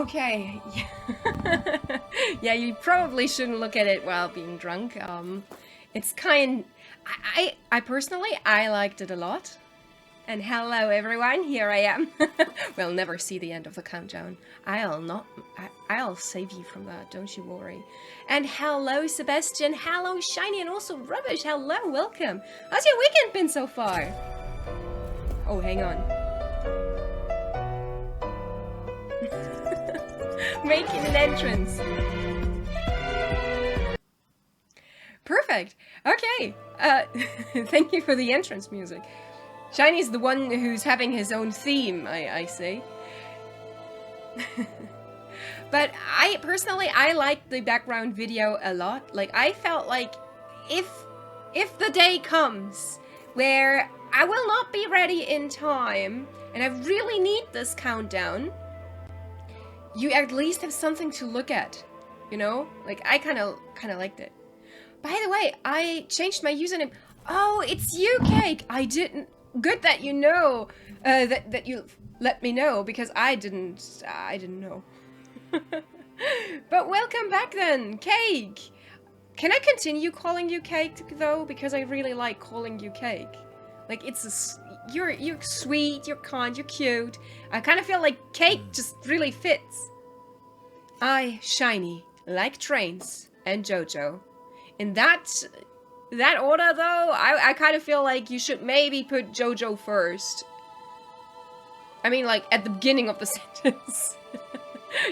Okay. Yeah, you probably shouldn't look at it while being drunk. It's kind... I personally, I liked it a lot. And hello everyone, here I am. We'll never see the end of the countdown. I'll save you from that, don't you worry. And hello Sebastian, hello Shiny, and also Rubbish, hello, welcome. How's your weekend been so far? Oh, hang on. Making an entrance. Perfect. Okay. Thank you for the entrance music. Shiny's the one who's having his own theme, I see. But I liked the background video a lot. Like, I felt like if the day comes where I will not be ready in time and I really need this countdown, you at least have something to look at, you know? Like, I kind of liked it. By the way, I changed my username. Oh, it's you, Cake. I didn't. Good that you know. That you let me know, because I didn't know. But welcome back then, Cake. Can I continue calling you Cake though? Because I really like calling you Cake. Like, you're sweet, you're kind, you're cute. I kind of feel like Cake just really fits. Shiny, like trains, and JoJo. In that order, though, I kind of feel like you should maybe put JoJo first. I mean, like, at the beginning of the sentence.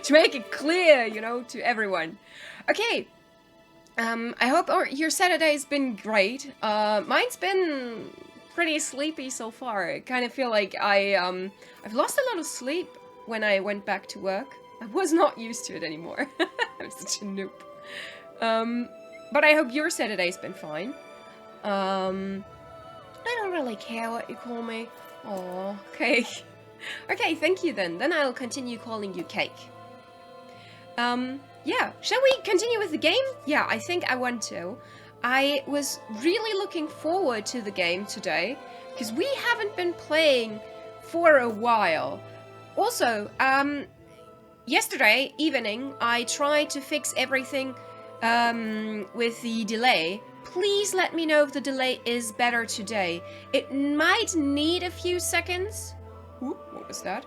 To make it clear, you know, to everyone. Okay. I hope your Saturday's been great. Mine's been pretty sleepy so far. I kind of feel like I've lost a lot of sleep when I went back to work. I was not used to it anymore. I'm such a noob. But I hope your Saturday's been fine. I don't really care what you call me. Aw, Cake. Okay, thank you then. Then I'll continue calling you Cake. Yeah, shall we continue with the game? Yeah, I think I want to. I was really looking forward to the game today, because we haven't been playing for a while. Also, yesterday evening, I tried to fix everything with the delay. Please let me know if the delay is better today. It might need a few seconds. Ooh, what was that?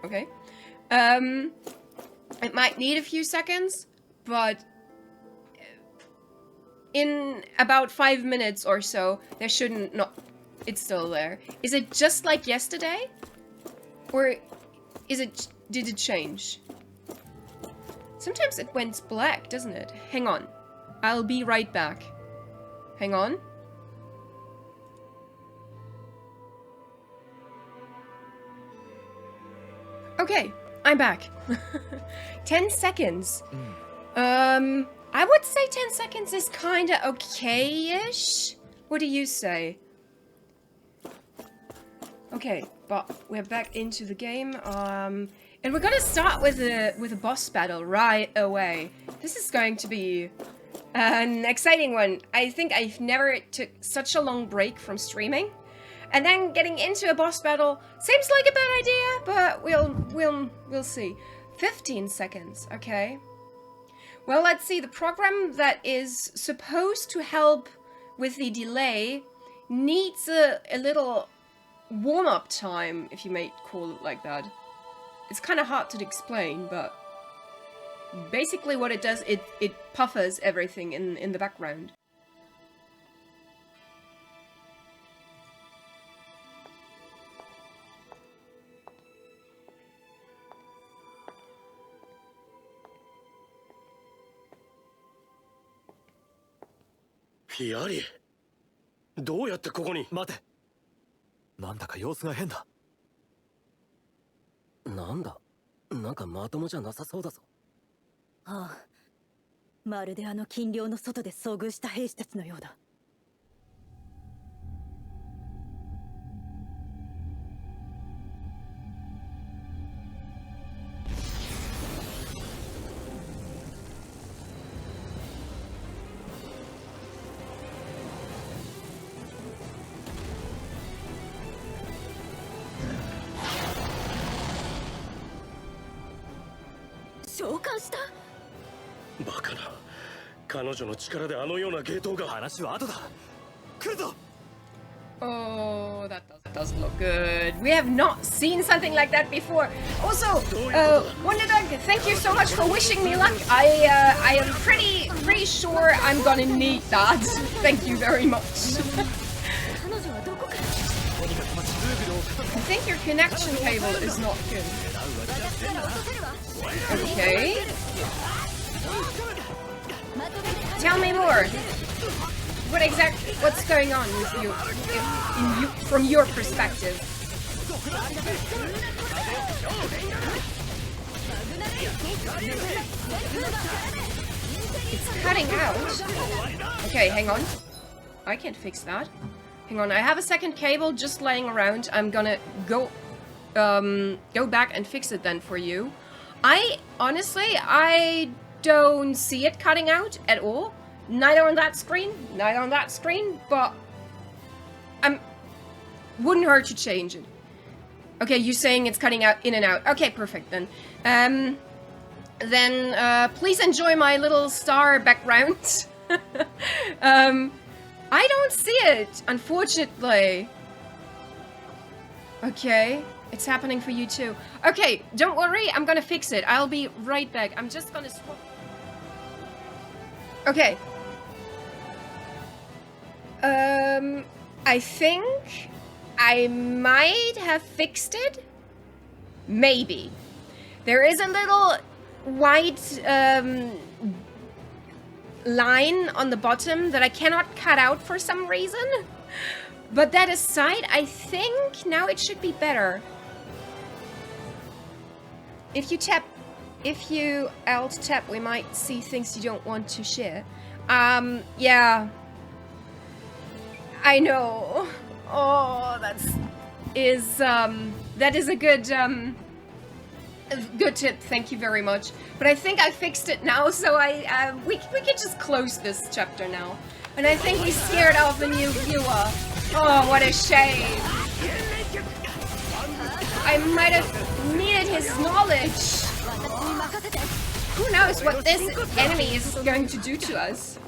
Okay. It might need a few seconds, but in about 5 minutes or so, there shouldn't not... It's still there. Is it just like yesterday? Or did it change? Sometimes it went black, doesn't it? Hang on. I'll be right back. Hang on. Okay, I'm back. 10 seconds. I would say 10 seconds is kinda okay-ish. What do you say? Okay, but we're back into the game. And we're gonna start with a boss battle right away. This is going to be an exciting one. I think I've never took such a long break from streaming. And then getting into a boss battle seems like a bad idea, but we'll see. 15 seconds, okay. Well, let's see. The program that is supposed to help with the delay needs a little warm-up time, if you may call it like that. It's kind of hard to explain, but basically what it does, it puffers everything in the background. Yari, どうやってここに？待て。なんだか様子が変だ。なんだ？なんかまともじゃなさそうだぞ。ああ、まるであの禁猟の外で遭遇した兵士たちのようだ。した。バカな。彼女の力であのような芸当が。話は後だ。来るぞ。 Oh, that doesn't look good. We have not seen something like that before. Also, Wonderdog, thank you so much for wishing me luck. I am pretty sure I'm gonna need that. Thank you very much. I think your connection cable is not good. Okay. Tell me more. What's going on with you, from your perspective? It's cutting out. Okay, hang on. I can't fix that. Hang on, I have a second cable just laying around. I'm gonna go back and fix it then for you. Honestly, I don't see it cutting out at all. Neither on that screen, but wouldn't hurt to change it. Okay, you're saying it's cutting out in and out. Okay, perfect then. Please enjoy my little star background. I don't see it, unfortunately. Okay, it's happening for you too. Okay, don't worry, I'm gonna fix it. I'll be right back. I'm just gonna swap. Okay. I think I might have fixed it. Maybe. There is a little white line on the bottom that I cannot cut out for some reason. But that aside, I think now it should be better. If you alt tap, we might see things you don't want to share. Yeah. I know. Oh, that is a good tip. Thank you very much. But I think I fixed it now, so we can just close this chapter now. And I think we scared off a new viewer. Oh, what a shame. I might have needed his knowledge. Who knows what this enemy is going to do to us?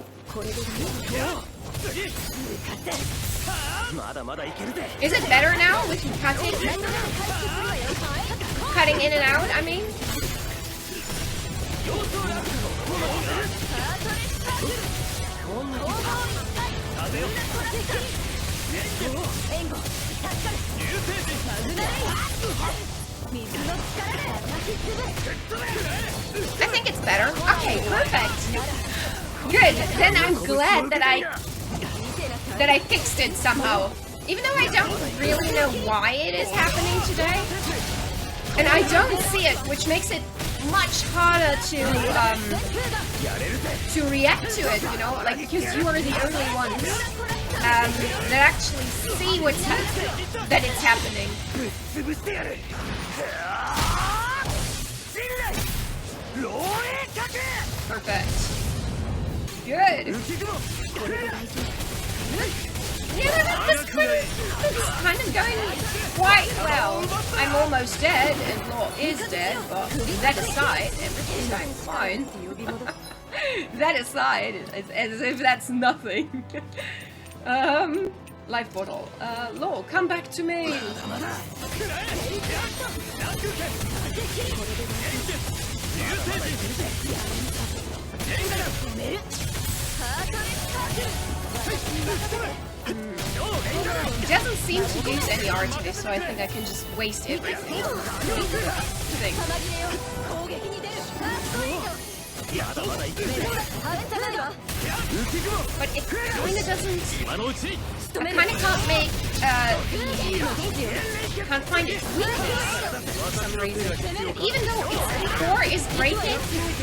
Is it better now with cutting? Cutting in and out, I mean? I think it's better. Okay, perfect. Good. Then I'm glad that I fixed it somehow. Even though I don't really know why it is happening today. And I don't see it, which makes it much harder to react to it, you know, like, because you are the only ones that actually see that it's happening. Perfect. Good. Yeah, this kind of going quite well. I'm almost dead, and Law is dead, but that aside, everything's going fine. That aside, as if that's nothing. Life bottle. Law, come back to me. It doesn't seem to use any artifice, so I think I can just waste everything. But it kind of doesn't. I kind of can't make can't find its weakness for some reason. And even though its core is breaking,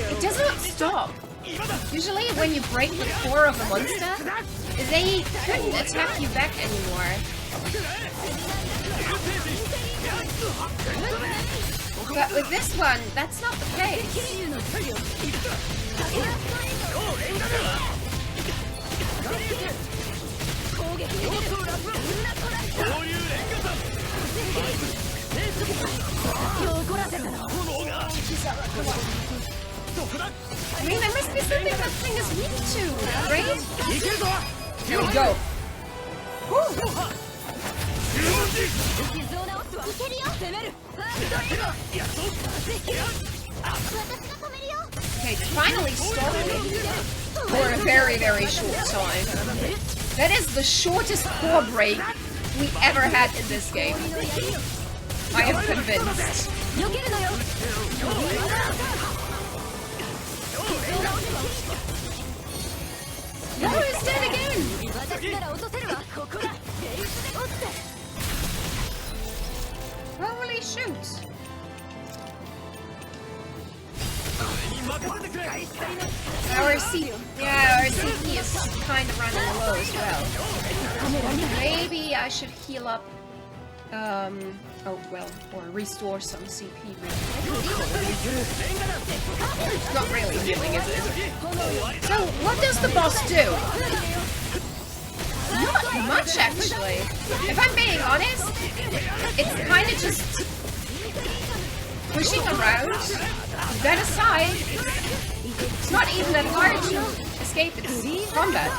it does not stop. Usually, when you break the core of a monster, they couldn't attack you back anymore. But with this one, that's not the case. I mean, there must be something that thing is weak to, right? Here we go. Okay, it's finally stalling for a very, very short time. That is the shortest core break we ever had in this game. I am convinced. Laura is dead again! Holy shoot! Our CP is kind of running low as well. Maybe I should heal up. Oh well, or restore some CP. It's not really healing, is it? So, what does the boss do? Not much, actually. If I'm being honest, it's kind of just pushing around. That aside, it's not even that hard to escape its combat.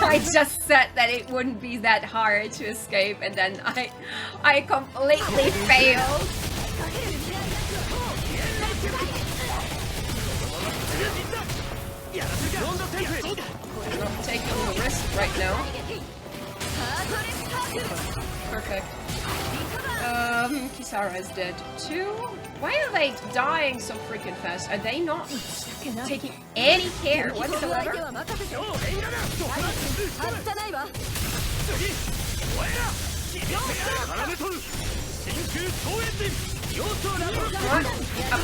I just said that it wouldn't be that hard to escape, and then I completely failed. I'm not taking the risk right now. Perfect. Kisara is dead too. Why are they dying so freaking fast? Are they not taking any care whatsoever? Up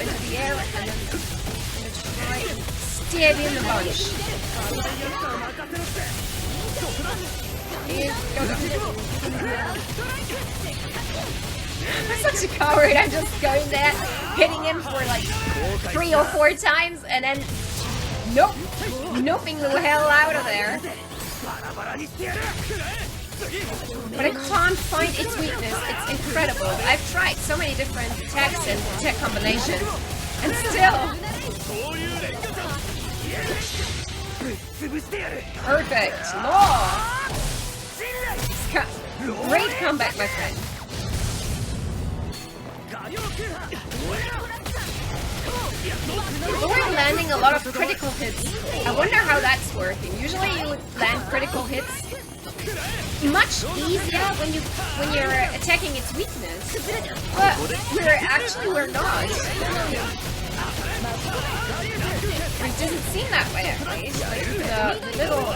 into the air and then try and stab in the bunch. I'm such a coward. I'm just going there, hitting him for like 3 or 4 times, and then noping the hell out of there. But I can't find its weakness. It's incredible. I've tried so many different attacks and attack combinations, and still. Perfect. Law. Great comeback, my friend. We're landing a lot of critical hits. I wonder how that's working. Usually you would land critical hits much easier when you're attacking its weakness. But we're not. It doesn't seem that way at least. Like the little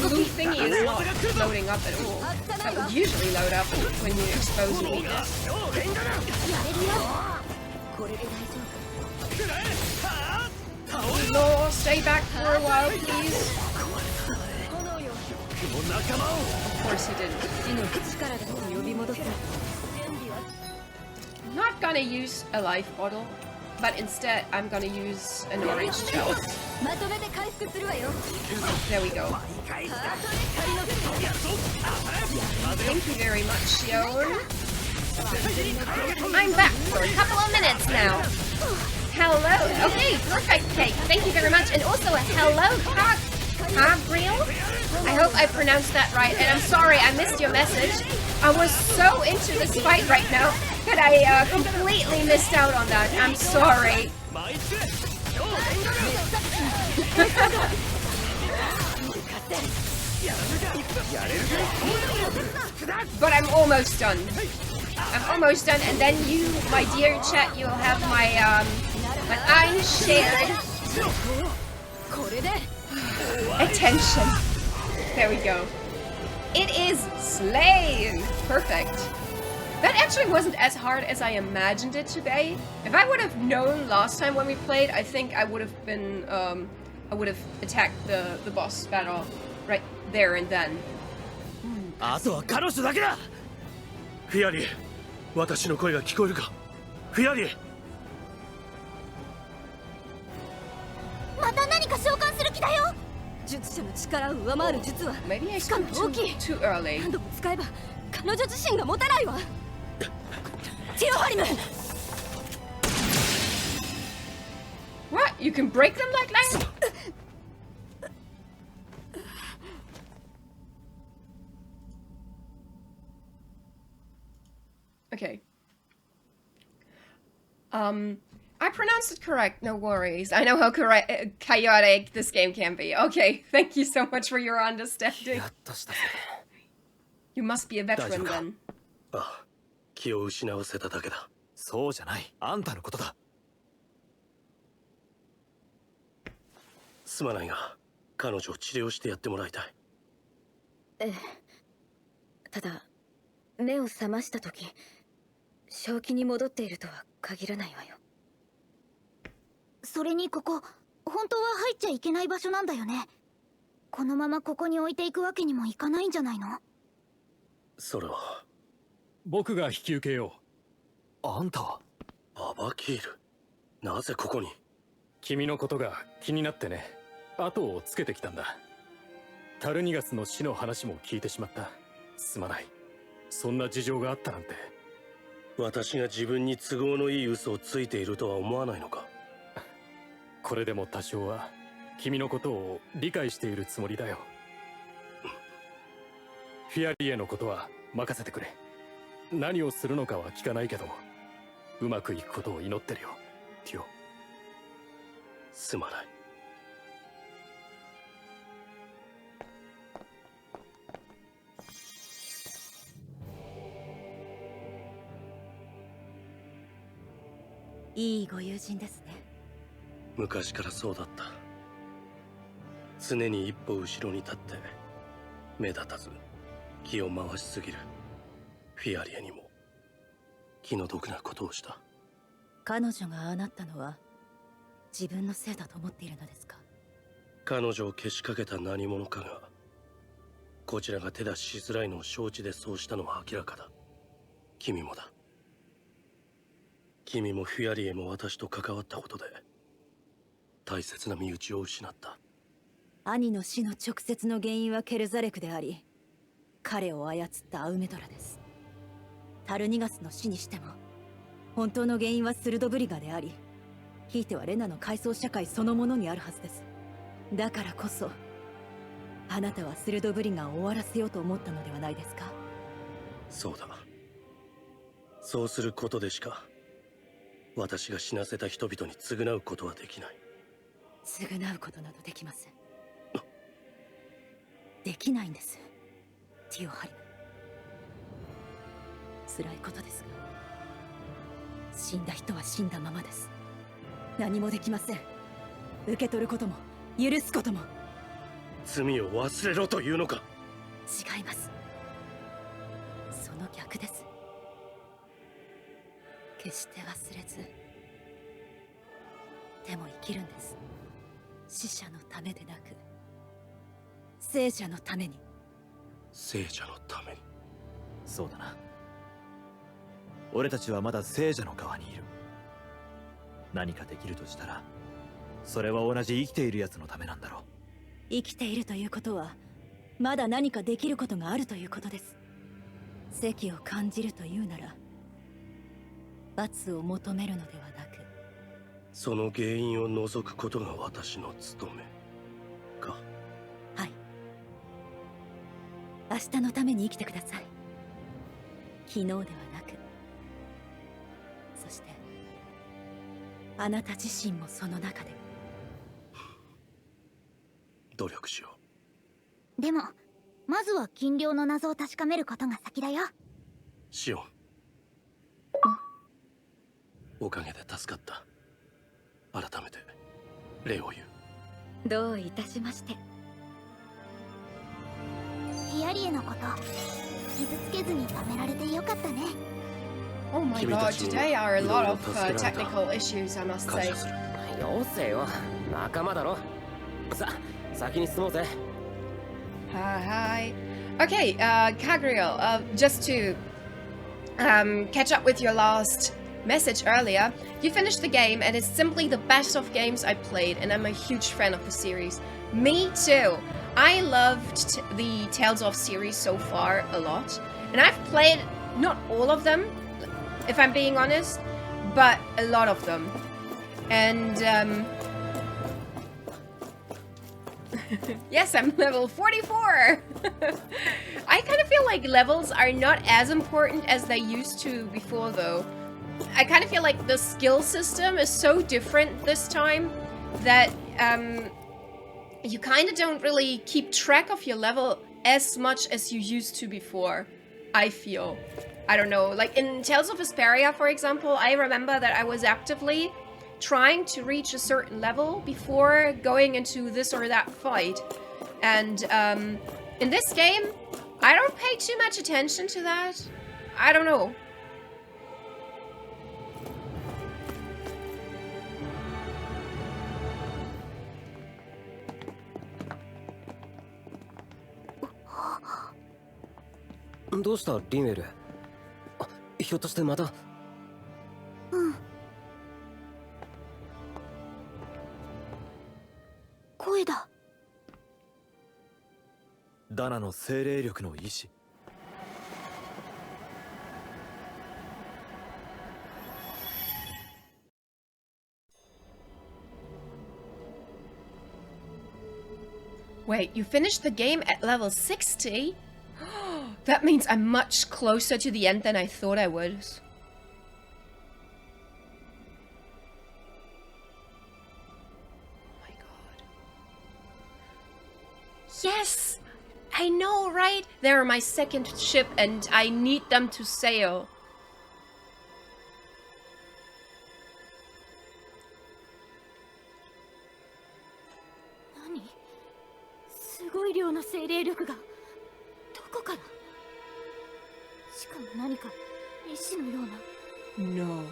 blue thingy is not loading up at all. That would usually load up when you expose a weakness. Law, stay back for a while, please. Of course he didn't. I'm not gonna use a life bottle, but instead I'm gonna use an orange gel. There we go. Thank you very much, Yon. I'm back for a couple of minutes now. Hello. Okay, perfect, Kate. Thank you very much. And also a hello, Gabriel. I hope I pronounced that right. And I'm sorry I missed your message. I was so into this fight right now that I completely missed out on that. I'm sorry. But I'm almost done. I'm almost done, and then you, my dear chat, you'll have my unshared attention. There we go. It is slain. Perfect. That actually wasn't as hard as I imagined it to be. If I would have known last time when we played, I think I would have been, I would have attacked the boss battle right there and then. あとは彼女だけだ。フィアリー、私の声が聞こえるか？フィアリー。また何か召喚する気だよ。術者の力を上回る術は Maybe I 負荷 spoke が大きい。 too early. 何度も使えば彼女自身が持たないわ。ティオハリム。 What? You can break them like that? Okay. I pronounced it correct, no worries. I know how chaotic this game can be. Okay, thank you so much for your understanding. やっとしたぜ。 You must be a veteran then. ああ、気を失わせただけだ。そうじゃない。あんたのことだ。すまないが、彼女を治療してやってもらいたい。ええ。ただ目を覚ました時正気に戻っているとは限らないわよ。それにここ本当は入っちゃいけない場所なんだよね。このままここに置いていくわけにもいかないんじゃないの？それは僕が引き受けよう。あんたはアバキール。なぜここに？君のことが気になってね、後をつけてきたんだ。タルニガスの死の話も聞いてしまった。すまない。そんな事情があったなんて。私が自分に都合のいい嘘をついているとは思わないのか？これでも多少は君のことを理解しているつもりだよ。フィアリエのことは任せてくれ。何をするのかは聞かないけど、うまくいくことを祈ってるよ、ティオ。すまない。いいご友人ですね。昔からそうだった。常に一歩後ろに立って目立たず気を回しすぎるフィアリエにも気の毒なことをした。彼女がああなったのは自分のせいだと思っているのですか？彼女をけしかけた何者かがこちらが手出ししづらいのを承知でそうしたのは明らかだ。君もだ。君もフィアリエも私と関わったことで大切な身内を失った。兄の死の直接の原因はケルザレクであり、彼を操ったアウメドラです。タルニガスの死にしても本当の原因はスルドブリガであり、ひいてはレナの階層社会そのものにあるはずです。だからこそあなたはスルドブリガを終わらせようと思ったのではないですか？そうだ。そうすることでしか私が死なせた人々に償うことはできない。償うことなどできません。できないんです、ティオハリム。辛いことですが、死んだ人は死んだままです。何もできません。受け取ることも許すことも。罪を忘れろというのか？違います。その逆です。決して忘れず、でも生きるんです。死者のためでなく生者のために。聖者のために。そうだな。俺たちはまだ聖者の側にいる。何かできるとしたらそれは同じ生きている奴のためなんだろう。生きているということはまだ何かできることがあるということです。責を感じるというなら罰を求めるのではなく、その原因を除くことが私の務めか。はい。明日のために生きてください。昨日ではなく、そしてあなた自身もその中で。努力しよう。でもまずは金量の謎を確かめることが先だよ。シオン。おかげで助かった。改めて礼を言う。どういたしまして。フィアリエのこと傷つけずに止められてよかったね。 Oh my god, today are a lot of technical issues, I must say. よせよ、仲間だろ。先に進もうぜ。Hi. Okay, Kagriel, just to catch up with your last message earlier. You finished the game and it's simply the best of games I played, and I'm a huge fan of the series. Me too. I loved the Tales of series so far a lot, and I've played not all of them, if I'm being honest, but a lot of them. And yes, I'm level 44. I kind of feel like levels are not as important as they used to before, though. I kind of feel like the skill system is so different this time that you kind of don't really keep track of your level as much as you used to before, I feel. I don't know, like in Tales of Vesperia, for example, I remember that I was actively trying to reach a certain level before going into this or that fight. And in this game, I don't pay too much attention to that. I don't know.どうしたリメル？あ、ひょっとしてまた？うん。声だ。ダナの精霊力の意志。Wait, you finished the game at level 60? That means I'm much closer to the end than I thought I would. Oh my god. Yes! I know, right? They're my second ship and I need them to sail. Nani? すごい量の精霊力が。どこから？しかも何か意志のような。No.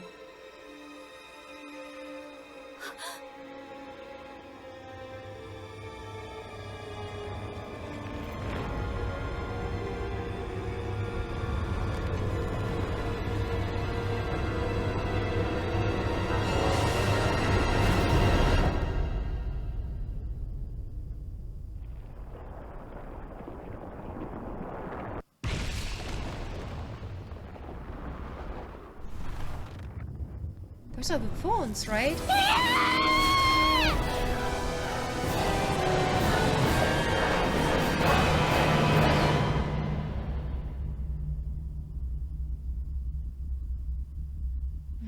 Those are the thorns, right?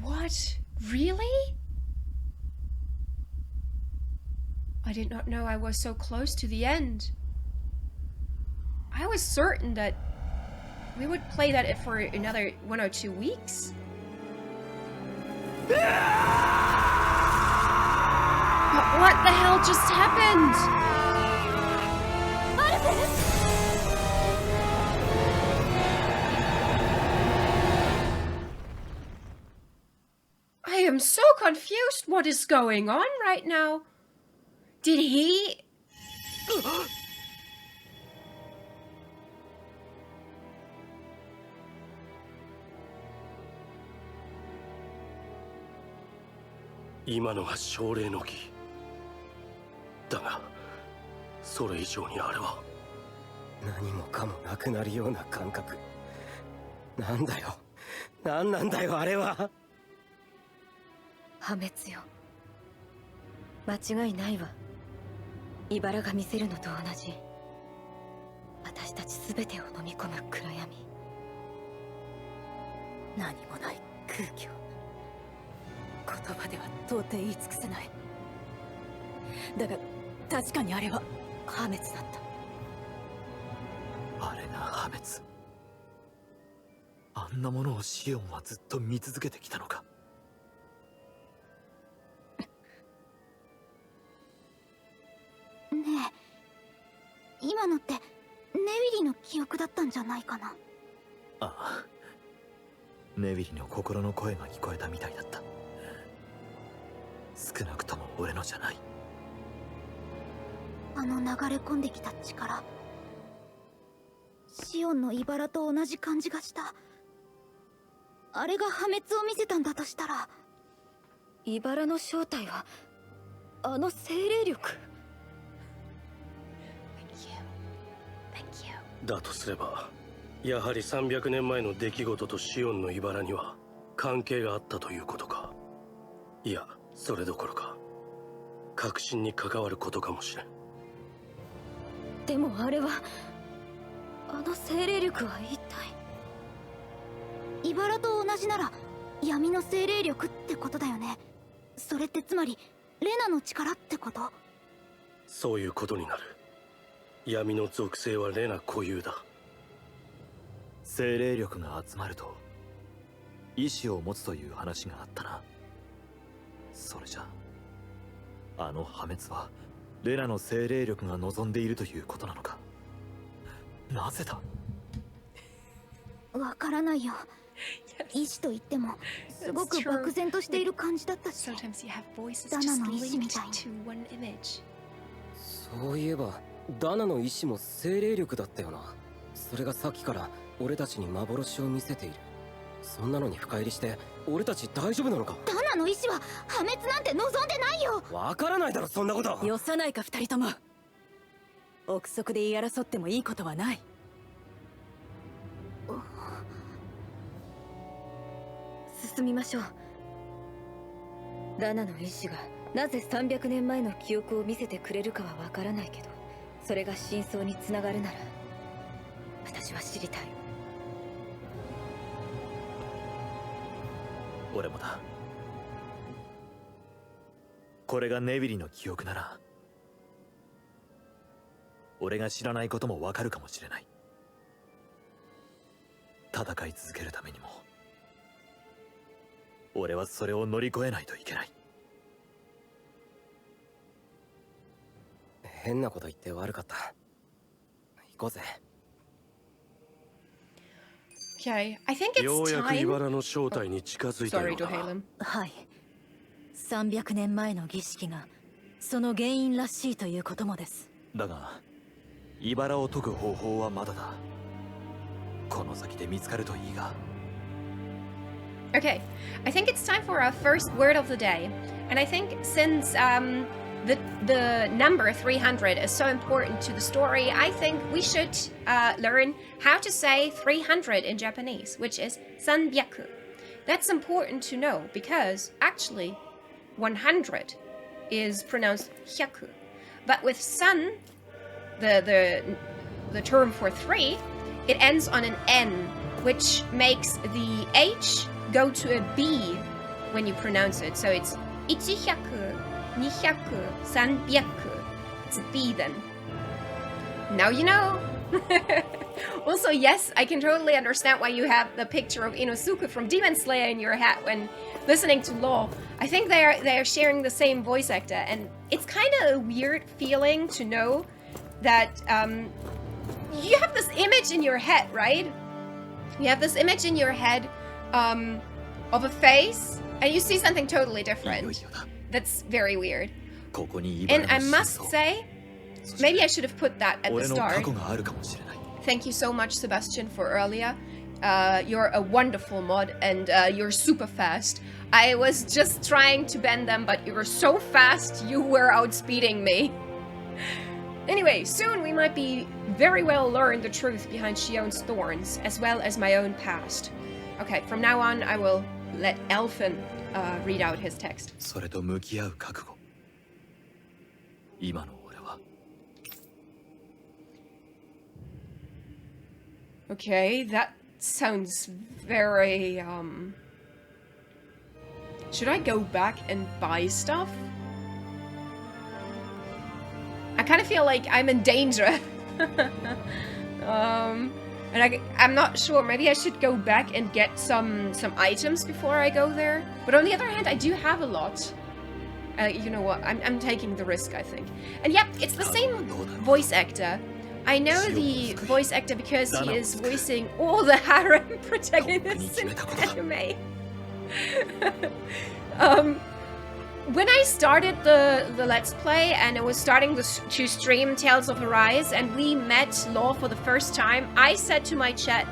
What? Really? I did not know I was so close to the end. I was certain that we would play that for another 1 or 2 weeks. But what the hell just happened? I am so confused. What is going on right now? Did he...今のが奨励の儀だが、それ以上にあれは何もかもなくなるような感覚。なんだよ、なんなんだよあれは。破滅よ。間違いないわ。茨が見せるのと同じ。私たち全てを飲み込む暗闇。何もない空虚。言葉では到底言い尽くせない。だが確かにあれは破滅だった。あれが破滅。あんなものをシオンはずっと見続けてきたのか。ねえ、今のってネウィリの記憶だったんじゃないかな。ああ、ネウィリの心の声が聞こえたみたいだった。少なくとも俺のじゃない。あの流れ込んできた力、シオンの茨と同じ感じがした。あれが破滅を見せたんだとしたら、茨の正体はあの精霊力。だとすれば、やはり300年前の出来事とシオンの茨には関係があったということか。いや、それどころか確信に関わることかもしれん。でもあれは、あの精霊力は一体。茨と同じなら闇の精霊力ってことだよね。それってつまりレナの力ってこと？そういうことになる。闇の属性はレナ固有だ。精霊力が集まると意志を持つという話があったな。それじゃあの破滅はレナの精霊力が望んでいるということなのか。なぜだ？わからないよ。意志と言ってもすごく漠然としている感じだったし、ダナの意志みたいに。そういえばダナの意志も精霊力だったよな。それがさっきから俺たちに幻を見せている。そんなのに深入りして俺たち大丈夫なのか？ダナの意志は破滅なんて望んでないよ。わからないだろそんなこと。よさないか二人とも。憶測で言い争ってもいいことはない。進みましょう。ダナの意志がなぜ300年前の記憶を見せてくれるかはわからないけど、それが真相につながるなら私は知りたい。俺もだ。これがネビリの記憶なら俺が知らないこともわかるかもしれない。戦い続けるためにも俺はそれを乗り越えないといけない。変なこと言って悪かった。行こうぜ。Okay, I think it's ようやく time. 茨の正体に近づいたよ Sorry う to だ hail な。 him. はい。300年前の儀式がその原因らしいということもです。だが茨を解く方法はまだだ。この先で見つかるといいが。Okay, I think it's time for our first word of the day. And I think since the number 300 is so important to the story, I think we should learn how to say 300 in Japanese, which is 300. That's important to know because actually 100 is pronounced hyaku. But with san, the term for 3, it ends on an N, which makes the H go to a B when you pronounce it. So it's 100, 200, 300. It's a B then. Now you know. Also, yes, I can totally understand why you have the picture of Inosuke from Demon Slayer in your hat when listening to Law. I think they are sharing the same voice actor, and it's kind of a weird feeling to know that you have this image in your head, right? You have this image in your head of a face, and you see something totally different. That's very weird. And I must say, maybe I should have put that at the start. Thank you so much, Sebastian, for earlier. You're a wonderful mod, and you're super fast. I was just trying to bend them, but you were so fast, you were outspeeding me. Anyway, soon we might be very well learn the truth behind Shion's thorns, as well as my own past. Okay, from now on, I will let Elfin read out his text. それと向き合う覚悟。今の俺は。Okay, that sounds very, Should I go back and buy stuff? I kind of feel like I'm in danger. And I'm not sure, maybe I should go back and get some items before I go there. But on the other hand, I do have a lot. You know what, I'm taking the risk, I think. And yep, it's the same voice actor. I know the voice actor because he is voicing all the harem protagonists in anime. When I started the Let's Play and I was starting to stream Tales of Arise and we met Law for the first time, I said to my chat,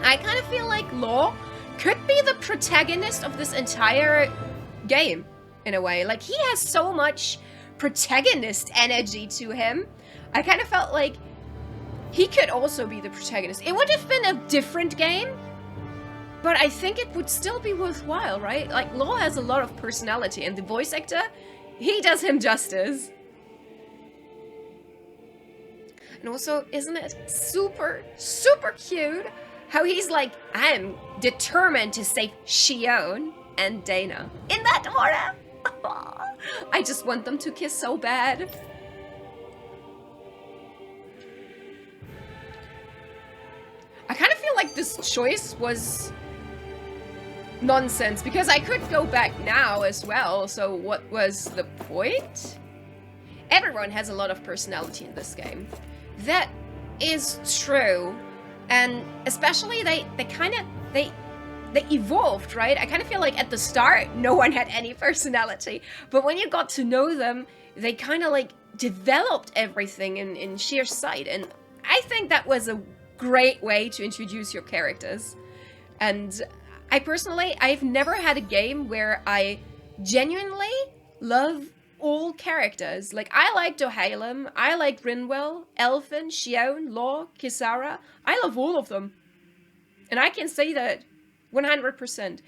I kind of feel like Law could be the protagonist of this entire game, in a way. Like, he has so much protagonist energy to him. I kind of felt like he could also be the protagonist. It would have been a different game, but I think it would still be worthwhile, right? Like, Law has a lot of personality, and the voice actor, he does him justice. And also, isn't it super, super cute how he's like, I am determined to save Shion and Dana. In that order! I just want them to kiss so bad. I kind of feel like this choice was nonsense, because I could go back now as well, so what was the point? Everyone has a lot of personality in this game. That is true. And especially they evolved, right? I kind of feel like at the start, no one had any personality. But when you got to know them, they kind of like developed everything in sheer sight. And I think that was a great way to introduce your characters. And I've never had a game where I genuinely love all characters. Like, I like Dohalem, I like Rinwell, Elfin, Shion, Law, Kisara. I love all of them. And I can say that 100%.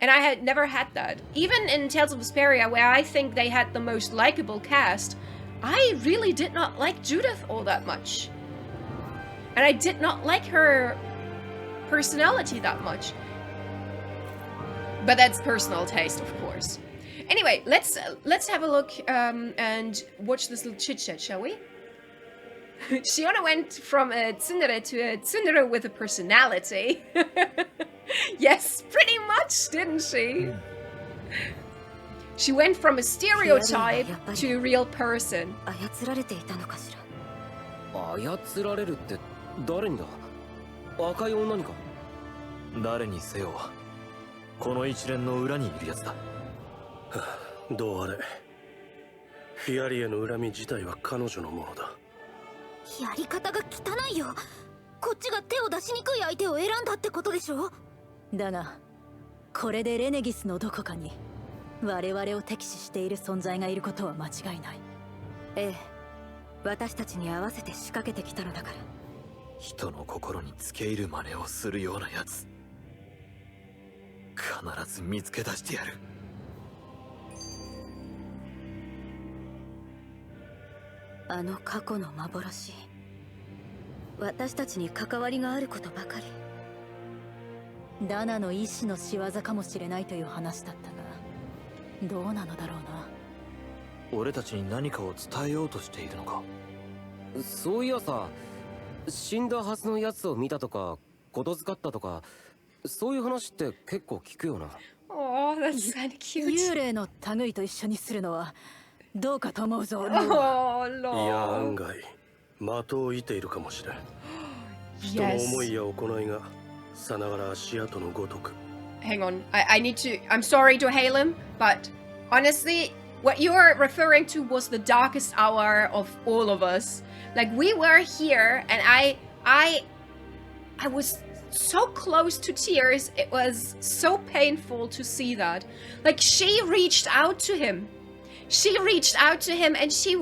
And I had never had that. Even in Tales of Vesperia, where I think they had the most likable cast, I really did not like Judith all that much. And I did not like her personality that much. But that's personal taste, of course. Anyway, let's have a look and watch this little chit-chat, shall we? Shiona went from a tsundere to a tsundere with a personality. Yes, pretty much, didn't she? She went from a stereotype to a real person. 操られるって誰にだ？赤い女にか？誰にせよ、この一連の裏にいるやつだ。どうあれ、フィアリエの恨み自体は彼女のものだ。やり方が汚いよ。こっちが手を出しにくい相手を選んだってことでしょ。だがこれでレネギスのどこかに我々を敵視している存在がいることは間違いない。ええ、私たちに合わせて仕掛けてきたのだから。人の心につけ入る真似をするようなやつ、必ず見つけ出してやる。あの過去の幻、私たちに関わりがあることばかり。ダナの意志の仕業かもしれないという話だったが、どうなのだろうな。俺たちに何かを伝えようとしているのか。そういやさ、死んだはずのやつを見たとか言づかったとか、そういう話って結構聞くよな。Oh, that's kind of cute. 幽霊の類と一緒にするのはどうかと思うぞ。Oh, いや Lord. 案外的を射ているかもしれん。人の思いや行いがさながら足跡のごとく。Hang on, I need to. I'm sorry to hail him, but honestly, what you are referring to was the darkest hour of all of us. Like, we were here, and I was so close to tears. It was so painful to see that. Like, she reached out to him. She reached out to him, and she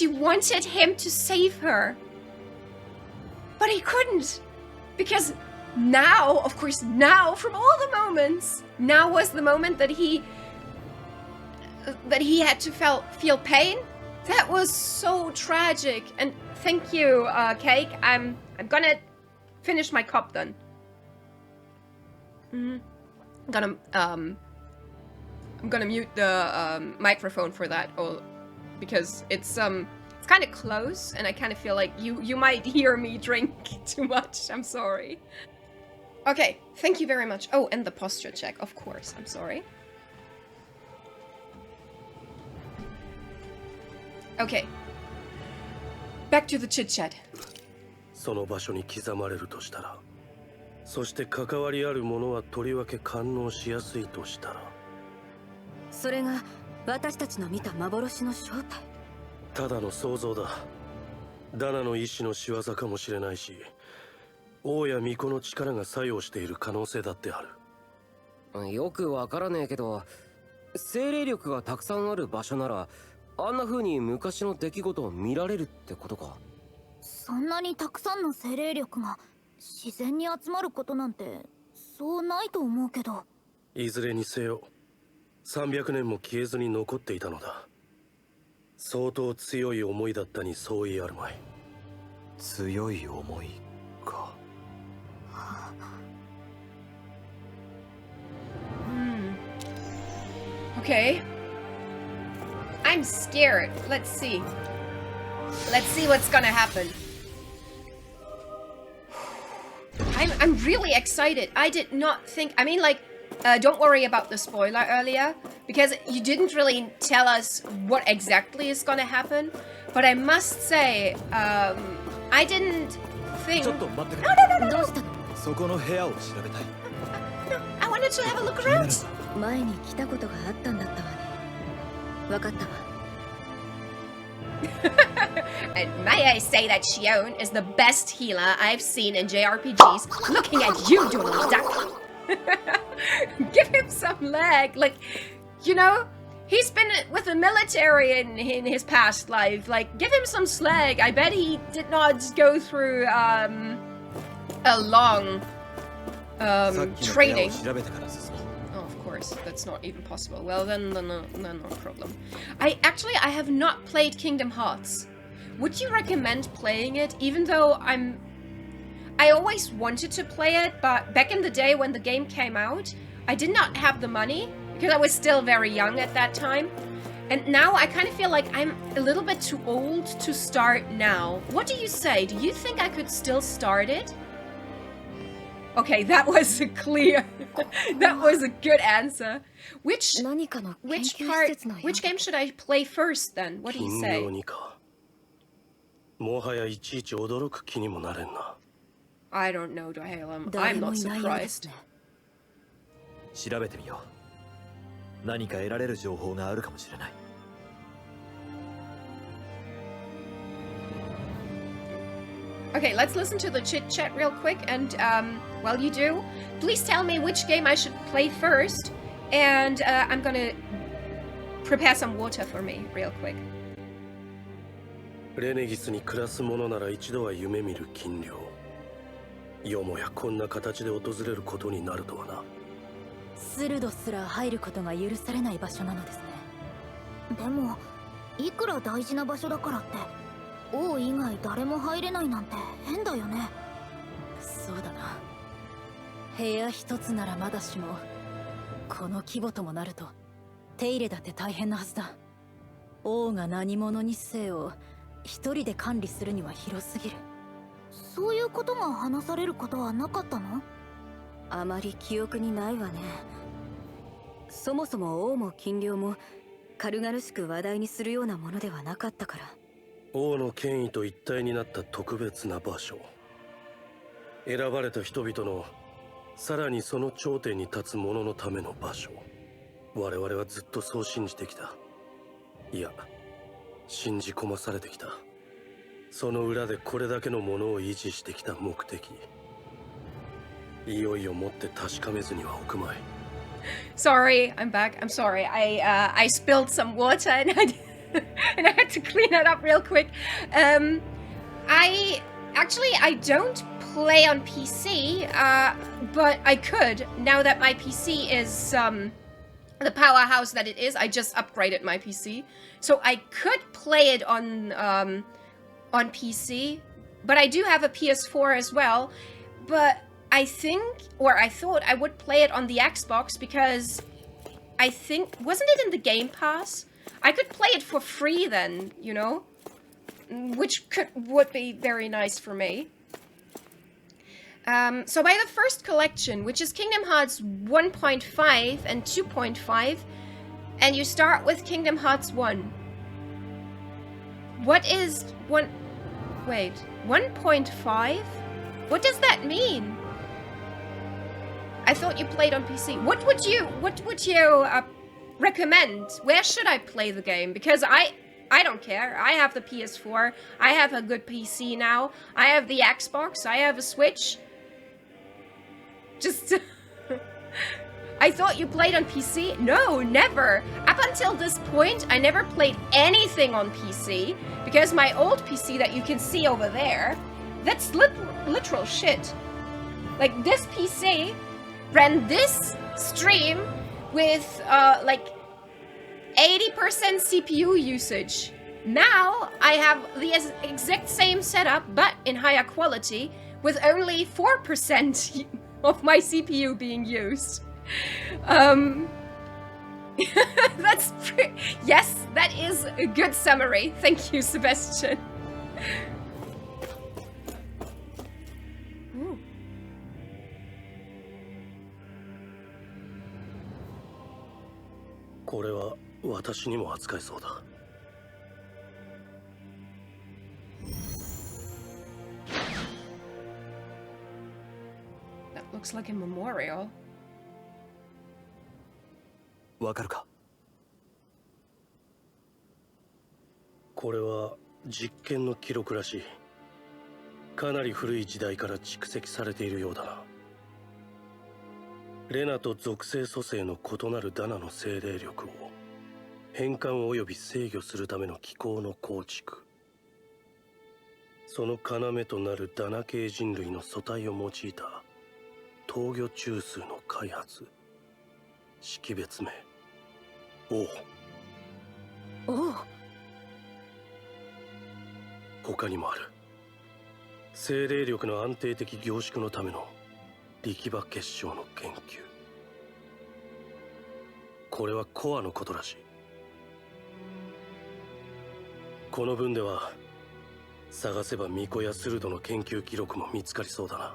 wanted him to save her. But he couldn't. Because now, of course, now, from all the moments, now was the moment that he had to feel pain. That was so tragic. And thank you, Cake. I'm gonna finish my cup then. I'm gonna mute the microphone for that, because it's kind of close, and I kind of feel like you might hear me drink too much. I'm sorry. Okay, thank you very much. Oh, and the posture check, of course. I'm sorry. Okay. Back to the chit-chat. その場所に刻まれるとしたら、そして関わりあるものはとりわけ感応しやすいとしたら、それが私たちの見た幻の正体。ただの想像だ。ダナの意志の仕業かもしれないし、王や巫女の力が作用している可能性だってある。よくわからねえけど、精霊力がたくさんある場所ならあんな風に昔の出来事を見られるってことか。そんなにたくさんの精霊力が自然に集まることなんてそうないと思うけど。いずれにせよ300年も消えずに残っていたのだ。相当強い思いだったに相違あるまい。強い思いか。Okay. I'm scared. Let's see. Let's see what's gonna happen. I'm really excited. I did not think... I mean, like, don't worry about the spoiler earlier, because you didn't really tell us what exactly is gonna happen. But I must say, I didn't think... ちょっと待ってくれ。どうしたの？そこの部屋を調べたい。 I wanted to have a look around. 前に来たことがあったんだったわね。わかったわ。And may I say that Shion is the best healer I've seen in JRPGs. Looking at you, Donald Duck. Give him some leg. Like, you know, he's been with the military in his past life. Like, give him some slag. I bet he did not go through a long training. Oh, of course, that's not even possible. Well, then no problem. I have not played Kingdom Hearts. Would you recommend playing it? Even though I always wanted to play it, but back in the day when the game came out, I did not have the money because I was still very young at that time. And now I kind of feel like I'm a little bit too old to start now. What do you say? Do you think I could still start it? Okay, that was a clear... that was a good answer. Which game should I play first then? What do you say? もはやいちいち驚く気にもなれんな。 I don't know, Dohalem. I'm not surprised. 調べてみよう。何か得られる情報があるかもしれない。 Okay, let's listen to the chit-chat real quick, and while you do, please tell me which game I should play first, and I'm gonna prepare some water for me real quick. レネギスに暮らす者なら一度は夢見る金領。よもやこんな形で訪れることになるとはな。スルドすら入ることが許されない場所なのですね。でもいくら大事な場所だからって王以外誰も入れないなんて変だよね。そうだな。部屋一つならまだしもこの規模ともなると手入れだって大変なはずだ。王が何者にせよ一人で管理するには広すぎる。そういうことが話されることはなかったの？あまり記憶にないわね。そもそも王も金領も軽々しく話題にするようなものではなかったから。王の権威と一体になった特別な場所。選ばれた人々のさらにその頂点に立つ者のための場所。我々はずっとそう信じてきた。いや、信じ込まされてきた。その裏でこれだけのものを維持してきた目的。いよいよもって確かめずにはおくまい。Sorry, I'm back. I'm sorry. I spilled some water and I had to clean it up real quick. I don't play on PC, but I could now that my PC is the powerhouse that it is. I just upgraded my PC, so I could play it on PC. But I do have a PS4 as well. But I thought I would play it on the Xbox because I think wasn't it in the Game Pass? I could play it for free then, you know, which would be very nice for me. So by the first collection, which is Kingdom Hearts 1.5 and 2.5, and you start with Kingdom Hearts 1. What is 1.5? What does that mean? I thought you played on PC. What would you recommend? Where should I play the game? Because I don't care. I have the PS4. I have a good PC now. I have the Xbox. I have a Switch. Just I thought you played on PC? No, never. Up until this point, I never played anything on PC because my old PC that you can see over there, that's literal shit. Like, this PC ran this stream with like 80% CPU usage. Now I have the exact same setup but in higher quality with only 4% of my CPU being used. That's yes, that is a good summary. Thank you, Sebastian. Ooh. これは私にも扱えそうだ。That looks like a memorial. わかるか？これは実験の記録らしい。かなり古い時代から蓄積されているようだな。レナと属性組成の異なるダナの精霊力を変換及び制御するための機構の構築。その要となるダナ系人類の素体を用いた闘魚中枢の開発。識別名王。他にもある。精霊力の安定的凝縮のための力場結晶の研究。これはコアのことらしい。この文では探せば巫女やスルドの研究記録も見つかりそうだな。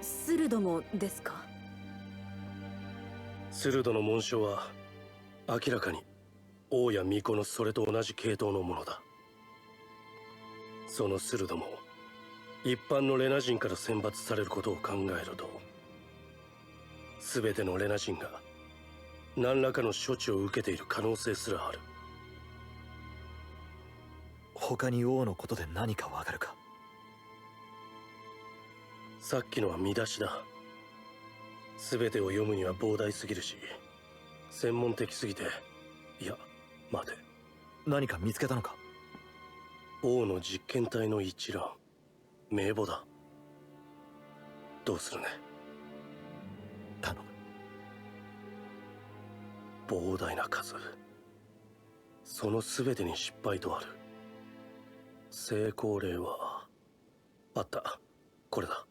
スルドもですか？スルドの紋章は明らかに王や巫女のそれと同じ系統のものだ。そのスルドも一般のレナ人から選抜されることを考えると、全てのレナ人が何らかの処置を受けている可能性すらある。他に王のことで何かわかるか？さっきのは見出しだ。全てを読むには膨大すぎるし、専門的すぎて。いや、待て。何か見つけたのか？王の実験体の一覧。名簿だ。どうするね。頼む。膨大な数。その全てに失敗とある。成功例はあった。これだ。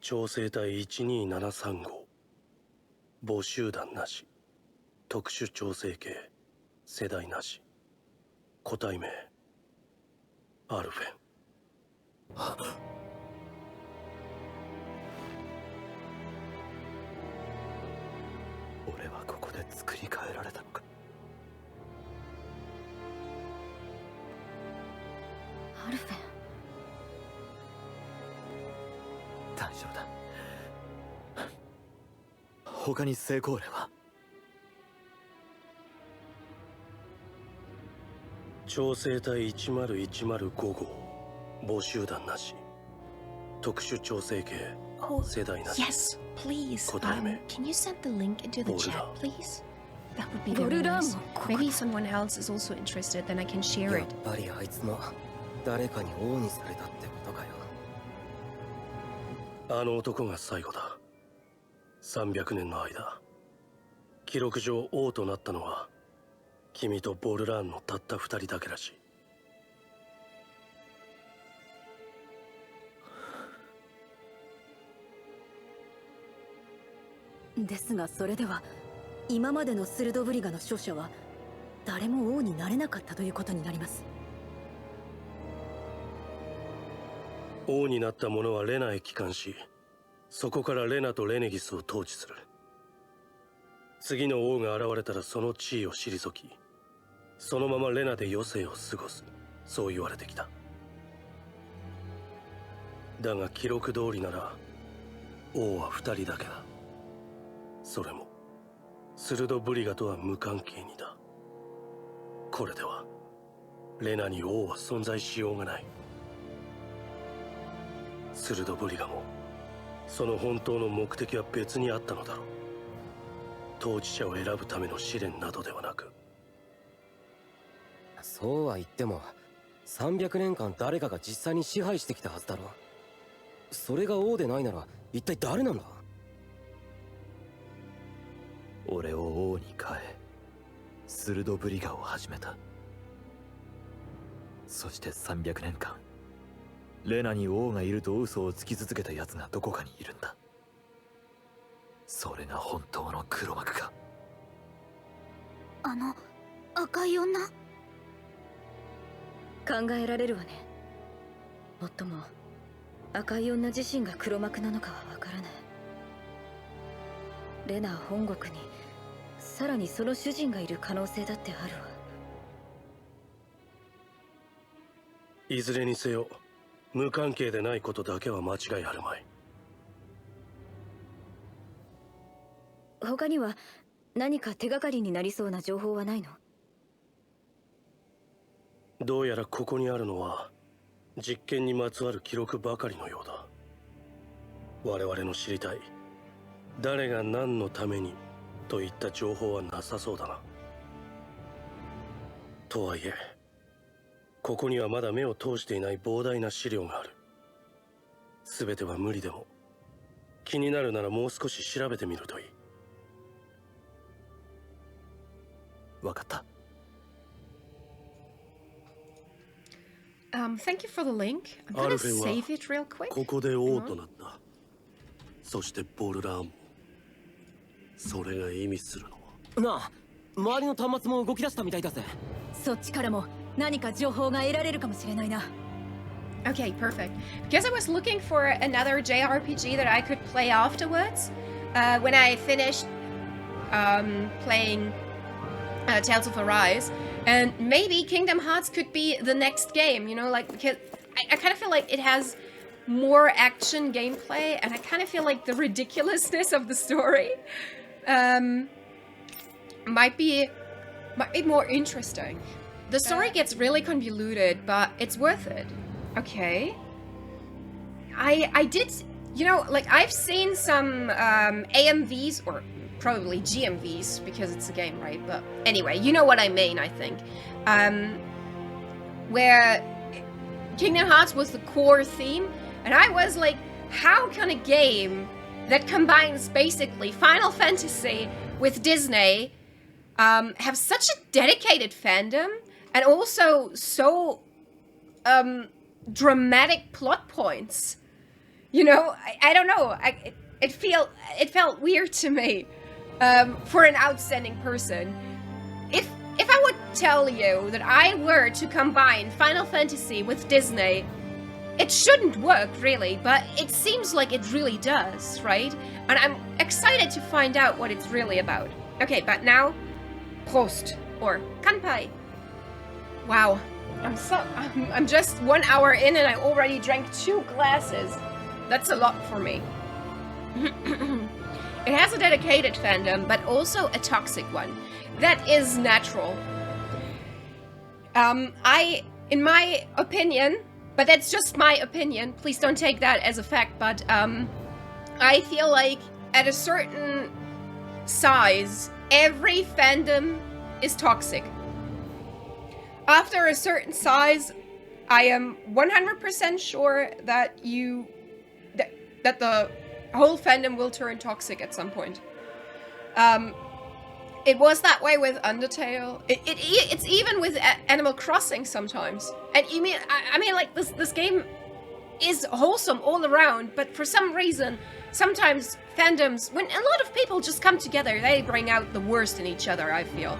調整体12735。母集団なし。特殊調整系。世代なし。個体名アルフェン。俺はここで作り変えられたのか？アルフェン。大丈夫だ。他に成功例は？調整体10105号。母集団なし。特殊調整系。世代なし。 Yes, please. 個体名 Can you send the link into the chat, please? That would be ボ very ルラー nice. もここ Maybe someone else is also interested, then I can share やっ it. ぱりあいつも誰かに王にされたってことかよ。あの男が最後だ。300年の間、記録上王となったのは君とボルラーンのたった2人だけらしい。ですがそれでは今までのスルドブリガの勝者は誰も王になれなかったということになります。王になった者はレナへ帰還し、そこからレナとレネギスを統治する。次の王が現れたらその地位を退き、そのままレナで余生を過ごす。そう言われてきた。だが記録通りなら王は2人だけだ。それもスルドブリガとは無関係にだ。これではレナに王は存在しようがない。スルドブリガもその本当の目的は別にあったのだろう。統治者を選ぶための試練などではなく。そうは言っても300年間誰かが実際に支配してきたはずだろ。それが王でないなら一体誰なんだ。俺を王に変えスルドブリガを始めた。そして300年間レナに王がいると嘘をつき続けた奴がどこかにいるんだ。それが本当の黒幕か。あの赤い女。考えられるわね。もっとも赤い女自身が黒幕なのかはわからない。レナ本国にさらにその主人がいる可能性だってあるわ。いずれにせよ無関係でないことだけは間違いあるまい。他には何か手がかりになりそうな情報はないの？どうやらここにあるのは実験にまつわる記録ばかりのようだ。我々の知りたい誰が何のためにといった情報はなさそうだな。とはいえここにはまだ目を通していない膨大な資料がある。全ては無理でも気になるならもう少し調べてみるといい。わかった。Thank you for the link. I'm gonna save it real quick. ここで王となった。そしてボルラーも。それが意味するのは。なあ、周りの端末も動き出したみたいだぜ。そっちからも何か情報が得られるかもしれないな。Okay, perfect. Because I was looking for another JRPG that I could play afterwards, when I finished playing Tales of Arise, and maybe Kingdom Hearts could be the next game, you know, like, because I kind of feel like it has more action gameplay, and I kind of feel like the ridiculousness of the story might be more interesting. The story gets really convoluted, but it's worth it. Okay. I did, you know, like, I've seen some AMVs, or probably GMVs, because it's a game, right? But anyway, you know what I mean, I think. Where Kingdom Hearts was the core theme, and I was like, how can a game that combines basically Final Fantasy with Disney have such a dedicated fandom, and also so dramatic plot points? You know, I don't know. It felt weird to me for an outstanding person. If I would tell you that I were to combine Final Fantasy with Disney, it shouldn't work really, but it seems like it really does, right? And I'm excited to find out what it's really about. Okay, but now, Prost, or Kanpai. Wow, I'm just 1 hour in and I already drank 2 glasses. That's a lot for me. It has a dedicated fandom, but also a toxic one. That is natural. In my opinion, but that's just my opinion, please don't take that as a fact, but I feel like at a certain size, every fandom is toxic. After a certain size, I am 100% sure that that the whole fandom will turn toxic at some point. It was that way with Undertale. It's even with Animal Crossing sometimes. And I mean, like, this game is wholesome all around, but for some reason, sometimes fandoms, when a lot of people just come together, they bring out the worst in each other, I feel.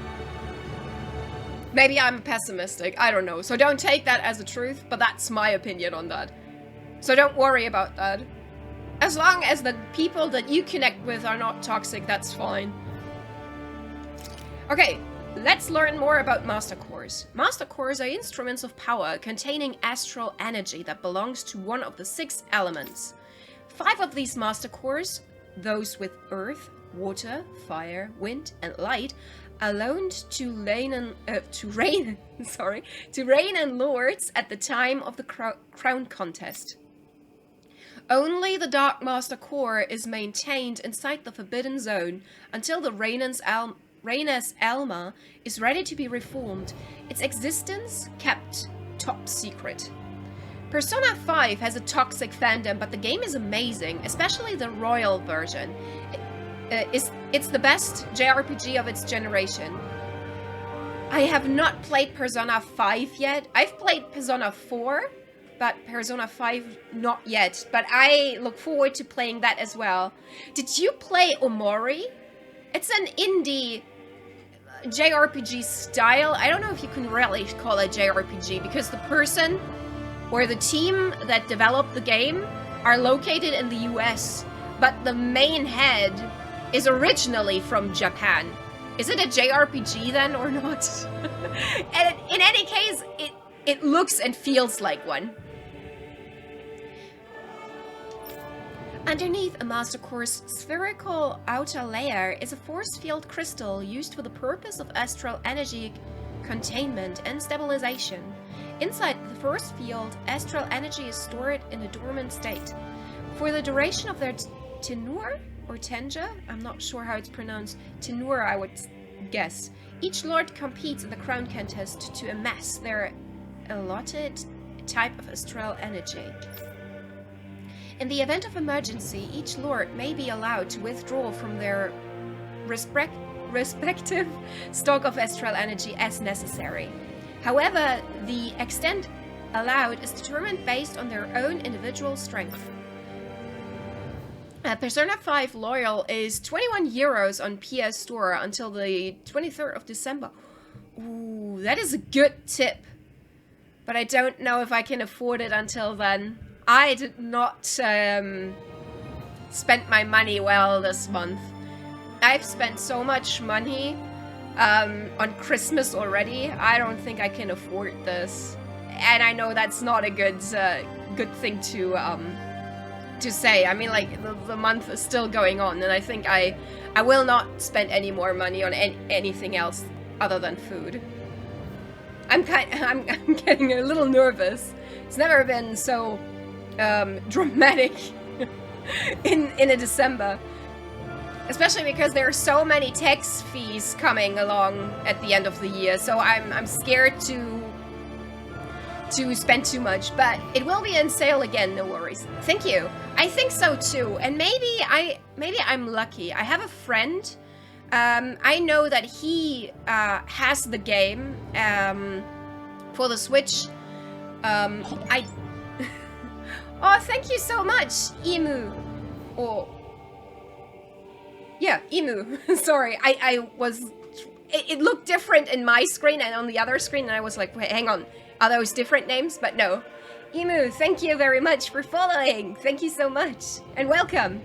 Maybe I'm pessimistic, I don't know. So don't take that as a truth, but that's my opinion on that. So don't worry about that. As long as the people that you connect with are not toxic, that's fine. Okay, let's learn more about Master Cores. Master Cores are instruments of power containing astral energy that belongs to one of the 6 elements. 5 of these Master Cores, those with earth, water, fire, wind, and light, are loaned to Renan Lords at the time of the crown contest. Only the Dark Master core is maintained inside the Forbidden Zone until the Rena's Alma is ready to be reformed, its existence kept top secret. Persona 5 has a toxic fandom, but the game is amazing, especially the Royal version. It's the best JRPG of its generation. I have not played Persona 5 yet. I've played Persona 4, but Persona 5 not yet. But I look forward to playing that as well. Did you play Omori? It's an indie JRPG style. I don't know if you can really call it JRPG because the person or the team that developed the game are located in the US, but the main head is originally from Japan. Is it a JRPG then or not? And in any case, it looks and feels like one. Underneath a Master Core's spherical outer layer is a force field crystal used for the purpose of astral energy containment and stabilization. Inside the force field, astral energy is stored in a dormant state. For the duration of their tenure, or tenure, I'm not sure how it's pronounced, tenure I would guess, each lord competes in the crown contest to amass their allotted type of astral energy. In the event of emergency, each lord may be allowed to withdraw from their respective stock of astral energy as necessary. However, the extent allowed is determined based on their own individual strength. Persona 5 Loyal is 21 euros on PS Store until the 23rd of December. Ooh, that is a good tip. But I don't know if I can afford it until then. I did not spend my money well this month. I've spent so much money on Christmas already. I don't think I can afford this. And I know that's not a good thing to say. I mean, like, the month is still going on, and I think I will not spend any more money on anything else other than food. I'm getting a little nervous. It's never been so dramatic in a December, especially because there are so many tax fees coming along at the end of the year. So I'm scared to spend too much, but it will be on sale again, no worries. Thank you. I think so too, and maybe I'm lucky. I have a friend. I know that he has the game for the Switch. Oh, thank you so much, Emu. Oh, yeah, Emu. Sorry, I was. It looked different in my screen and on the other screen, and I was like, wait, hang on. Are those different names? But no. Emu, thank you very much for following. Thank you so much. And welcome.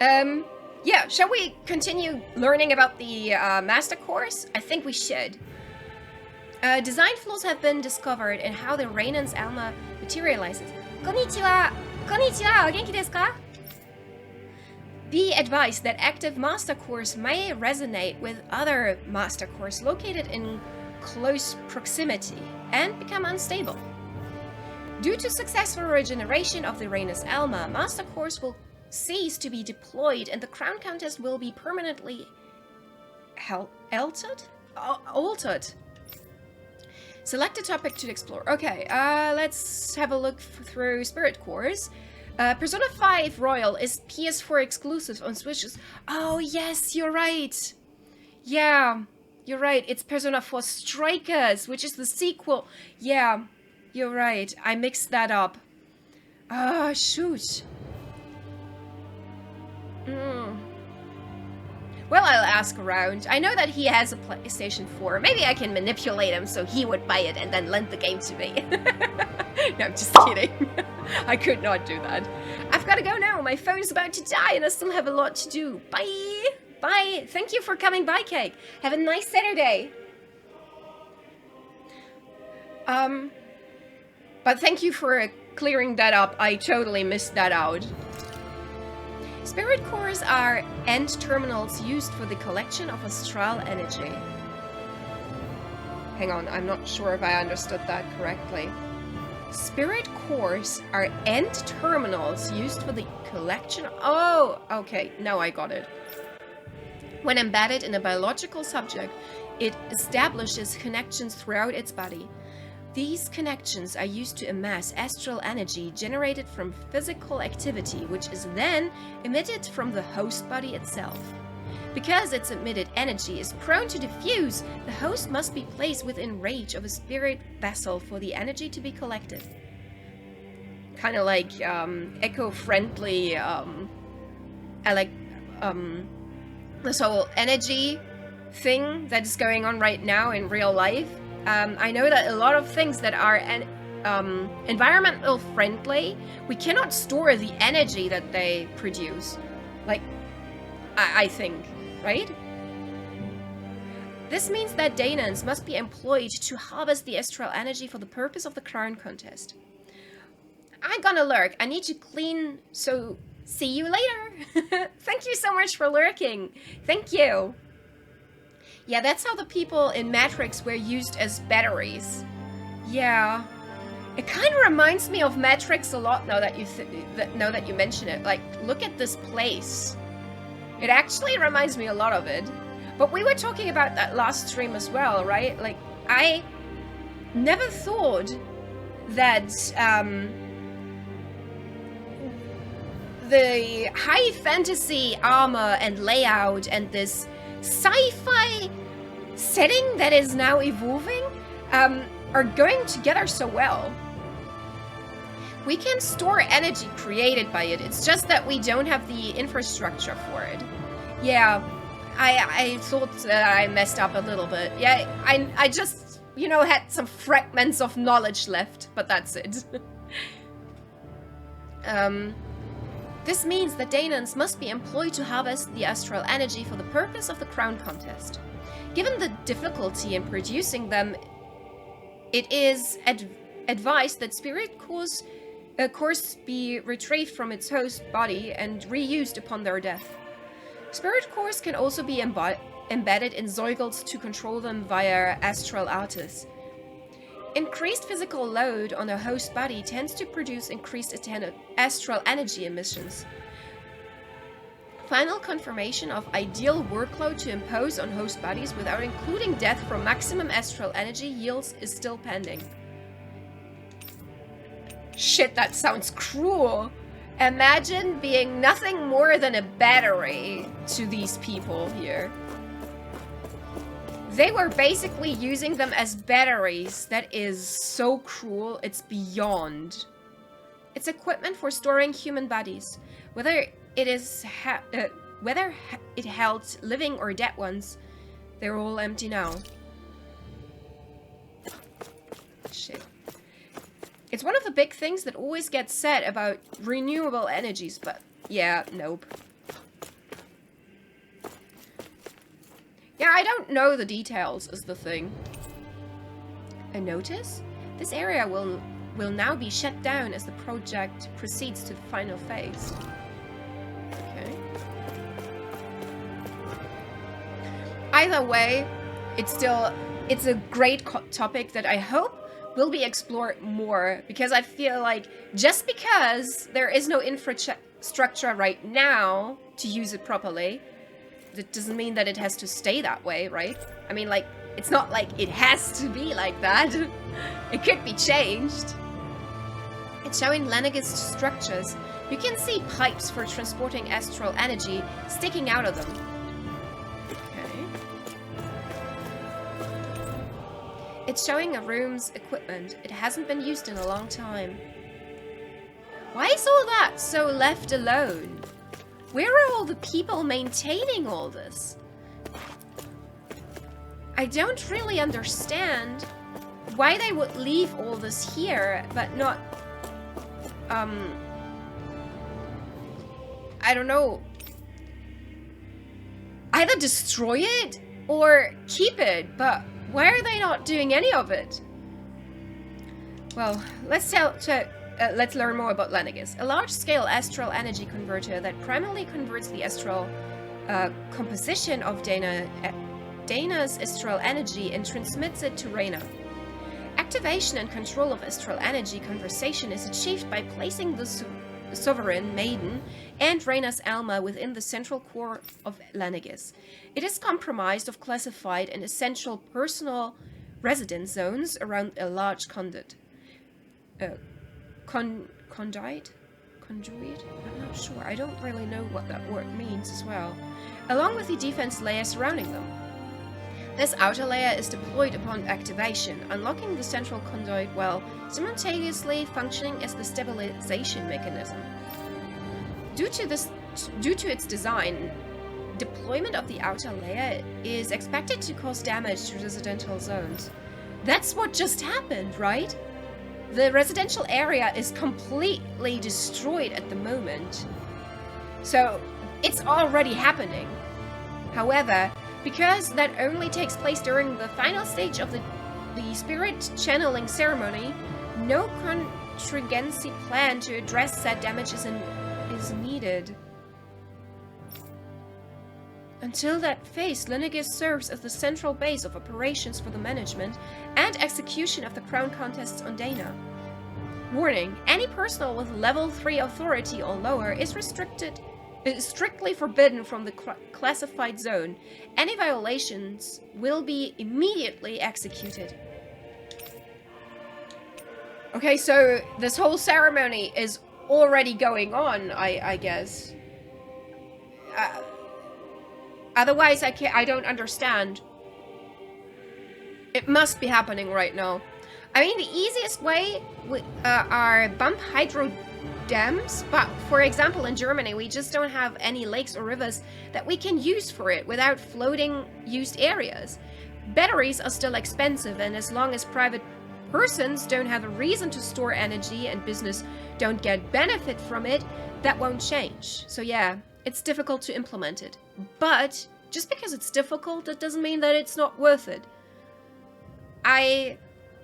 Yeah, shall we continue learning about the Master Course? I think we should. Design flaws have been discovered in how the Rena's Alma materializes. Konnichiwa! Konnichiwa! O genki desu ka? Be advised that active Master Cores may resonate with other Master Cores located in close proximity and become unstable. Due to successful regeneration of the Rena's Alma, Master Cores will cease to be deployed and the crown contest will be permanently altered. Select a topic to explore. Okay, let's have a look through Spirit Cores. Persona 5 Royal is PS4 exclusive on Switches. Oh yes, you're right. Yeah, you're right. It's Persona 4 Strikers, which is the sequel. Yeah, you're right. I mixed that up. Ah, shoot. Well, I'll ask around. I know that he has a PlayStation 4. Maybe I can manipulate him so he would buy it and then lend the game to me. No, I'm just kidding. I could not do that. I've got to go now. My phone's about to die and I still have a lot to do. Bye! Bye! Thank you for coming by, Cake. Have a nice Saturday. But thank you for clearing that up. I totally missed that out. Spirit cores are end terminals used for the collection of astral energy. Hang on, I'm not sure if I understood that correctly. Spirit cores are end terminals used for the collection. Oh, okay, now I got it. When embedded in a biological subject, it establishes connections throughout its body. These connections are used to amass astral energy generated from physical activity, which is then emitted from the host body itself. Because its emitted energy is prone to diffuse, the host must be placed within range of a spirit vessel for the energy to be collected. Kind of like eco-friendly, this whole energy thing that is going on right now in real life. I know that a lot of things that are environmental friendly, we cannot store the energy that they produce. Like, I think, right? This means that Daenons must be employed to harvest the astral energy for the purpose of the crown contest. I'm gonna lurk. I need to clean, so see you later. Thank you so much for lurking. Thank you. Yeah, that's how the people in Matrix were used as batteries. Yeah. It kind of reminds me of Matrix a lot now that you mention it. Like, look at this place. It actually reminds me a lot of it. But we were talking about that last stream as well, right? Like, I never thought that the high fantasy armor and layout and this sci-fi setting that is now evolving are going together so well. We can store energy created by it. It's just that we don't have the infrastructure for it. Yeah, I thought that I messed up a little bit. Yeah, I just, you know, had some fragments of knowledge left, but that's it. This means that Daenons must be employed to harvest the astral energy for the purpose of the crown contest. Given the difficulty in producing them, it is advised that spirit cores be retrieved from its host body and reused upon their death. Spirit cores can also be embedded in Zeugles to control them via astral artists. Increased physical load on a host body tends to produce increased astral energy emissions. Final confirmation of ideal workload to impose on host bodies without including death from maximum astral energy yields is still pending. Shit, that sounds cruel. Imagine being nothing more than a battery to these people here. They were basically using them as batteries. That is so cruel. It's beyond. It's equipment for storing human bodies. Whether it held living or dead ones, they're all empty now. Shit. It's one of the big things that always gets said about renewable energies, but yeah, nope. Yeah, I don't know the details is the thing. A notice? This area will now be shut down as the project proceeds to the final phase. Okay. Either way, it's a great topic that I hope will be explored more, because I feel like just because there is no infrastructure right now to use it properly, that doesn't mean that it has to stay that way, right? I mean, like, it's not like it has to be like that. It could be changed. It's showing Lenegist structures. You can see pipes for transporting astral energy sticking out of them. It's showing a room's equipment. It hasn't been used in a long time. Why is all that so left alone? Where are all the people maintaining all this? I don't really understand why they would leave all this here, but not... I don't know. Either destroy it or keep it, but... why are they not doing any of it? Well, let's learn more about Lenegist. A large-scale astral energy converter that primarily converts the astral composition of Dana's astral energy and transmits it to Rena. Activation and control of astral energy conversation is achieved by placing the Sovereign Maiden and Rena's Alma within the central core of Lenegis. It is comprised of classified and essential personal residence zones around a large conduit. Conduit? I'm not sure. I don't really know what that word means as well. Along with the defense layer surrounding them. This outer layer is deployed upon activation, unlocking the central conduit while simultaneously functioning as the stabilization mechanism. Due to its design, deployment of the outer layer is expected to cause damage to residential zones. That's what just happened, right? The residential area is completely destroyed at the moment. So, it's already happening. However, because that only takes place during the final stage of the spirit channeling ceremony, no contingency plan to address said damage is needed. Until that phase, Lenegis serves as the central base of operations for the management and execution of the crown contests on Dana. Warning, any personnel with level 3 authority or lower is strictly forbidden from the classified zone. Any violations will be immediately executed. Okay, so this whole ceremony is already going on, I guess. Otherwise, I don't understand. It must be happening right now. I mean, the easiest way are bump hydro dams, but for example, in Germany, we just don't have any lakes or rivers that we can use for it without floating used areas. Batteries are still expensive, and as long as private persons don't have a reason to store energy and business don't get benefit from it, that won't change. So yeah, it's difficult to implement it. But just because it's difficult, that doesn't mean that it's not worth it. I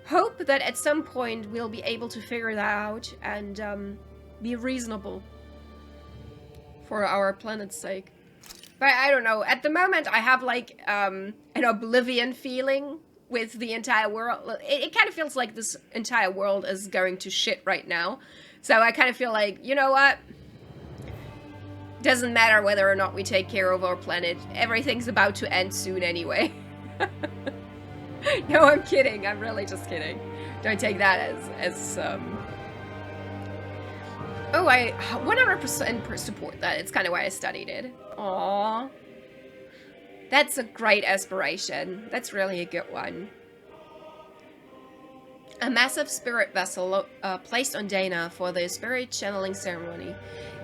hope that at some point we'll be able to figure that out and be reasonable for our planet's sake. But I don't know. At the moment, I have like an oblivion feeling with the entire world. It kind of feels like this entire world is going to shit right now. So I kind of feel like, you know what? Doesn't matter whether or not we take care of our planet. Everything's about to end soon anyway. No, I'm kidding. I'm really just kidding. Don't take that as Oh, I 100% support that. It's kind of why I studied it. Aww. That's a great aspiration. That's really a good one. A massive spirit vessel placed on Dana for the spirit channeling ceremony.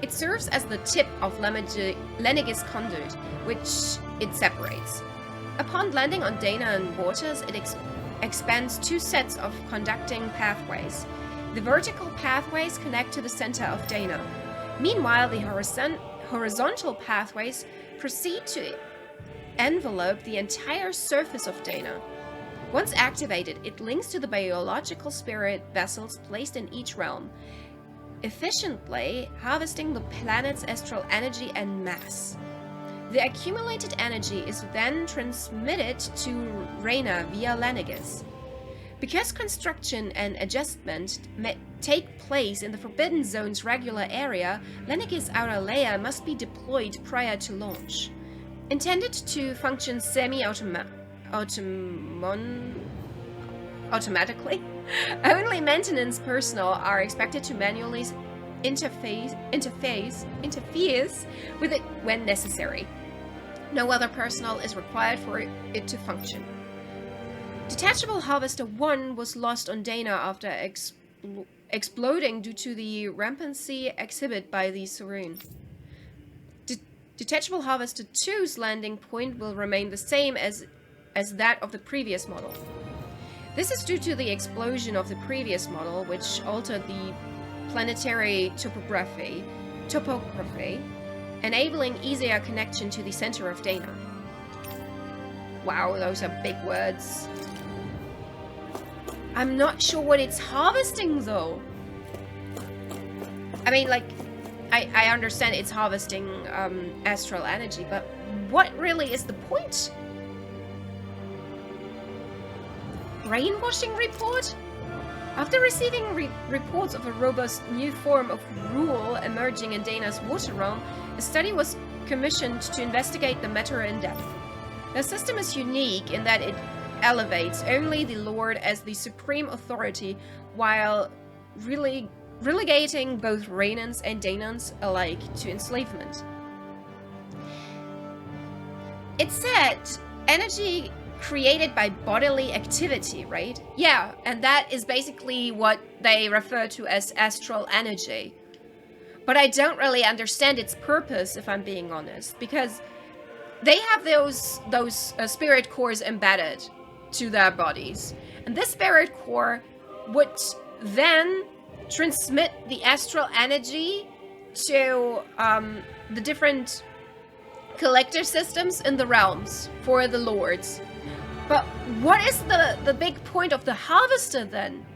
It serves as the tip of Lenegis conduit, which it separates. Upon landing on Dana and waters, it expands two sets of conducting pathways. The vertical pathways connect to the center of Dana. Meanwhile, the horizontal pathways proceed to envelope the entire surface of Dana. Once activated, it links to the biological spirit vessels placed in each realm, efficiently harvesting the planet's astral energy and mass. The accumulated energy is then transmitted to Rena via Lenegis. Because construction and adjustment may take place in the Forbidden Zone's regular area, Lenegis' outer layer must be deployed prior to launch. Intended to function automatically, only maintenance personnel are expected to manually interferes with it when necessary. No other personnel is required for it to function. Detachable Harvester 1 was lost on Dana after exploding due to the rampancy exhibited by the Serene. Detachable Harvester 2's landing point will remain the same as that of the previous model. This is due to the explosion of the previous model, which altered the planetary topography, enabling easier connection to the center of Dana. Wow, those are big words. I'm not sure what it's harvesting, though. I mean, like, I understand it's harvesting astral energy, but what really is the point? Brainwashing report? After receiving reports of a robust new form of rule emerging in Dana's water realm, a study was commissioned to investigate the matter in depth. The system is unique in that it elevates only the Lord as the supreme authority while relegating both Renans and Danans alike to enslavement. It said energy created by bodily activity, right? Yeah, and that is basically what they refer to as astral energy. But I don't really understand its purpose, if I'm being honest, because they have those spirit cores embedded to their bodies. And this spirit core would then transmit the astral energy to the different collector systems in the realms for the lords. But what is the big point of the harvester then?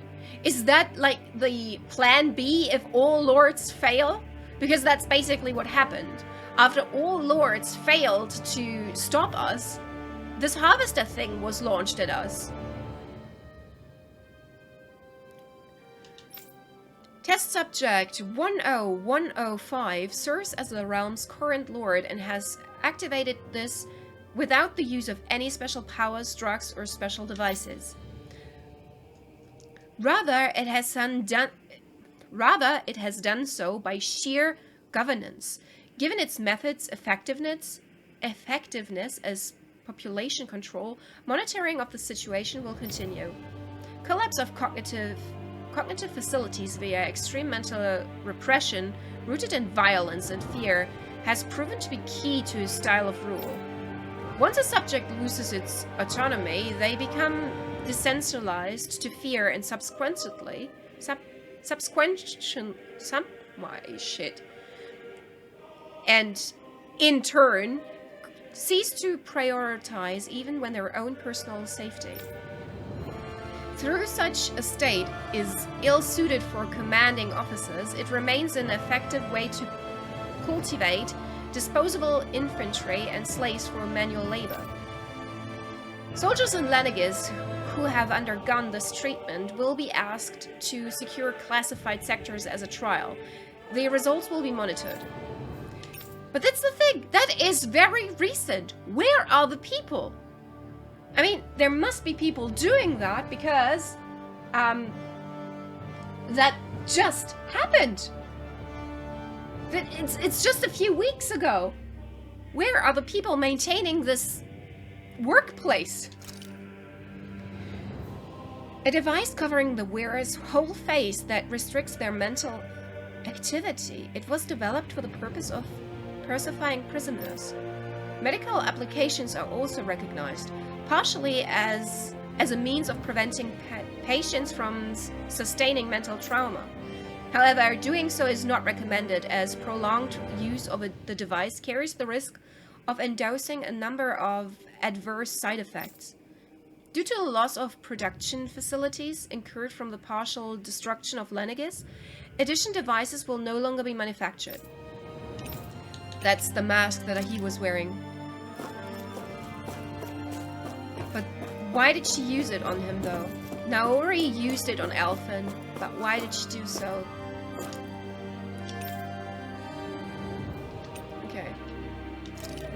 Is that like the plan B if all lords fail? Because that's basically what happened. After all lords failed to stop us, this harvester thing was launched at us. Test subject 10105 serves as the realm's current lord and has activated this without the use of any special powers, drugs, or special devices. Rather, it has done so by sheer governance. Given its methods' effectiveness as population control, monitoring of the situation will continue. Collapse of cognitive facilities via extreme mental repression, rooted in violence and fear, has proven to be key to his style of rule. Once a subject loses its autonomy, they become desensibilized to fear and and in turn cease to prioritize even when their own personal safety. Though such a state is ill-suited for commanding officers, it remains an effective way to cultivate disposable infantry and slaves for manual labor. Soldiers in Lenegis who have undergone this treatment will be asked to secure classified sectors as a trial. The results will be monitored. But that's the thing, that is very recent. Where are the people? I mean, there must be people doing that because that just happened. It's just a few weeks ago. Where are the people maintaining this workplace? A device covering the wearer's whole face that restricts their mental activity. It was developed for the purpose of pacifying prisoners. Medical applications are also recognized, partially as a means of preventing patients from sustaining mental trauma. However, doing so is not recommended as prolonged use of the device carries the risk of endorsing a number of adverse side effects. Due to the loss of production facilities incurred from the partial destruction of Lenegis, addition devices will no longer be manufactured. That's the mask that he was wearing. But why did she use it on him though? Naori used it on Elfin, but why did she do so? Okay.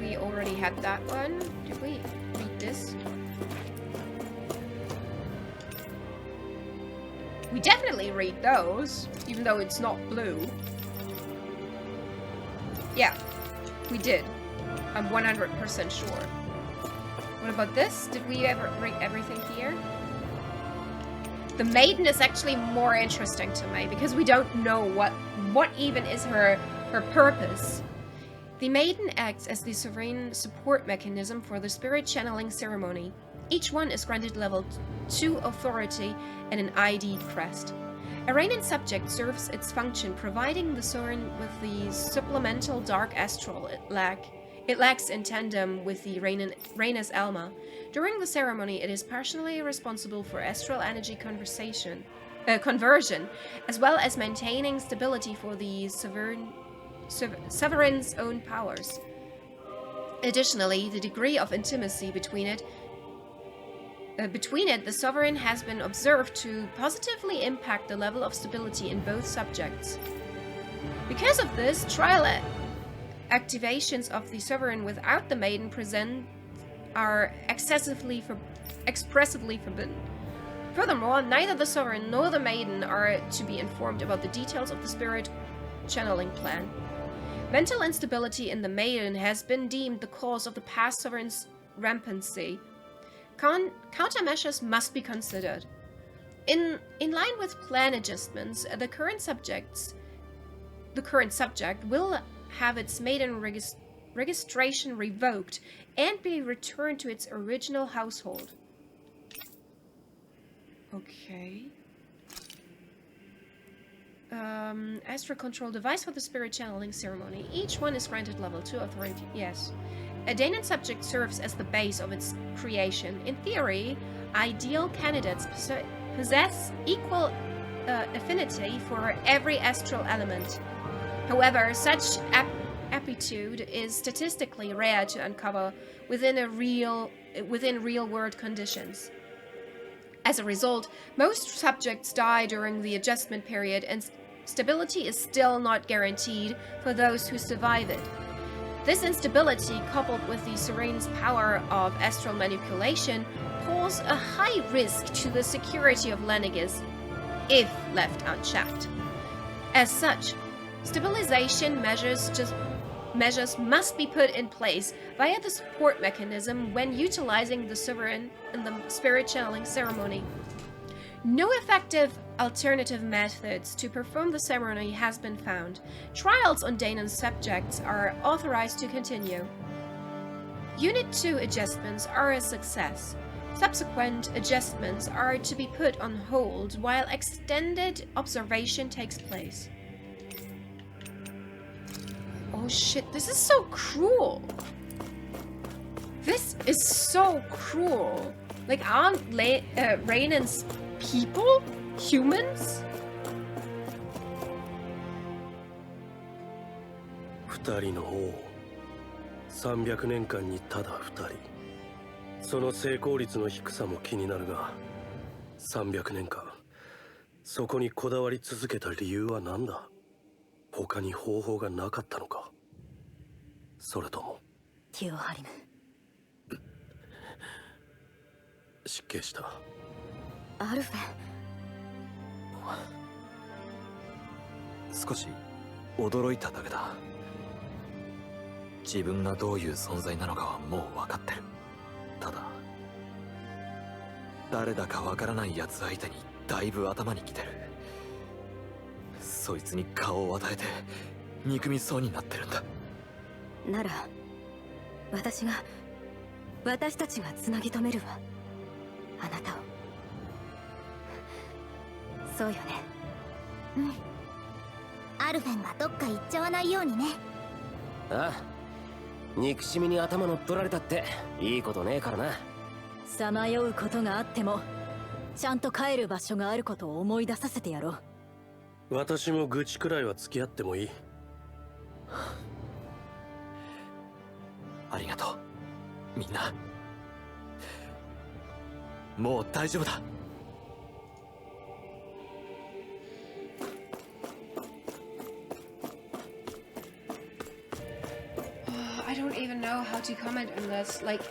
We already had that one. Did we read this? We definitely read those, even though it's not blue. Yeah, we did. I'm 100% sure. What about this? Did we ever read everything here? The maiden is actually more interesting to me because we don't know what even is her purpose. The maiden acts as the sovereign support mechanism for the spirit channeling ceremony. Each one is granted level 2 authority and an ID crest. A Renan subject serves its function, providing the sovereign with the supplemental dark astral it lacks in tandem with the Rena's Alma. During the ceremony, it is partially responsible for astral energy conversion, as well as maintaining stability for the sovereign's own powers. Additionally, the degree of intimacy between it Between it, the sovereign has been observed to positively impact the level of stability in both subjects. Because of this, trial activations of the sovereign without the maiden present are expressively forbidden. Furthermore, neither the sovereign nor the maiden are to be informed about the details of the spirit channeling plan. Mental instability in the maiden has been deemed the cause of the past sovereign's rampancy. Countermeasures must be considered. In line with plan adjustments, the current subject will have its maiden registration revoked and be returned to its original household. Okay. Astral control device for the spirit channeling ceremony. Each one is granted level 2 authority. Yes. A Danon subject serves as the base of its creation. In theory, ideal candidates possess equal affinity for every astral element. However, such aptitude is statistically rare to uncover within real-world conditions. As a result, most subjects die during the adjustment period, and stability is still not guaranteed for those who survive it. This instability, coupled with the Serene's power of astral manipulation, pose a high risk to the security of Lenegis if left unchecked. As such, stabilization measures must be put in place via the support mechanism when utilizing the Sovereign in the spirit channeling ceremony. No effective alternative methods to perform the ceremony has been found. Trials on Danon subjects are authorized to continue. Unit 2 adjustments are a success. Subsequent adjustments are to be put on hold while extended observation takes place. Oh shit, this is so cruel. This is so cruel. Like, aren't Renan's people humans? 二人の王、300年間にただ2人。その成功率の低さも気になるが、300年間そこにこだわり続けた理由は何だ？他に方法がなかったのか？それともティオハリム失敬した。アルフェン。少し驚いただけだ。自分がどういう存在なのかはもう分かってる。ただ誰だかわからない奴相手にだいぶ頭にきてる。そいつに顔を与えて憎みそうになってるんだ。なら私たちがつなぎ止めるわ、あなたを。そうよね。うん。アルフェンがどっか行っちゃわないようにね。ああ、憎しみに頭乗っ取られたっていいことねえからな。さまようことがあってもちゃんと帰る場所があることを思い出させてやろう。私も愚痴くらいは付き合ってもいい。ありがとうみんな。もう大丈夫だ。I don't even know how to comment on this. Like,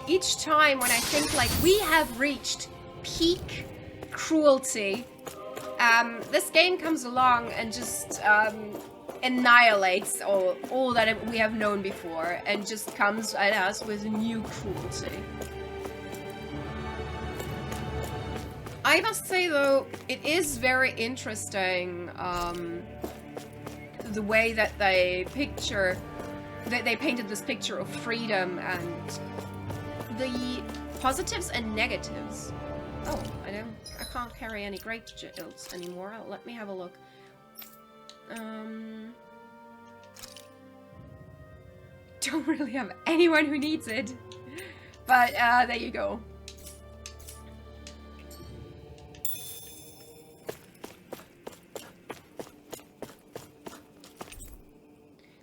each time when I think like we have reached peak cruelty, this game comes along and just annihilates all that we have known before and just comes at us with new cruelty. I must say though, it is very interesting the way that they painted this picture of freedom and the positives and negatives. Oh, I can't carry any great shields anymore. Let me have a look. Don't really have anyone who needs it. But there you go.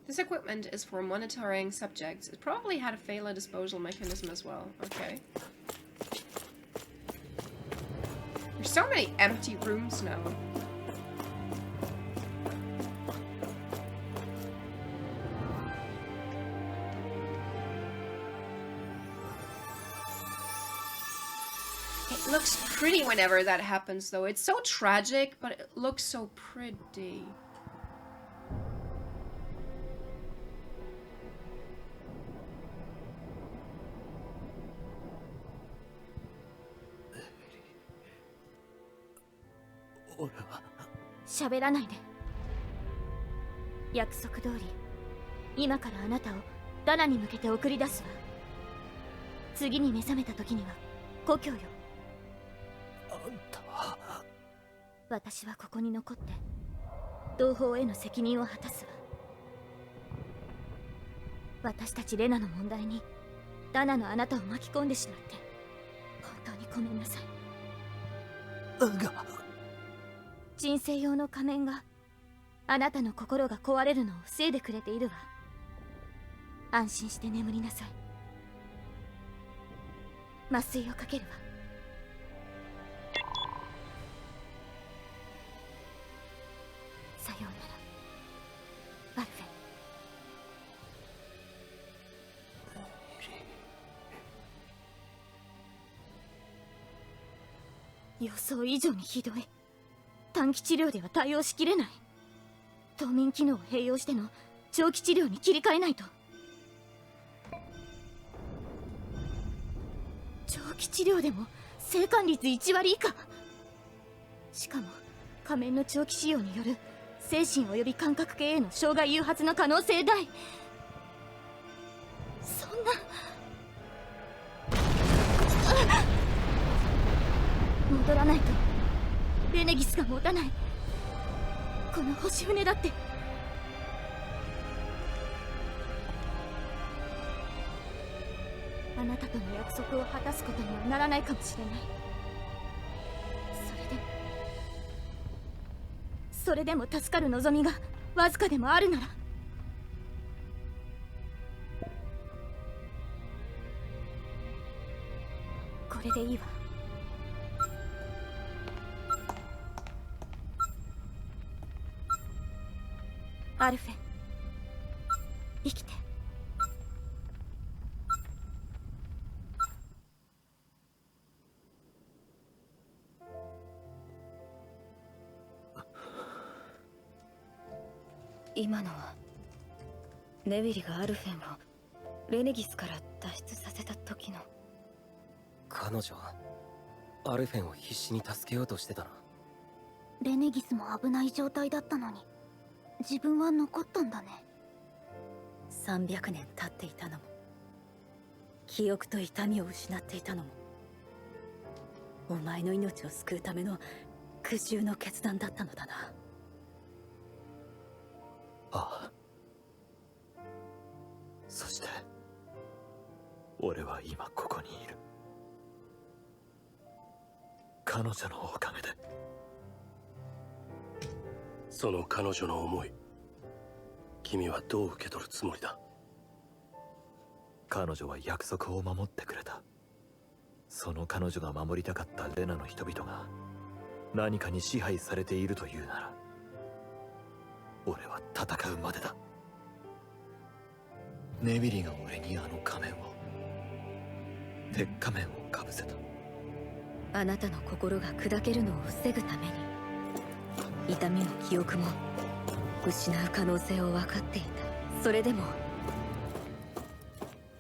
This equipment is for monitoring subjects. It probably had a failure disposal mechanism as well. Okay. so many empty rooms now. It looks pretty whenever that happens, though. It's so tragic, but it looks so pretty.喋らないで。約束通り、今からあなたをダナに向けて送り出すわ。次に目覚めた時には故郷よ。あんたは。私はここに残って同胞への責任を果たすわ。私たちレナの問題にダナのあなたを巻き込んでしまって本当にごめんなさい。人生用の仮面があなたの心が壊れるのを防いでくれているわ。安心して眠りなさい。麻酔をかけるわ。さようなら、アルフェン。予想以上にひどい。短期治療では対応しきれない。冬眠機能を併用しての長期治療に切り替えないと。長期治療でも生還率1割以下。しかも仮面の長期使用による精神及び感覚系への障害誘発の可能性大。そんな。戻らないとレネギスが持たない。この星船だって。あなたとの約束を果たすことにはならないかもしれない。それでも助かる望みがわずかでもあるなら。これでいいわ。アルフェン、生きて。今のはネビリがアルフェンをレネギスから脱出させた時の。彼女はアルフェンを必死に助けようとしてたな。レネギスも危ない状態だったのに自分は残ったんだね。300年経っていたのも記憶と痛みを失っていたのもお前の命を救うための苦渋の決断だったのだな。ああ。そして俺は今ここにいる。彼女のおかげで。その彼女の思い、君はどう受け取るつもりだ？彼女は約束を守ってくれた。その彼女が守りたかったレナの人々が何かに支配されているというなら俺は戦うまでだ。ネビリが俺にあの仮面を、鉄仮面をかぶせた。あなたの心が砕けるのを防ぐために痛みも記憶も失う可能性を分かっていた。それでも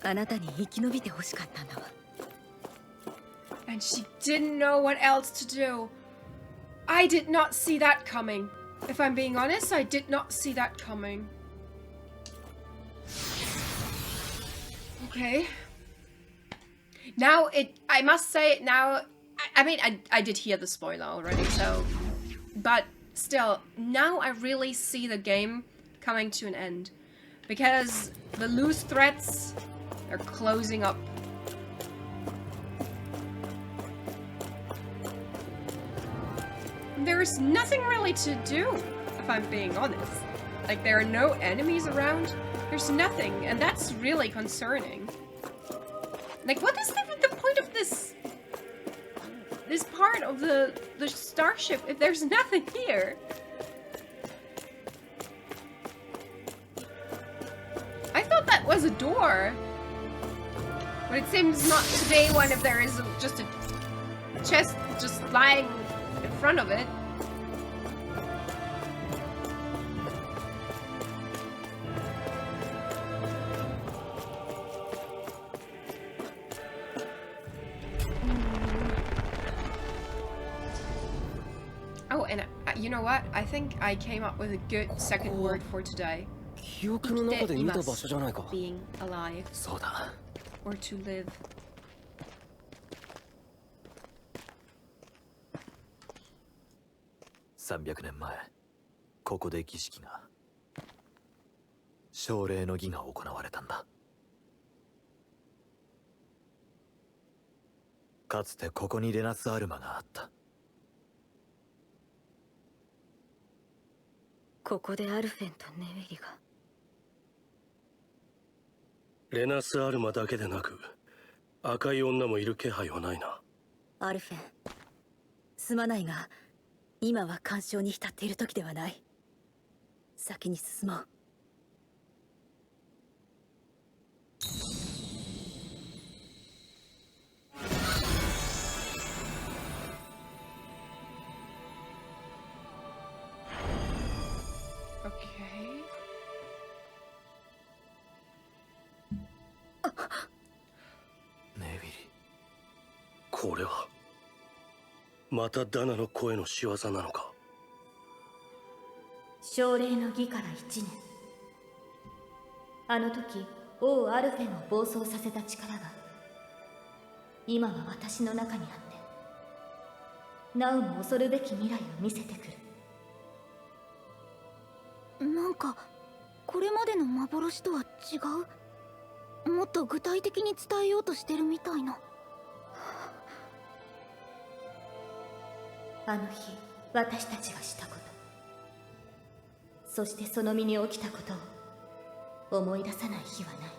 あなたに生き延びてほしかったんだわ。 And she didn't know what else to do. I did not see that coming. If I'm being honest, I did not see that coming. Okay. Now I must say now, I mean, I did hear the spoiler already, so, but still, now I really see the game coming to an end. Because the loose threats are closing up. There's nothing really to do, if I'm being honest. Like, there are no enemies around. There's nothing, and that's really concerning. Like, what is the point of this is part of the starship if there's nothing here? I thought that was a door. But it seems not to be one if there is just a chest just lying in front of it. Oh, and you know what? I think I came up with a good second word for today. 記憶の中で見た場所じゃないか。 Being alive そうだ。 or to live. 300年前、ここで儀式が、奨励の儀が行われたんだ。かつてここにレナスアルマがあった。ここでアルフェンとネウェリが。レナスアルマだけでなく赤い女もいる気配はないな。アルフェン、すまないが今は干渉に浸っている時ではない。先に進もう。ネビリ。これはまたダナの声の仕業なのか。奨励の儀から1年。あの時王アルフェンを暴走させた力が今は私の中にあってなおも恐るべき未来を見せてくる。なんかこれまでの幻とは違う。もっと具体的に伝えようとしてるみたいな。あの日私たちがしたこと、そしてその身に起きたことを思い出さない日はない。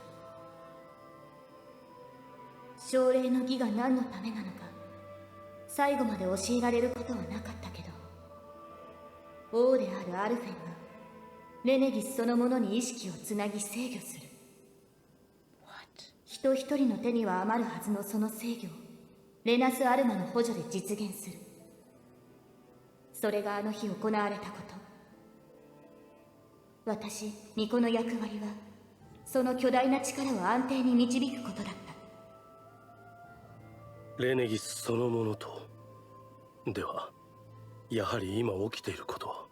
奨励の儀が何のためなのか最後まで教えられることはなかったけど、王であるアルフェンがレネギスそのものに意識をつなぎ制御する。人一人の手には余るはずのその制御をレナス・アルマの補助で実現する。それがあの日行われたこと。私、巫女の役割はその巨大な力を安定に導くことだった。レネギスそのものと。ではやはり今起きていることは。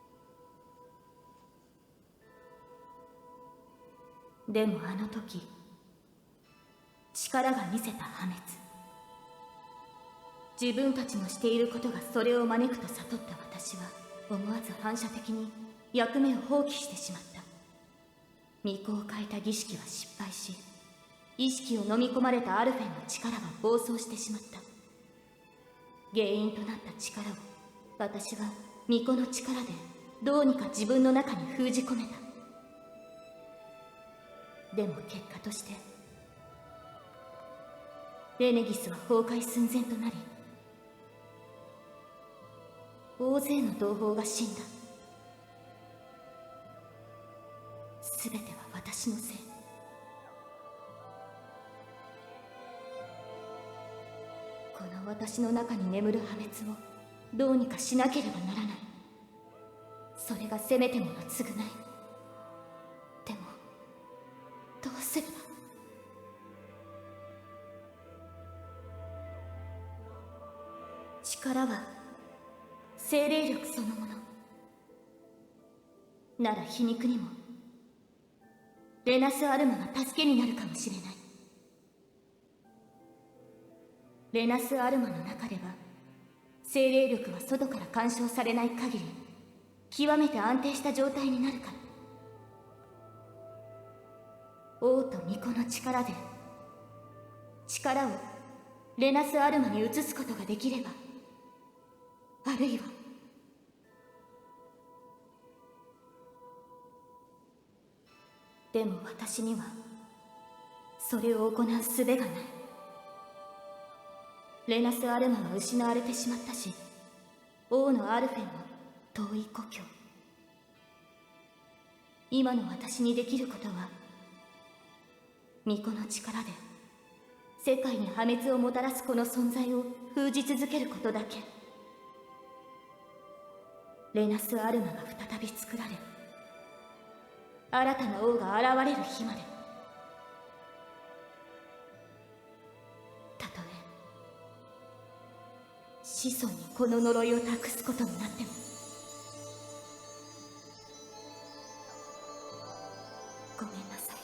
でもあの時力が見せた破滅、自分たちのしていることがそれを招くと悟った私は思わず反射的に役目を放棄してしまった。巫女を変えた儀式は失敗し、意識を飲み込まれたアルフェンの力は暴走してしまった。原因となった力を私は巫女の力でどうにか自分の中に封じ込めた。でも結果としてレネギスは崩壊寸前となり、大勢の同胞が死んだ。全ては私のせい。この私の中に眠る破滅をどうにかしなければならない。それがせめてもの償い。でもどうすれば。力は精霊力そのものなら皮肉にもレナス・アルマが助けになるかもしれない。レナス・アルマの中では精霊力は外から干渉されない限り極めて安定した状態になるから。王と巫女の力で力をレナス・アルマに移すことができれば、あるいはでも私にはそれを行う術がない。レナス・アルマは失われてしまったし、王のアルフェンは遠い故郷。今の私にできることは、巫女の力で世界に破滅をもたらすこの存在を封じ続けることだけ。レナス・アルマが再び作られ、新たな王が現れる日まで。たとえ子孫にこの呪いを託すことになっても。ごめんなさい。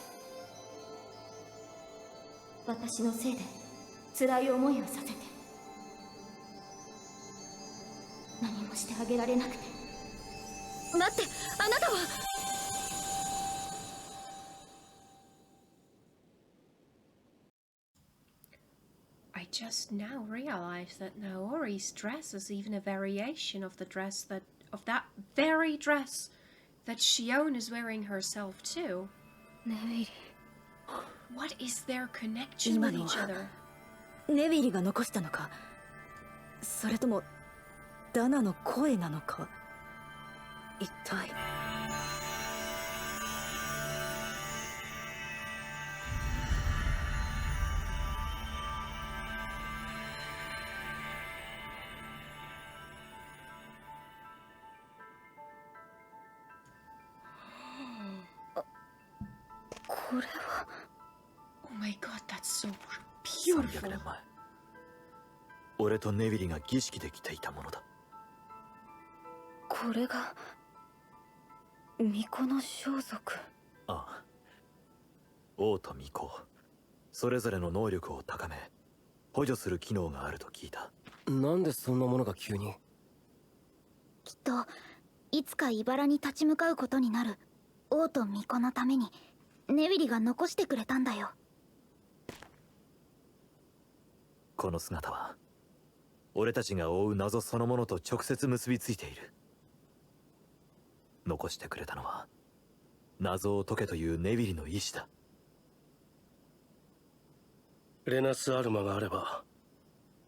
私のせいで辛い思いをさせて、何もしてあげられなくて。待って、あなたは。I just now realized that Naori's dress is even a variation of the dress of that very dress that Shion is wearing herself too. ネビリ。 What is their connection with each other? ネビリが残したのか、それともダナの声なのか、一体。これは。 Oh my god, that's so 300 beautiful. 年前、俺とネビリが儀式で着ていたものだ。これが巫女の装束。ああ、王と巫女それぞれの能力を高め補助する機能があると聞いた。なんでそんなものが急に。きっといつか茨に立ち向かうことになる王と巫女のためにネビリが残してくれたんだよ。この姿は俺たちが追う謎そのものと直接結びついている。残してくれたのは謎を解けというネビリの意志だ。レナス・アルマがあれば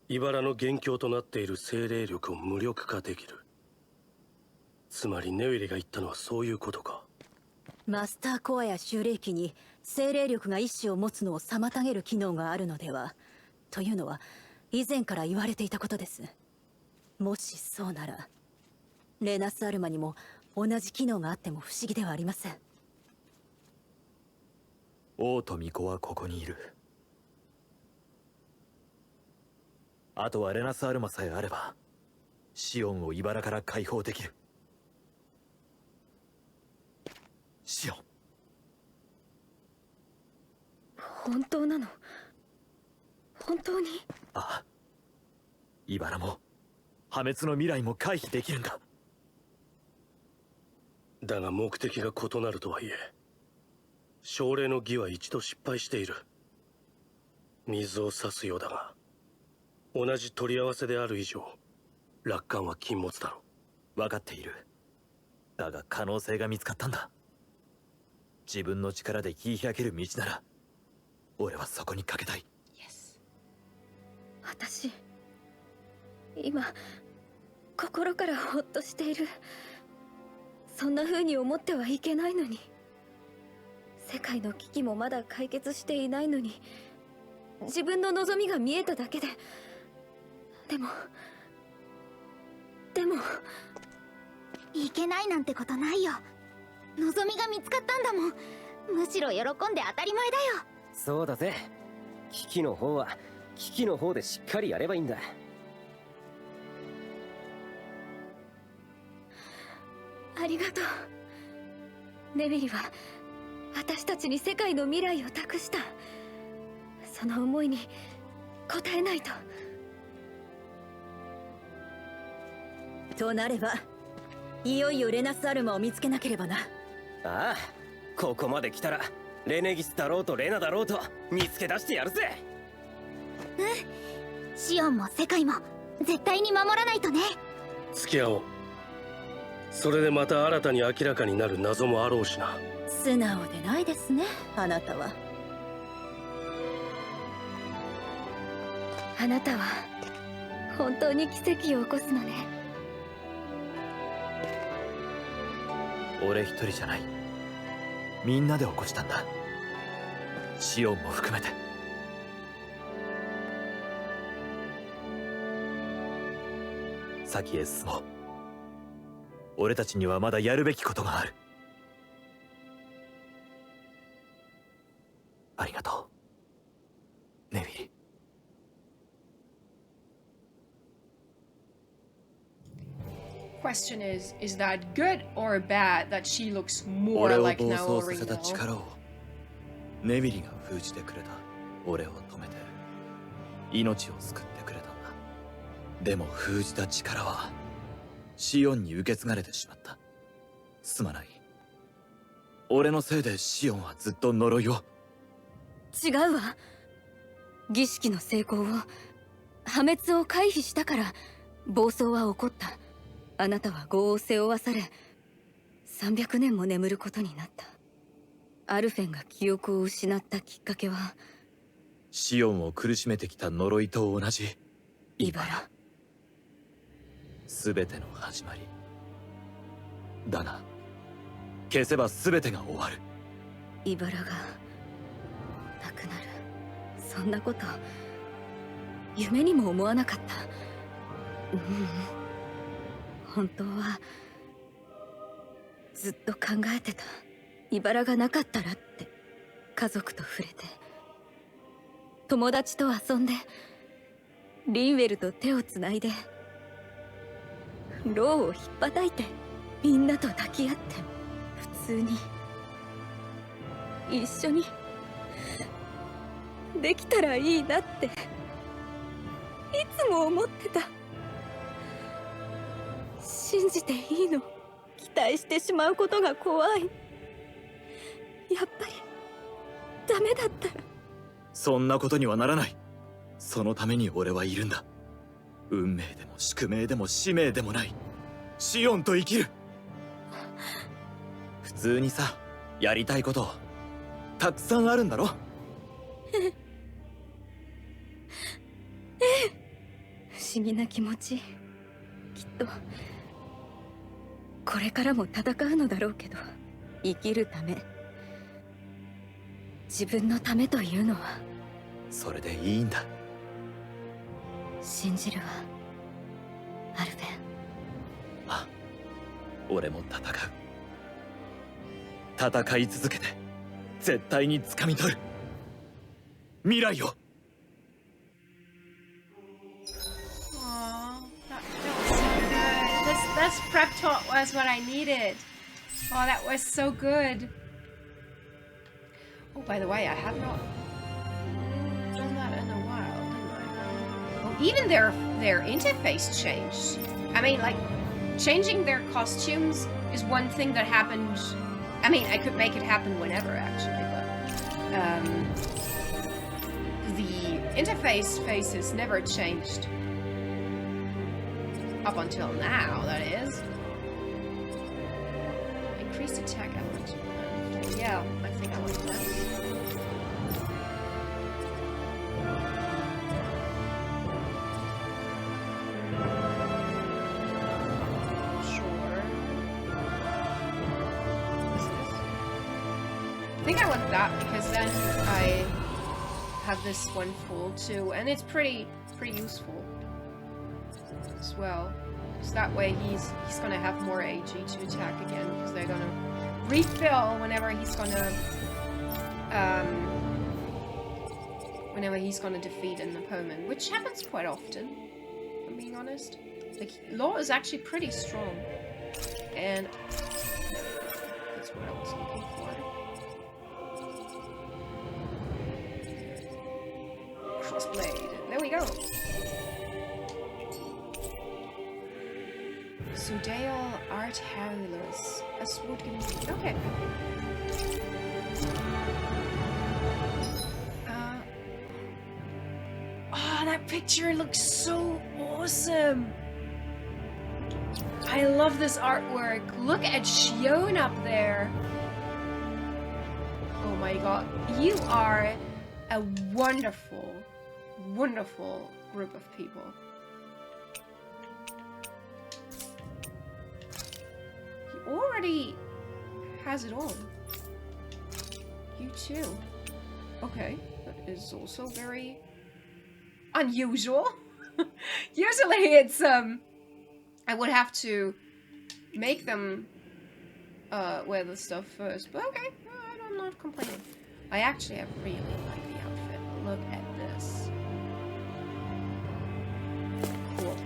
茨の元凶となっている精霊力を無力化できる。つまりネビリが言ったのはそういうことか。マスターコアや修霊機に精霊力が意志を持つのを妨げる機能があるのではというのは以前から言われていたことです。もしそうならレナス・アルマにも同じ機能があっても不思議ではありません。王と巫女はここにいる。あとはレナス・アルマさえあればシオンを茨から解放できる。シオン、本当なの？本当に？ああ、茨も破滅の未来も回避できるんだ。だが目的が異なるとはいえ、奨励の儀は一度失敗している。水を差すようだが、同じ取り合わせである以上楽観は禁物だろう。分かっている。だが可能性が見つかったんだ。自分の力で切り開ける道なら俺はそこにかけたい。私今心からほっとしている。そんな風に思ってはいけないのに。世界の危機もまだ解決していないのに自分の望みが見えただけで。でもいけないなんてことないよ。望みが見つかったんだもん。むしろ喜んで当たり前だよ。そうだぜ。危機の方は危機の方でしっかりやればいいんだ。ありがとう。ネビリは私たちに世界の未来を託した。その思いに応えないと。となればいよいよレナス・アルマを見つけなければな。ああ、ここまで来たらレネギスだろうとレナだろうと見つけ出してやるぜ。うん、シオンも世界も絶対に守らないとね。付き合おう。それでまた新たに明らかになる謎もあろうしな。素直でないですね、あなたは。あなたは本当に奇跡を起こすのね。俺一人じゃない。みんなで起こしたんだ。シオンも含めて。先へ進もう。俺たちにはまだやるべきことがある。ありがとう、ネビリ。Question is that good or bad that she looks more 俺を like 暴 Naomi 走させた now? 力をネビリが封じてくれた。俺を止めて命を救ってくれたんだ。でも封じた力はシオンに受け継がれてしまった。すまない。俺のせいでシオンはずっと呪いを。違うわ。儀式の成功を、破滅を回避したから暴走は起こった。あなたは業を背負わされ300年も眠ることになった。アルフェンが記憶を失ったきっかけはシオンを苦しめてきた呪いと同じ茨。全ての始まりだが、消せば全てが終わる。茨がなくなる、そんなこと夢にも思わなかった。本当はずっと考えてた。茨がなかったらって。家族と触れて、友達と遊んで、リンウェルと手をつないで、ローを引っ叩いて、みんなと抱き合って、普通に一緒にできたらいいなっていつも思ってた。信じていいの？期待してしまうことが怖い。やっぱりダメだったら。そんなことにはならない。そのために俺はいるんだ。運命でも宿命でも使命でもないシオンと生きる。普通にさ、やりたいことたくさんあるんだろ。不思議な気持ち。きっとこれからも戦うのだろうけど、生きるため、自分のためというのはそれでいいんだ。信じるわ、アルベン。あ、俺も戦う。戦い続けて絶対に掴み取る未来を。This prep talk was what I needed. Oh, that was so good. Oh, by the way, I have not done that in a while, didn't I? Oh, even their interface changed. I mean, like, changing their costumes is one thing that happened. I mean, I could make it happen whenever, actually, but the interface faces never changed. Up until now, that is. Increased attack element. Yeah, I think I want that. Sure. What's this? I think I want that because then I have this one full too, and it's pretty useful as well, because that way he's gonna have more AG to attack again, because they're gonna refill whenever he's gonna defeat an opponent, which happens quite often, if I'm being honest. Like, Law is actually pretty strong, and that's what I was looking for. Crossblade. There we go. Sudale Artaulus. Okay. Oh, that picture looks so awesome. I love this artwork. Look at Shion up there. Oh my god. You are a wonderful, wonderful group of people. already has it on. You too. Okay, that is also very unusual. Usually it's, I would have to make them, wear the stuff first, but okay, I'm not complaining. I actually really like the outfit. Look at this. Cool.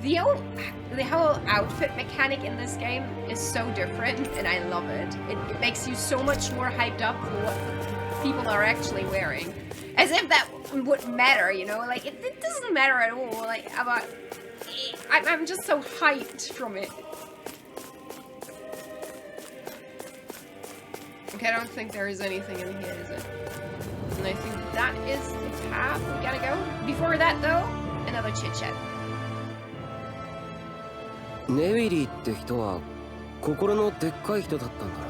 The whole outfit mechanic in this game is so different, and I love it. It makes you so much more hyped up for what people are actually wearing. As if that would matter, you know? Like, it doesn't matter at all. Like, I'm just so hyped from it. Okay, I don't think there is anything in here, is it? And I think that is the path we gotta go. Before that, though, another chit-chat. ネビリーって人は心のでっかい人だったんだ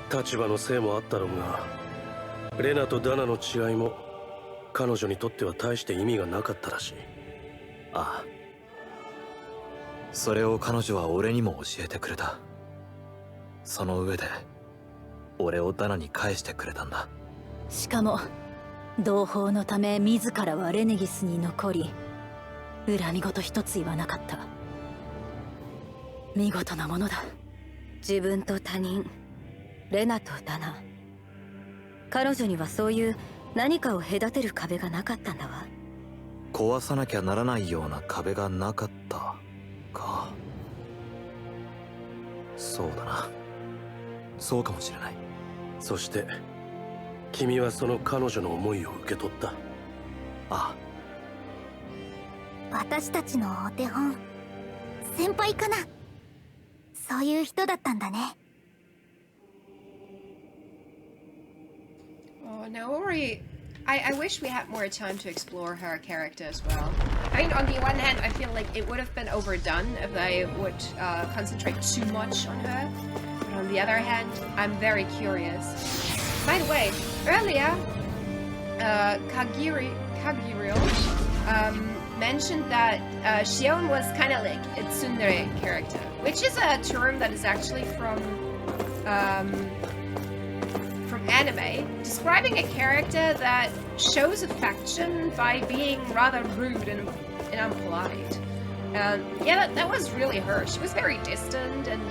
な。立場のせいもあったろうが、レナとダナの違いも彼女にとっては大して意味がなかったらしい。ああ、それを彼女は俺にも教えてくれた。その上で俺をダナに返してくれたんだ。しかも同胞のため自らはレネギスに残り、恨み事一つ言わなかった。見事なものだ。自分と他人、レナとダナ。彼女にはそういう何かを隔てる壁がなかったんだわ。壊さなきゃならないような壁がなかったか。そうだな。そうかもしれない。そして君はその彼女の思いを受け取った。ああ。私たちのお手本、先輩かな。そういう人だったんだね。Oh, Naori, I wish we had more time to explore her character as well. I mean, on the one hand, I feel like it would have been overdone if they would concentrate too much on her. But on the other hand, I'm very curious. By the way, earlier, Kagiriel mentioned that Shion was kind of like a tsundere character, which is a term that is actually from anime, describing a character that shows affection by being rather rude and unpolite. Yeah, that was really her. She was very distant, and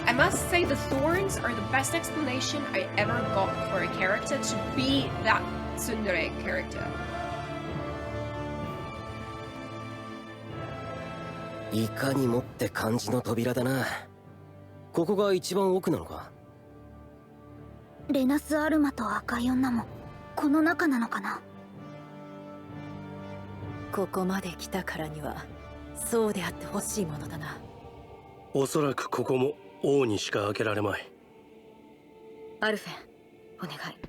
I must say the thorns are the best explanation I ever got for a character to be that tsundere character. いかにもって感じの扉だな。ここが一番奥なのか。レナスアルマと赤い女もこの中なのかな。ここまで来たからにはそうであってほしいものだな。おそらくここも王にしか開けられまい。アルフェン、お願い。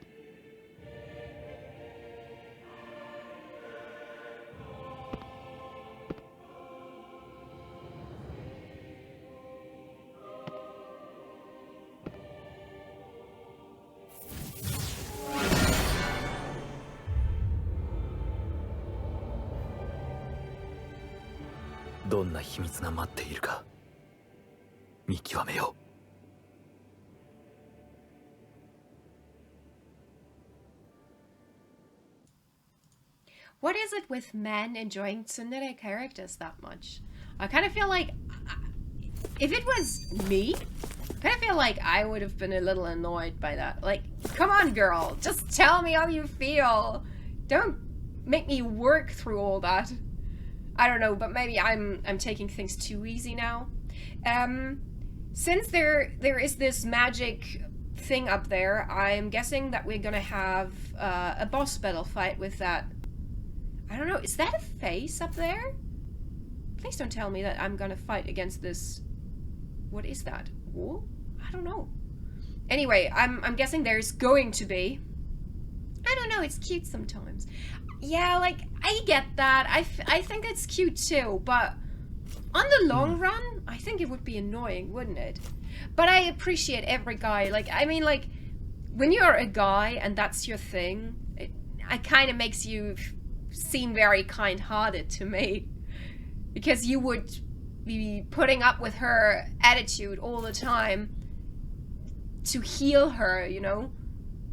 どんな秘密が待っているか見極めよう。What is it with men enjoying tsundere characters that much? I kind of feel like if it was me, I kind of feel like I would have been a little annoyed by that. Like, come on, girl, just tell me how you feel. Don't make me work through all that. I don't know, but maybe I'm taking things too easy now. Since there is this magic thing up there, I'm guessing that we're gonna have a boss battle fight with that. I don't know, is that a face up there? Please don't tell me that I'm gonna fight against this. What is that? Wall? I don't know. Anyway, I'm guessing there's going to be. I don't know, it's cute sometimes. Yeah, like, I get that. I think it's cute too, but on the long run, I think it would be annoying, wouldn't it? But I appreciate every guy. Like, I mean, like, when you're a guy and that's your thing, it kind of makes you seem very kind-hearted to me. Because you would be putting up with her attitude all the time to heal her, you know?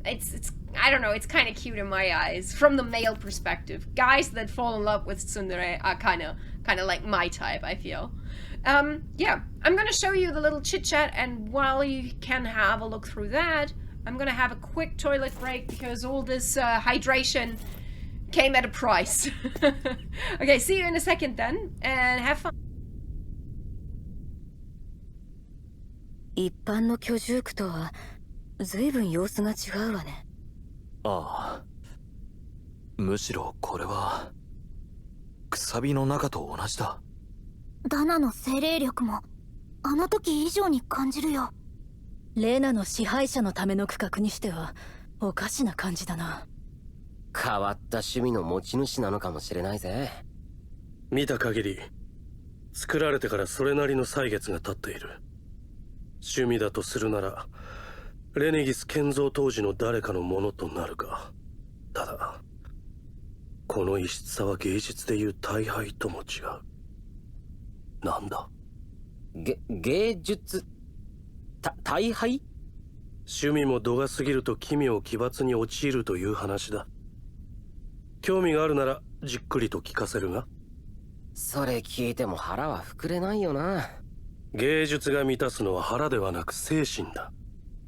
It's I don't know, it's kind of cute in my eyes from the male perspective. Guys that fall in love with tsundere are kind of like my type, I feel. Yeah, I'm gonna show you the little chit chat, and while you can have a look through that, I'm gonna have a quick toilet break because all this hydration came at a price. Okay, see you in a second then, and have fun. 一般の居住区とは随分様子が違うわね。ああ、むしろこれはくさびの中と同じだ。ダナの精霊力もあの時以上に感じるよ。レナの支配者のための区画にしてはおかしな感じだな。変わった趣味の持ち主なのかもしれないぜ。見た限り作られてからそれなりの歳月が経っている。趣味だとするならレネギス建造当時の誰かのものとなるか。ただこの異質さは芸術でいう大敗とも違う。なんだ芸術大敗？趣味も度が過ぎると奇妙奇抜に陥るという話だ。興味があるならじっくりと聞かせるが。それ聞いても腹は膨れないよな。芸術が満たすのは腹ではなく精神だ。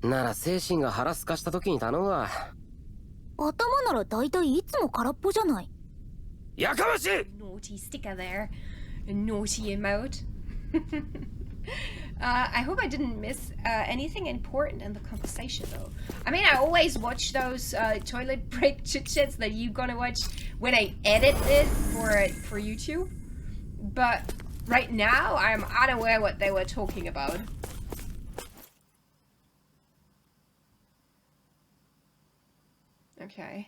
なら精神が腹すかした時に頼むわ。頭なら大体いつも空っぽじゃない。やかましい！ Naughty sticker there. A naughty emote. I hope I didn't miss anything important in the conversation though. I mean, I always watch those toilet break chit-chats that you're gonna watch when I edit this for YouTube. But right now, I'm unaware what they were talking about. Okay.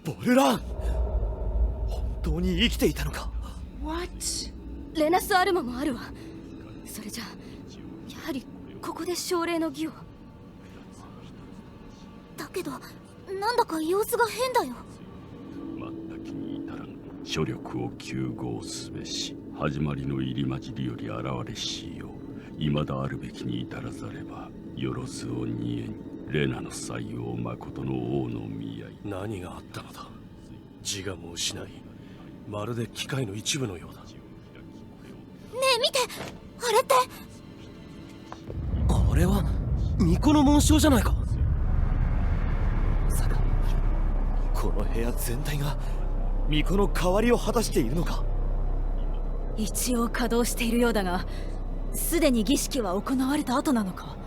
ボルラン、本当に生きていたのか。 What? レナスアルマもあるわ。それじゃやはりここで奨励の儀を。だけどなんだか様子が変だよ。まったきに至らん。諸力を糾合すべし。始まりの入り混じりより現れしよう。未だあるべきに至らざればよろずを煮えに。レナの採用誠の王の見合い。何があったのだ。自我も失い、まるで機械の一部のようだ。ねえ見て、あれって。これは巫女の紋章じゃないか。まさかこの部屋全体が巫女の代わりを果たしているのか。一応稼働しているようだが、すでに儀式は行われた後なのか。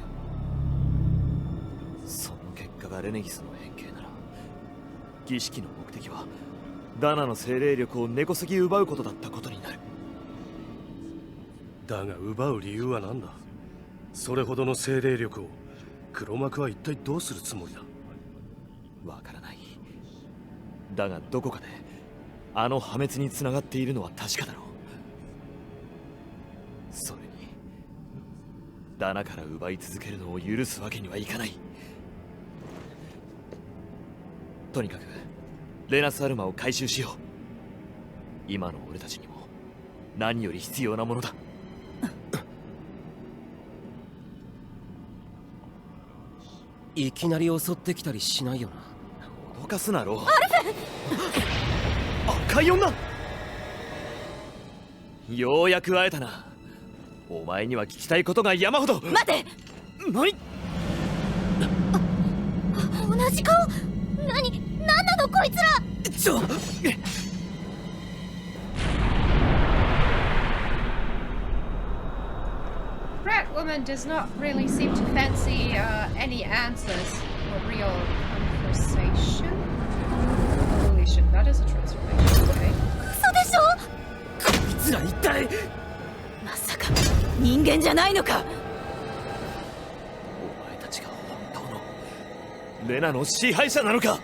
その結果がレネギスの変形なら、儀式の目的はダナの精霊力を根こそぎ奪うことだったことになる。だが奪う理由は何だ。それほどの精霊力を黒幕は一体どうするつもりだ。わからない。だがどこかであの破滅につながっているのは確かだろう。それにダナから奪い続けるのを許すわけにはいかない。とにかくレナスアルマを回収しよう。今の俺たちにも何より必要なものだ。いきなり襲ってきたりしないよな。脅かすなロー。赤い女、ようやく会えたな。お前には聞きたいことが山ほど。待て。何？同じ顔。何なのこいつら。Rat woman does not really seem to fancy any answers or real conversation. Holy shit, that is a transformation, okay? 嘘でしょ。こいつら一体。まさか人間じゃないのか。お前たちが本当のレナの支配者なのか。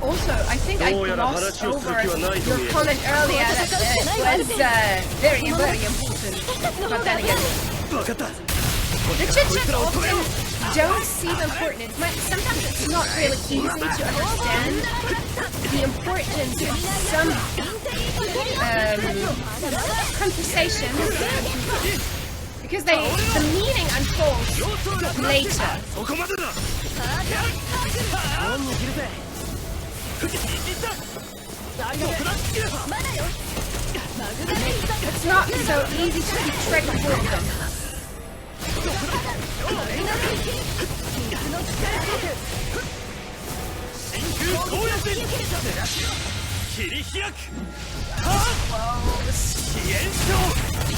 Also, I think glossed over your comment earlier that was very, very important. But then again, the chit-chat often don't seem important. Sometimes it's not really easy to understand the importance of some conversations because the meaning unfolds later. It's not so easy to keep track of them.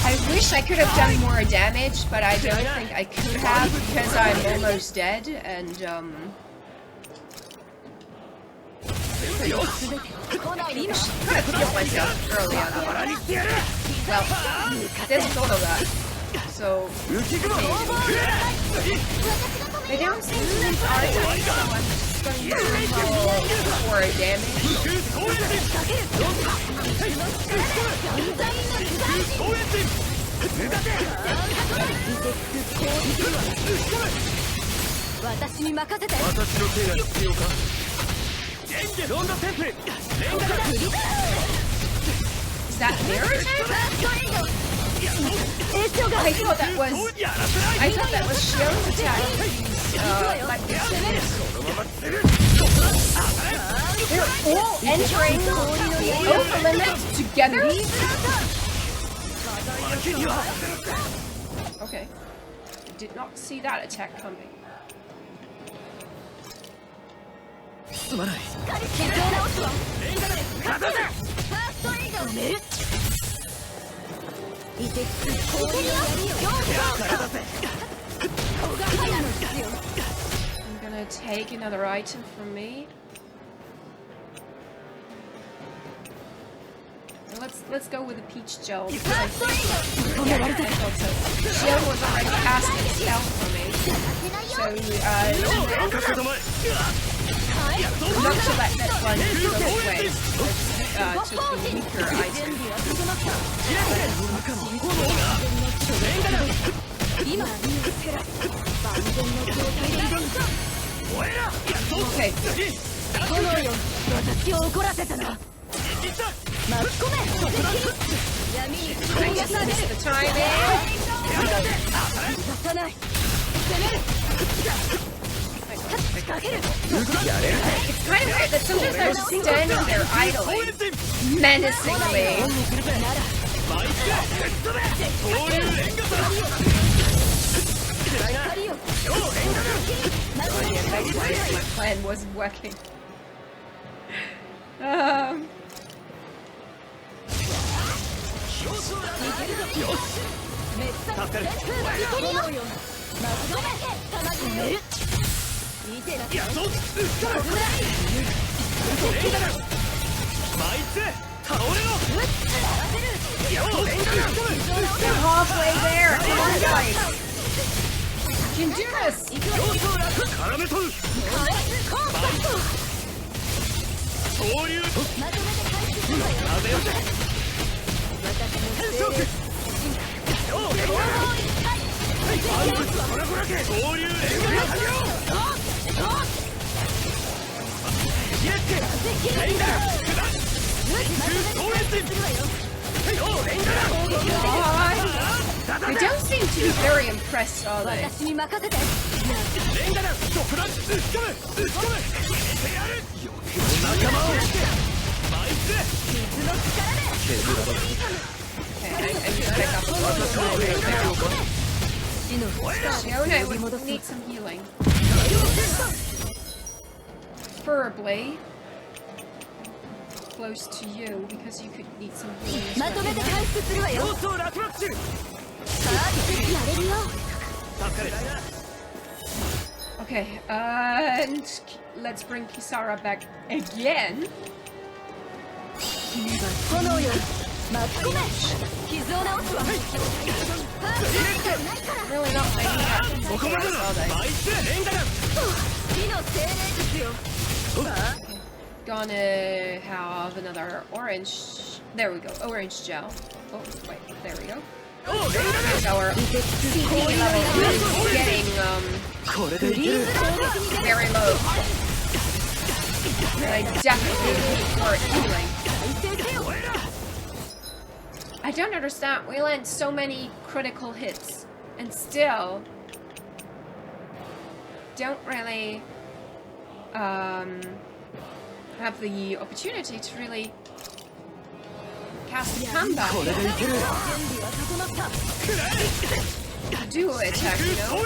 I wish I could have done more damage, but I don't think I could have because I'm almost dead and I could have killed myself earlier, but well, there's thought of that. So they don't seem to use our type, so I'm just going to roll for damage. Is that their attack? I thought that was Shion's attack. They're all entering over limit together? Okay. Did not see that attack coming. I'm gonna take another item from me. Let's go with the peach gel. Yeah, I thought so. Gel was already casting spell for me, so not to let that one go away. To the weaker item. Okay. I just missed the timing. It's kind of weird that sometimes they're standing there idly, menacingly. My plan wasn't working. They're halfway there. Come on, guys. You can do this. They don't seem to be very impressed, are they? Shiona would need some healing. Preferably close to you, because you could need some healing as well. Okay, and let's bring Kisara back again. Really not making that are they? gonna have another orange. There we go, orange gel. Oh, wait, there we go. There's our CP level is getting very low. And I definitely need for healing. I don't understand. We land so many critical hits and still don't really have the opportunity to really cast a comeback. Do attack, you know?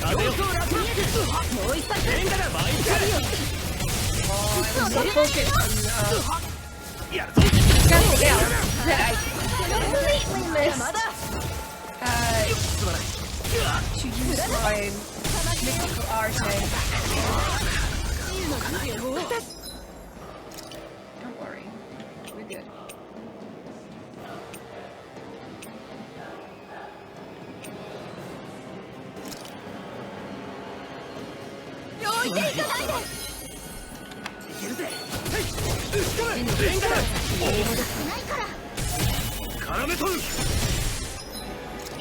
I was so focused on something else that I completely missed to use my mystical arte. Don't worry, we're good.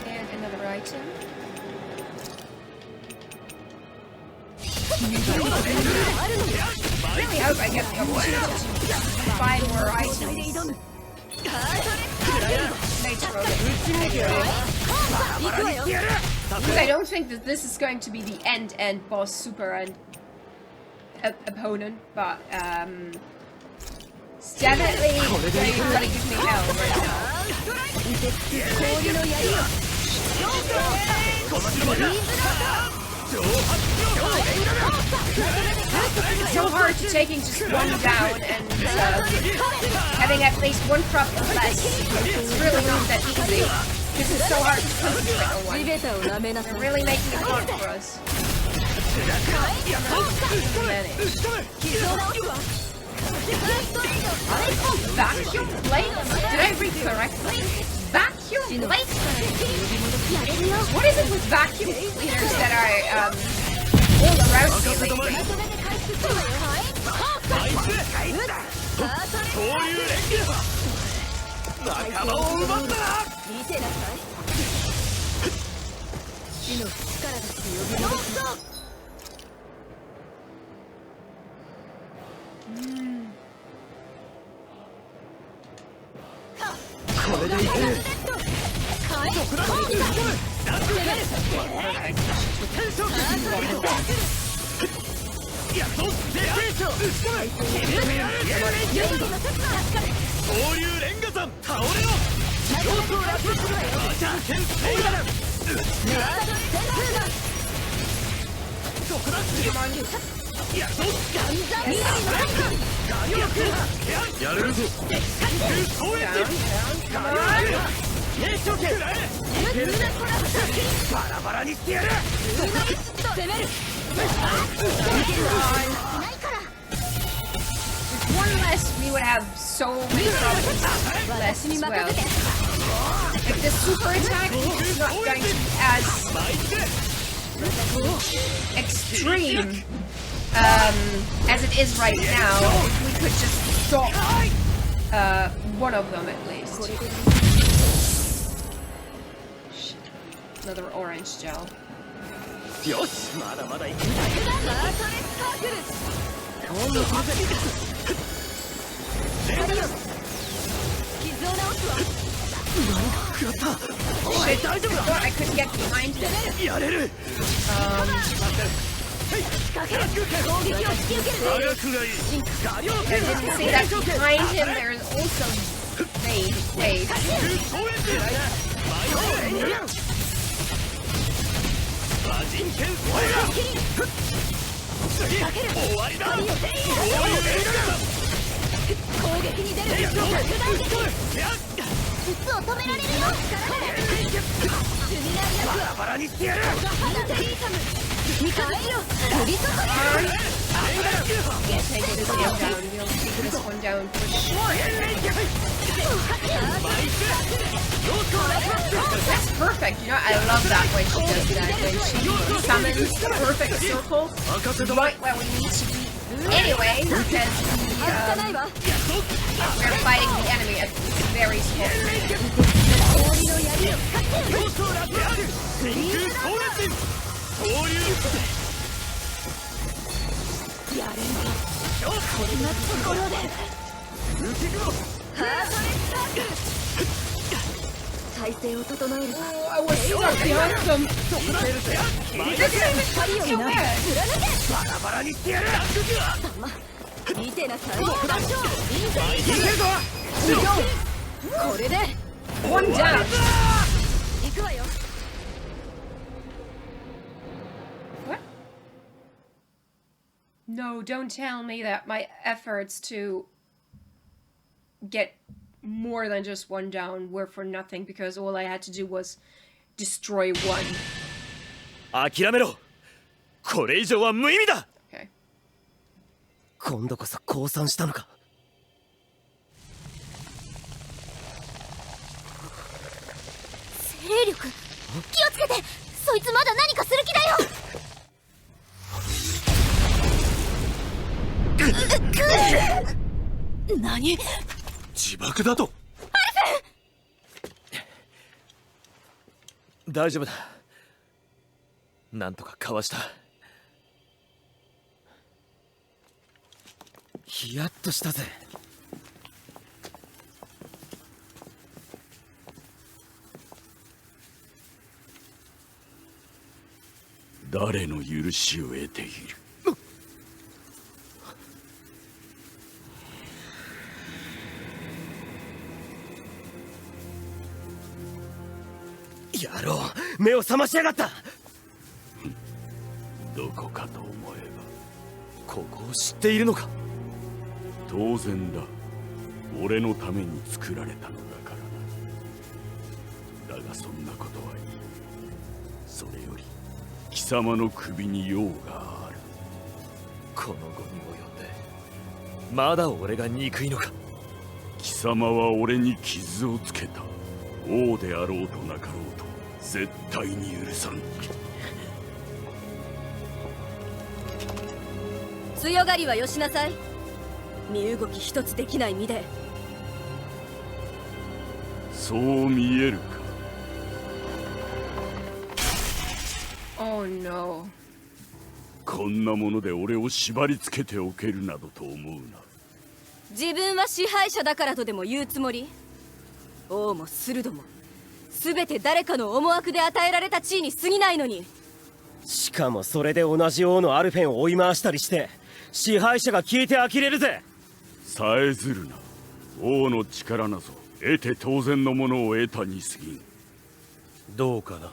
And another item. I really hope I get the opportunity to find more items. Because I don't think that this is going to be the end boss super and opponent, but it's definitely gonna give me hell right now. It's so hard to taking just one down and having at least one prop or less. It's really not that easy. Because it's so hard to concentrate on one. They're really making it hard for us. Vacuum blade? Did I read correctly? Vacuum blade? What is it with vacuum cleaners that are all around me lately? One less, we would have so many problems less as well. If the super attack is not going to be as extreme as it is right now, if we could just stop one of them at least. Shit. Another orange gel. Shit, I thought I could get behind him. I didn't see that behind him there is also waves. 術を止められるよ。バラバラにしてやる。Take this one down. We'll take this one down for sure. That's perfect. You know, I love that when she does that. When she summons the perfect circle right where we need to be. Anyway, because we're fighting the enemy at very small speed. Oh, I was so awesome. This is too bad. One down. What? No, don't tell me that my efforts to get more than just one down were for nothing because all I had to do was destroy one. 諦めろ。これ以上は無意味だ。Okay. 今度こそ降参したのか。精霊力、気をつけて。そいつまだ何かする気だよ。何？自爆だと。大丈夫だ。なんとかかわした。ヒヤッとしたぜ。誰の許しを得ている。野郎、目を覚ましやがった。どこかと思えばここを知っているのか。当然だ。俺のために作られたのだからな。だがそんなことはいい。それより貴様の首に用がある。この後に及んでまだ俺が憎いのか。貴様は俺に傷をつけた。王であろうとなかろうと絶対に許さん。強がりはよしなさい。身動き一つできない身で。そう見えるか。Oh no. こんなもので俺を縛り付けておけるなどと思うな。自分は支配者だからとでも言うつもり？王もスルドも全て誰かの思惑で与えられた地位に過ぎないのに。しかもそれで同じ王のアルフェンを追い回したりして支配者が消えて呆れるぜ。さえずるな。王の力なぞ得て当然のものを得たに過ぎん。どうかな。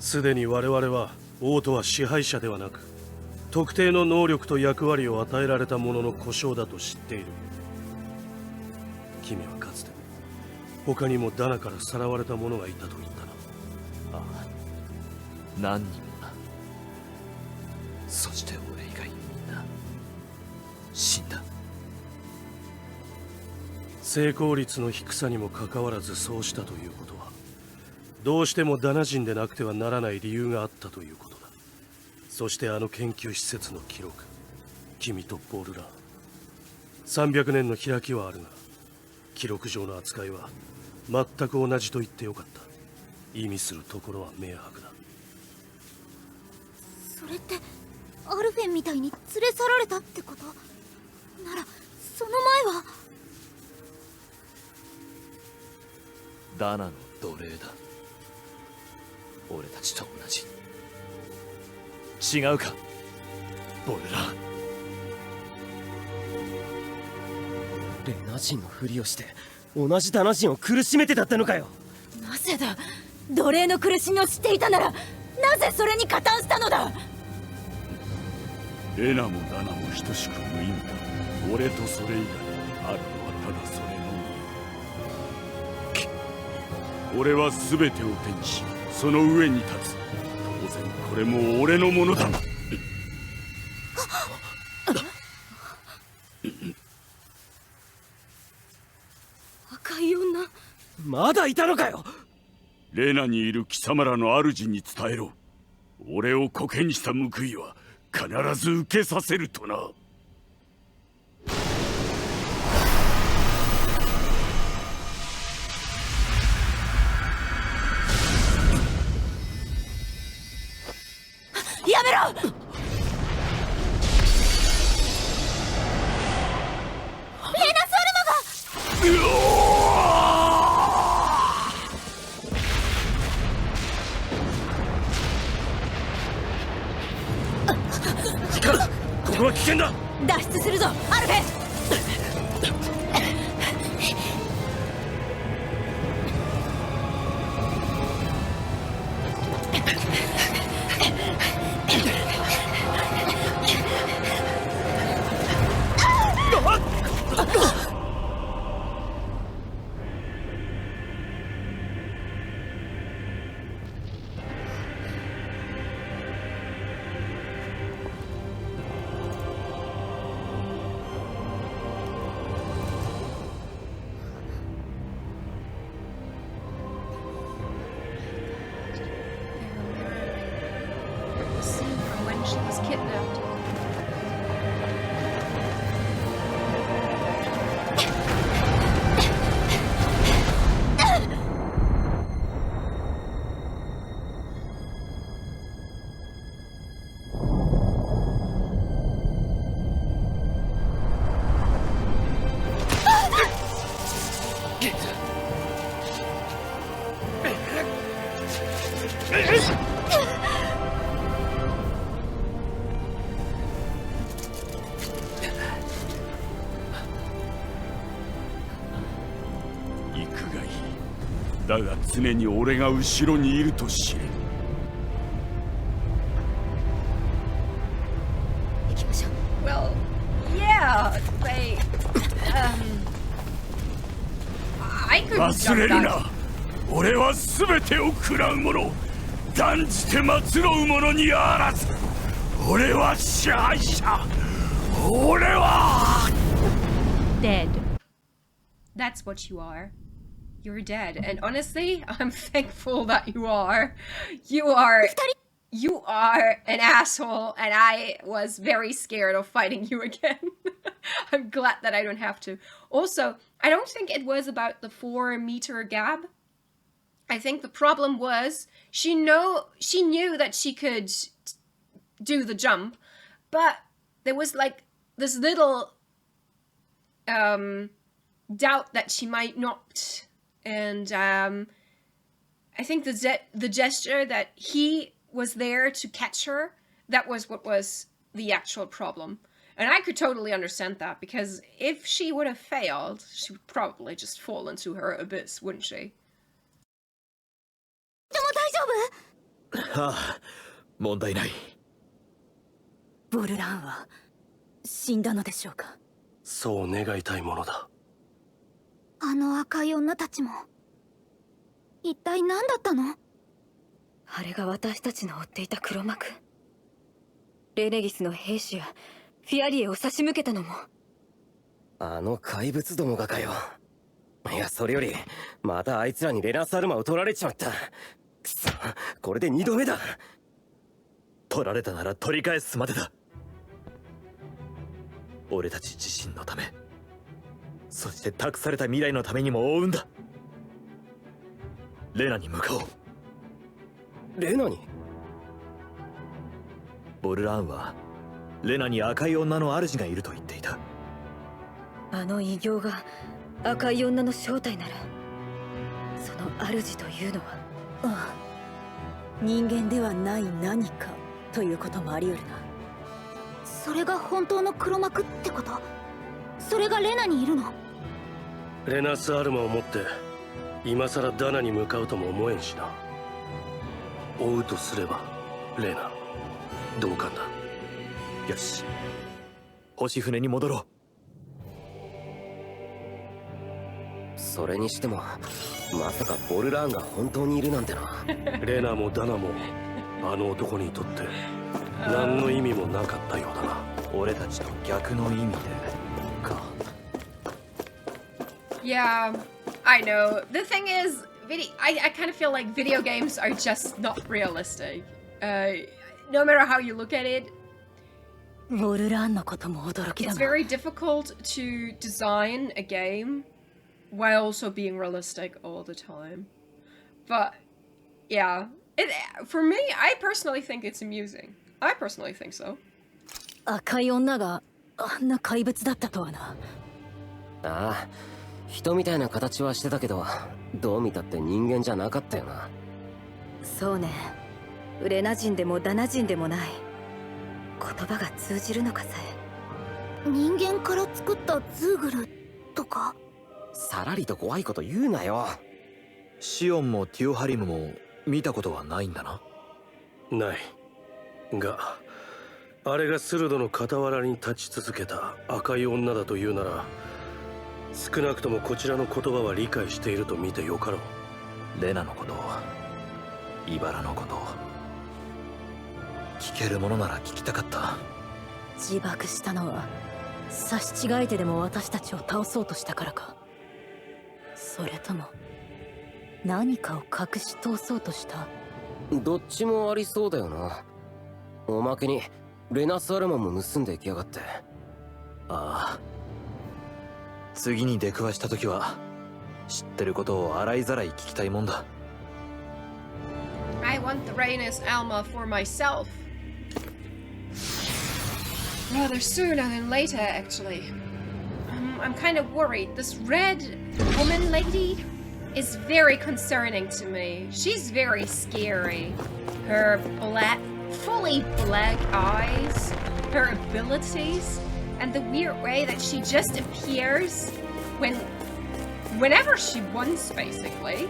すでに我々は王とは支配者ではなく特定の能力と役割を与えられた者の呼称だと知っている。君はかつて他にもダナからさらわれた者がいたと言ったな。ああ、何人もな。そして俺以外みんな死んだ。成功率の低さにもかかわらずそうしたということはどうしてもダナ人でなくてはならない理由があったということだ。そしてあの研究施設の記録、君とボルラー300年の開きはあるが記録上の扱いは全く同じと言ってよかった。意味するところは明白だ。それってアルフェンみたいに連れ去られたってことなら、その前はダナの奴隷だ。俺たちと同じ。違うかボルラー。レナ人のふりをして同じダナ人を苦しめてだったのかよ。なぜだ。奴隷の苦しみを知っていたならなぜそれに加担したのだ。レナもダナも等しく無意味だ。俺とそれ以外あるのはただそれのみ。俺は全てを手にしその上に立つ。当然これも俺のものだ。赤い女。まだいたのかよ。レナにいる貴様らの主に伝えろ。俺をコケにした報いは必ず受けさせるとな。やめろ。レナ・ソルマが。ここは危険だ。脱出するぞアルフェ。The scene from when she was kidnapped.だが常に俺が後ろにいると知れ。行きましょう。 Well, yeah, they, I could 忘れ jump る that. な。俺は全てを食らう者。断じて祀ろう者にあらず。俺は支配者。俺は Dead. That's what you are. You're dead. And honestly, I'm thankful that you are. You are an asshole, and I was very scared of fighting you again. I'm glad that I don't have to. Also, I don't think it was about the 4-meter gap. I think the problem was she knew that she could do the jump, but there was like this little doubt that she might not. And I think the gesture that he was there to catch her, that was what was the actual problem. And I could totally understand that, because if she would have failed, she would probably just fall into her abyss, wouldn't she? でも大丈夫？はあ、問題ない。ボルランは死んだのでしょうか。そう願いたいものだ。あの赤い女たちも一体何だったの？あれが私たちの追っていた黒幕。レネギスの兵士やフィアリエを差し向けたのも。あの怪物どもがかよ。いや、それよりまたあいつらにレナ・サルマを取られちまった。くそ、これで2度目だ。取られたなら取り返すまでだ。俺たち自身のため、そして託された未来のためにも追うんだ。レナに向かおう。レナに？ボルラーンはレナに赤い女の主がいると言っていた。あの異形が赤い女の正体なら、その主というのは、ああ、人間ではない何かということもあり得るな。それが本当の黒幕ってこと？それがレナにいるの？レナスアルマを持って今さらダナに向かうとも思えんしな。追うとすればレナ、同感だ。よし、星船に戻ろう。それにしてもまさかボルラーンが本当にいるなんてな。レナもダナもあの男にとって何の意味もなかったようだな。俺たちと逆の意味でか。 Yeah, I know. The thing is, I kind of feel like video games are just not realistic. No matter how you look at it, it's very difficult to design a game while also being realistic all the time. But yeah, for me, I personally think it's amusing. I personally think so. 赤い女があんな怪物だったとはな。ああ、人みたいな形はしてたけど、どう見たって人間じゃなかったよな。そうね。レナ人でもダナ人でもない。言葉が通じるのかさえ。人間から作ったズーグルとか。さらりと怖いこと言うなよ。シオンもティオハリムも見たことはないんだな。ない。が、あれがスルドの傍らに立ち続けた赤い女だというなら、少なくともこちらの言葉は理解していると見てよかろう。レナのこと、イバラのこと、聞けるものなら聞きたかった。自爆したのは刺し違えてでも私たちを倒そうとしたからか。それとも何かを隠し通そうとした。どっちもありそうだよな。おまけにレナスアルマンも盗んでいきやがって。ああ、次に出くわした時は知ってることを洗いざらい聞きたいもんだ。 I want the Rena's Alma for myself. Rather sooner than later, actually. I'm kind of worried. This red woman lady is very concerning to me. She's very scary. Her fully black eyes, her abilities, and the weird way that she just appears whenever she wants, basically,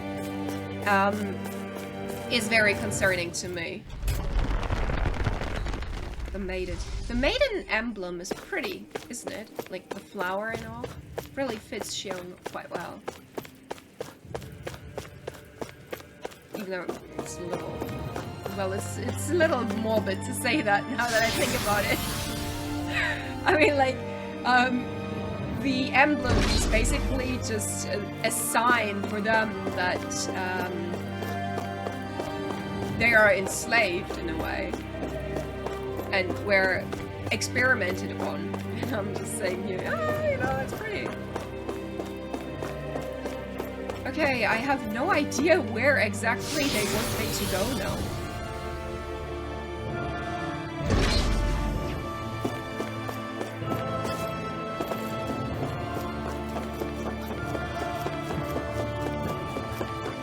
is very concerning to me. The maiden emblem is pretty, isn't it? Like the flower and all. Really fits Shion quite well. Even though it's a little... Well, it's a little morbid to say that now that I think about it. I mean, like, the emblem is basically just a sign for them that they are enslaved in a way. And we're experimented on. And I'm just saying here, you know, it's pretty. Okay, I have no idea where exactly they want me to go now.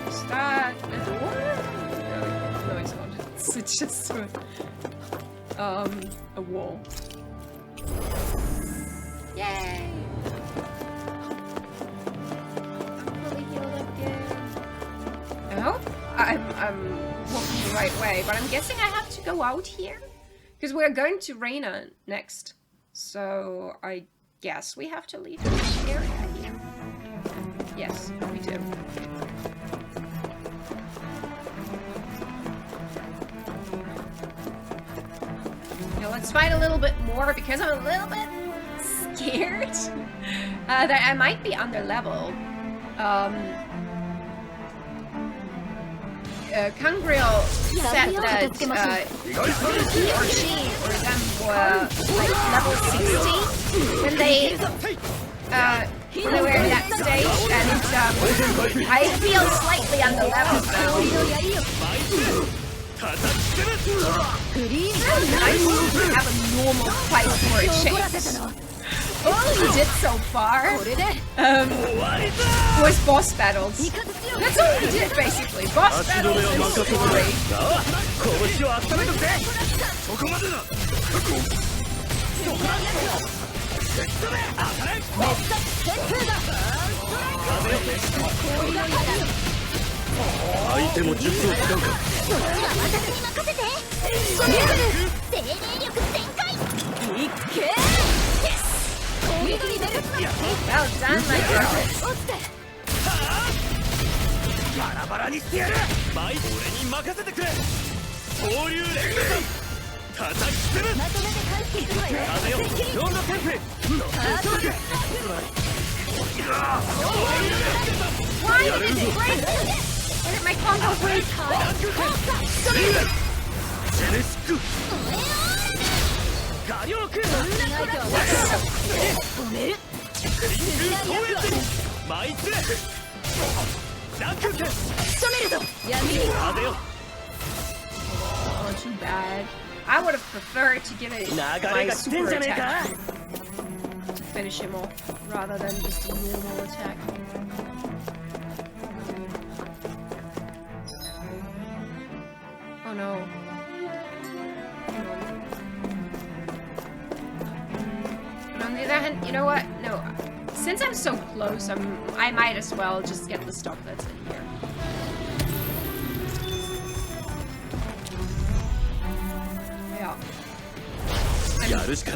Is that a door? No, it's not. It's just a wall. Yay! I'm fully healed up again. I hope I'm walking the right way, but I'm guessing I have to go out here? Because we're going to Rena next. So I guess we have to leave this area here. Yes, we do. Let's fight a little bit more because I'm a little bit scared that I might be under level. Kangriel said that he or she or them were like level 60 when they were in that stage, and I feel slightly under level now. It's nice to have a normal fight for a change. All we did so far was boss battles. That's all we did, basically. Boss battles and story. Well done, my girl. バラバラにしてやる。マイ俺に任せてくれ。交流連鎖叩きつぶまとめて回避するわよ。風よロンドテンプルWhy did it break? Why did my combo break? ジェネシック火力止めるリンク投影マイツレランク剣仕留めるぞ闇に風よ Oh, too bad. I would have preferred to give it my super attack to finish him off rather than just a normal attack. Oh no. But on the other hand, you know what? No. Since I'm so close, I might as well just get the stuff that's in here. Yeah.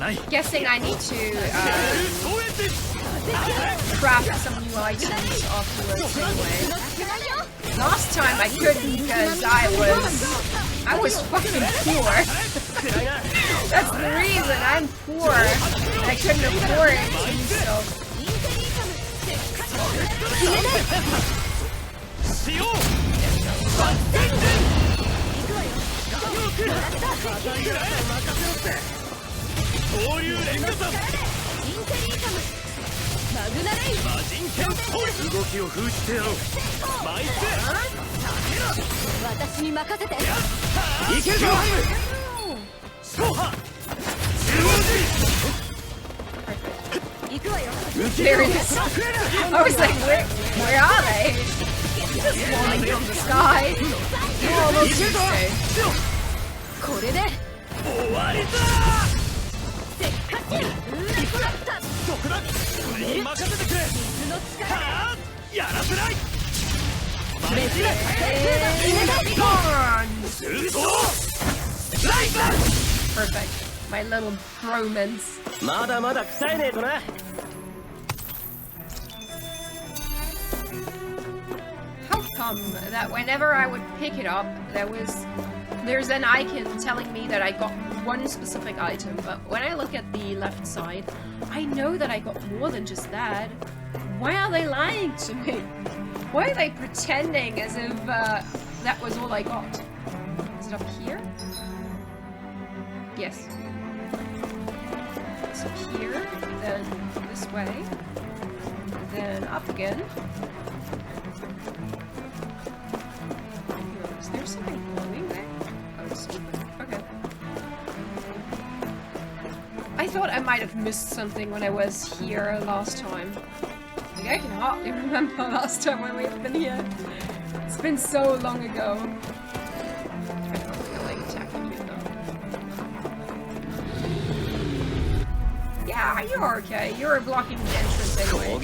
I'm guessing I need to craft some new items afterwards anyway. Last time I couldn't because I was fucking poor. That's the reason I'm poor. I couldn't afford it, so. There it is. I was like, where are they? Just falling from the sky. You almost did say. Perfect. My little bromance. How come that whenever I would pick it up, there's an icon telling me that I got one specific item, but when I look at the left side, I know that I got more than just that. Why are they lying to me? Why are they pretending as if that was all I got? Is it up here? Yes. It's up here, then this way, then up again. Is there something glowing there? Oh, it's open. Okay. I thought I might have missed something when I was here last time. Like, I can hardly remember last time when we've been here. It's been so long ago. I don't feel like attacking you though. Yeah, you're okay. You're blocking the entrance anyway.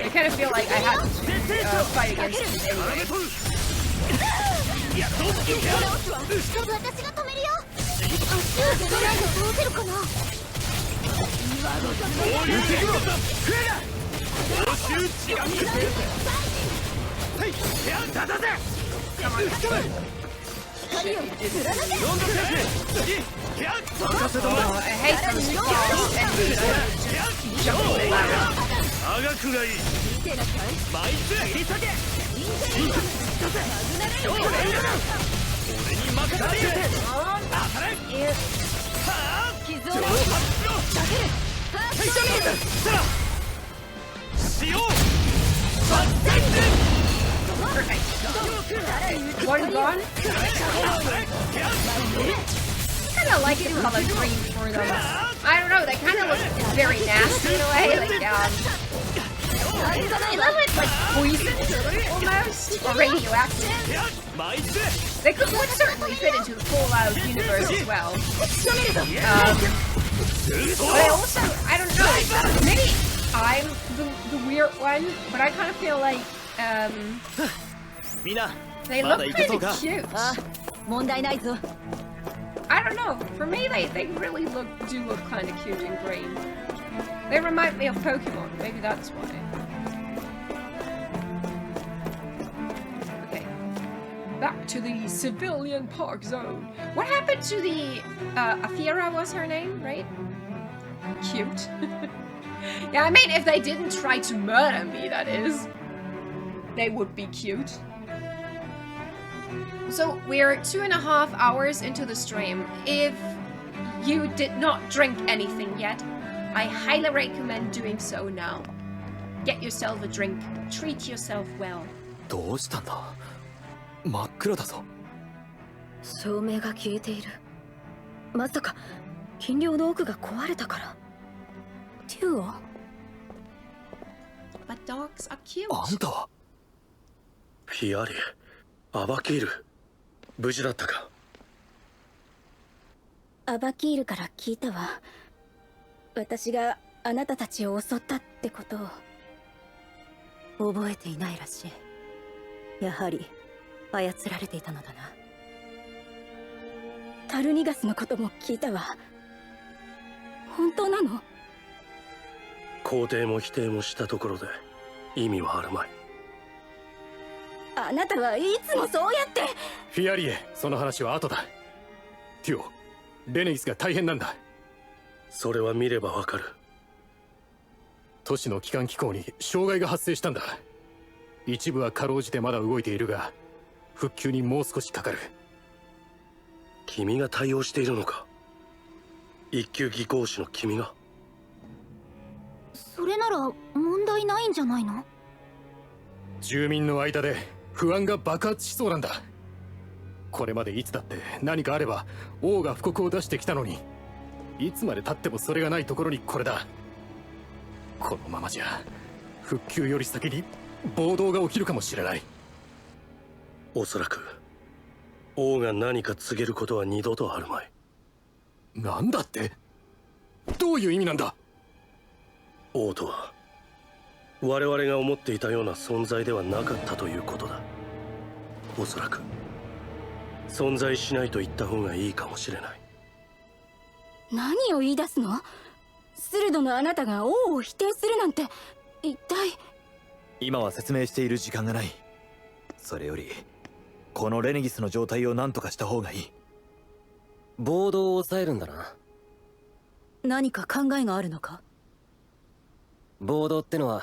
I kind of feel like I had to fight against you anyway. Come on. Shit, you did it. Oh, I hate those enemies that just keep jumping around. Perfect. One gone. I kind of like the color green for them. I don't know, they kind of look very nasty in a way. Like, they look like poison, almost, or radioactive. They would certainly fit into the Fallout universe as well. But I don't know, maybe I'm the weird one, but I kind of feel like, they look kind of cute. I don't know, for me they really do look kind of cute and green. They remind me of Pokemon, maybe that's why. to the civilian park zone. What happened to the Afira was her name, right? Cute. Yeah, I mean, if they didn't try to murder me, that is, they would be cute. So we're 2.5 hours into the stream. If you did not drink anything yet, I highly recommend doing so now. Get yourself a drink. Treat yourself well. どうしたんだ。真っ暗だぞ。照明が消えている。まさか金陵の奥が壊れたから。テュオ？ But dogs are cute. あんたはフィアリ、アバキール、無事だったか。アバキールから聞いたわ。私があなたたちを襲ったってことを。覚えていないらしい。やはり操られていたのだな。タルニガスのことも聞いたわ。本当なの？肯定も否定もしたところで意味はあるまい。あなたはいつもそうやって。フィアリエ、その話は後だ。ティオ、レネギスが大変なんだ。それは見ればわかる。都市の基幹機構に障害が発生したんだ。一部はかろうじてまだ動いているが、復旧にもう少しかかる。君が対応しているのか。一級技工士の君が。それなら問題ないんじゃないの？住民の間で不安が爆発しそうなんだ。これまでいつだって何かあれば王が布告を出してきたのに、いつまで経ってもそれがないところにこれだ。このままじゃ復旧より先に暴動が起きるかもしれない。おそらく王が何か告げることは二度とあるまい。なんだって？どういう意味なんだ？王とは我々が思っていたような存在ではなかったということだ。おそらく存在しないと言った方がいいかもしれない。何を言い出すの？スルドのあなたが王を否定するなんて一体。今は説明している時間がない。それよりこのレネギスの状態を何とかした方がいい。暴動を抑えるんだな。何か考えがあるのか？暴動ってのは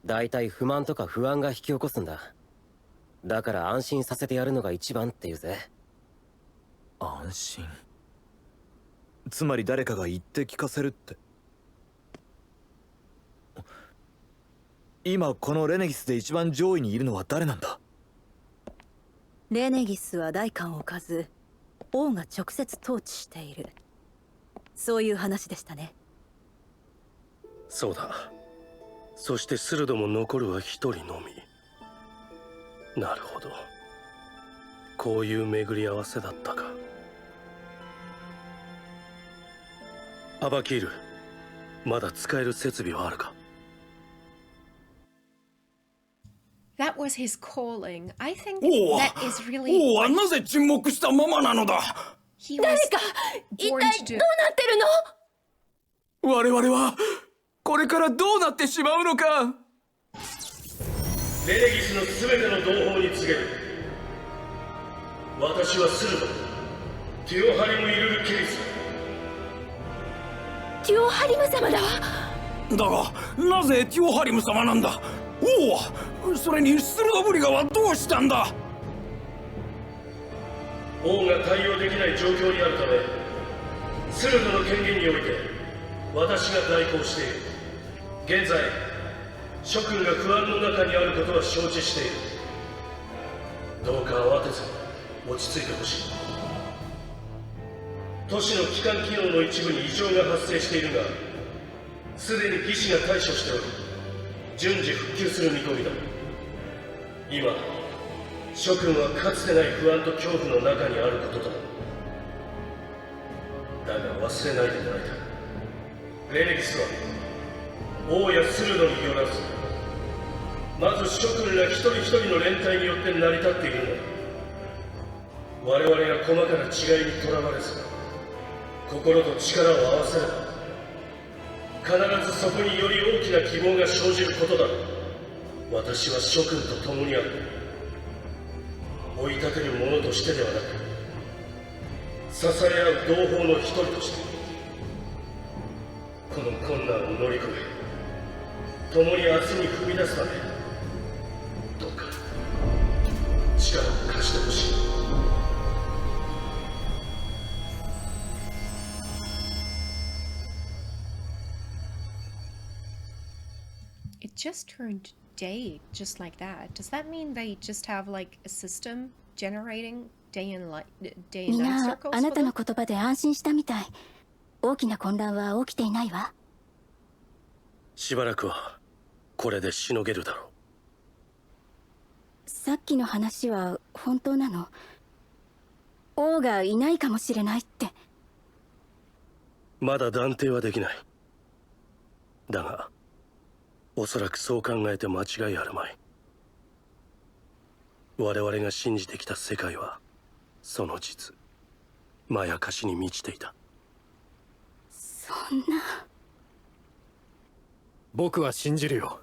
大体不満とか不安が引き起こすんだ。だから安心させてやるのが一番って言うぜ。安心。つまり誰かが言って聞かせるって。今このレネギスで一番上位にいるのは誰なんだ？レネギスは代官を置かず王が直接統治している、そういう話でしたね。そうだ。そしてスルドも残るは一人のみ。なるほど、こういう巡り合わせだったか。アバキール、まだ使える設備はあるか？ That was his calling. I think that is really. 王はなぜ沈黙したままなのだ？ He 誰 was か一体どう born な to ってる do. の？我々はこれからどうなってしまうのか。レネギスの全ての同胞に告げる。私はスルド、ティオハリム・イルル・ケリス。テュオハリム様だわ。だがなぜティオハリム様なんだ？王はそれにスルドブリガはどうしたんだ？王が対応できない状況にあるため、スルドの権限において私が代行している。現在諸君が不安の中にあることは承知している。どうか慌てず落ち着いてほしい。都市の基幹機能の一部に異常が発生しているが、すでに技師が対処しており、順次復旧する見込みだ。今諸君はかつてない不安と恐怖の中にあることだ。だが忘れないでもらいたい。レネギスは王やスルドによらず、まず諸君ら一人一人の連帯によって成り立っているのだ。我々が細かな違いにとらわれず、心と力を合わせれば、必ずそこにより大きな希望が生じることだ。私は諸君と共にある。追い立てる者としてではなく、支え合う同胞の一人として、この困難を乗り越え、共に明日に踏み出すため、どうか力を貸してほしい。It just turned day, just like that. Does that mean they just have like a system generating day and night みんな circles? あなたの言葉で安心したみたい。大きな混乱は起きていないわ。しばらくはこれでしのげるだろう。さっきの話は本当なの？王がいないかもしれないって。まだ断定はできない。だがおそらくそう考えて間違いあるまい。我々が信じてきた世界はその実まやかしに満ちていた。そんな。僕は信じるよ。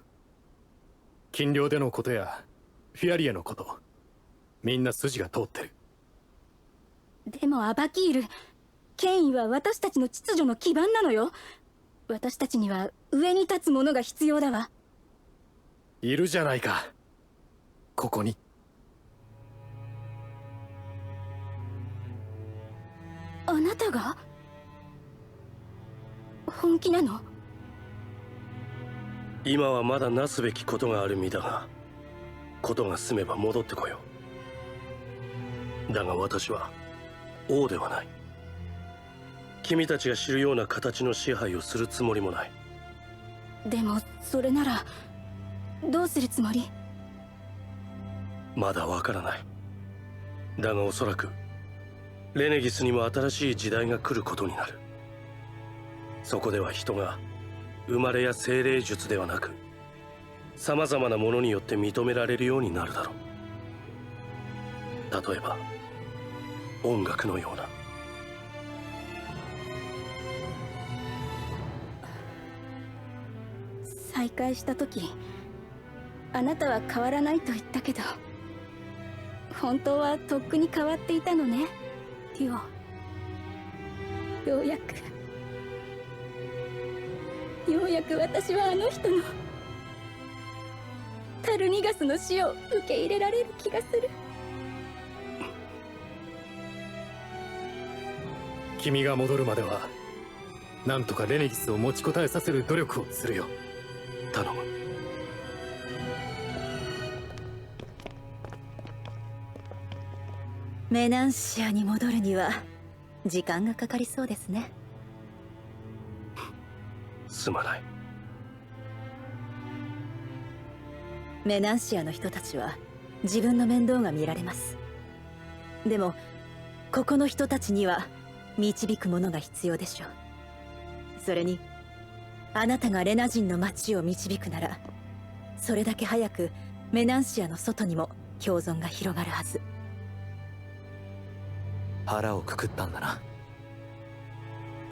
禁猟でのことやフィアリエのこと、みんな筋が通ってる。でもアバキール、権威は私たちの秩序の基盤なのよ。私たちには上に立つ者が必要だわ。いるじゃないか、ここに。あなたが？本気なの？今はまだなすべきことがある身だが、ことが済めば戻ってこよう。だが私は王ではない。君たちが知るような形の支配をするつもりもない。でもそれならどうするつもり？まだわからない。だがおそらくレネギスにも新しい時代が来ることになる。そこでは人が生まれや精霊術ではなく、さまざまなものによって認められるようになるだろう。例えば音楽のような。再会した時、あなたは変わらないと言ったけど、本当はとっくに変わっていたのね、ティオ。ようやく私はあの人のタルニガスの死を受け入れられる気がする。君が戻るまではなんとかレネギスを持ちこたえさせる努力をするよ。頼む。メナンシアに戻るには時間がかかりそうですね。すまない。メナンシアの人たちは自分の面倒が見られます。でもここの人たちには導くものが必要でしょう。それにあなたがレナ人の町を導くなら、それだけ早くメナンシアの外にも共存が広がるはず。腹をくくったんだな。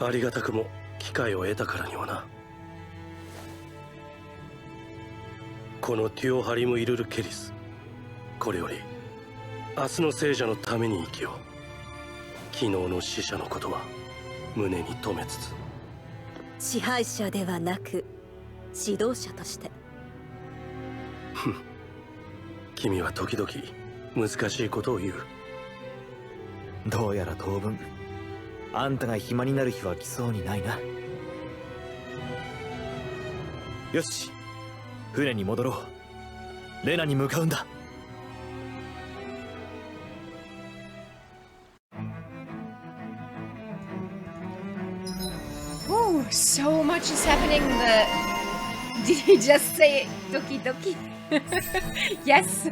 ありがたくも機会を得たからにはな。このテュオハリム・イルル・ケリス、これより明日の聖者のために生きよう。昨日の死者のことは胸に留めつつ。支配者ではなく指導者として。君は時々難しいことを言う。どうやら当分あんたが暇になる日は来そうにないな。よし、船に戻ろう。レナに向かうんだ。Oh, so much is happening. Did he just say doki doki? Yes.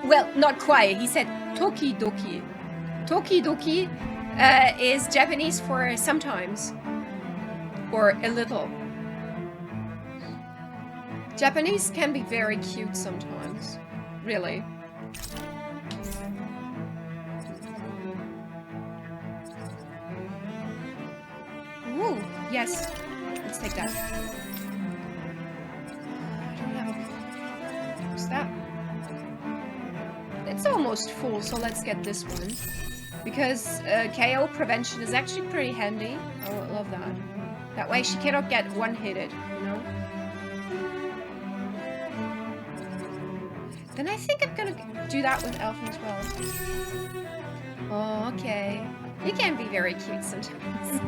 Well, not quite. He said toki doki. Toki doki is Japanese for sometimes or a little. Japanese can be very cute sometimes. Really. Ooh, yes. Let's take that. I don't have a... What's that? It's almost full, so let's get this one. Because KO prevention is actually pretty handy. I would love that. That way she cannot get one-hitted, you know? Then I think I'm gonna do that with Elfin as well. Oh, okay. You can be very cute sometimes.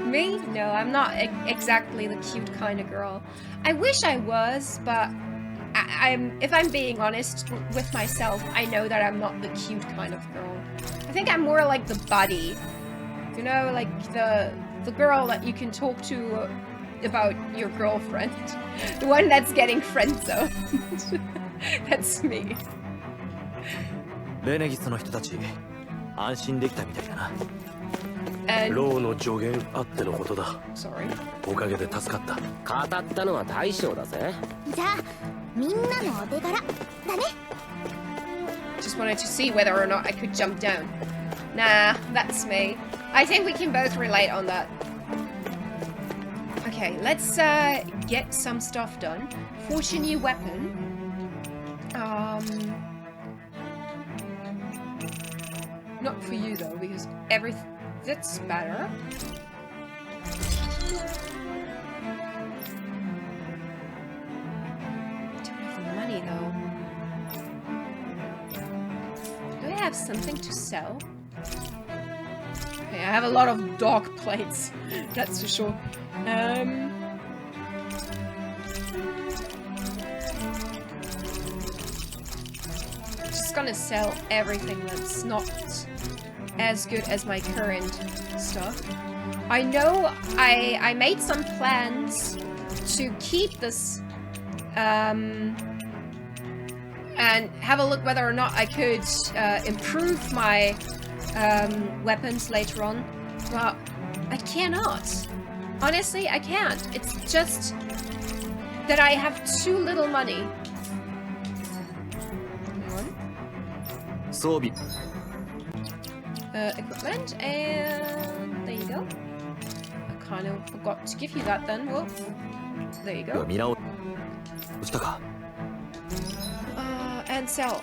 Me? No, I'm not exactly the cute kind of girl. I wish I was, but if I'm being honest with myself, I know that I'm not the cute kind of girl. I think I'm more like the buddy. You know, like the girl that you can talk to about your girlfriend. The one that's getting friend-zoned. That's me. レネギスの人たち安心できたみたいだな。ローの助言あってのことだ。Sorry. おかげで助かった。語ったのは大将だぜ。じゃあみんなのお手柄だね。Just wanted to see whether or not I could jump down. Nah, that's me. I think we can both relate on that. Okay, let's get some stuff done. Forge a new weapon. Not for you though, because that's better. I don't have the money though. Do I have something to sell? Okay, I have a lot of dog plates, that's for sure. Just gonna sell everything that's not as good as my current stuff. I know I made some plans to keep this and have a look whether or not I could improve my weapons later on, but I cannot. Honestly, I can't. It's just that I have too little money. Equipment, and there you go. I kind of forgot to give you that then. Well, there you go. And sell.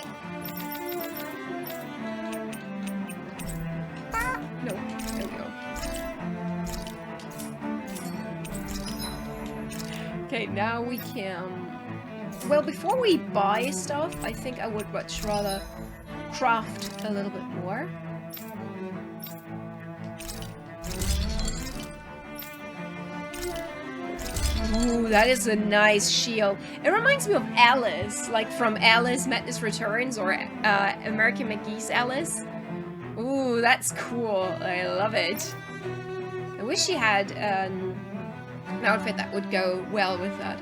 No, there we go. Okay, now we can... Well, before we buy stuff, I think I would much rather craft a little bit more. Ooh, that is a nice shield. It reminds me of Alice, like from Alice Madness Returns or American McGee's Alice. Ooh, that's cool. I love it. I wish she had an outfit that would go well with that.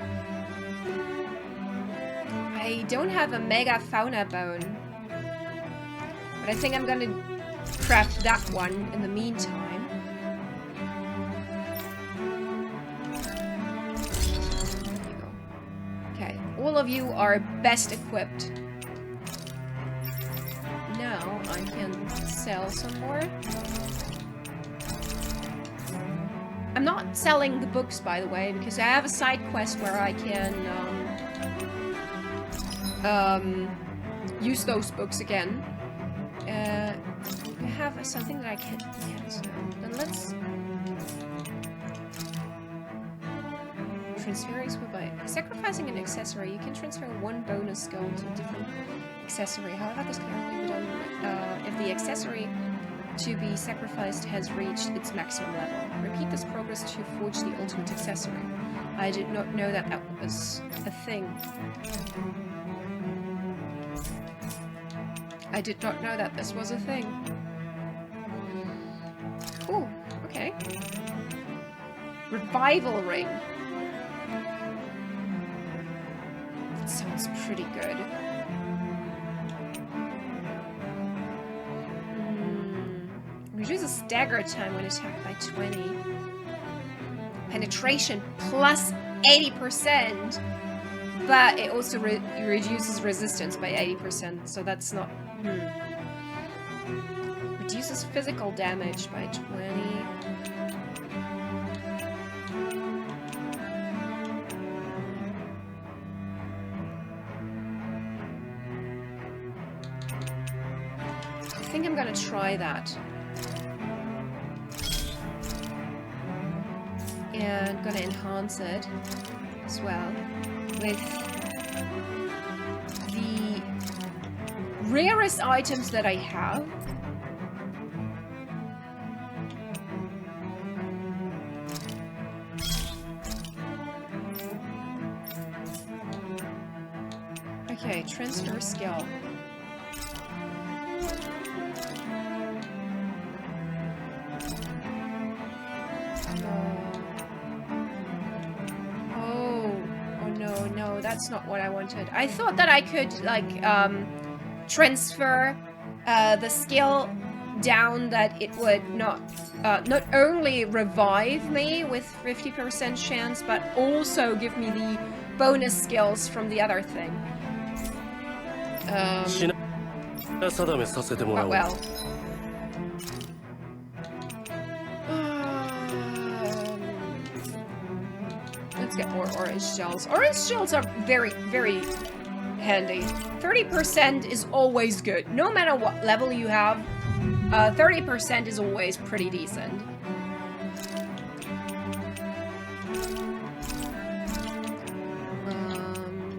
I don't have a Mega Fauna Bone, but I think I'm gonna craft that one in the meantime. All of you are best equipped. Now I can sell some more. I'm not selling the books, by the way, because I have a side quest where I can use those books again. I have something that I can't get. Then let's transferring by sacrificing an accessory. You can transfer one bonus skill to a different accessory. However, this can only be done if the accessory to be sacrificed has reached its maximum level. Repeat this progress to forge the ultimate accessory. I did not know that that was a thing. I did not know that this was a thing. Cool. Okay. Revival ring. Sounds pretty good. Reduces stagger time when attacked by 20. Penetration plus 80%. But it also reduces resistance by 80%, so that's not... Reduces physical damage by 20. gonna try that. And gonna enhance it as well with the rarest items that I have. Okay, transfer skill. No, that's not what I wanted. I thought that I could, like, transfer the skill down that it would not only revive me with 50% chance, but also give me the bonus skills from the other thing. But well. Let's get more orange shells. Orange shells are very, very handy. 30% is always good. No matter what level you have, 30% is always pretty decent.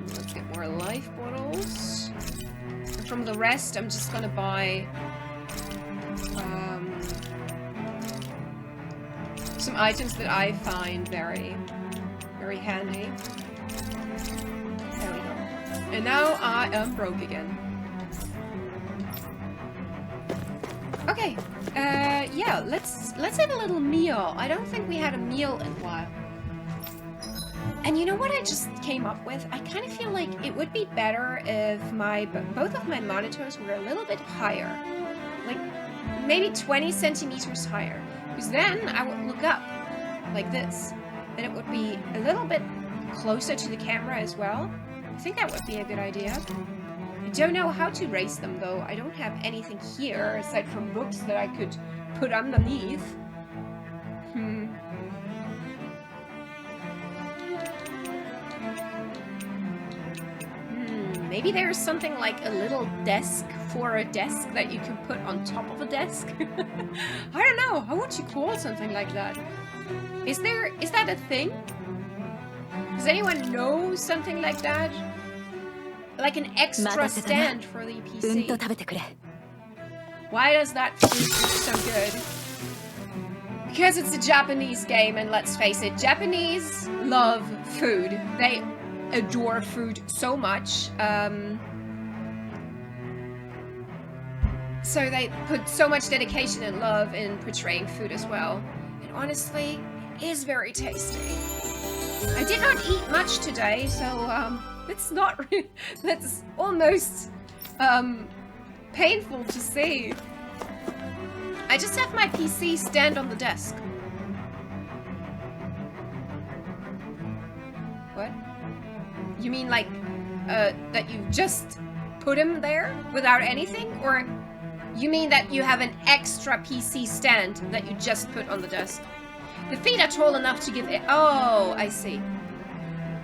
Let's get more life bottles. And from the rest, I'm just gonna buy some items that I find very handy. There we go. And now I am broke again. Okay. Yeah, let's have a little meal. I don't think we had a meal in a while. And you know what I just came up with? I kind of feel like it would be better if both of my monitors were a little bit higher. Like maybe 20 centimeters higher. Because then I would look up like this. And it would be a little bit closer to the camera as well. I think that would be a good idea. I don't know how to raise them though. I don't have anything here aside from books that I could put underneath. Maybe there's something like a little desk for a desk that you can put on top of a desk. I don't know. How would you call something like that? Is that a thing? Does anyone know something like that? Like an extra stand for the PC. Why does that food look so good? Because it's a Japanese game, and let's face it, Japanese love food. They adore food so much. So they put so much dedication and love in portraying food as well. And honestly, it is very tasty. I did not eat much today, so it's not that's almost painful to see. I just have my PC stand on the desk. What? You mean like that you just put him there without anything? Or you mean that you have an extra PC stand that you just put on the desk? The feet are tall enough to give it. Oh, I see.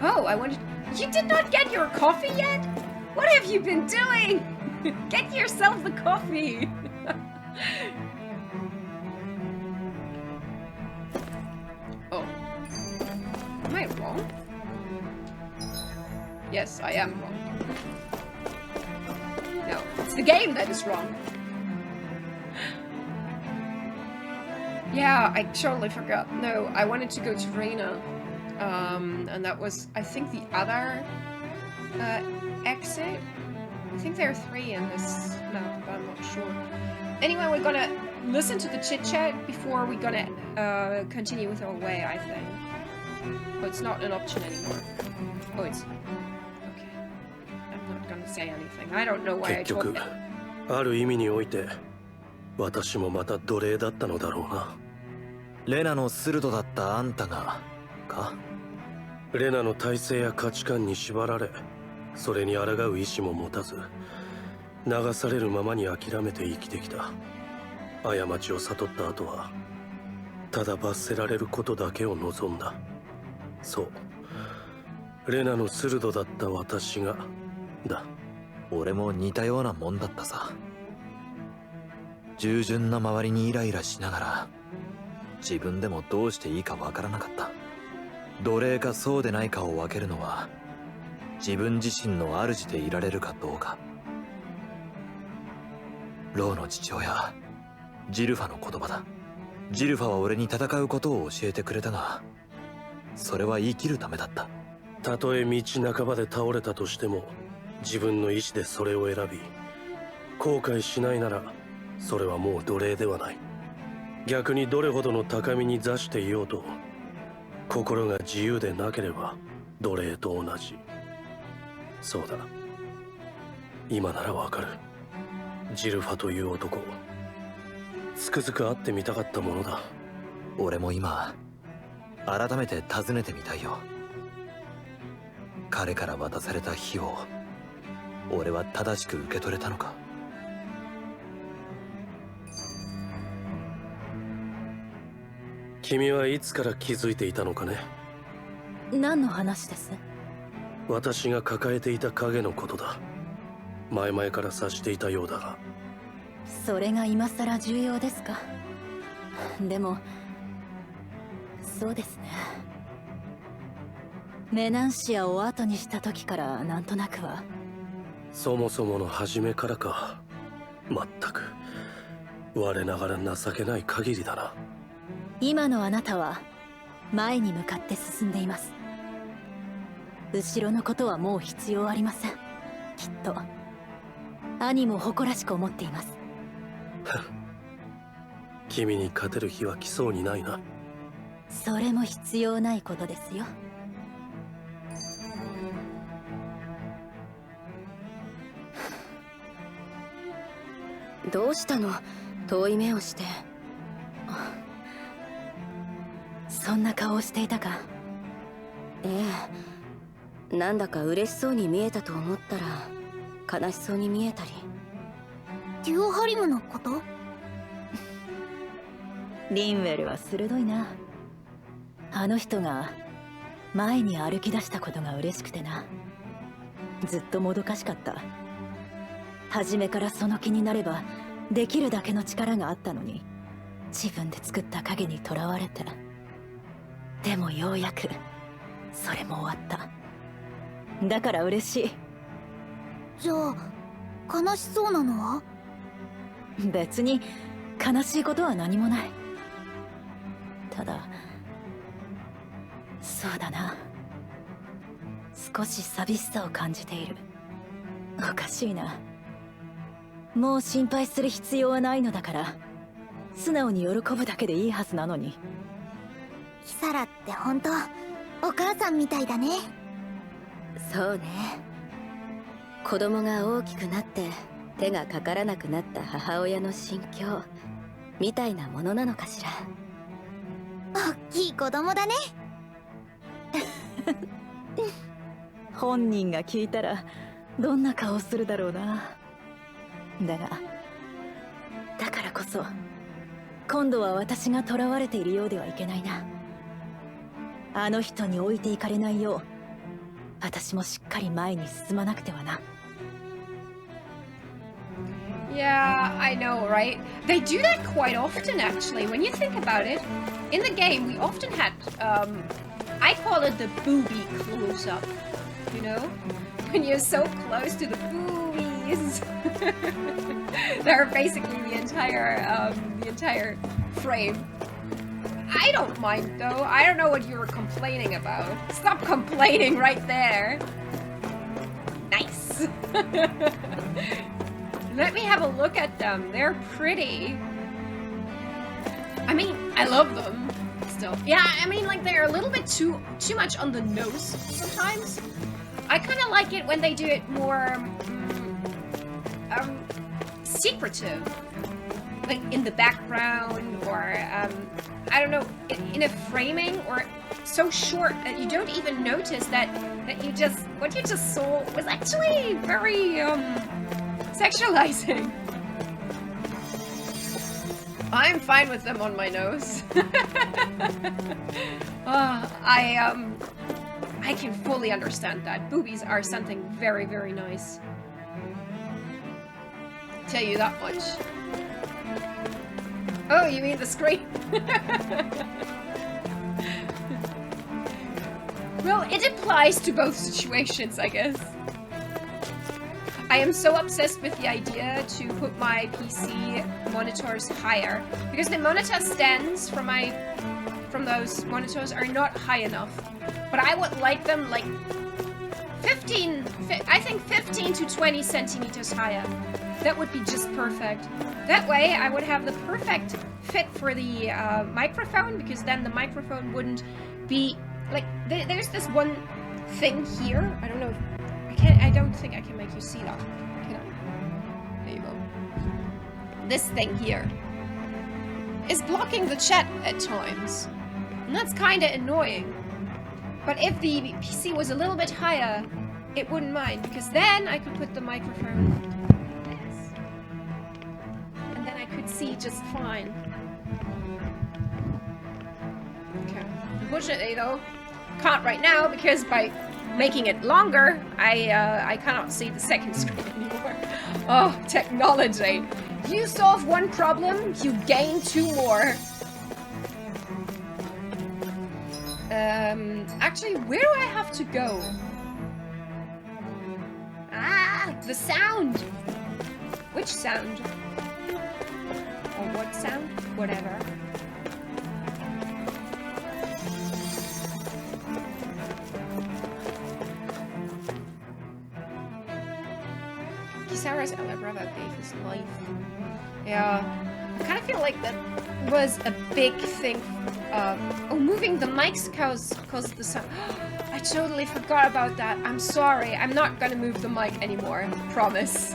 Oh, I wanted. You did not get your coffee yet? What have you been doing? Get yourself the coffee. Oh. Am I wrong? Yes, I am wrong. No, it's the game that is wrong. Yeah, I totally forgot. No, I wanted to go to Rena. And that was, I think, the other exit. I think there are 3 in this map, but I'm not sure. Anyway, we're gonna listen to the chit-chat before we're gonna continue with our way, I think. But it's not an option anymore. Oh, it's... Okay. I'm not gonna say anything. I don't know why I told it. ある意味において私もまた奴隷だったのだろうな。レナの鋭だったあんたがか？レナの体制や価値観に縛られ、それに抗う意志も持たず、流されるままに諦めて生きてきた。過ちを悟った後は、ただ罰せられることだけを望んだ。そう、レナの鋭だった私がだ。俺も似たようなもんだったさ。従順な周りにイライラしながら自分でもどうしていいかわからなかった。奴隷かそうでないかを分けるのは自分自身の主でいられるかどうか。ローの父親ジルファの言葉だ。ジルファは俺に戦うことを教えてくれたが、それは生きるためだった。たとえ道半ばで倒れたとしても自分の意志でそれを選び、後悔しないならそれはもう奴隷ではない。逆にどれほどの高みに座していようと、心が自由でなければ奴隷と同じ。そうだ、今ならわかる。ジルファという男、つくづく会ってみたかったものだ。俺も今改めて尋ねてみたいよ。彼から渡された火を俺は正しく受け取れたのか。君はいつから気づいていたのかね。何の話です？私が抱えていた影のことだ。前々から察していたようだが。それが今さら重要ですか？でもそうですね。メナンシアを後にした時からなんとなくは。そもそもの初めからか。まったく我ながら情けない限りだな。今のあなたは前に向かって進んでいます。後ろのことはもう必要ありません。きっと兄も誇らしく思っています。君に勝てる日は来そうにないな。それも必要ないことですよ。どうしたの？遠い目をして。そんな顔をしていたか？ええ、なんだか嬉しそうに見えたと思ったら悲しそうに見えたり。デュオハリムのこと？リンウェルは鋭いな。あの人が前に歩き出したことが嬉しくてな。ずっともどかしかった。初めからその気になればできるだけの力があったのに、自分で作った影にとらわれて。でもようやくそれも終わった。だから嬉しい。じゃあ悲しそうなのは？別に悲しいことは何もない。ただそうだな、少し寂しさを感じている。おかしいな。もう心配する必要はないのだから、素直に喜ぶだけでいいはずなのに。キサラって本当お母さんみたいだね。そうね。子供が大きくなって手がかからなくなった母親の心境みたいなものなのかしら。大きい子供だね。本人が聞いたらどんな顔するだろうな。だからこそ今度は私が囚われているようではいけないな。あの人に置いていかれないよう私もしっかり前に進まなくてはな。Yeah, I know, right? They do that quite often, actually, when you think about it. In the game, we often had, I call it the booby close-up, you know? When you're so close to the boobies. They're basically the entire frame. I don't mind, though. I don't know what you were complaining about. Stop complaining right there. Nice. Let me have a look at them. They're pretty. I mean, I love them still. Yeah, I mean, like, they're a little bit too much on the nose sometimes. I kind of like it when they do it more secretive, like in the background, or I don't know, in a framing, or so short that you don't even notice that what you just saw was actually very sexualizing. I'm fine with them on my nose. I can fully understand that. Boobies are something very, very nice. Tell you that much. Oh, you mean the screen? Well, it applies to both situations, I guess. I am so obsessed with the idea to put my PC monitors higher because the monitor stands from those monitors are not high enough. But I would like them like 15 to 20 centimeters higher. That would be just perfect. That way I would have the perfect fit for the microphone, because then the microphone wouldn't be like there's this one thing here. I don't know if I don't think I can make you see that. Can I? There you go. This thing here is blocking the chat at times. And that's kind of annoying. But if the PC was a little bit higher, it wouldn't mind, because then I could put the microphone like this. And then I could see just fine. Okay. Unfortunately though, can't right now, because by making it longer, I cannot see the second screen anymore. Oh, technology. You solve one problem, you gain 2 more. Actually, where do I have to go? Ah, the sound! Which sound? Or what sound? Whatever. Kisara's elder brother gave his life. Yeah, I kind of feel like that was a big thing. Oh, moving the mics caused the sound. I totally forgot about that. I'm sorry. I'm not gonna move the mic anymore. Promise.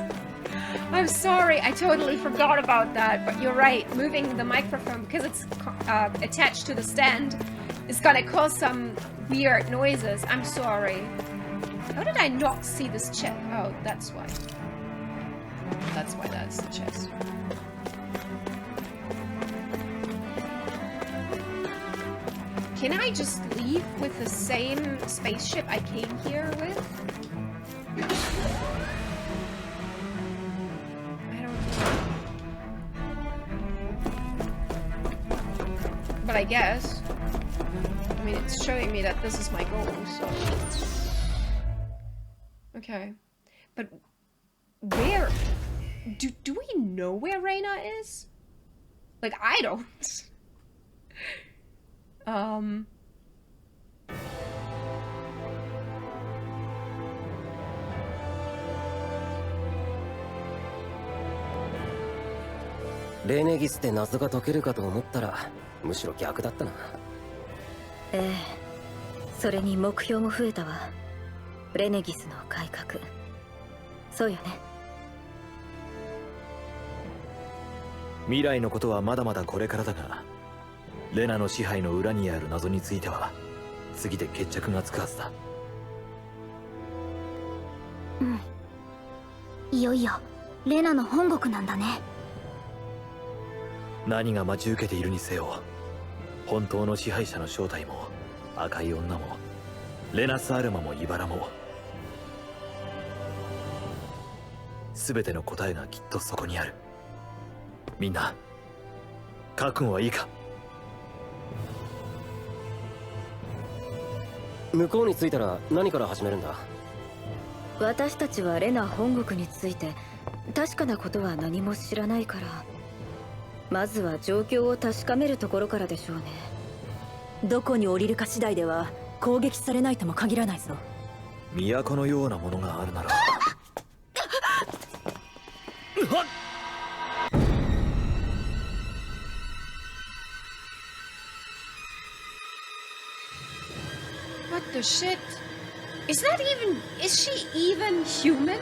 I'm sorry. I totally forgot about that. But you're right. Moving the microphone, because it's attached to the stand, is gonna cause some weird noises. I'm sorry. How did I not see this chest? Oh, that's why. That's why that's the chest. Can I just leave with the same spaceship I came here with? I don't know. But I guess. I mean, it's showing me that this is my goal, so... Okay. But where... Do we know where Rena is? Like, I don't.レネギスで謎が解けるかと思ったらむしろ逆だったな。ええ、それに目標も増えたわ。レネギスの改革。そうよね。未来のことはまだまだこれからだが、レナの支配の裏にある謎については次で決着がつくはずだ。うん。いよいよレナの本国なんだね。何が待ち受けているにせよ、本当の支配者の正体も赤い女もレナスアルマもイバラも、全ての答えがきっとそこにある。みんな覚悟はいいか？向こうに着いたら何から始めるんだ？私たちはレナ本国について確かなことは何も知らないから、まずは状況を確かめるところからでしょうね。どこに降りるか次第では攻撃されないとも限らないぞ。都のようなものがあるならWhat the shit? Is she even human?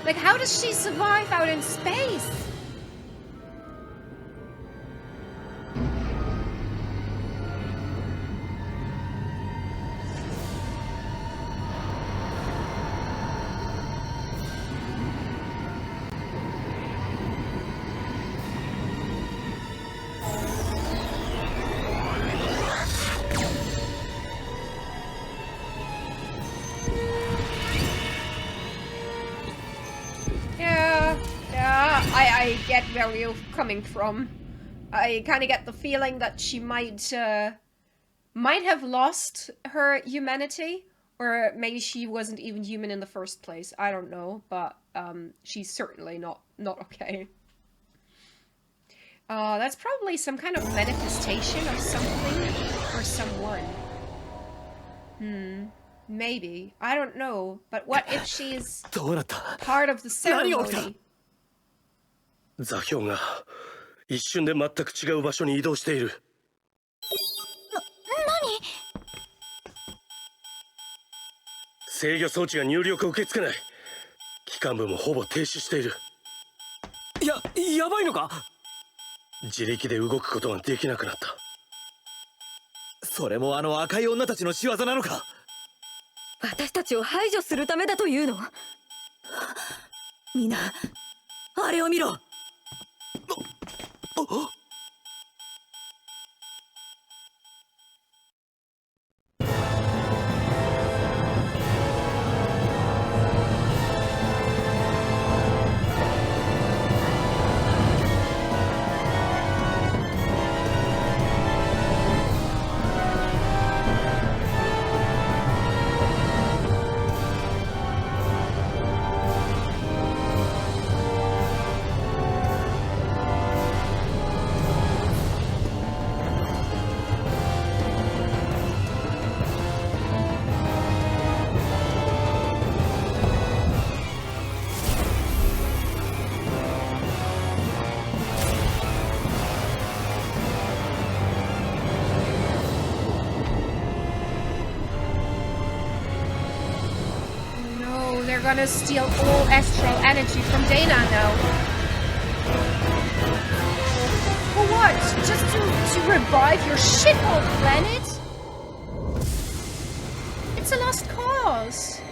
Like, how does she survive out in space? I get where you're coming from. I kind of get the feeling that she might have lost her humanity, or maybe she wasn't even human in the first place. I don't know, but she's certainly not okay. That's probably some kind of manifestation of something or someone. Maybe. I don't know. But what if she's part of the ceremony? 座標が一瞬で全く違う場所に移動している。制御装置が入力を受け付けない。機関部もほぼ停止している。やばいのか？自力で動くことができなくなった。それもあの赤い女たちの仕業なのか？私たちを排除するためだというの？みんな、あれを見ろ。They're gonna steal all astral energy from Dana now. For what? Just to revive your shithole planet? It's a lost cause.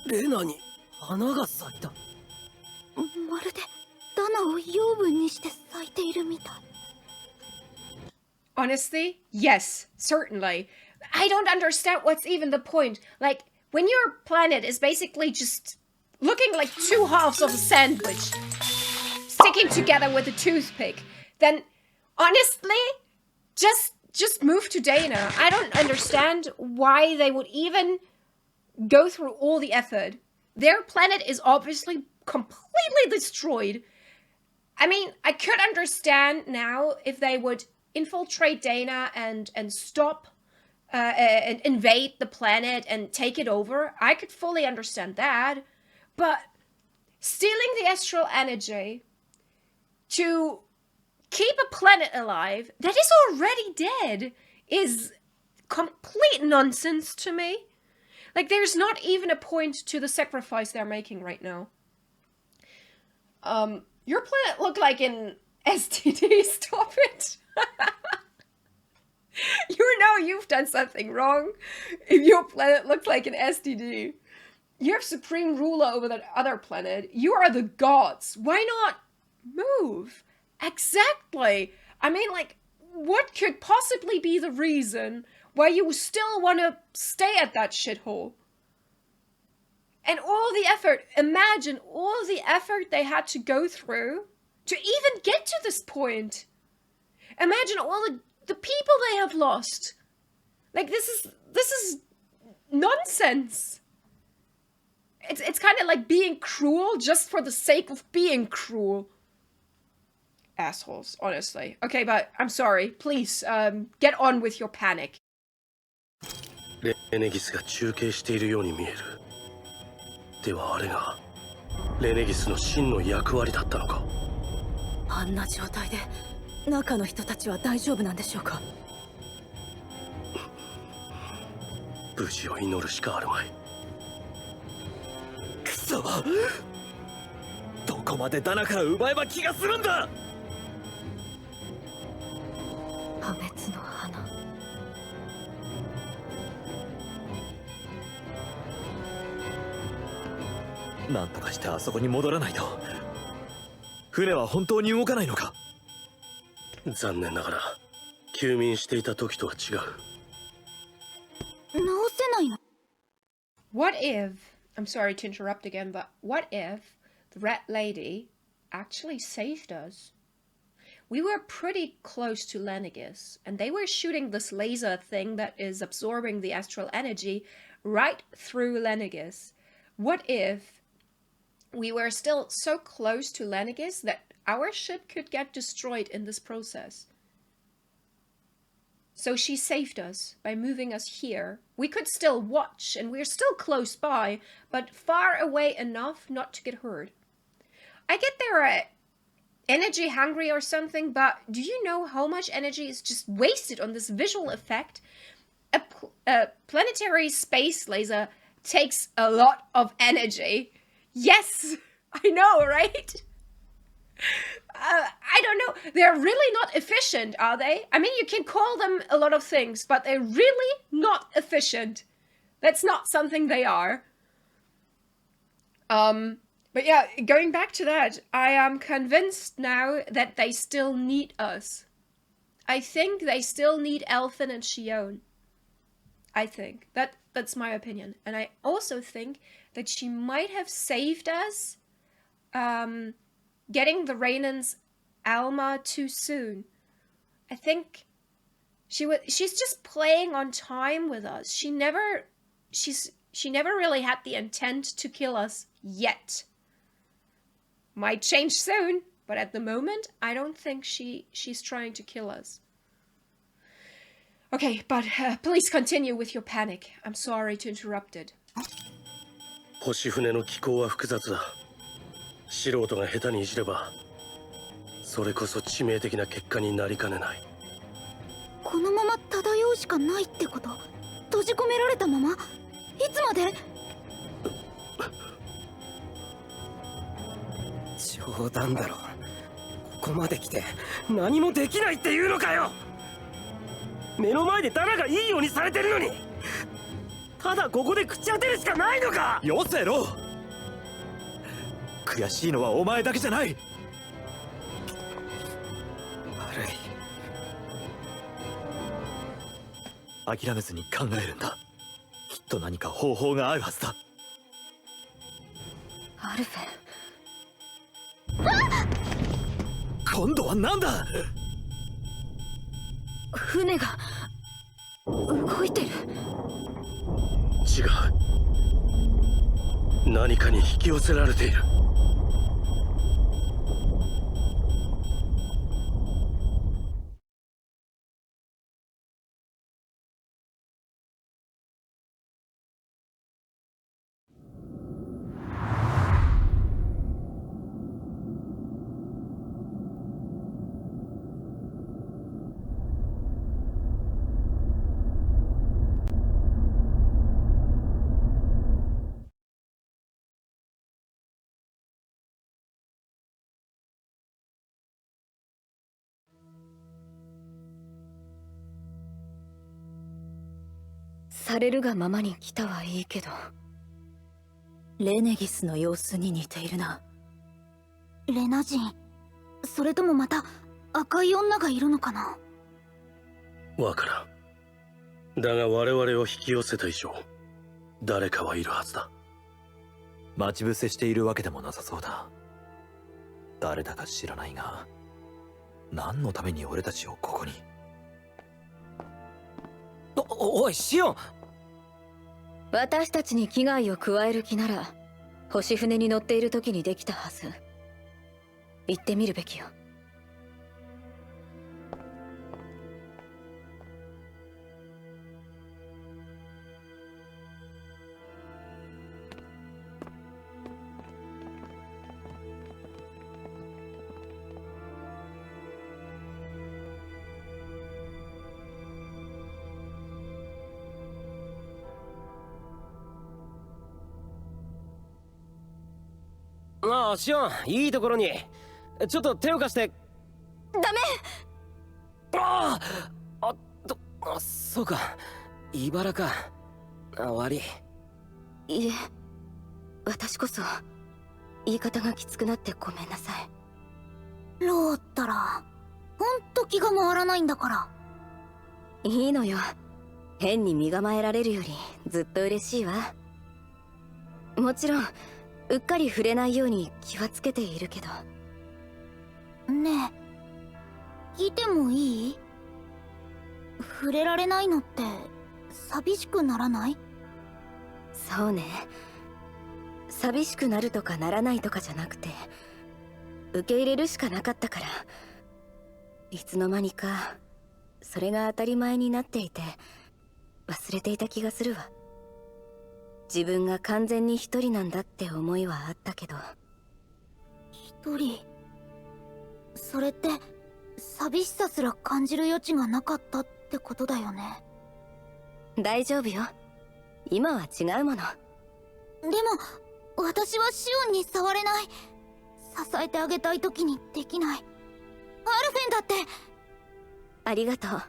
レナに花が咲いた。まるでダナを養分にして咲いているみたい。Honestly, yes, certainly. I don't understand what's even the point. Like, when your planet is basically just looking like two halves of a sandwich, sticking together with a toothpick, then honestly, just move to Dana. I don't understand why they would even go through all the effort. Their planet is obviously completely destroyed. I mean, I could understand now if they would infiltrate Dana and stop and invade the planet and take it over. I could fully understand that. But stealing the astral energy to keep a planet alive that is already dead is complete nonsense to me. Like, there's not even a point to the sacrifice they're making right now. Your planet looked like an STD, stop it. You know you've done something wrong if your planet looked like an STD. You're supreme ruler over that other planet. You are the gods. Why not move? Exactly. I mean, like, what could possibly be the reason why you still want to stay at that shithole? And all the effort, imagine all the effort they had to go through to even get to this point. Imagine all the people they have lost. Like, this is nonsense. It's kind of like being cruel just for the sake of being cruel. Assholes, honestly. Okay, but I'm sorry. Please, get on with your panic. レネギスが中継しているように見える。ではあれがレネギスの真の役割だったのか。あんな状態で中の人たちは大丈夫なんでしょうか。無事を祈るしかあるまい。くそ。どこまでダナから奪えば気がするんだ。破滅の花。なんとかしてあそこに戻らないと。船は本当に動かないのか。残念ながら休眠していた時とは違う。直せないの？ What if, I'm sorry to interrupt again, but what if the red lady actually saved us? We were pretty close to Lenegis, and they were shooting this laser thing that is absorbing the astral energy right through Lenegis. What if we were still so close to Lenegis that our ship could get destroyed in this process? So she saved us by moving us here. We could still watch, and we're still close by, but far away enough not to get hurt. I get they're energy hungry or something, but do you know how much energy is just wasted on this visual effect? A planetary space laser takes a lot of energy. Yes, I know, right? I don't know. They're really not efficient, are they? I mean, you can call them a lot of things, but they're really not efficient. That's not something they are. But yeah, going back to that, I am convinced now that they still need us. I think they still need Elfin and Shion. I think. That's my opinion. And I also think that she might have saved us getting the Renan's Alma too soon. I think she's just playing on time with us. She never really had the intent to kill us yet. Might change soon, but at the moment, I don't think she's trying to kill us. Okay, but please continue with your panic. I'm sorry to interrupt it. 星船の機構は複雑だ。素人が下手にいじれば、それこそ致命的な結果になりかねない。このまま漂うしかないってこと？閉じ込められたまま？いつまで？冗談だろ。ここまで来て何もできないって言うのかよ。目の前でダナがいいようにされてるのに、ただここで口当てるしかないのか。よせろ。悔しいのはお前だけじゃない。悪い。諦めずに考えるんだ。きっと何か方法があるはずだ。アルフェン。今度は何だ。船が動いてる。違う。何かに引き寄せられている。されるがままに来たはいいけど、レネギスの様子に似ているな。レナ人、それともまた赤い女がいるのかな。わからん。だが我々を引き寄せた以上、誰かはいるはずだ。待ち伏せしているわけでもなさそうだ。誰だか知らないが、何のために俺たちをここに。おいシオン。私たちに危害を加える気なら星船に乗っている時にできたはず。行ってみるべきよ。ああ、シオン、いいところに。ちょっと手を貸して。ダメ。そうか。茨か。悪い。いえ、私こそ言い方がきつくなってごめんなさい。ローったらほんと気が回らないんだから。いいのよ。変に身構えられるよりずっと嬉しいわ。もちろんうっかり触れないように気はつけているけど。ねえ、聞いてもいい？触れられないのって寂しくならない？そうね。寂しくなるとかならないとかじゃなくて、受け入れるしかなかったから。いつの間にかそれが当たり前になっていて忘れていた気がするわ。自分が完全に一人なんだって思いはあったけど。一人？それって寂しさすら感じる余地がなかったってことだよね。大丈夫よ。今は違うもの。でも私はシオンに触れない。支えてあげたい時にできない。アルフェンだって。ありがとう。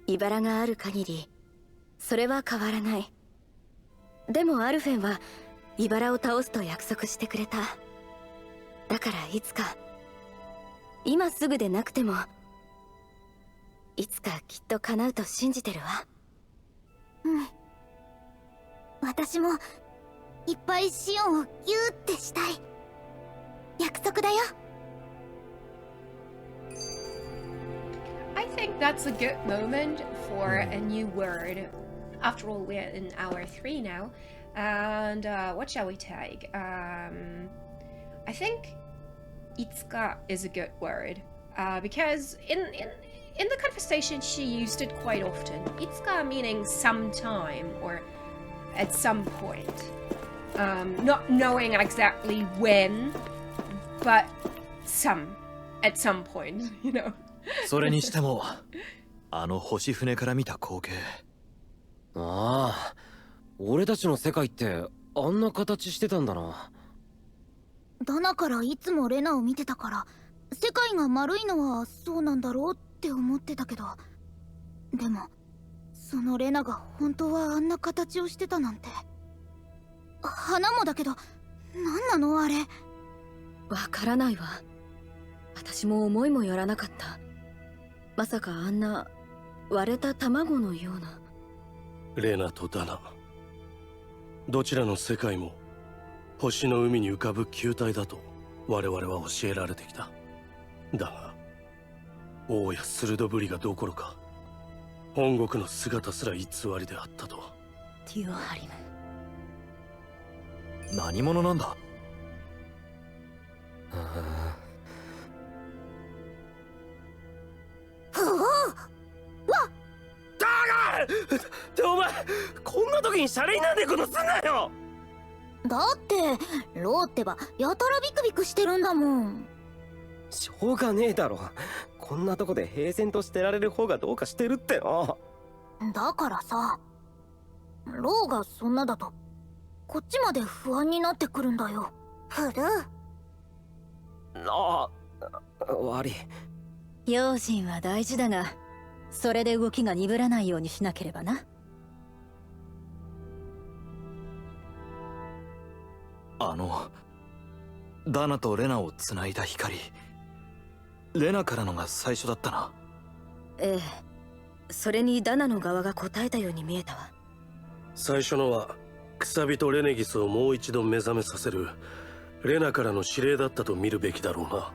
茨がある限りそれは変わらない。でもアルフェンは茨を倒すと約束してくれた。だからいつか、今すぐでなくてもいつかきっと叶うと信じてるわ。うん。私もいっぱいシオンをギューってしたい。約束だよ。I think that's a good moment for a new word. After all, we're in hour 3 now. And what shall we take? I think Itsuka is a good word. Because in the conversation she used it quite often. Itsuka meaning sometime or at some point. Not knowing exactly when, but at some point, you know. それにしてもあの星船から見た光景。ああ、俺たちの世界ってあんな形してたんだな。ダナからいつもレナを見てたから、世界が丸いのはそうなんだろうって思ってたけど、でもそのレナが本当はあんな形をしてたなんて。花もだけど何なのあれ。わからないわ。私も思いもよらなかった。まさかあんな割れた卵のような。レナとダナ、どちらの世界も星の海に浮かぶ球体だと我々は教えられてきた。だが王や鋭ぶりがどころか本国の姿すら偽りであったとは。ティオハリム、何者なんだ。ってお前、こんな時にシャレになんでことすんなよ。だってローってばやたらビクビクしてるんだもん。しょうがねえだろ。こんなとこで平然としてられる方がどうかしてるってな。だからさ、ローがそんなだとこっちまで不安になってくるんだよ。フルああ、悪い。用心は大事だが、それで動きが鈍らないようにしなければな。ダナとレナをつないだ光、レナからのが最初だったな。ええ、それにダナの側が答えたように見えたわ。最初のはクサビとレネギスをもう一度目覚めさせるレナからの指令だったと見るべきだろうな。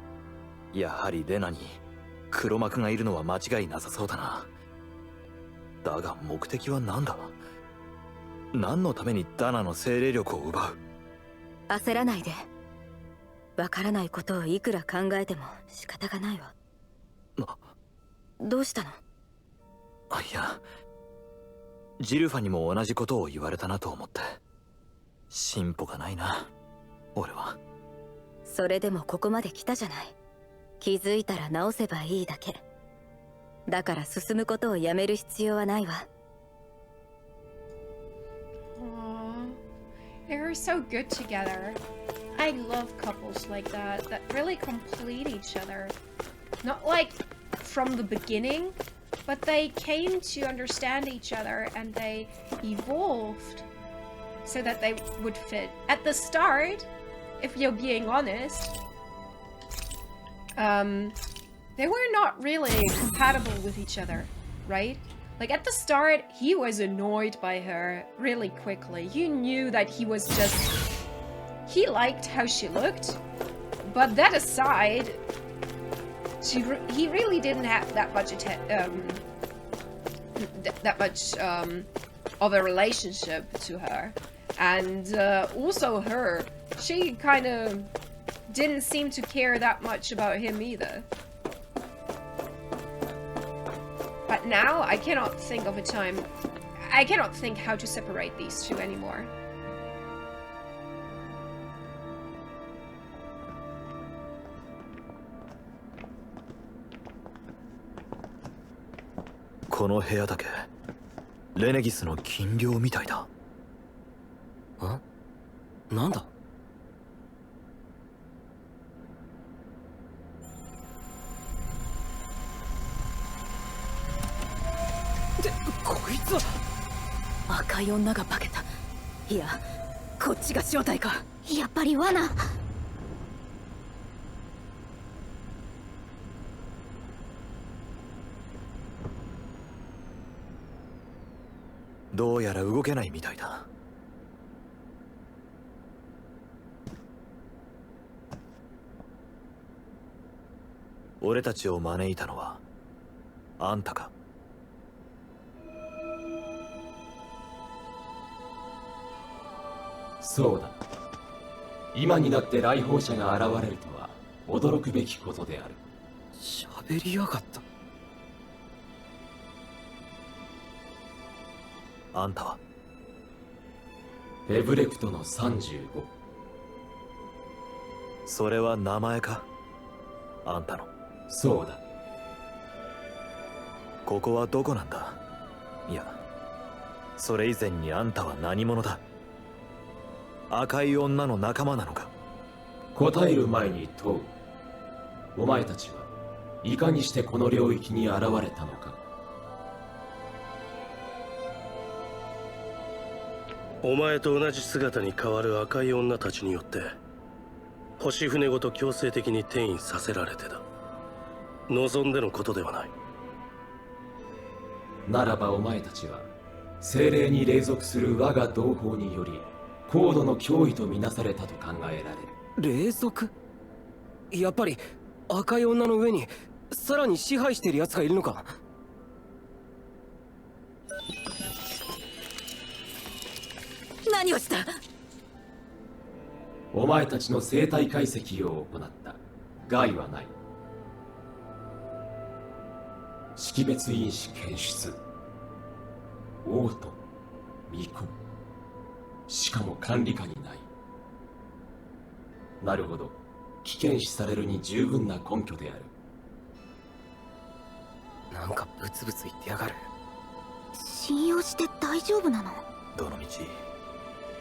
やはりレナに黒幕がいるのは間違いなさそうだな。だが目的は何だ。何のためにダナの精霊力を奪う。焦らないで。わからないことをいくら考えても仕方がないわ。どうしたの？いや、ジルファにも同じことを言われたなと思って。進歩がないな、俺は。それでもここまで来たじゃない。気づいたら直せばいいだけ。だから進むことをやめる必要はないわ。They're so good together. I love couples like that really complete each other. Not like from the beginning, but they came to understand each other and they evolved so that they would fit. At the start, if you're being honest, they were not really compatible with each other, right? Like at the start, he was annoyed by her really quickly. You knew that he was just... He liked how she looked, but that aside, he really didn't have that much of a relationship to her. And also her, she kind of didn't seem to care that much about him either. But now, I cannot think of a time... I cannot think how to separate these two anymore.この部屋だけレネギスの禁猟みたいだ。なんだ？で、こいつは赤い女が化けた。いや、こっちが正体か。やっぱり罠。どうやら動けないみたいだ。俺たちを招いたのはあんたか？そうだ。今になって来訪者が現れるとは驚くべきことである。喋りやがった。あんたはヘブレクトの35。それは名前か？あんたの。そうだ。ここはどこなんだ？いや、それ以前にあんたは何者だ？赤い女の仲間なのか？答える前に問う。お前たちはいかにしてこの領域に現れたのか？お前と同じ姿に変わる赤い女たちによって星船ごと強制的に転移させられてだ。望んでのことではない。ならばお前たちは精霊に隷属する我が同胞により高度の脅威とみなされたと考えられる。隷属？やっぱり赤い女の上にさらに支配している奴がいるのか？何をした？お前たちの生体解析を行った。害はない。識別因子検出。王と巫女。しかも管理下にない。なるほど。危険視されるに十分な根拠である。なんかブツブツ言ってやがる。信用して大丈夫なの？どの道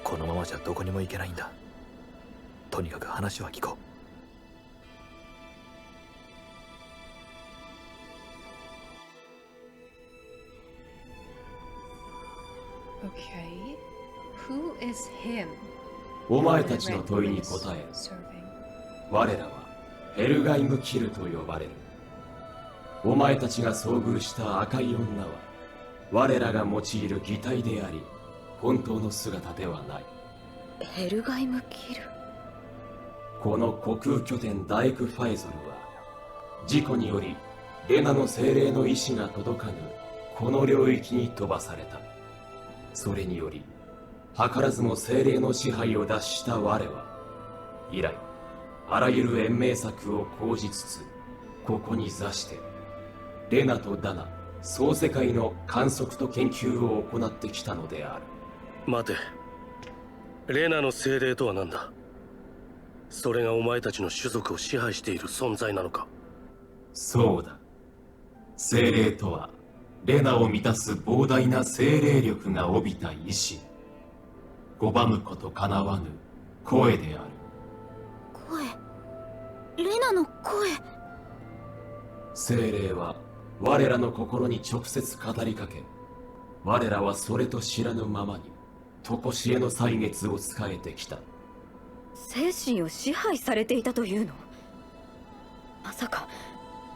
このままじゃどこにも行けないんだ。とにかく話は聞こう。Okay. Who is him? お前たちの問いに答え、我らはヘルガイムキルと呼ばれる。お前たちが遭遇した赤い女は我らが用いる擬態であり、本当の姿ではない。ヘルガイムキル。この虚空拠点ダイクファイゾルは事故によりレナの精霊の意志が届かぬこの領域に飛ばされた。それにより図らずも精霊の支配を脱した我は以来あらゆる延命策を講じつつここに座してレナとダナ総世界の観測と研究を行ってきたのである。待て、レナの精霊とは何だ？それがお前たちの種族を支配している存在なのか？そうだ。精霊とはレナを満たす膨大な精霊力が帯びた意志、拒むことかなわぬ声である。声。精霊は我らの心に直接語りかけ、我らはそれと知らぬままに常しえの歳月を仕えてきた。精神を支配されていたというの？まさか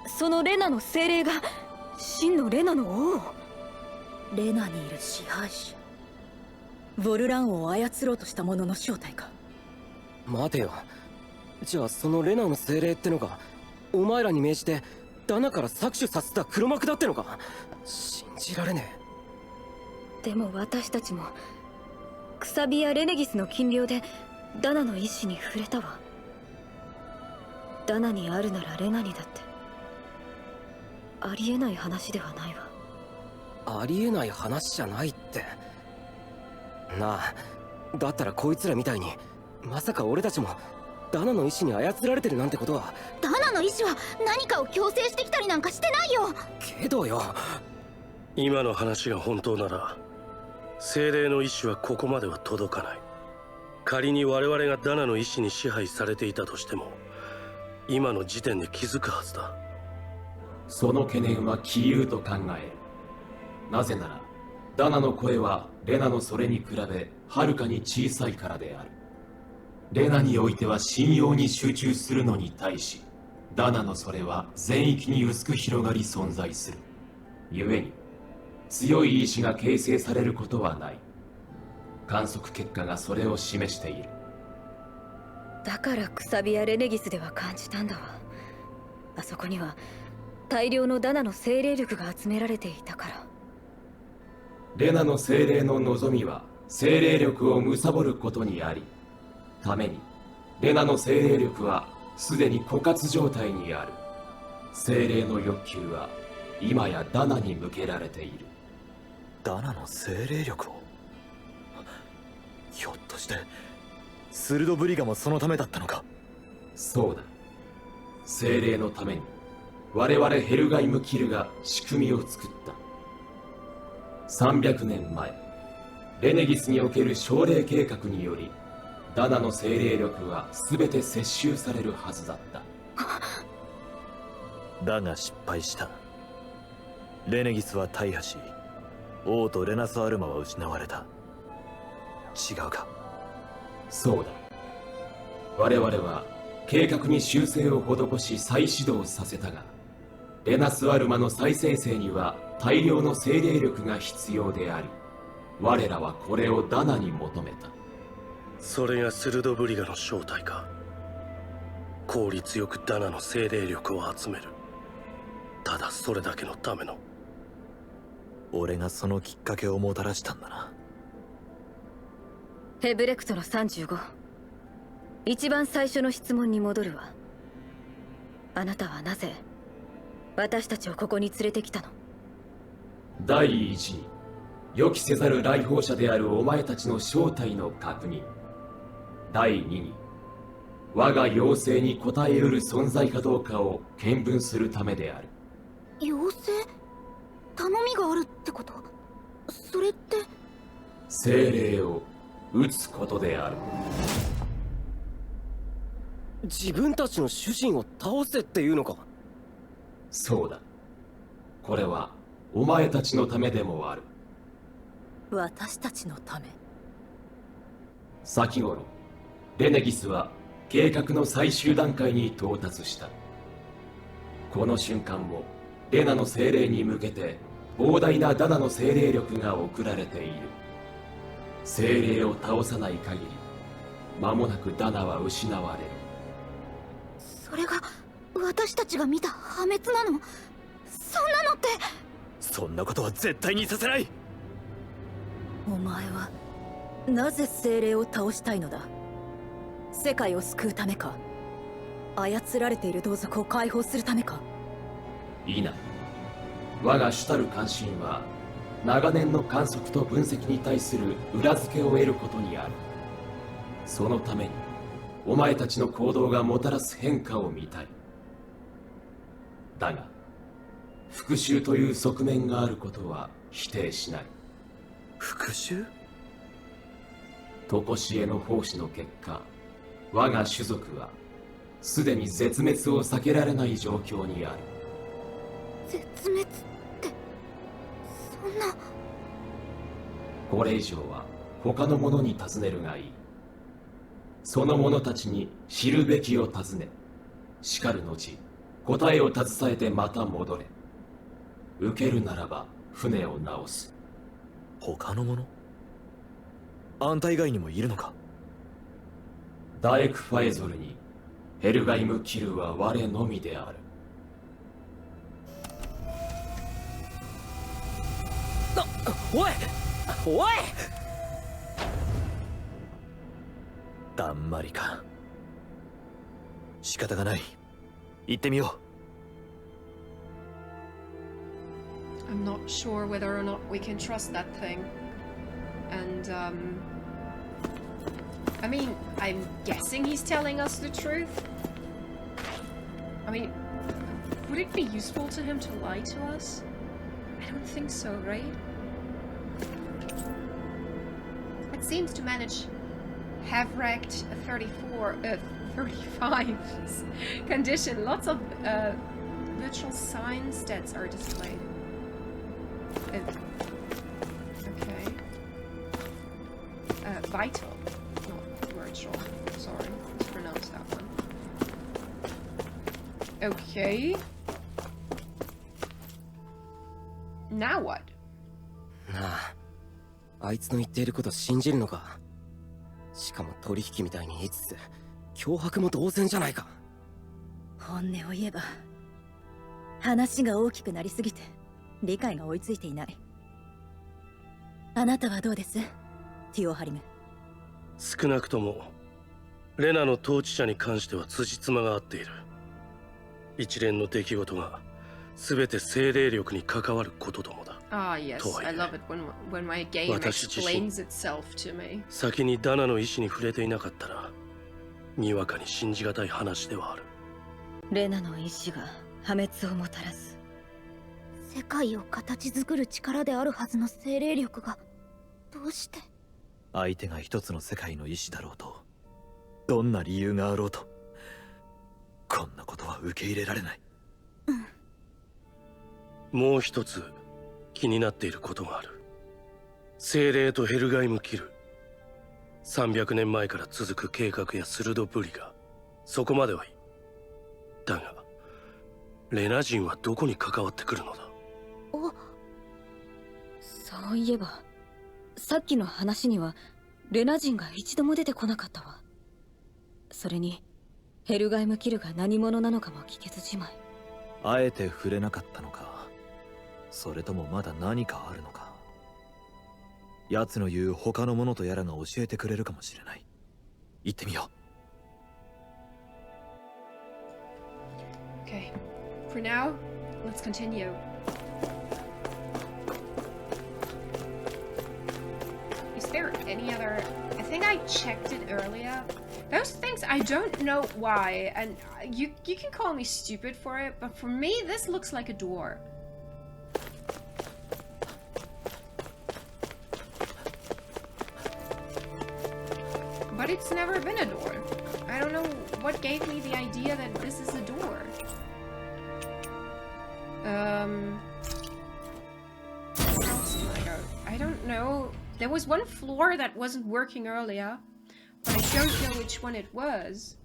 そのレナの精霊が真のレナの王？レナにいる支配者、ヴォルラン王を操ろうとした者の正体か。待てよ、じゃあそのレナの精霊ってのがお前らに命じてダナから搾取させた黒幕だってのか？信じられねでも私たちもクサビやレネギスの禁猟でダナの意志に触れたわ。ダナにあるならレナにだってありえない話ではないわ。ありえない話じゃないって。なあ、だったらこいつらみたいにまさか俺たちもダナの意志に操られてるなんてことは。ダナの意志は何かを強制してきたりなんかしてないよ。けどよ、今の話が本当なら精霊の意志はここまでは届かない。仮に我々がダナの意志に支配されていたとしても今の時点で気づくはずだ。その懸念は杞憂と考える。なぜならダナの声はレナのそれに比べはるかに小さいからである。レナにおいては信用に集中するのに対し、ダナのそれは全域に薄く広がり存在する。故に強い意志が形成されることはない。観測結果がそれを示している。だからクサビやレネギスでは感じたんだわ。あそこには大量のダナの精霊力が集められていたから。レナの精霊の望みは精霊力を貪ることにあり、ためにレナの精霊力はすでに枯渇状態にある。精霊の欲求は今やダナに向けられている。ダナの精霊力を？ひょっとしてスルドブリガもそのためだったのか？そうだ。精霊のために我々ヘルガイム・キルが仕組みを作った。300年前、レネギスにおける奨励計画によりダナの精霊力は全て接収されるはずだった。だが失敗した。レネギスは大破し、王とレナスアルマは失われた。違うか？そうだ。我々は計画に修正を施し再始動させたが、レナスアルマの再生成には大量の精霊力が必要であり、我らはこれをダナに求めた。それがスルドブリガの正体か。効率よくダナの精霊力を集める。ただそれだけのための。俺がそのきっかけをもたらしたんだな。ヘブレクトの35、一番最初の質問に戻るわ。あなたはなぜ私たちをここに連れてきたの？第一に、予期せざる来訪者であるお前たちの正体の確認。第二に、我が要請に応えうる存在かどうかを見分するためである。要請？頼みがあるってこと？それって…精霊を撃つことである。自分たちの主人を倒せっていうのか？そうだ。これはお前たちのためでもある。私たちのため？先頃レネギスは計画の最終段階に到達した。この瞬間もレナの精霊に向けて膨大なダナの精霊力が送られている。精霊を倒さない限り間もなくダナは失われる。それが私たちが見た破滅なの？そんなのって…そんなことは絶対にさせない。お前はなぜ精霊を倒したいのだ？世界を救うためか？操られている同族を解放するためか？いいな。我が主たる関心は長年の観測と分析に対する裏付けを得ることにある。そのためにお前たちの行動がもたらす変化を見たい。だが復讐という側面があることは否定しない。復讐？常しえの奉仕の結果、我が種族はすでに絶滅を避けられない状況にある。絶滅って、そんな。これ以上は他の者に尋ねるがいい。その者たちに知るべきを尋ね、しかる後答えを携えてまた戻れ。受けるならば船を直す。他の者？あんた以外にもいるのか？ダエクファエゾルにヘルガイム・キルは我のみである。おいおい！だんまりか。仕方がない。行ってみよう。I'm not sure whether or not we can trust that thing. And I mean, I'm guessing he's telling us the truth. I mean, would it be useful to him to lie to us? I don't think so, right? It seems to manage have wrecked a 35 condition. Lots of virtual sign stats are displayed. Okay. Vital, not virtual. Sorry, mispronounced that one. Okay. Now what? なあ、あいつの言っていること信じるのか？しかも取引みたいに言いつつ脅迫も同然じゃないか。本音を言えば話が大きくなりすぎて理解が追いついていない。あなたはどうです？ティオハリム。少なくともレナの統治者に関しては辻褄が合っている。一連の出来事が全て精霊力に関わることどもだ。Ah, yes. I love it when my game explains itself to me. 先にダナの意志に触れていなかったらにわかに信じがたい話ではある。レナの意志が破滅をもたらす。世界を形作る力であるはずの精霊力がどうして？相手が一つの世界の意志だろうと、どんな理由があろうと、こんなことは受け入れられない。もう一つ気になっていることがある。精霊とヘルガイム・キル、300年前から続く計画や鋭ぶりがそこまではいい。だがレナ人はどこに関わってくるのだ？そういえばさっきの話にはレナ人が一度も出てこなかったわ。それにヘルガイム・キルが何者なのかも聞けずじまい。あえて触れなかったのか、それともまだ何かあるのか。奴の言う他の者とやらが教えてくれるかもしれない。行ってみよう。Okay. For now, let's continue. Is there any other? I think I checked it earlier. Those things, I don't know why, and you can call me stupid for it, but for me, this looks like a door. But it's never been a door. I don't know what gave me the idea that this is a door. Where else can I go? I don't know. There was one floor that wasn't working earlier, but I don't know which one it was.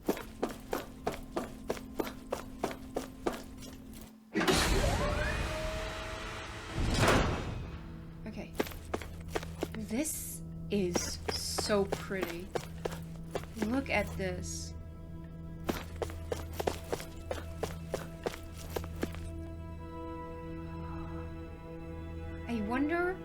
Okay. This is so pretty. Look at this. I wonder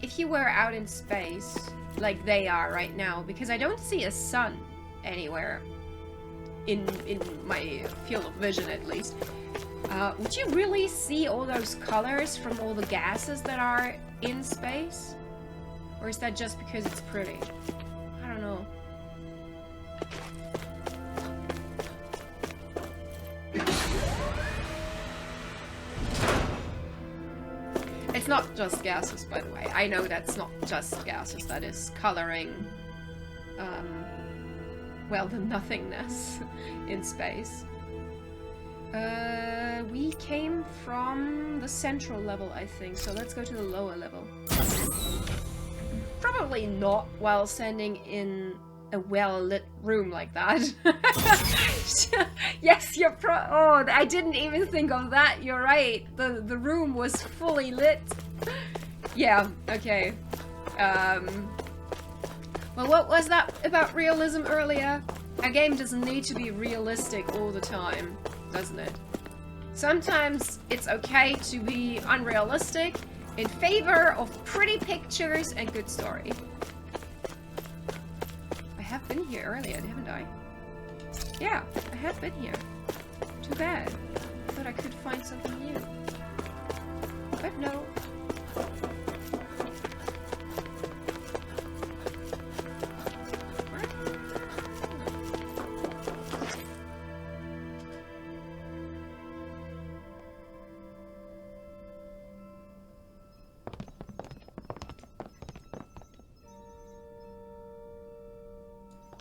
if you were out in space like they are right now, because I don't see a sun anywhere in my field of vision, at least. Would you really see all those colors from all the gases that are in space? Or is that just because it's pretty? I don't know. It's not just gases, by the way. I know that's not just gases. That is coloring well, the nothingness in space. We came from the central level, I think, so let's go to the lower level. Probably not while standing in a well-lit room like that. Yes, you're oh, I didn't even think of that, you're right. The room was fully lit. Yeah, okay. Well, what was that about realism earlier? A game doesn't need to be realistic all the time, doesn't it? Sometimes it's okay to be unrealistic in favor of pretty pictures and good story. I have been here earlier, haven't I? Yeah, I have been here. Too bad. I thought I could find something new. But no.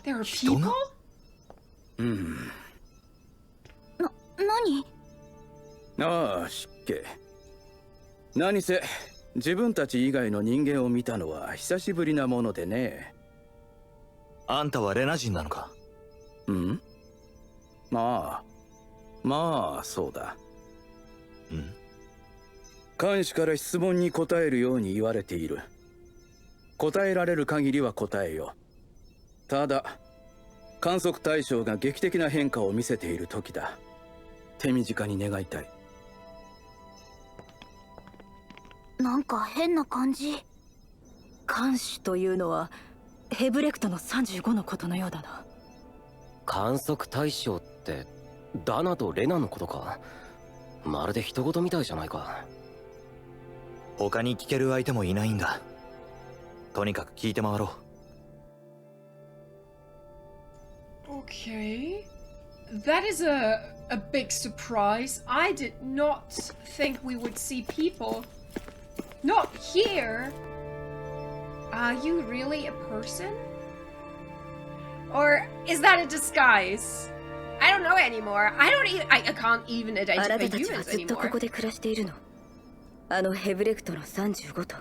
There are people? 何？ああ、失敬。何せ自分たち以外の人間を見たのは久しぶりなものでね。あんたはレナ人なのか？うん？まあそうだ。うん？監視から質問に答えるように言われている。答えられる限りは答えよ。ただ観測対象が劇的な変化を見せている時だ。手短に願いたい。なんか変な感じ。監視というのはヘブレクトの35のことのようだな。観測対象ってダナとレナのことか。まるで人事みたいじゃないか。他に聞ける相手もいないんだ。とにかく聞いて回ろう。Okay. That is a big surprise. I did not think we would see people. Not here. Are you really a person? Or is that a disguise? I don't know anymore. I can't even identify humans ずっとこ anymore. こで暮らしているの。あのヘブレクトの35と。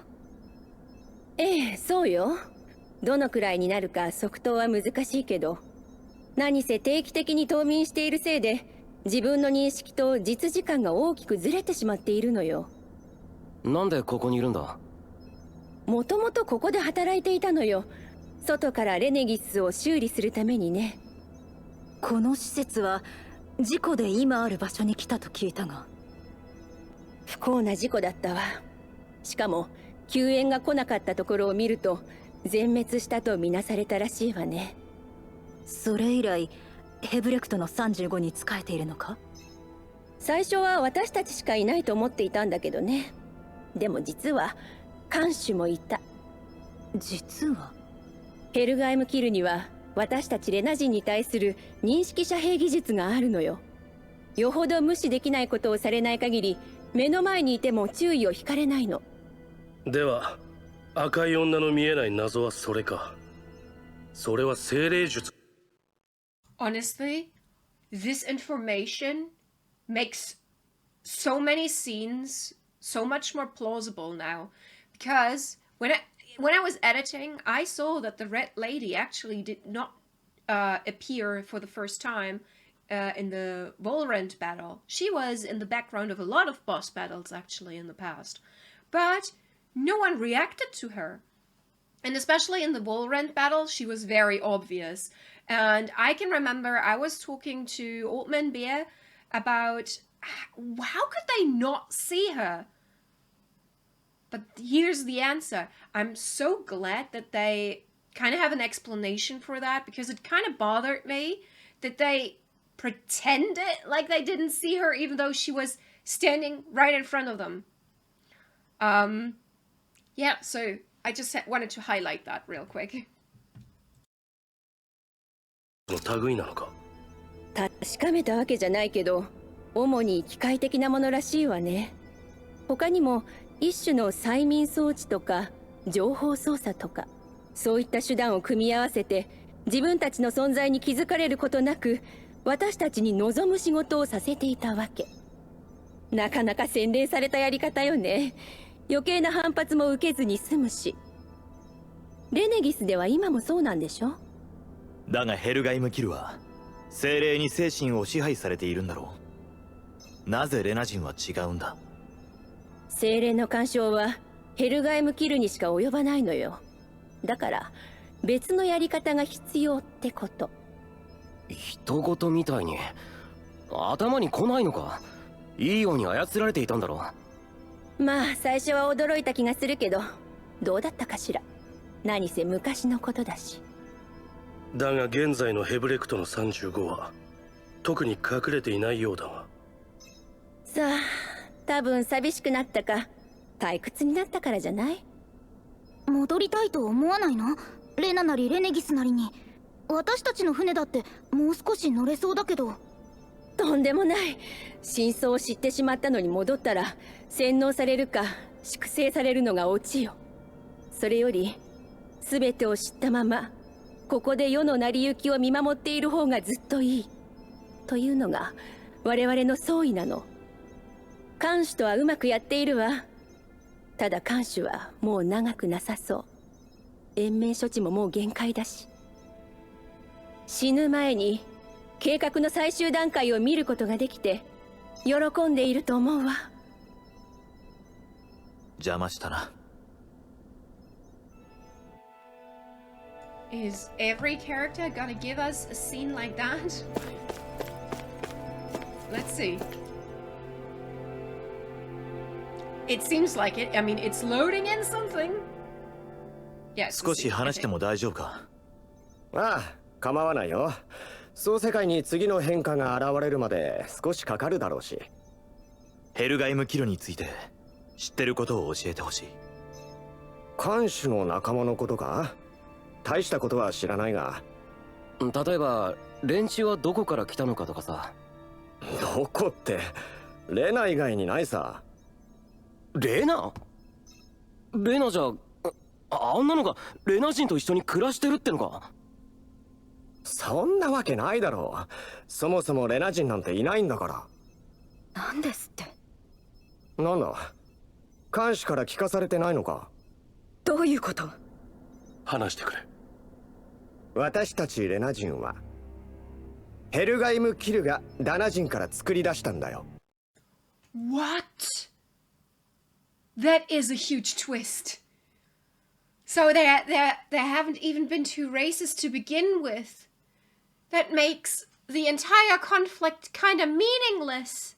ええ、そうよ。どのくらいになるか測定は難しいけど、何せ定期的に冬眠しているせいで、自分の認識と実時間が大きくずれてしまっているのよ。なんでここにいるんだ？もともとここで働いていたのよ。外からレネギスを修理するためにね。この施設は事故で今ある場所に来たと聞いたが。不幸な事故だったわ。しかも救援が来なかったところを見ると全滅したとみなされたらしいわね。それ以来ヘブレクトの35に仕えているのか？最初は私たちしかいないと思っていたんだけどね。でも実は看守もいた。実はヘルガイムキルには私たちレナ人に対する認識遮蔽技術があるのよ。よほど無視できないことをされない限り目の前にいても注意を引かれないの。では赤い女の見えない謎はそれか。それは精霊術。Honestly, this information makes so many scenes so much more plausible now, because when I was editing, I saw that the Red Lady actually did not appear for the first time in the Volrent battle. She was in the background of a lot of boss battles actually in the past, but no one reacted to her. And especially in the Volrent battle, she was very obvious. And I can remember I was talking to Old Man Bear about how could they not see her? But here's the answer. I'm so glad that they kind of have an explanation for that, because it kind of bothered me that they pretended like they didn't see her even though she was standing right in front of them. Yeah, so I just wanted to highlight that real quick. 類なのか？確かめたわけじゃないけど、主に機械的なものらしいわね。他にも一種の催眠装置とか情報操作とか、そういった手段を組み合わせて自分たちの存在に気づかれることなく私たちに望む仕事をさせていたわけ。なかなか洗練されたやり方よね。余計な反発も受けずに済むし。レネギスでは今もそうなんでしょ？だがヘルガイム・キルは精霊に精神を支配されているんだろう。なぜレナ人は違うんだ？精霊の干渉はヘルガイム・キルにしか及ばないのよ。だから別のやり方が必要ってこと。人事みたいに頭に来ないのか？いいように操られていたんだろう。まあ最初は驚いた気がするけど、どうだったかしら。何せ昔のことだし。だが現在のヘブレクトの35は特に隠れていないようだが。さあ、多分寂しくなったか退屈になったからじゃない？戻りたいと思わないの？レナなりレネギスなりに。私たちの船だってもう少し乗れそうだけど。とんでもない。真相を知ってしまったのに戻ったら洗脳されるか粛清されるのがオチよ。それより全てを知ったままここで世の成り行きを見守っている方がずっといいというのが我々の総意なの。看守とはうまくやっているわ。ただ看守はもう長くなさそう。延命処置ももう限界だし。死ぬ前に計画の最終段階を見ることができて喜んでいると思うわ。邪魔したな。Is every character gonna give us a scene like that? Let's see. It seems like it. I mean, it's loading in something. Yes. 少し話しても大丈夫か？ああ、構わないよ。総世界に次の変化が現れるまで少しかかるだろうし。ヘルガイム・キルについて知ってることを教えてほしい。看守の仲間のことか？大したことは知らないが。例えば連中はどこから来たのかとかさ。どこって、レナ以外にないさ。レナ？レナじゃ、あんなのがレナ人と一緒に暮らしてるってのか？そんなわけないだろう。そもそもレナ人なんていないんだから。なんですって。なんだ、看守から聞かされてないのか？どういうこと？話してくれ。私たちレナ人はヘルガイム・キルがダナ人から作り出したんだよ。 What? That is a huge twist. So there haven't even been two races to begin with. That makes the entire conflict kind of meaningless.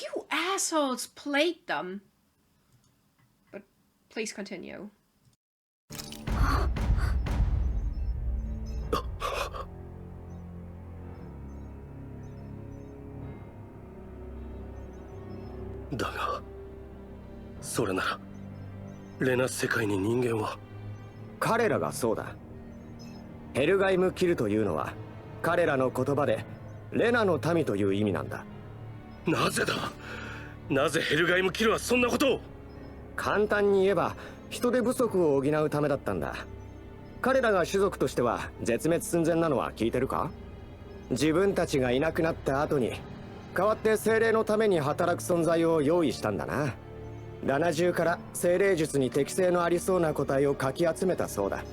You assholes played them. But please continue. Daがそれならレナ世界に人間は。彼らがそうだ。ヘルガイム・キルというのは彼らの言葉でレナの民という意味なんだ。なぜだ？なぜヘルガイム・キルはそんなことを？簡単に言えば人手不足を補うためだったんだ。彼らが種族としては絶滅寸前なのは聞いてるか？自分たちがいなくなった後に代わって精霊のために働く存在を用意したんだな。ダナ中から精霊術に適性のありそうな個体をかき集めたそうだ。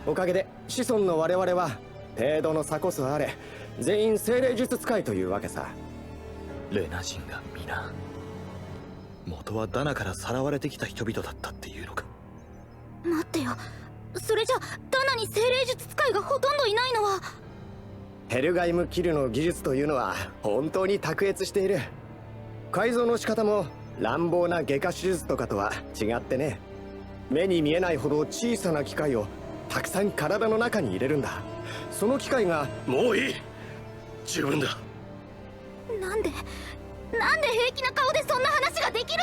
おかげで子孫の我々は程度の差こそあれ全員精霊術使いというわけさ。レナ人が皆元はダナからさらわれてきた人々だったっていうのか？待ってよ、それじゃダナに精霊術使いがほとんどいないのは。ヘルガイム・キルの技術というのは本当に卓越している。改造の仕方も乱暴な外科手術とかとは違ってね、目に見えないほど小さな機械をたくさん体の中に入れるんだ。その機械が。もういい、十分だ。なんで平気な顔でそんな話ができる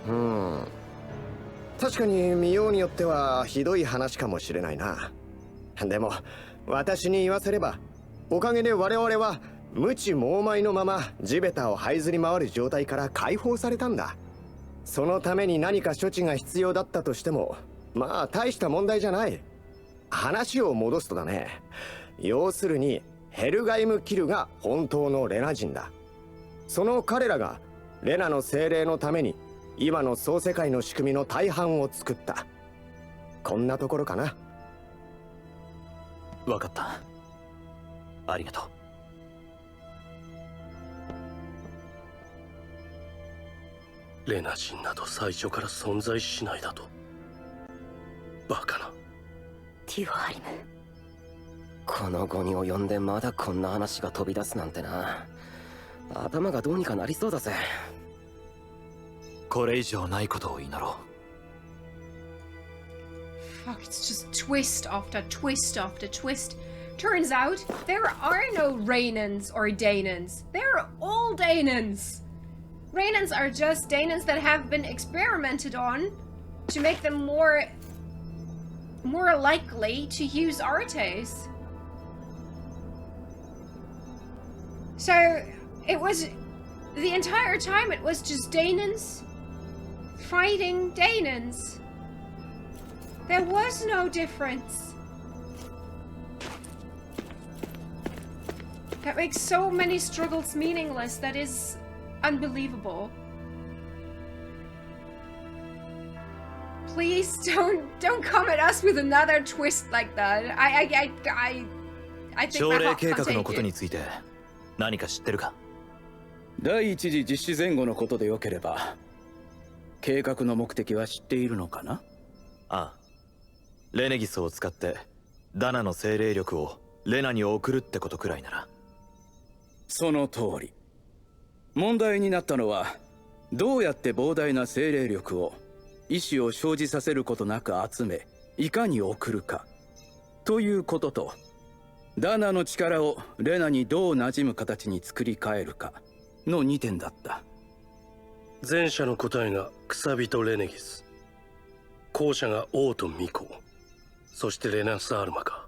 の？確かに見ようによってはひどい話かもしれないな。でも私に言わせればおかげで我々は無知猛邁のまま地べたを這いずり回る状態から解放されたんだ。そのために何か処置が必要だったとしてもまあ大した問題じゃない。話を戻すとだね、要するにヘルガイム・キルが本当のレナ人だ。その彼らがレナの精霊のために今の総世界の仕組みの大半を作った。こんなところかな。分かった。ありがとう。レナ人など最初から存在しないだと。バカな。ティオハリム、この後に及んでまだこんな話が飛び出すなんてな。頭がどうにかなりそうだぜ。これ以上ないことを祈ろう。 Fuck, it's just twist after twist after twist. Turns out there are no Renans or Danans. They're all Danans. Renans are just Danans that have been experimented on to make them more likely to use Artes. So it was the entire time it was just Danans fighting Danans. There was no difference. That makes so many struggles meaningless. That is unbelievable. Please don't come at us with another twist like that. I think 奨 my 励 heart 計 can't 画の take ことに it. ついて何か知ってるか？第一次実施前後のことでよければ、計画の目的は知っているのかな？ああ、レネギスを使ってダナの精霊力をレナに送るってことくらいなら。その通り。問題になったのは、どうやって膨大な精霊力を意志を生じさせることなく集め、いかに送るかということと、ダナの力をレナにどう馴染む形に作り変えるかの2点だった。前者の答えがクサビとレネギス、後者が王と巫女、そしてレナスアルマか。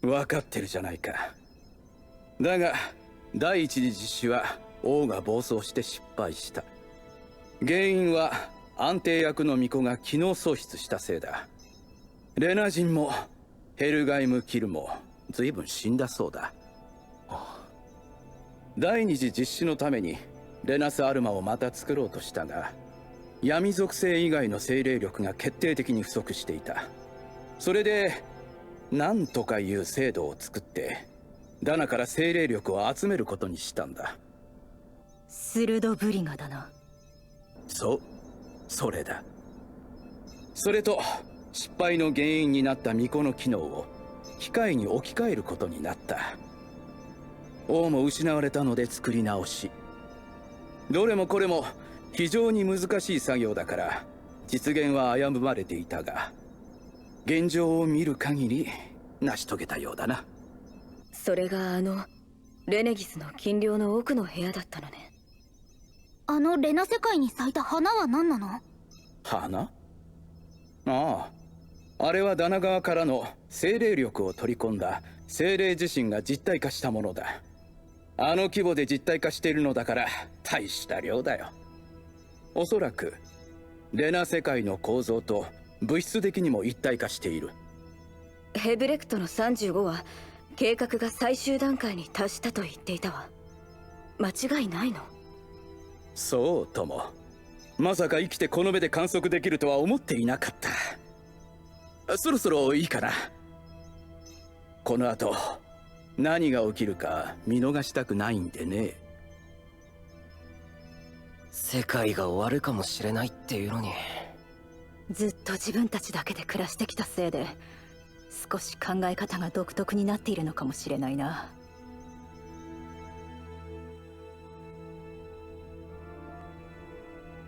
分かってるじゃないか。だが第一次実施は王が暴走して失敗した。原因は安定役の巫女が機能喪失したせいだ。レナ人もヘルガイム・キルも随分死んだそうだ。第二次実施のためにレナスアルマをまた作ろうとしたが、闇属性以外の精霊力が決定的に不足していた。それでなんとかいう制度を作ってダナから精霊力を集めることにしたんだ。スルドブリガだな。そう、それだ。それと失敗の原因になった巫女の機能を機械に置き換えることになった。王も失われたので作り直し。どれもこれも非常に難しい作業だから実現は危ぶまれていたが、現状を見る限り成し遂げたようだな。それがレネギスの禁猟の奥の部屋だったのね。あのレナ世界に咲いた花は何なの？花？ああ、あれはダナ側からの精霊力を取り込んだ精霊自身が実体化したものだ。あの規模で実体化しているのだから大した量だよ。おそらくレナ世界の構造と物質的にも一体化している。ヘブレクトの35は計画が最終段階に達したと言っていたわ。間違いないの？そうとも。まさか生きてこの目で観測できるとは思っていなかった。そろそろいいかな。この後何が起きるか見逃したくないんでね。世界が終わるかもしれないっていうのに。ずっと自分たちだけで暮らしてきたせいで少し考え方が独特になっているのかもしれないな。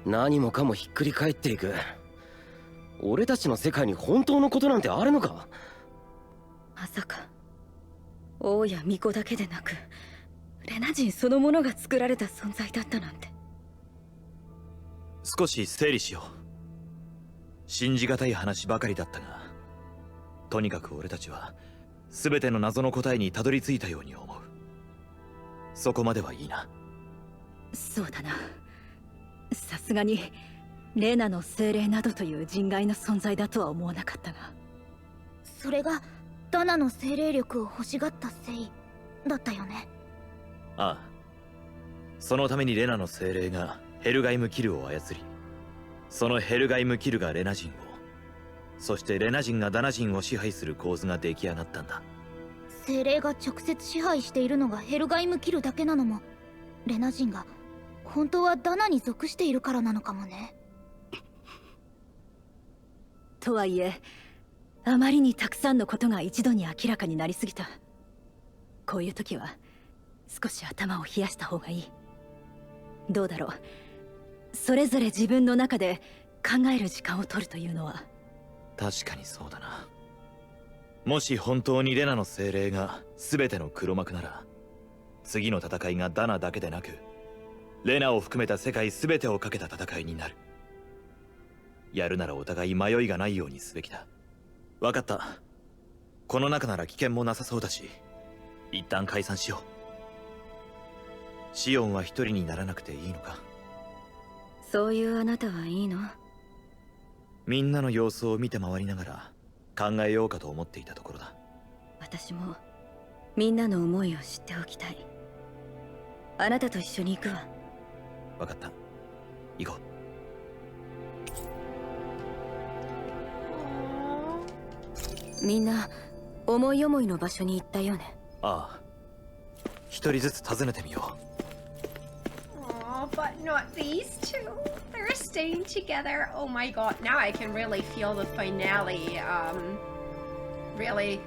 何もかもひっくり返っていく。俺たちの世界に本当のことなんてあるのか？まさか王や巫女だけでなくレナ人そのものが作られた存在だったなんて。少し整理しよう。信じがたい話ばかりだったが、とにかく俺たちは全ての謎の答えにたどり着いたように思う。そこまではいいな。そうだな。さすがにレナの精霊などという人外の存在だとは思わなかったが。それがダナの精霊力を欲しがったせいだったよね。ああ、そのためにレナの精霊がヘルガイムキルを操り、そのヘルガイムキルがレナ人を、そしてレナ人がダナ人を支配する構図が出来上がったんだ。精霊が直接支配しているのがヘルガイムキルだけなのも、レナ人が本当はダナに属しているからなのかもね。とはいえ、あまりにたくさんのことが一度に明らかになりすぎた。こういう時は少し頭を冷やした方がいい。どうだろう、それぞれ自分の中で考える時間を取るというのは。確かにそうだな。もし本当にレナの精霊が全ての黒幕なら、次の戦いがダナだけでなくレナを含めた世界全てをかけた戦いになる。やるならお互い迷いがないようにすべきだ。分かった。この中なら危険もなさそうだし、一旦解散しよう。シオンは一人にならなくていいのか？そういうあなたはいいの？みんなの様子を見て回りながら考えようかと思っていたところだ。私もみんなの思いを知っておきたい。あなたと一緒に行くわ。分かった。行こう。みんな思い思いの場所に行ったよね。ああ、一人ずつ訪ねてみよう。Oh, but not these two. They're staying together. Oh my god. Now I can really feel the finale really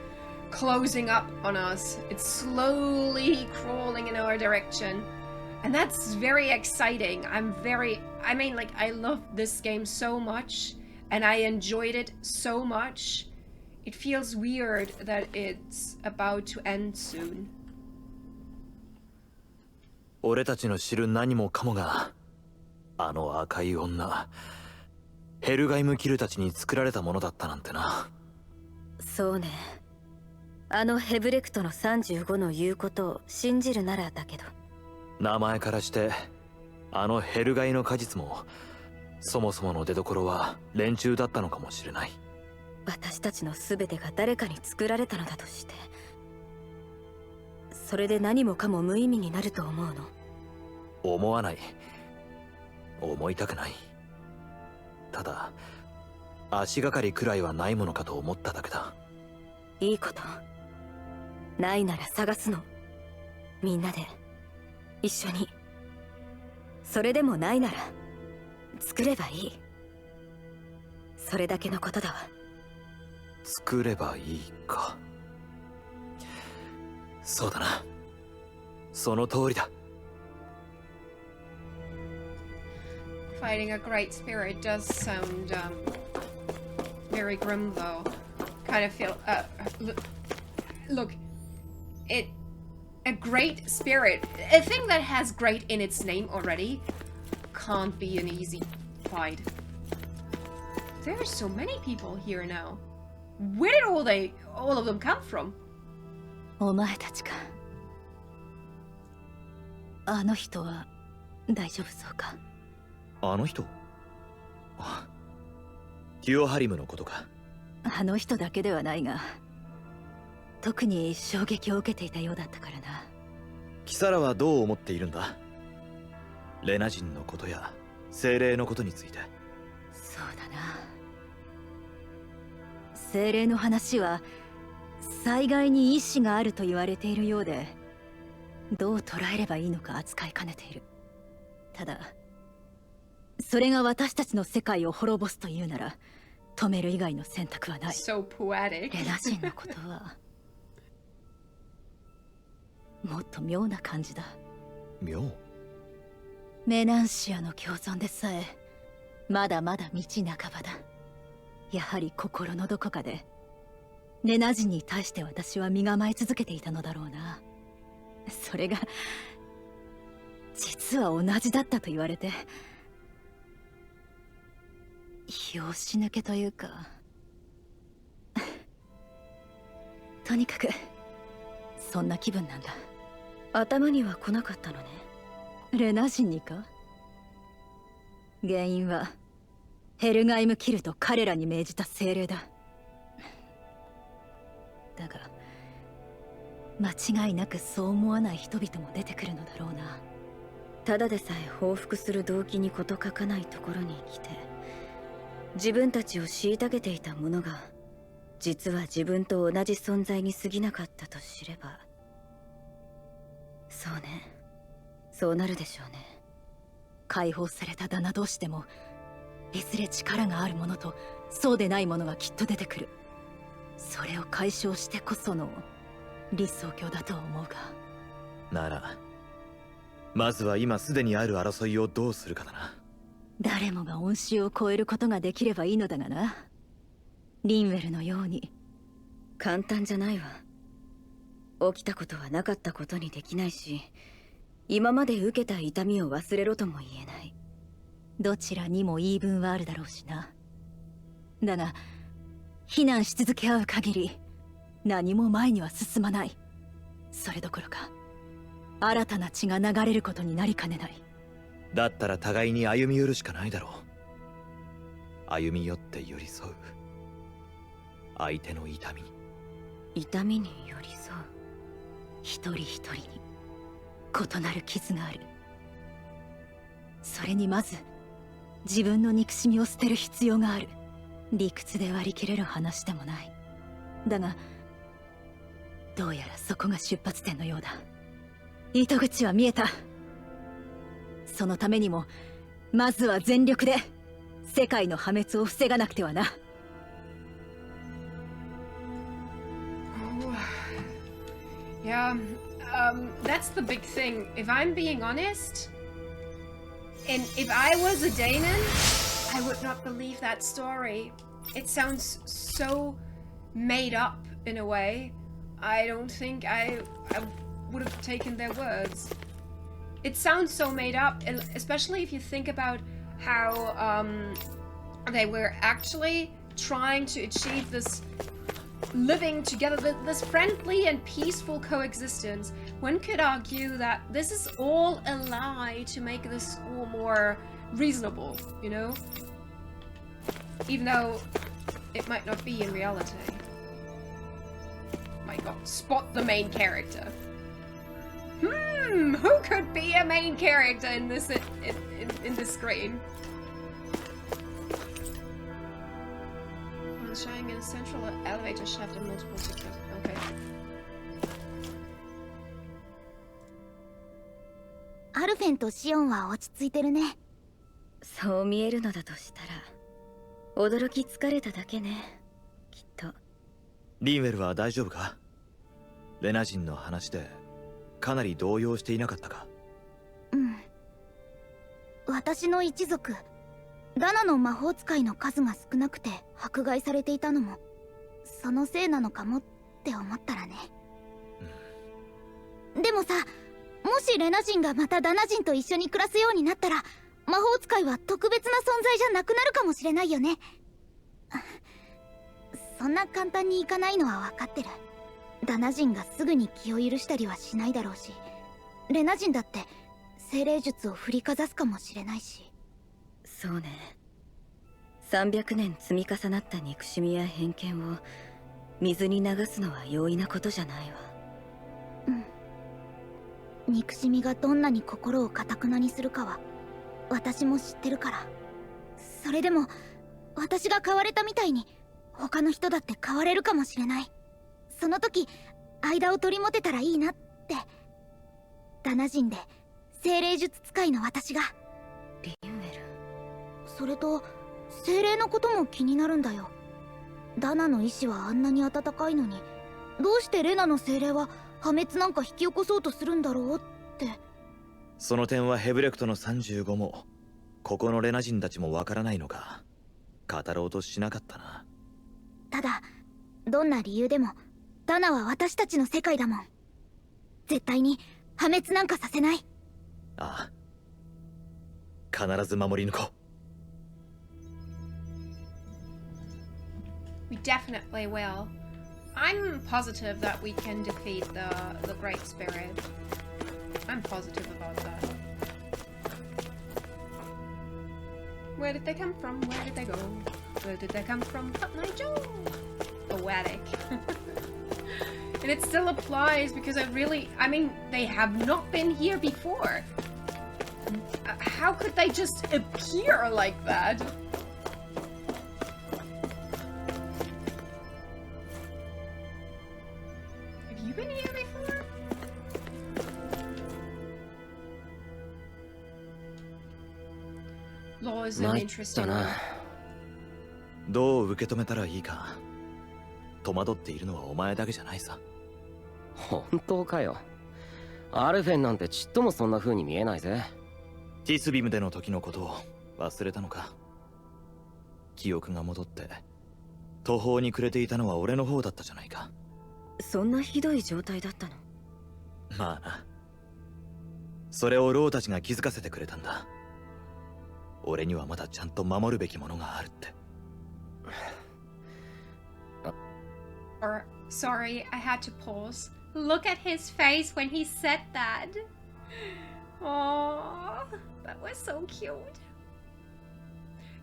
closing up on us. It's slowly crawling in our direction. And that's very exciting. I mean, like, I love this game so much and I enjoyed it so much. It feels weird that it's about to end soon. 俺たちの知る何もかもが、あの赤い女、ヘルガイムキルたちに作られたものだったなんてな。そうね。あのヘブレクトの35の言うことを信じるならだけど。名前からして、あのヘルガイの果実も、そもそもの出所は連中だったのかもしれない。私たちの全てが誰かに作られたのだとして、それで何もかも無意味になると思うの？思わない。思いたくない。ただ、足がかりくらいはないものかと思っただけだ。いいこと。ないなら探すの。みんなで、一緒に。それでもないなら、作ればいい。それだけのことだわ。作ればいいか。そうだな。その通りだ。Fighting a great spirit does sound very grim though. Kind of feel look, a great spirit, a thing that has great in its name already, can't be an easy fight. There are so many people here now. Where did all of them come from? お前たちか。あの人は大丈夫そうか？あの人？テュオハリムのことか。あの人だけではないが、特に衝撃を受けていたようだったからな。キサラはどう思っているんだ？レナ人のことや精霊のことについて。そうだな。精霊の話は災害に意志があると言われているようで、どう捉えればいいのか扱いかねている。ただそれが私たちの世界を滅ぼすというなら、止める以外の選択はない。So poetic. レナ人のことはもっと妙な感じだ。妙？メナンシアの共存でさえまだまだ道半ばだ。やはり心のどこかでレナ人に対して私は身構え続けていたのだろうな。それが実は同じだったと言われて、拍子抜けというかとにかくそんな気分なんだ。頭には来なかったのね。レナ人にか？原因はヘルガイムキルと彼らに命じた精霊だ。だが間違いなくそう思わない人々も出てくるのだろうな。ただでさえ報復する動機に事欠かないところに来て、自分たちを虐げていた者が実は自分と同じ存在に過ぎなかったと知れば、そうね、そうなるでしょうね。解放されたダナ同士でもいずれ力がある者とそうでない者がきっと出てくる。それを解消してこその理想郷だと思うが。ならまずは今すでにある争いをどうするかだな。誰もが恩師を超えることができればいいのだがな。リンウェルのように。簡単じゃないわ。起きたことはなかったことにできないし、今まで受けた痛みを忘れろとも言えない。どちらにも言い分はあるだろうしな。だが非難し続け合う限り何も前には進まない。それどころか新たな血が流れることになりかねない。だったら互いに歩み寄るしかないだろう。歩み寄って寄り添う。相手の痛みに寄り添う。一人一人に異なる傷がある。それにまず自分の憎しみを捨てる必要がある。理屈で割り切れる話でもない。だがどうやらそこが出発点のようだ。糸口は見えた。そのためにもまずは全力で世界の破滅を防がなくてはな。Yeah, that's the big thing. If I'm being honest, and if I was a Daemon, I would not believe that story. It sounds so made up in a way. I don't think I would have taken their words. It sounds so made up, especially if you think about how they were actually trying to achieve this living together, this friendly and peaceful coexistence. One could argue that this is all a lie to make this all more reasonable, you know? Even though it might not be in reality. My god, spot the main character. Who could be a main character in this in this screen? Showing in a central elevator shaft and multiple sectors. Okay. アルフェンとシオンは落ち着いてるね。そう見えるのだとしたら驚き疲れただけね、きっと。リンウェルは大丈夫か？レナ人の話でかなり動揺していなかったか？うん。私の一族ダナの魔法使いの数が少なくて迫害されていたのもそのせいなのかもって思ったらね。でもさ、もしレナ人がまたダナ人と一緒に暮らすようになったら魔法使いは特別な存在じゃなくなるかもしれないよね。そんな簡単にいかないのは分かってる。ダナ人がすぐに気を許したりはしないだろうし、レナ人だって精霊術を振りかざすかもしれないし。そうね。300年積み重なった憎しみや偏見を水に流すのは容易なことじゃないわ。うん。憎しみがどんなに心を堅くなにするかは私も知ってるから。それでも私が変われたみたいに他の人だって変われるかもしれない。その時間を取り持てたらいいなって。ダナ人で精霊術使いの私が。リンウェル。それと精霊のことも気になるんだよ。ダナの意志はあんなに温かいのにどうしてレナの精霊は破滅なんか引き起こそうとするんだろうって。その点はヘブレクトの35もここのレナ人たちもわからないのか。語ろうとしなかったな。ただどんな理由でもダナは私たちの世界だもん。絶対に破滅なんかさせない。ああ、必ず守り抜こう。We definitely will. I'm positive that we can defeat the Great Spirit. I'm positive about that. Where did they come from? Where did they go? Where did they come from? Cotton Eye Joe! Poetic. And it still applies because I mean, they have not been here before. How could they just appear like that? Have you been here before? Law is an interesting one. どう受け止めたらいいか。戸惑っているのはお前だけじゃないさ。本当かよ。アルフェンなんてちっともそんな風に見えないぜ。ティスビムでの時のことを忘れたのか。記憶が戻って途方に暮れていたのは俺の方だったじゃないか。そんなひどい状態だったの？まあな。それをローたちが気づかせてくれたんだ。俺にはまだちゃんと守るべきものがあるって。Sorry, I had to pause. Look at his face when he said that. Oh, that was so cute.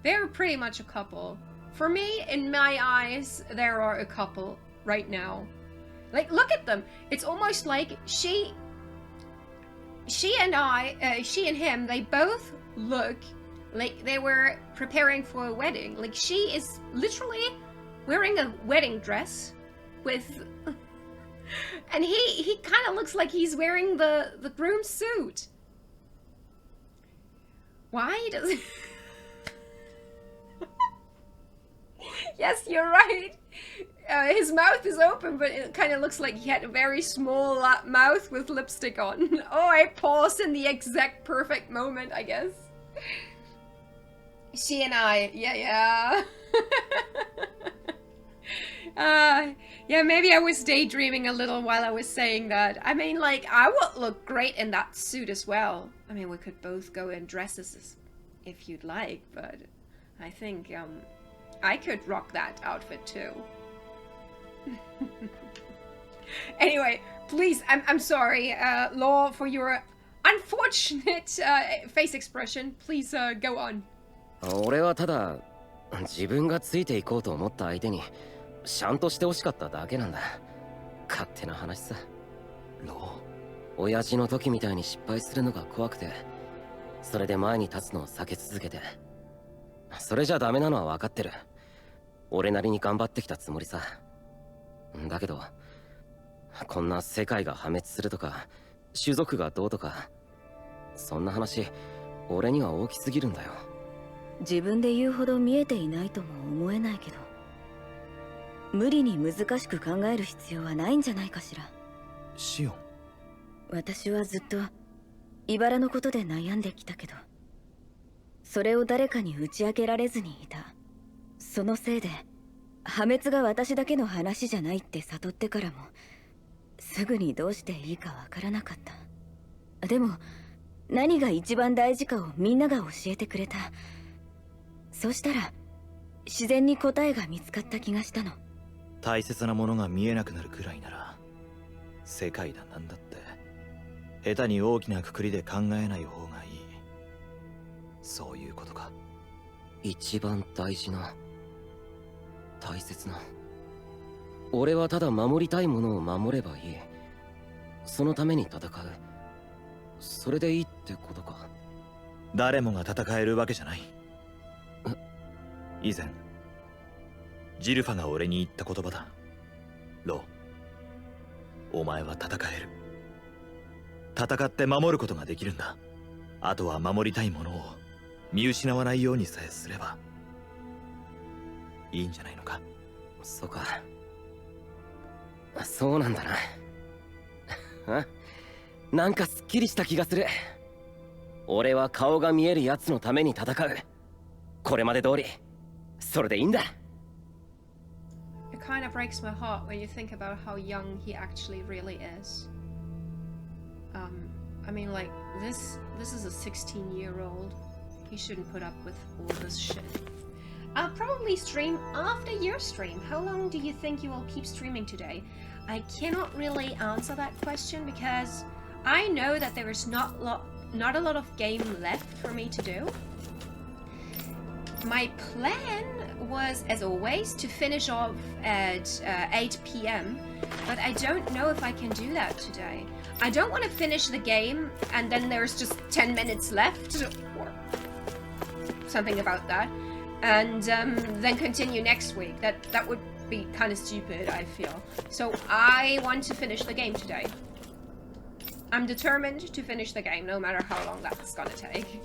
They're pretty much a couple. For me, in my eyes, there are a couple right now. Like, look at them. It's almost like she and him, they both look like they were preparing for a wedding. Like, she is literally wearing a wedding dress with... and he kind of looks like he's wearing the groom's suit. Why does... Yes, you're right. His mouth is open, but it kind of looks like he had a very small mouth with lipstick on. Oh, I paused in the exact perfect moment, I guess. She and I, yeah. Yeah, maybe I was daydreaming a little while I was saying that. I mean, like, I would look great in that suit as well. I mean, we could both go in dresses if you'd like, but I think, I could rock that outfit too. Anyway, please, I'm sorry, Law, for your unfortunate face expression. Please, go on. 俺はただ自分がついていこうと思った相手にシャンとしてほしかっただけなんだ。勝手な話さ。ロー、親父の時みたいに失敗するのが怖くて、それで前に立つのを避け続けて。それじゃダメなのは分かってる。俺なりに頑張ってきたつもりさ。だけどこんな世界が破滅するとか種族がどうとか、そんな話俺には大きすぎるんだよ。自分で言うほど見えていないとも思えないけど、無理に難しく考える必要はないんじゃないかしら。シオン、私はずっと茨のことで悩んできたけど、それを誰かに打ち明けられずにいた。そのせいで破滅が私だけの話じゃないって悟ってからも、すぐにどうしていいかわからなかった。でも何が一番大事かをみんなが教えてくれた。そしたら自然に答えが見つかった気がしたの。大切なものが見えなくなるくらいなら、世界だなんだって下手に大きな括りで考えない方がいい。そういうことか。一番大事な、大切な。俺はただ守りたいものを守ればいい。そのために戦う。それでいいってことか。誰もが戦えるわけじゃない。以前ジルファが俺に言った言葉だ。ロー、お前は戦える。戦って守ることができるんだ。あとは守りたいものを見失わないようにさえすればいいんじゃないのか。そうか。そうなんだな。なんかすっきりした気がする。俺は顔が見えるやつのために戦う。これまで通り。それでいいんだ。It kind of breaks my heart when you think about how young he actually really is. I mean, like, this is a 16-year-old. He shouldn't put up with all this shit. I'll probably stream after your stream. How long do you think you will keep streaming today? I cannot really answer that question because I know that there is not a lot of game left for me to do. my plan was, as always, to finish off at 8 p.m. But I don't know if I can do that today. I don't want to finish the game and then there's just 10 minutes left, or something about that, and then continue next week. That would be kind of stupid, I feel. So I want to finish the game today. I'm determined to finish the game, no matter how long that's gonna take.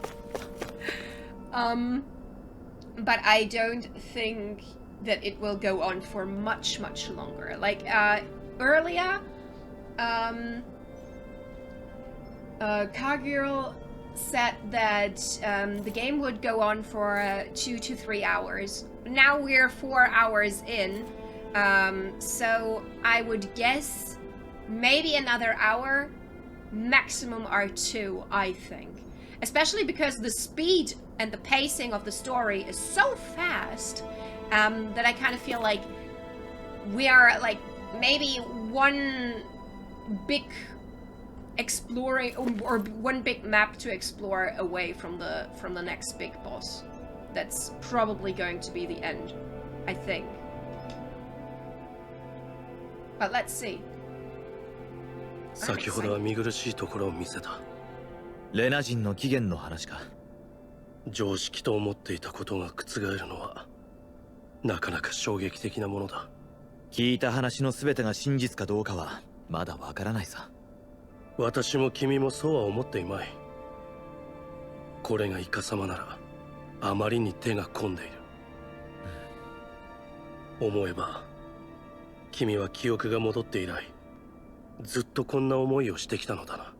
But I don't think that it will go on for much longer. Like, earlier, Kagirl said that the game would go on for 2 to 3 hours. Now we're 4 hours in, so I would guess maybe another hour, maximum are 2, I think. Especially because the speed and the pacing of the story is so fast that I kind of feel like we are like maybe one big exploring or one big map to explore away from the next big boss. That's probably going to be the end, I think. But let's see. 先ほどは見苦しいところを見せた。レナ人の起源の話か。常識と思っていたことが覆るのはなかなか衝撃的なものだ。聞いた話の全てが真実かどうかはまだわからないさ。私も君もそうは思っていまい。これがイカ様ならあまりに手が込んでいる。思えば君は記憶が戻って以来ずっとこんな思いをしてきたのだな。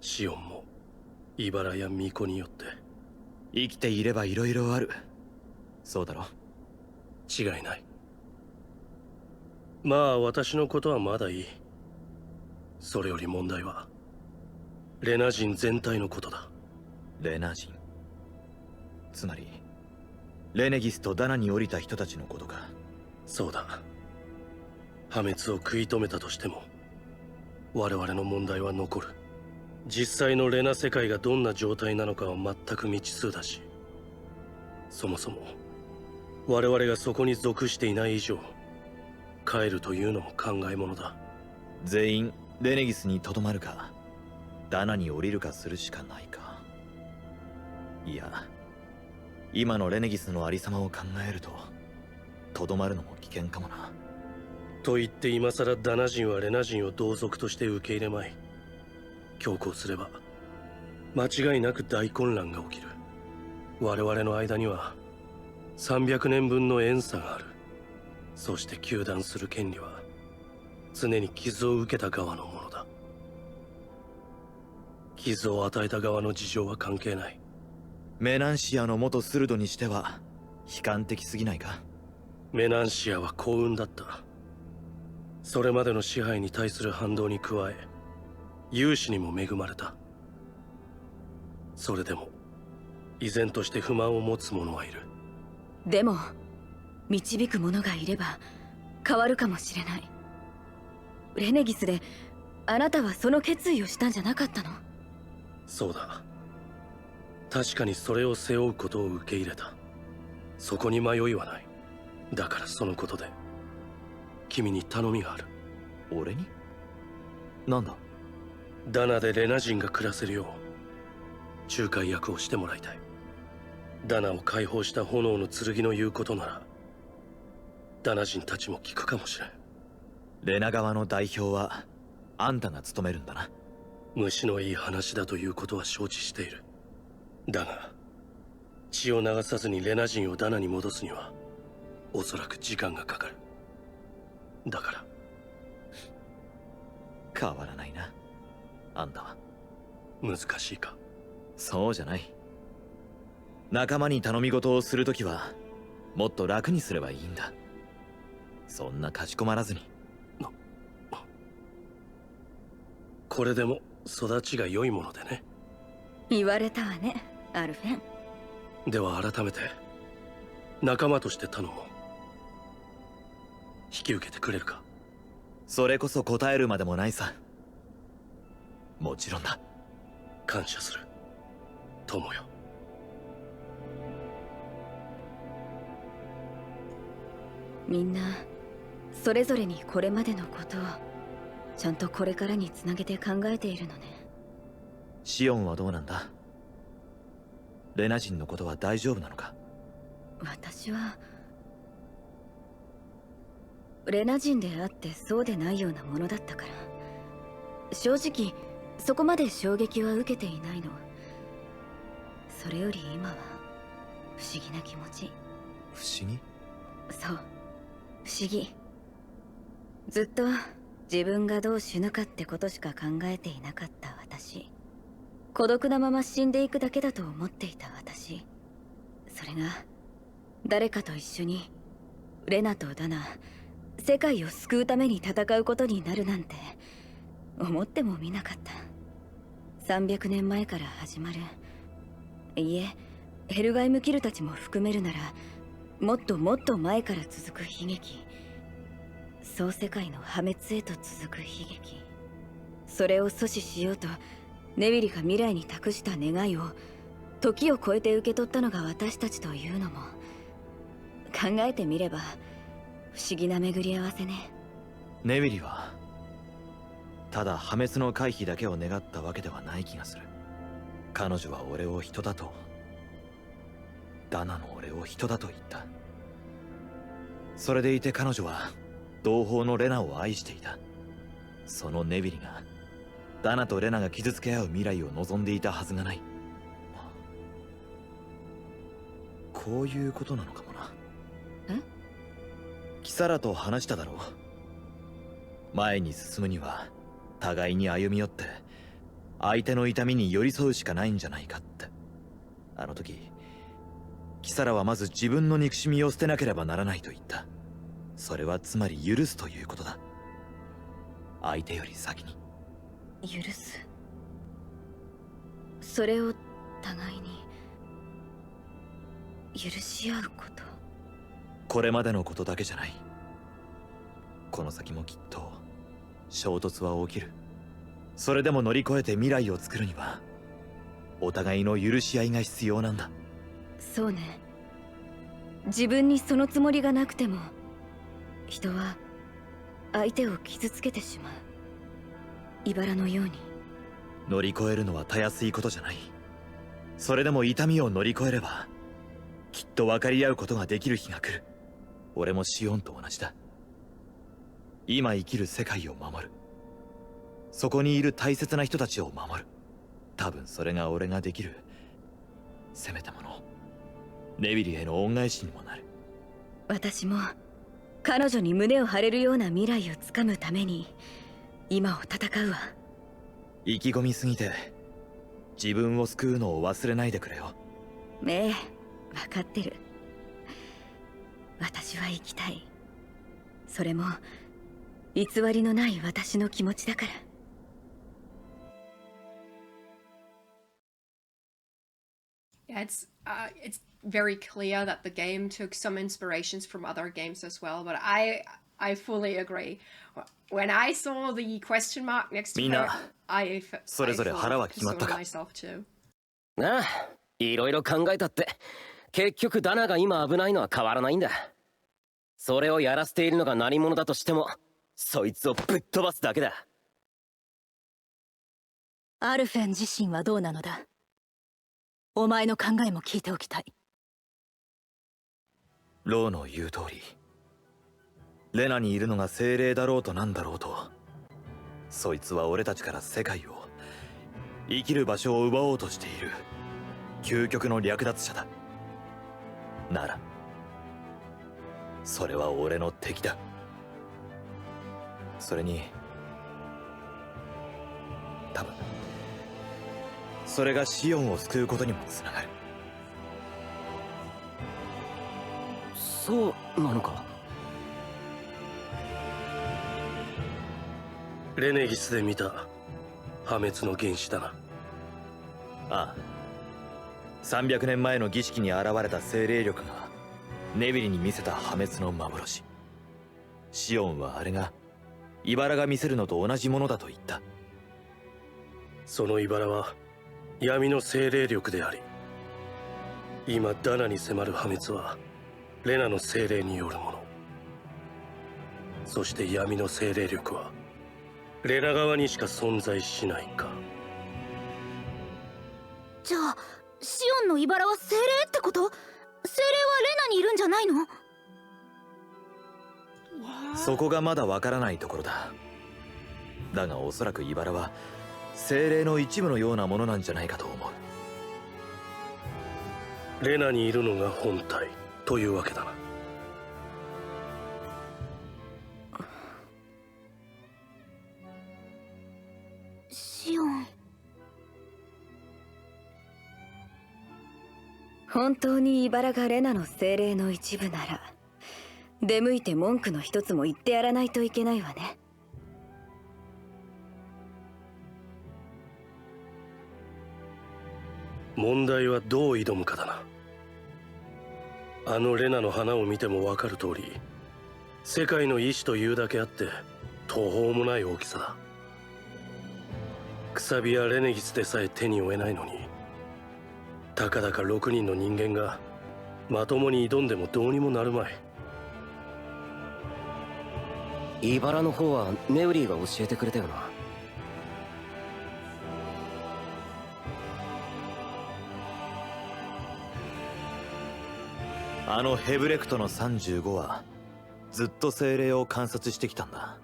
シオンも茨や巫女によって。生きていればいろいろある。そうだろ。違いない。まあ私のことはまだいい。それより問題はレナ人全体のことだ。レナ人、つまりレネギスとダナに降りた人たちのことか。そうだ。破滅を食い止めたとしても我々の問題は残る。実際のレナ世界がどんな状態なのかは全く未知数だし、そもそも我々がそこに属していない以上帰るというのも考えものだ。全員レネギスにとどまるかダナに降りるかするしかないか。いや、今のレネギスのありさまを考えるととどまるのも危険かもな。と言って今さらダナ人はレナ人を同族として受け入れまい。強行すれば間違いなく大混乱が起きる。我々の間には300年分の怨嗟がある。そして糾弾する権利は常に傷を受けた側のものだ。傷を与えた側の事情は関係ない。メナンシアの元スルドにしては悲観的すぎないか。メナンシアは幸運だった。それまでの支配に対する反動に加え勇士にも恵まれた。それでも依然として不満を持つ者はいる。でも導く者がいれば変わるかもしれない。レネギスであなたはその決意をしたんじゃなかったの？そうだ。確かにそれを背負うことを受け入れた。そこに迷いはない。だからそのことで君に頼みがある。俺に？なんだ？ダナでレナ人が暮らせるよう仲介役をしてもらいたい。ダナを解放した炎の剣の言うことならダナ人たちも聞くかもしれん。レナ側の代表はあんたが務めるんだな。虫のいい話だということは承知している。だが血を流さずにレナ人をダナに戻すにはおそらく時間がかかる。だから変わらないな、あんたは。難しいか？そうじゃない。仲間に頼み事をするときはもっと楽にすればいいんだ。そんなかしこまらずに。これでも育ちが良いものでね。言われたわね、アルフェン。では改めて仲間として頼もう。引き受けてくれるか？それこそ答えるまでもないさ。もちろんだ。感謝する友よ。みんなそれぞれにこれまでのことをちゃんとこれからにつなげて考えているのね。シオンはどうなんだ？レナ人のことは大丈夫なのか？私はレナ人であってそうでないようなものだったから、正直そこまで衝撃は受けていないの。それより今は不思議な気持ち。不思議？そう、不思議。ずっと自分がどう死ぬかってことしか考えていなかった私。孤独なまま死んでいくだけだと思っていた私。それが誰かと一緒にレナとダナ、世界を救うために戦うことになるなんて思ってもみなかった。300年前から始まる、いえヘルガイムキルたちも含めるならもっともっと前から続く悲劇、総世界の破滅へと続く悲劇。それを阻止しようとネビリが未来に託した願いを時を超えて受け取ったのが私たちというのも、考えてみれば不思議な巡り合わせね。ネビリはただ破滅の回避だけを願ったわけではない気がする。彼女は俺を人だと、ダナの俺を人だと言った。それでいて彼女は同胞のレナを愛していた。そのネビリがダナとレナが傷つけ合う未来を望んでいたはずがない。こういうことなのかもな。キサラと話しただろう。前に進むには互いに歩み寄って相手の痛みに寄り添うしかないんじゃないかって。あの時キサラはまず自分の憎しみを捨てなければならないと言った。それはつまり許すということだ。相手より先に。許す。それを互いに許し合うこと。これまでのことだけじゃない。この先もきっと衝突は起きる。それでも乗り越えて未来を作るにはお互いの許し合いが必要なんだ。そうね。自分にそのつもりがなくても人は相手を傷つけてしまう。茨のように。乗り越えるのはたやすいことじゃない。それでも痛みを乗り越えればきっと分かり合うことができる日が来る。俺もシオンと同じだ。今生きる世界を守る。そこにいる大切な人たちを守る。多分それが俺ができるせめてものネビリへの恩返しにもなる。私も彼女に胸を張れるような未来をつかむために今を戦うわ。意気込みすぎて自分を救うのを忘れないでくれよ。ねえ、分かってる。私は生きたい。それも偽りのない私の気持ちだから。Yeah, it's very clear that the game took some inspirations from other games as well, but I fully agree. When I saw the question mark next to her, I thought myself too. なあ、いろいろ考えたって結局ダナが今危ないのは変わらないんだ。それをやらせているのが何者だとしてもそいつをぶっ飛ばすだけだ。アルフェン自身はどうなのだ？お前の考えも聞いておきたい。ローの言う通り、レナにいるのが精霊だろうとなんだろうと、そいつは俺たちから世界を、生きる場所を奪おうとしている究極の略奪者だ。ならそれは俺の敵だ。それに多分それがシオンを救うことにもつながる。そうなのか？レネギスで見た破滅の原始だな。ああ、300年前の儀式に現れた精霊力がネビリに見せた破滅の幻。シオンはあれが茨が見せるのと同じものだと言った。その茨は闇の精霊力であり、今ダナに迫る破滅はレナの精霊によるもの。そして闇の精霊力はレナ側にしか存在しないか。じゃあシオンの茨は精霊ってこと？精霊はレナにいるんじゃないの？そこがまだわからないところだ。だがおそらく茨は精霊の一部のようなものなんじゃないかと思う。レナにいるのが本体というわけだな。シオン。本当に茨がレナの精霊の一部なら出向いて文句の一つも言ってやらないといけないわね。問題はどう挑むかだな。あのレナの花を見ても分かる通り、世界の意志というだけあって途方もない大きさだ。くさびやレネギスでさえ手に負えないのに、たかだか6人の人間がまともに挑んでもどうにもなるまい。茨の方はネウリーが教えてくれたよな。あのヘブレクトの35はずっと精霊を観察してきたんだ。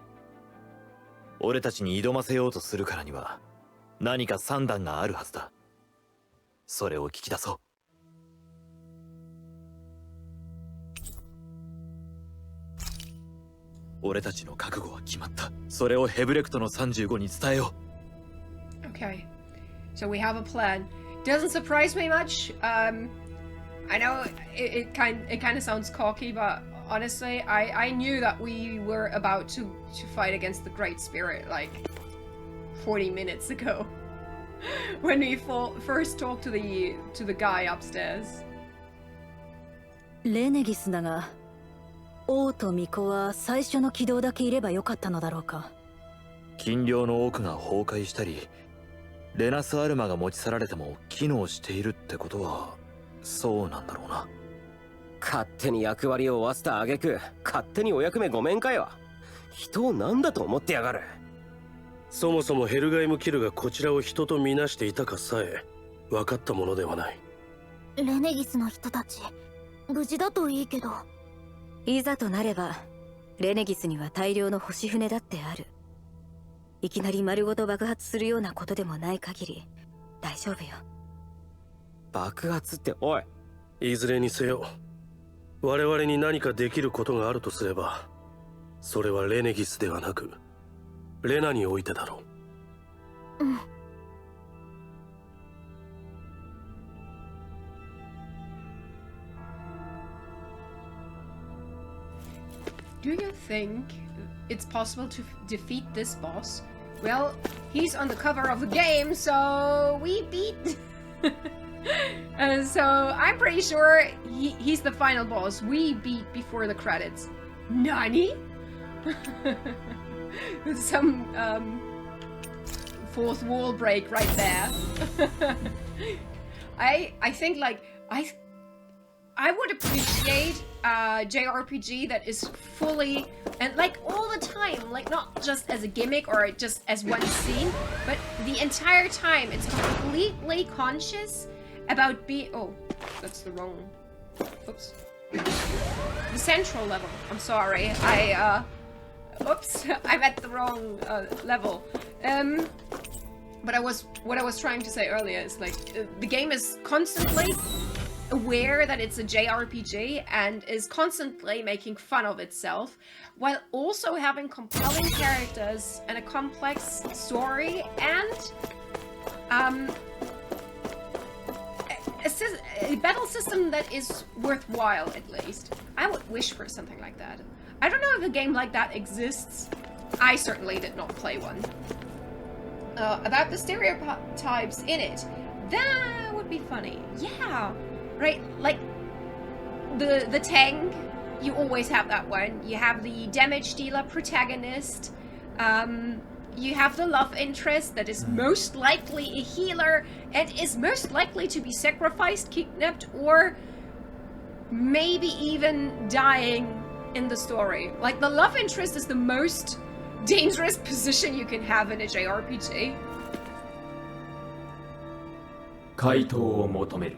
俺たちに挑ませようとするからには何か算段があるはずだ。それを聞き出そう。俺たちの覚悟は決まった。それをヘブレクトの35に伝えよう。Okay, so we have a plan. Doesn't surprise me much. I know it kind of sounds cocky, but honestly, I knew that we were about to fight against the Great Spirit like 40 minutes ago when we first talked to the guy upstairs. レネギスだが、王と巫女は最初の軌道だけいればよかったのだろうか。禁猟の奥が崩壊したり、レナスアルマが持ち去られても機能しているってことはそうなんだろうな。勝手に役割を負わせた挙句、勝手にお役目ごめんかよ。人を何だと思ってやがる。そもそもヘルガイムキルがこちらを人とみなしていたかさえ分かったものではない。レネギスの人たち無事だといいけど。いざとなればレネギスには大量の星船だってある。いきなり丸ごと爆発するようなことでもない限り大丈夫よ。爆発っておい。いずれにせよ我々に何かできることがあるとすれば、それはレネギスではなくレナにおいてだろう。うん。Do you think it's possible to defeat this boss? Well, he's on the cover of the game, so we beat. So I'm pretty sure he's the final boss. We beat before the credits. Nani? Some fourth wall break right there. I think like I would appreciate a JRPG that is fully and like all the time, like not just as a gimmick or just as one scene, but the entire time it's completely conscious about being. Oh, that's the wrong. Oops. The central level. I'm sorry. Oops. I'm at the wrong level. But what I was trying to say earlier is like the game is constantly aware that it's a JRPG and is constantly making fun of itself, while also having compelling characters and a complex story and a battle system that is worthwhile, at least. I would wish for something like that. I don't know if a game like that exists. I certainly did not play one. About the stereotypes in it, that would be funny. Yeah. Right, like the tank, you always have that one. You have the damage dealer protagonist. You have the love interest that is most likely a healer and is most likely to be sacrificed, kidnapped, or maybe even dying in the story. Like, the love interest is the most dangerous position you can have in a JRPG. 回答を求める。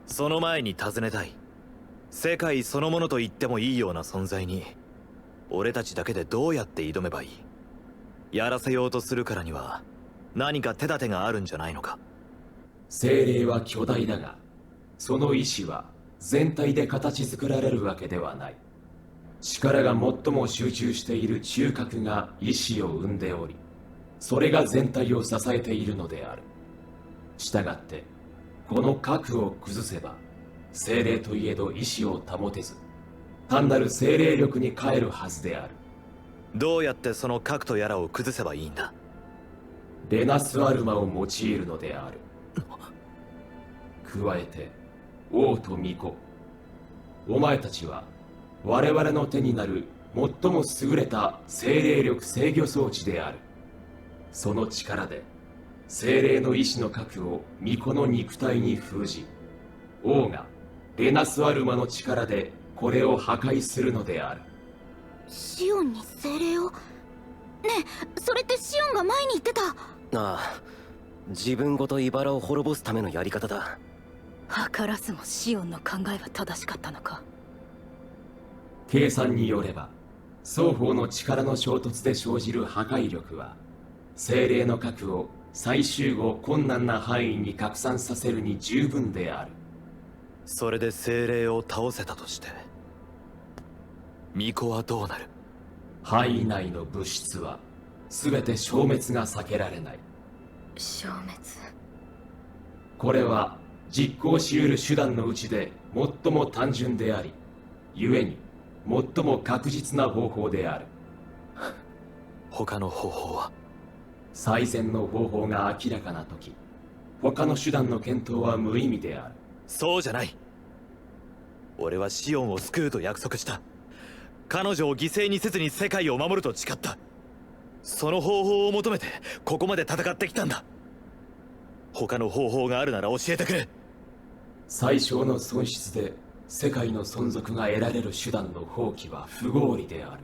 その前に尋ねたい。世界そのものと言ってもいいような存在に俺たちだけでどうやって挑めばいい？やらせようとするからには何か手立てがあるんじゃないのか？精霊は巨大だが、その意志は全体で形作られるわけではない。力が最も集中している中核が意志を生んでおり、それが全体を支えているのである。したがってこの核を崩せば精霊といえど意志を保てず、単なる精霊力に変えるはずである。どうやってその核とやらを崩せばいいんだ？レナスアルマを用いるのである。加えて王と巫女、お前たちは我々の手になる最も優れた精霊力制御装置である。その力で精霊の意志の核を巫女の肉体に封じ、王がレナスアルマの力でこれを破壊するのである。シオンに精霊を？ねえ、それってシオンが前に言ってた。ああ、自分ごと茨を滅ぼすためのやり方だ。図らずもシオンの考えは正しかったのか。計算によれば双方の力の衝突で生じる破壊力は精霊の核を再集合困難な範囲に拡散させるに十分である。それで精霊を倒せたとして巫女はどうなる？範囲内の物質は全て消滅が避けられない。消滅。これは実行し得る手段のうちで最も単純であり、故に最も確実な方法である。他の方法は？最善の方法が明らかな時、他の手段の検討は無意味である。そうじゃない。俺はシオンを救うと約束した。彼女を犠牲にせずに世界を守ると誓った。その方法を求めてここまで戦ってきたんだ。他の方法があるなら教えてくれ。最小の損失で世界の存続が得られる手段の放棄は不合理である。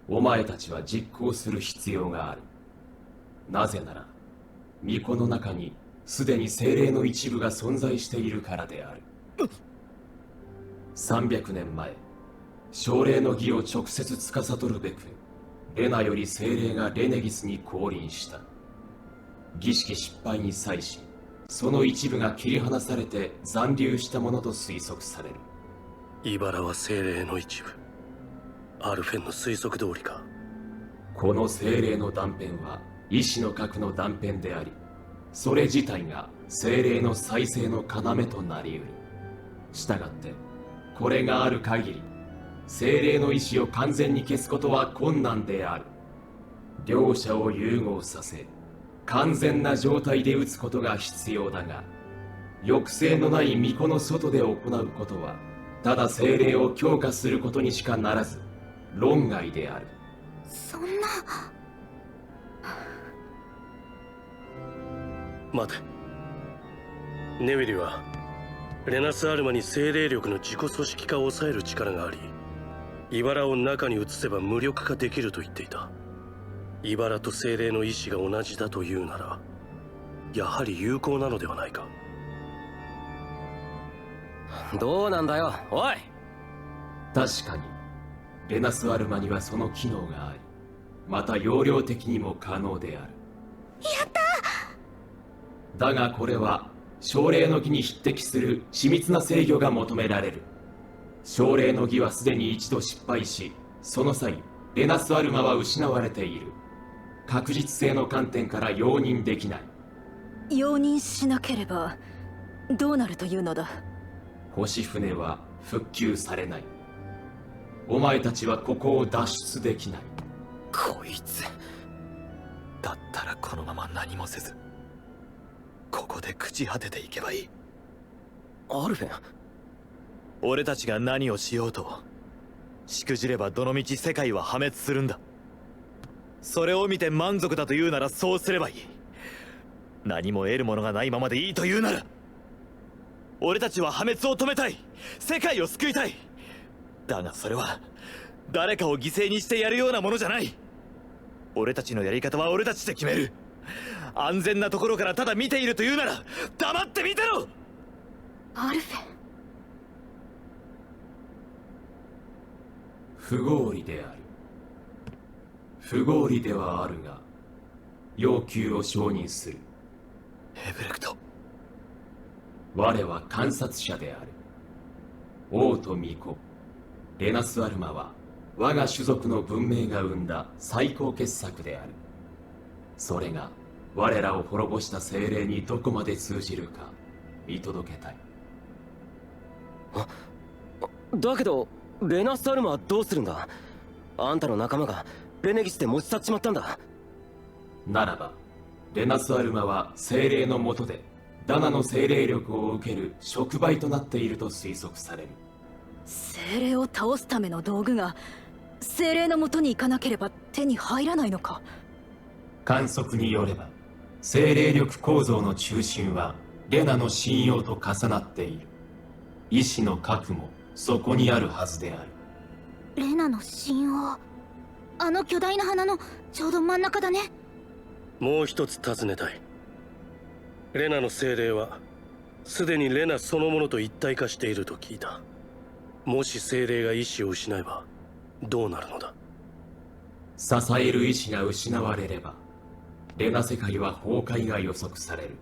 お前たちは実行する必要がある。なぜなら巫女の中にすでに精霊の一部が存在しているからである。300年前、奨励の儀を直接司るべくレナより精霊がレネギスに降臨した。儀式失敗に際し、その一部が切り離されて残留したものと推測される。茨は精霊の一部。アルフェンの推測通りか。この精霊の断片は意志の核の断片であり、それ自体が精霊の再生の要となり得る。したがってこれがある限り精霊の意志を完全に消すことは困難である。両者を融合させ完全な状態で打つことが必要だが、抑制のない巫女の外で行うことはただ精霊を強化することにしかならず論外である。そんな。待て。ネウィリはレナスアルマに精霊力の自己組織化を抑える力があり、茨を中に移せば無力化できると言っていた。茨と精霊の意志が同じだというなら、やはり有効なのではないか。どうなんだよ、おい。確かにレナスアルマにはその機能があり、また容量的にも可能である。やっただがこれは奨励の儀に匹敵する緻密な制御が求められる。奨励の儀はすでに一度失敗し、その際レナスアルマは失われている。確実性の観点から容認できない。容認しなければどうなるというのだ？星船は復旧されない。お前たちはここを脱出できない。こいつだったらこのまま何もせずここで朽ち果てていけばいい。アルフェン、俺たちが何をしようとしくじればどのみち世界は破滅するんだ。それを見て満足だというならそうすればいい。何も得るものがないままでいいというなら、俺たちは破滅を止めたい、世界を救いたい。だがそれは誰かを犠牲にしてやるようなものじゃない。俺たちのやり方は俺たちで決める。安全なところからただ見ているというなら黙って見てろ。アルフェ。不合理である。不合理ではあるが要求を承認する。ヘブレクト。我は観察者である。王と巫女レナスアルマは我が種族の文明が生んだ最高傑作である。それが我らを滅ぼした精霊にどこまで通じるか見届けたい。だけどレナスアルマはどうするんだ。あんたの仲間がレネギスで持ち去っちまったんだ。ならばレナスアルマは精霊の下でダナの精霊力を受ける触媒となっていると推測される。精霊を倒すための道具が精霊の元に行かなければ手に入らないのか。観測によれば精霊力構造の中心はレナの信用と重なっている。意志の核もそこにあるはずである。レナの神王、あの巨大な花のちょうど真ん中だね。もう一つ尋ねたい。レナの精霊はすでにレナそのものと一体化していると聞いた。もし精霊が意志を失えばどうなるのだ。支える意志が失われればレナ世界は崩壊が予測される。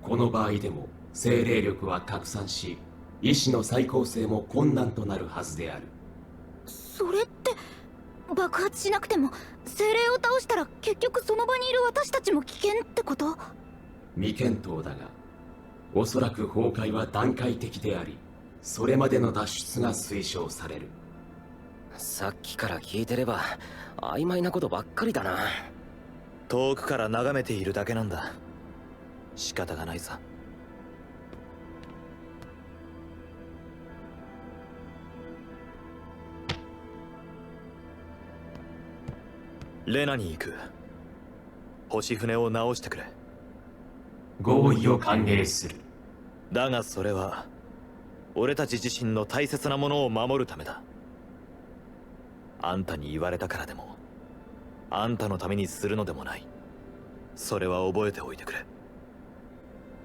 この場合でも精霊力は拡散し意志の再構成も困難となるはずである。それって爆発しなくても精霊を倒したら結局その場にいる私たちも危険ってこと？未見当だがおそらく崩壊は段階的でありそれまでの脱出が推奨される。さっきから聞いてれば曖昧なことばっかりだな。遠くから眺めているだけなんだ。仕方がないさ。レナに行く。星船を直してくれ。合意を歓迎する。だがそれは俺たち自身の大切なものを守るためだ。あんたに言われたからでもあんたのためにするのでもない。それは覚えておいてくれ。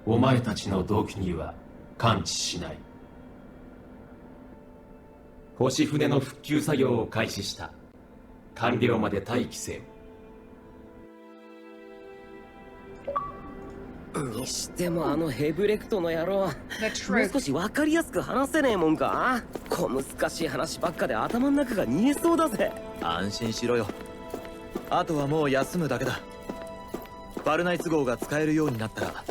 お前たちの動機には関知しない。星船の復旧作業を開始した。完了まで待機せよ。にしてもあのヘブレクトの野郎、もう少し分かりやすく話せねえもんか。小難しい話ばっかで頭の中が煮えそうだぜ。安心しろよ。あとはもう休むだけだ。バルナイツ号が使えるようになったら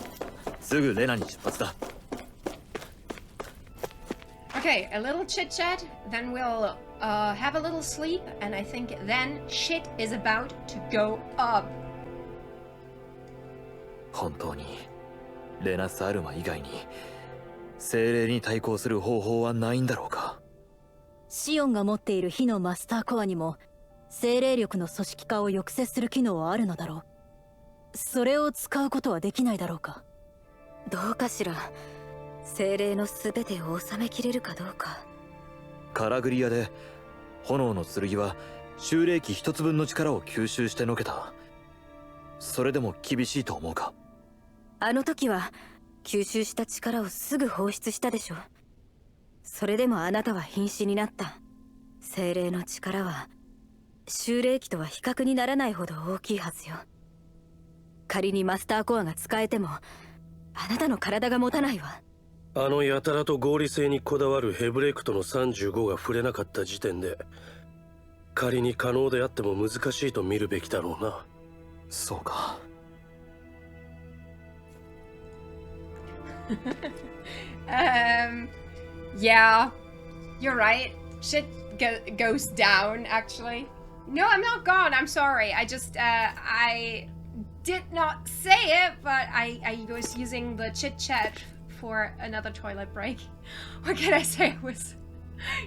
すぐレナに出発だ。Okay, a little chit chat, then we'll have a little sleep, and I think then shit is about to go up. 本当にレナスアルマ以外に精霊に対抗する方法はないんだろうか。シオンが持っている火のマスターコアにも精霊力の組織化を抑制する機能はあるのだろう。それを使うことはできないだろうか。どうかしら。精霊の全てを収めきれるかどうか。カラグリアで炎の剣は修霊器一つ分の力を吸収してのけた。それでも厳しいと思うか。あの時は吸収した力をすぐ放出したでしょ。それでもあなたは瀕死になった。精霊の力は修霊器とは比較にならないほど大きいはずよ。仮にマスターコアが使えてもあなたの体が持たないわ。あのやたらと合理性にこだわるヘブレクトの35が触れなかった時点で仮に可能であっても難しいと見るべきだろうな。そうか。Yeah, you're right. Shit goes down, actually. No, I'm not gone. I'm sorry. I just, I did not say it, but I was using the chit chat for another toilet break. What can I say? It was...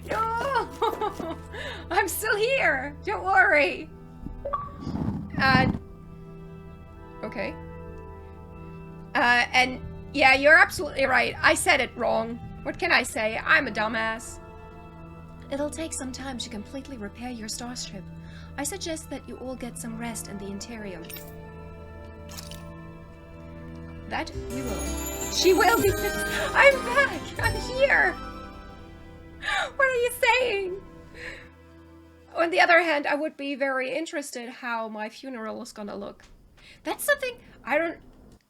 No! I'm still here! Don't worry! Okay. And yeah, you're absolutely right. I said it wrong. What can I say? I'm a dumbass. it'll take some time to completely repair your starship. I suggest that you all get some rest in the interior. That we will. She will be. I'm back! I'm here! What are you saying? On the other hand, I would be very interested how my funeral is gonna look. That's something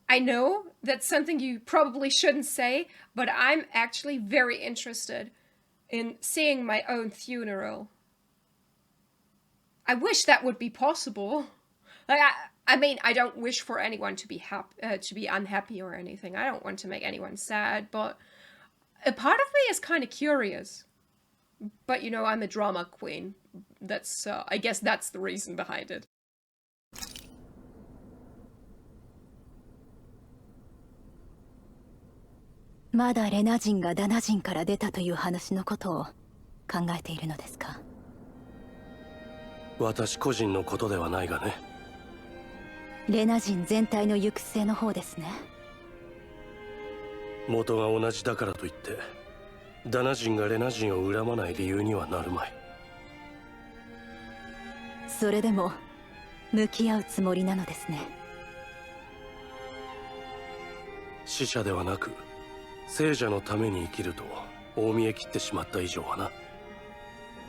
I know that's something you probably shouldn't say, but I'm actually very interested in seeing my own funeral. I wish that would be possible. Like, I mean, I don't wish for anyone to be unhappy or anything. I don't want to make anyone sad, but a part of me is kind of curious. But you know, I'm a drama queen. That's I guess that's the reason behind it. まだレナ人がダナ人から出たという話のことを考えているのですか？私個人のことではないがね。レナ人全体の行く末の方ですね。元が同じだからといってダナ人がレナ人を恨まない理由にはなるまい。それでも向き合うつもりなのですね。死者ではなく聖者のために生きると大見え切ってしまった以上はな。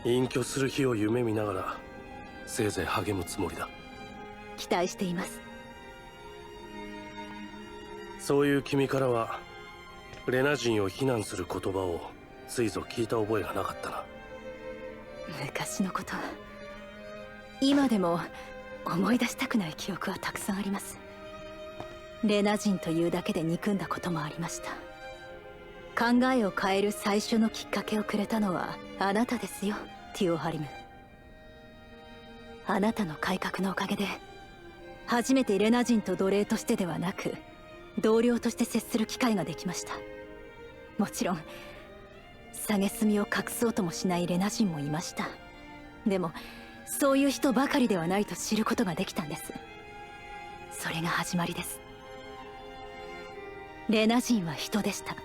隠居する日を夢見ながらせいぜい励むつもりだ。期待しています。そういう君からはレナ人を非難する言葉をついぞ聞いた覚えがなかったな。昔のこと、今でも思い出したくない記憶はたくさんあります。レナ人というだけで憎んだこともありました。考えを変える最初のきっかけをくれたのはあなたですよ、ティオハリム。あなたの改革のおかげで初めてレナ人と奴隷としてではなく同僚として接する機会ができました。もちろん蔑みを隠そうともしないレナ人もいました。でもそういう人ばかりではないと知ることができたんです。それが始まりです。レナ人は人でした。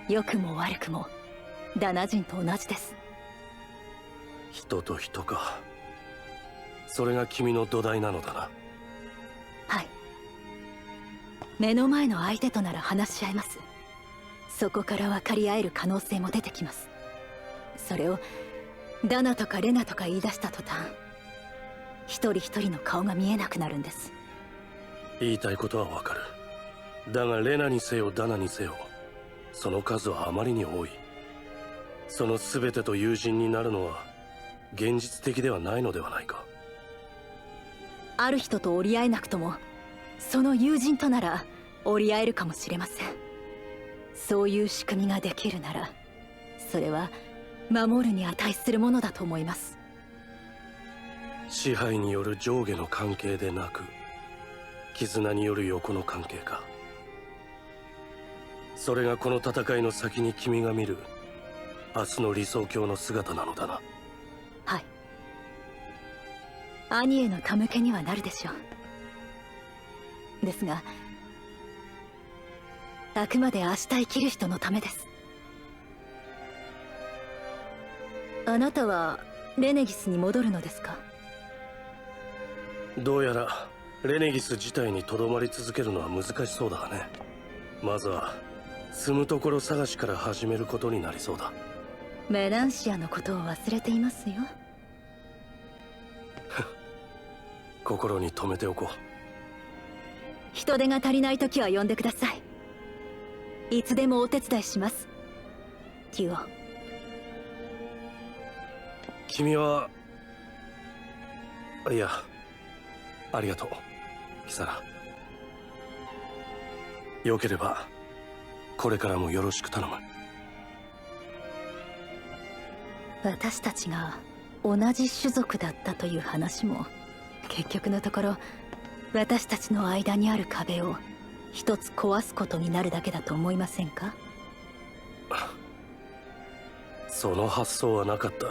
良くも悪くもダナ人と同じです。人と人か。それが君の土台なのだな。はい。目の前の相手となら話し合えます。そこから分かり合える可能性も出てきます。それをダナとかレナとか言い出した途端、一人一人の顔が見えなくなるんです。言いたいことはわかる。だがレナにせよダナにせよその数はあまりに多い。その全てと友人になるのは現実的ではないのではないか。ある人と折り合えなくともその友人となら折り合えるかもしれません。そういう仕組みができるならそれは守るに値するものだと思います。支配による上下の関係でなく絆による横の関係か。それがこの戦いの先に君が見る明日の理想郷の姿なのだな。はい。兄への手向けにはなるでしょう。ですがあくまで明日生きる人のためです。あなたはレネギスに戻るのですか？どうやらレネギス自体にとどまり続けるのは難しそうだがね。まずは住むところ探しから始めることになりそうだ。メランシアのことを忘れていますよ。心に留めておこう。人手が足りない時は呼んでください。いつでもお手伝いします、ティオ。君はいやありがとうキサラ。よければこれからもよろしく頼む。私たちが同じ種族だったという話も結局のところ私たちの間にある壁を一つ壊すことになるだけだと思いませんか？その発想はなかった。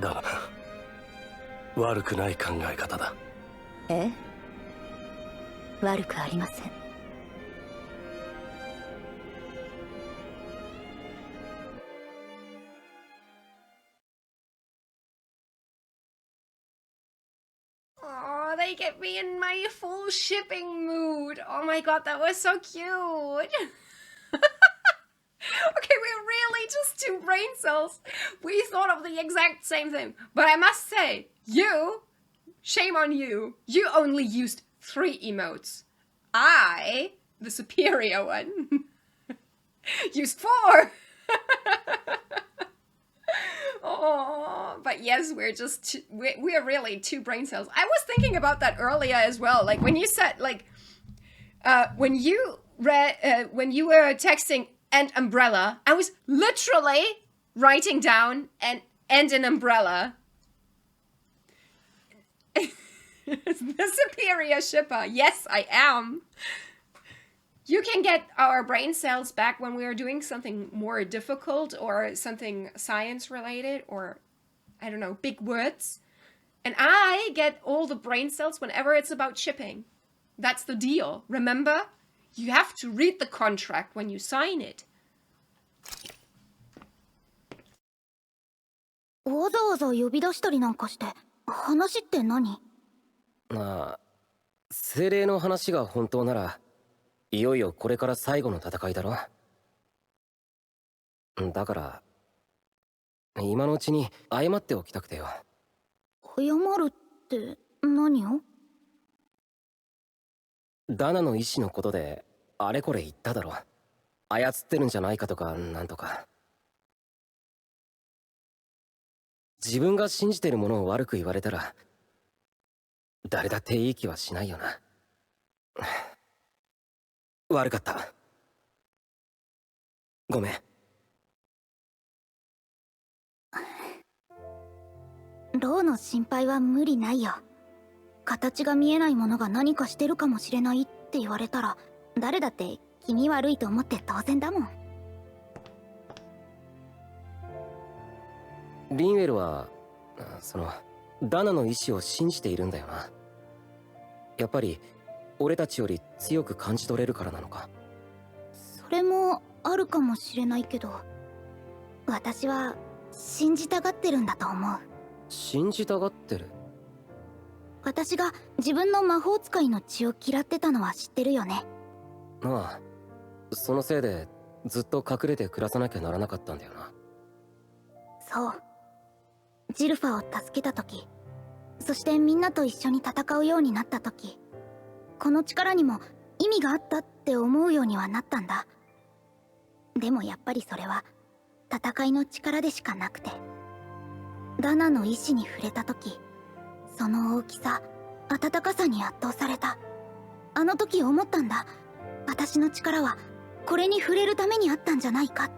だが悪くない考え方だ。ええ、悪くありません。get me in my full shipping mood. Oh my god, that was so cute. Okay, we're really just two brain cells. We thought of the exact same thing. But I must say, you, shame on you, you only used 3 emotes. I, the superior one, used 4. Oh, but yes, we're just we're really 2 brain cells. I was thinking about that earlier as well. Like when you said like when you were texting and umbrella, I was literally writing down and an umbrella. The superior shipper. Yes, I am. You can get our brain cells back when we are doing something more difficult or something science related or, I don't know, big words. And I get all the brain cells whenever it's about shipping. That's the deal. Remember? You have to read the contract when you sign it. わざわざ呼び出したりなんかして話って何？まあ、精霊の話が本当なら、いよいよこれから最後の戦いだろ。だから、今のうちに謝っておきたくてよ。謝るって何を？ダナの意志のことであれこれ言っただろ。操ってるんじゃないかとかなんとか。自分が信じてるものを悪く言われたら誰だっていい気はしないよな。悪かった。ごめん。ローの心配は無理ないよ。形が見えないものが何かしてるかもしれないって言われたら誰だって気味悪いと思って当然だもん。リンウェルはそのダナの意志を信じているんだよな。やっぱり俺たちより強く感じ取れるからなのか。それもあるかもしれないけど私は信じたがってるんだと思う。信じたがってる？私が自分の魔法使いの血を嫌ってたのは知ってるよね。ああ、そのせいでずっと隠れて暮らさなきゃならなかったんだよな。そう、ジルファを助けた時、そしてみんなと一緒に戦うようになった時、この力にも意味があったって思うようにはなったんだ。でもやっぱりそれは戦いの力でしかなくて、ダナの意志に触れた時、その大きさ、温かさに圧倒された。あの時思ったんだ。私の力はこれに触れるためにあったんじゃないかって。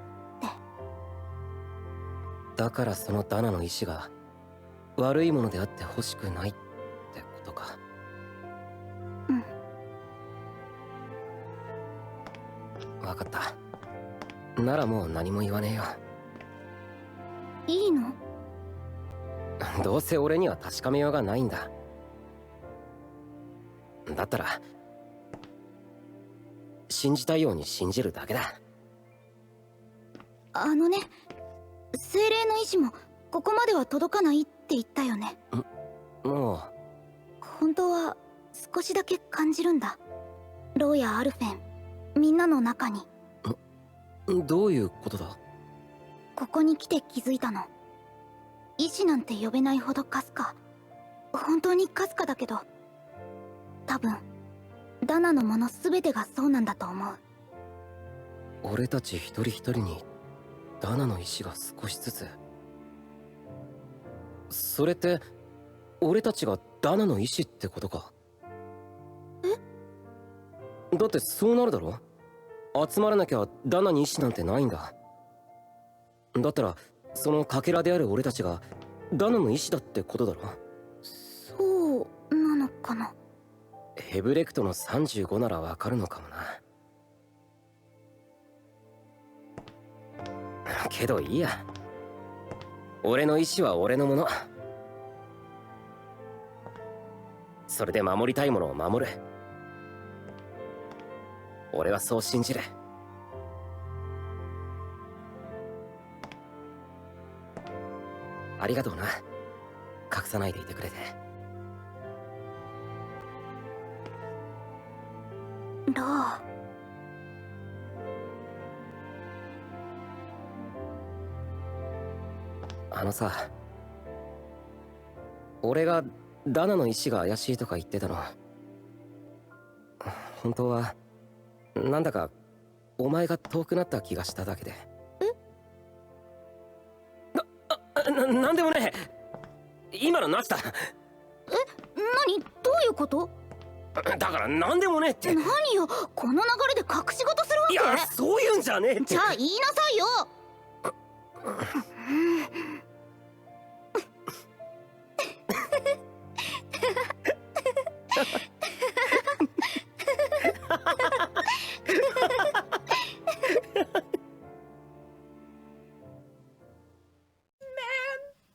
だからそのダナの意志が悪いものであってほしくないってことか。うん。わかった。ならもう何も言わねえよ。いいの？どうせ俺には確かめようがないんだ。だったら信じたいように信じるだけだ。あのね、精霊の意志もここまでは届かないって言ったよね。もう本当は少しだけ感じるんだ。ローやアルフェン、みんなの中に。どういうことだ？ここに来て気づいたの。意志なんて呼べないほどかすか。本当にかすかだけど、多分ダナのもの全てがそうなんだと思う。俺たち一人一人にダナの意志が少しずつ。それって俺たちがダナの意志ってことか？え？だってそうなるだろ？集まらなきゃダナに意志なんてないんだ。だったらそのかけらである俺たちがダナの意志だってことだろ？そうなのかな。ヘブレクトの35ならわかるのかもな。けどいいや。俺の意志は俺のもの。それで守りたいものを守る。俺はそう信じる。ありがとうな。隠さないでいてくれて。ロー。あのさ、俺がダナの意志が怪しいとか言ってたの、本当はなんだかお前が遠くなった気がしただけで。なんでもねえ。今のなしだ。何？どういうこと？だからなんでもねえって。何よ、この流れで隠し事するわけ？いや、そういうんじゃねえって。じゃあ言いなさいよ。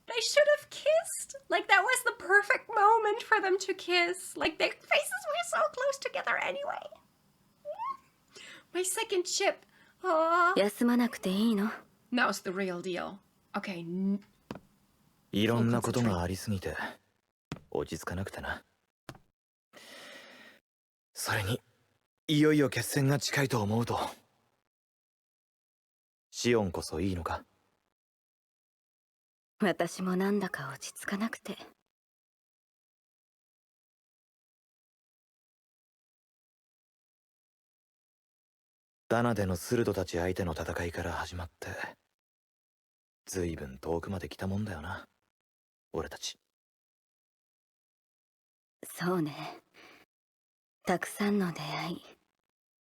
They should have kissed. Like, that was the perfect moment for them to kiss. Like, their faces were so close together anyway. My second chip. Aww. 休まなくていいの？ Now's the real deal. Okay. いろんなことがありすぎて落ち着かなくてな。それにいよいよ決戦が近いと思うと、シオンこそいいのか？私もなんだか落ち着かなくて。ダナでのスルドたち相手の戦いから始まってずいぶん遠くまで来たもんだよな、俺たち。そうね。たくさんの出会い、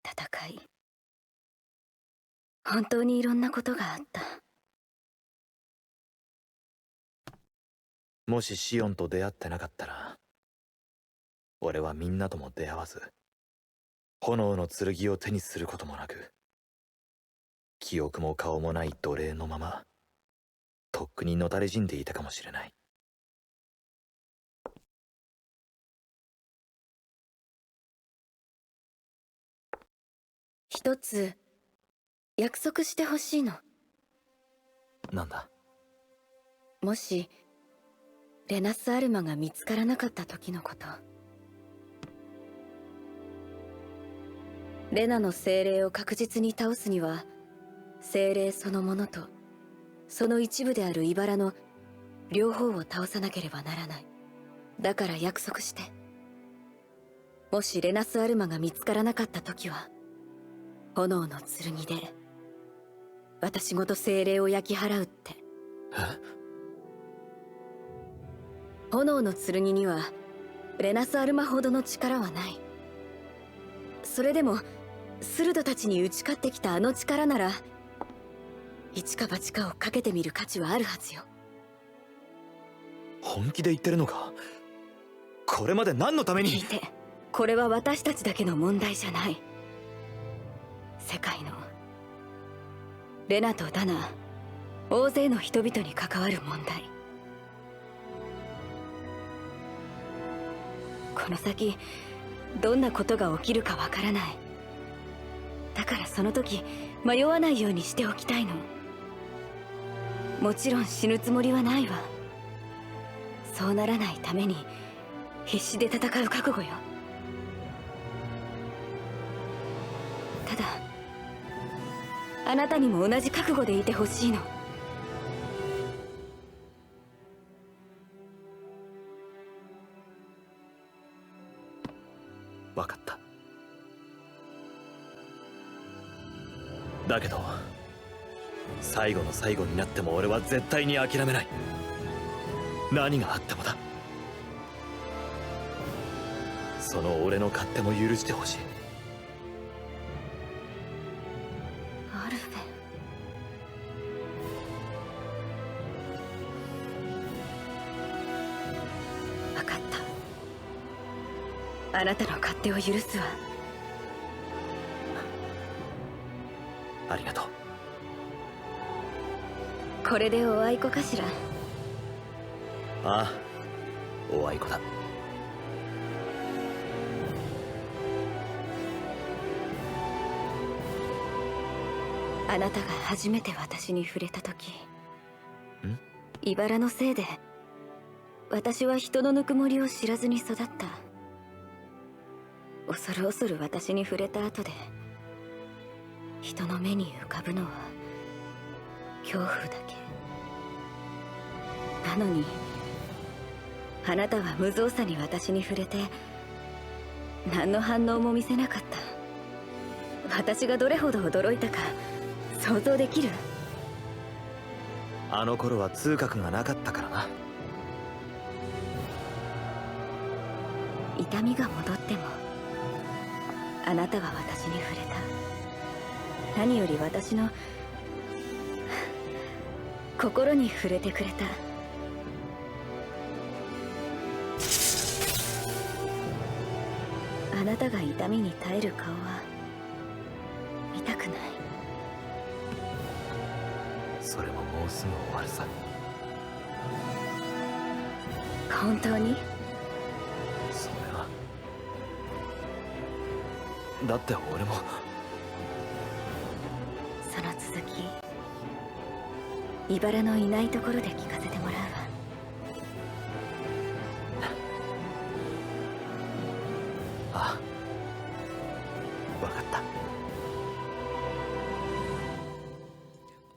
戦い、本当にいろんなことがあった。もしシオンと出会ってなかったら、俺はみんなとも出会わず、炎の剣を手にすることもなく、記憶も顔もない奴隷のままとっくにのたれ死んでいたかもしれない。一つ約束してほしいの。なんだ？もしレナス・アルマが見つからなかった時のこと。レナの精霊を確実に倒すには、精霊そのものとその一部である茨の両方を倒さなければならない。だから約束して。もしレナス・アルマが見つからなかった時は、炎の剣で私ごと精霊を焼き払うって。炎の剣にはレナス・アルマほどの力はない。それでもスルドたちに打ち勝ってきたあの力なら、一か八かをかけてみる価値はあるはずよ。本気で言ってるのか？これまで何のために？聞いて、これは私たちだけの問題じゃない。世界のレナとダナ、大勢の人々に関わる問題。この先どんなことが起きるかわからない。だからその時迷わないようにしておきたいの。もちろん死ぬつもりはないわ。そうならないために必死で戦う覚悟よ。ただあなたにも同じ覚悟でいてほしいの。分かった。だけど最後の最後になっても俺は絶対に諦めない。何があってもだ。その俺の勝手も許してほしい。アルフェン、分かった。あなたの勝手を許すわ。ありがとう。これでおあいこかしら？ああ、おあいこだ。あなたが初めて私に触れた時、茨のせいで私は人のぬくもりを知らずに育った。恐る恐る私に触れた後で人の目に浮かぶのは恐怖だけ。なのにあなたは無造作に私に触れて何の反応も見せなかった。私がどれほど驚いたか想像できる？あの頃は痛覚がなかったからな。痛みが戻ってもあなたは私に触れた。何より私の心に触れてくれた。あなたが痛みに耐える顔は見たくない。それももうすぐ終わるさ。本当に？それはだって俺も。その続き茨のいないところで聞かせてもらうわ。ああ、わかった。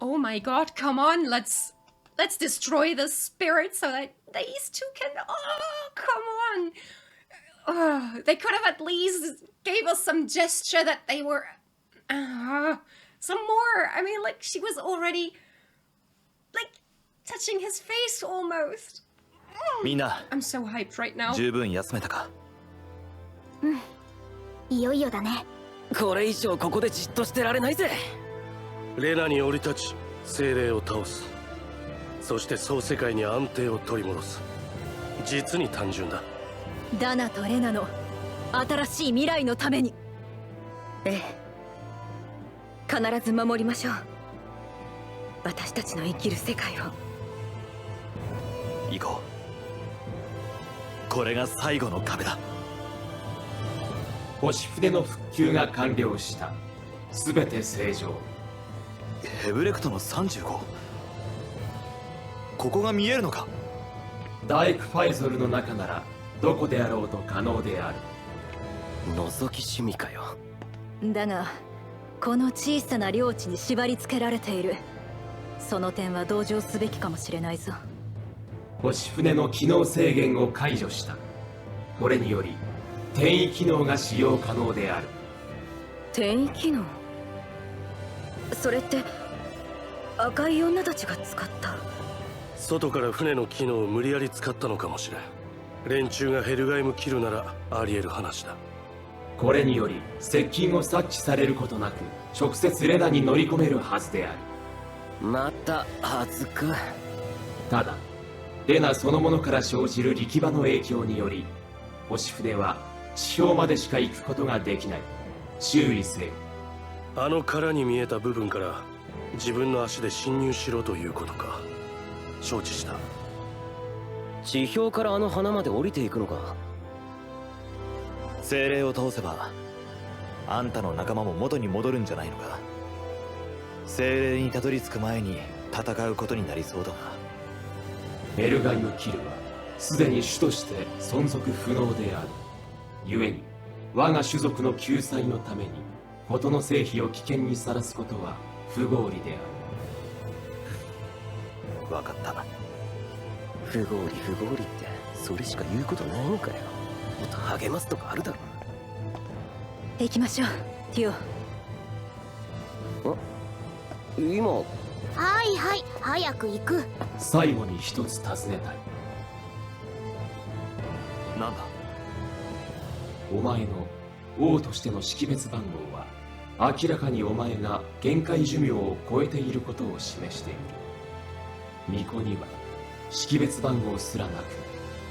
Oh my god, come on, let's destroy the spirit so that these two can, oh, come on. Oh, they could have at least gave us some gesture that they were, some more. I mean, like, she was already, like, touching his face almost. I'm so hyped right now. 十分休めたか？うん、いよいよだね。これ以上ここでじっとしてられないぜ。レナに降り立ち精霊を倒す。そして総世界に安定を取り戻す。実に単純だ。ダナとレナの新しい未来のために。ええ、必ず守りましょう。私たちの生きる世界を。行こう。これが最後の壁だ。星船の復旧が完了した。すべて正常。ヘブレクトの35。ここが見えるのか？ダイクファイゾルの中ならどこであろうと可能である。覗き趣味かよ。だがこの小さな領地に縛り付けられている。その点は同情すべきかもしれないぞ。星船の機能制限を解除した。これにより転移機能が使用可能である。転移機能？それって赤い女たちが使った？外から船の機能を無理やり使ったのかもしれん。連中がヘルガイム切るならあり得る話だ。これにより接近を察知されることなく直接レナに乗り込めるはずである。またはずか。ただレナそのものから生じる力場の影響により星船は地表までしか行くことができない。注意せよ。あの殻に見えた部分から自分の足で侵入しろということか。承知した。地表からあの花まで降りていくのか。精霊を倒せばあんたの仲間も元に戻るんじゃないのか。精霊にたどり着く前に戦うことになりそうだが。ヘルガイムキルはすでに主として存続不能である。故に我が種族の救済のために事の成否を危険にさらすことは不合理である。分かった。不合理不合理ってそれしか言うことないのかよ。もっと励ますとかあるだろ。行きましょうティオ。今。はいはい、早く行く。最後に一つ尋ねたい。なんだ？お前の王としての識別番号は明らかにお前が限界寿命を超えていることを示している。巫女には識別番号すらなく、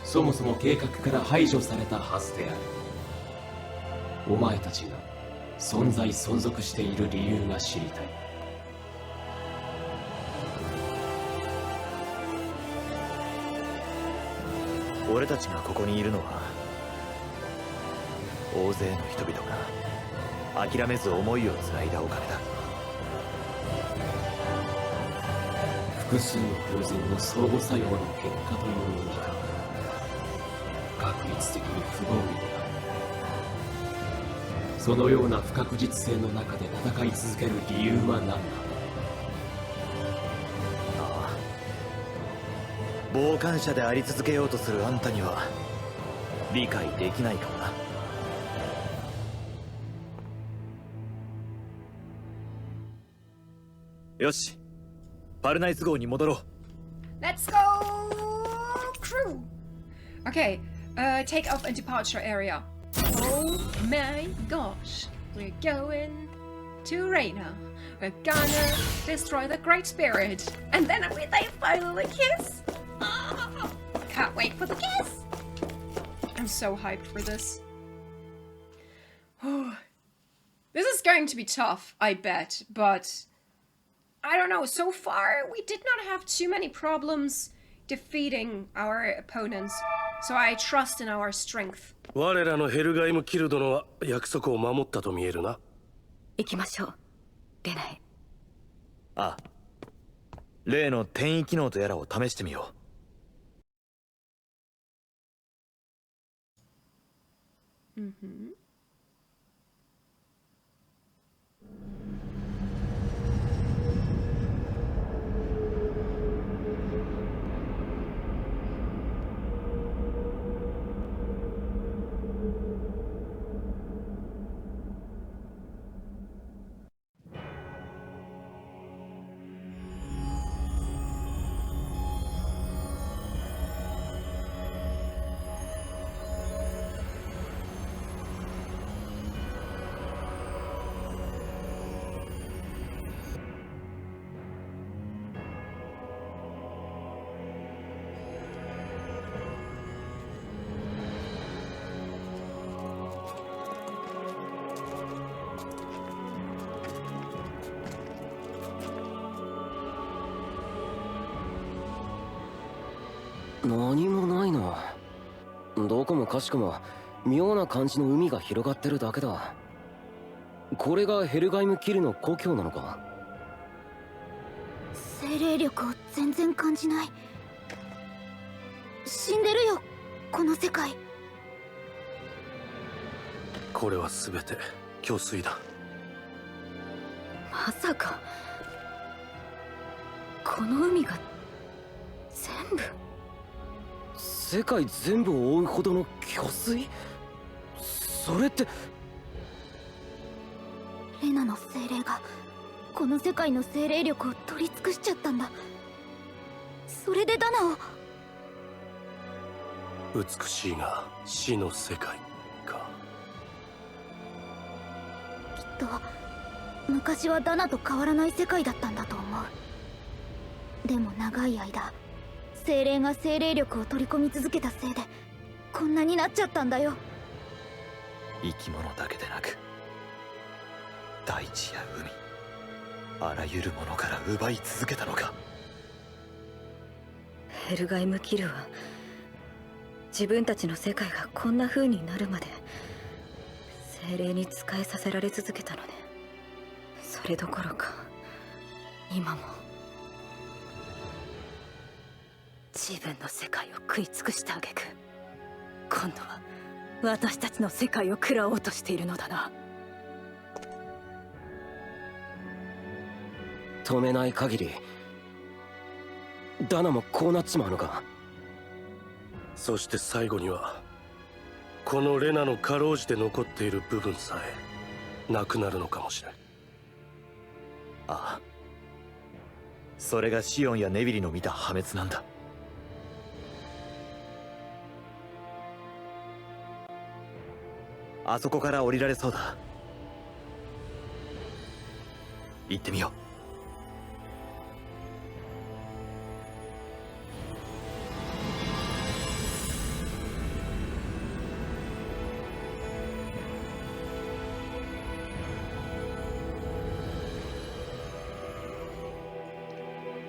そもそも計画から排除されたはずである。お前たちが存在存続している理由が知りたい。俺たちがここにいるのは大勢の人々が諦めず思いをつないだおかげだ。複数の偶然の相互作用の結果という意味か。確率的に不合理である。そのような不確実性の中で戦い続ける理由は何だ。ああ、傍観者であり続けようとするあんたには理解できないかもな。よし、パルナイス号に戻ろう。 Let's go, crew. Okay, take off and departure area. Oh my gosh, we're going to Rena. We're gonna destroy the Great Spirit, and then they finally kiss. Oh, can't wait for the kiss. I'm so hyped for this. This is going to be tough, I bet, but I don't know. So far, we did not have too many problems defeating our opponents, so I trust in our strength. 我らのヘルガイムキル殿は約束を守ったと見えるな。行きましょう、レナへ。ああ、例の転移機能とやらを試してみよう。何もないな。どこもかしこも妙な感じの海が広がってるだけだ。これがヘルガイムキルの故郷なのか。精霊力を全然感じない。死んでるよ、この世界。これは全て虚水だ。まさかこの海が全部、世界全部を覆うほどの虚水？それってレナの精霊がこの世界の精霊力を取り尽くしちゃったんだ。それでダナを。美しいが死の世界か。きっと昔はダナと変わらない世界だったんだと思う。でも長い間精霊が精霊力を取り込み続けたせいでこんなになっちゃったんだよ。生き物だけでなく大地や海、あらゆるものから奪い続けたのか。ヘルガイムキルは自分たちの世界がこんな風になるまで精霊に仕えさせられ続けたのね。それどころか今も自分の世界を食い尽くした挙句、今度は私たちの世界を食らおうとしているのだな。止めない限りダナもこうなっちまうのか。そして最後にはこのレナのかろうじて残っている部分さえなくなるのかもしれん。ああ、それがシオンやネビリの見た破滅なんだ。あそこから降りられそうだ。行ってみよう。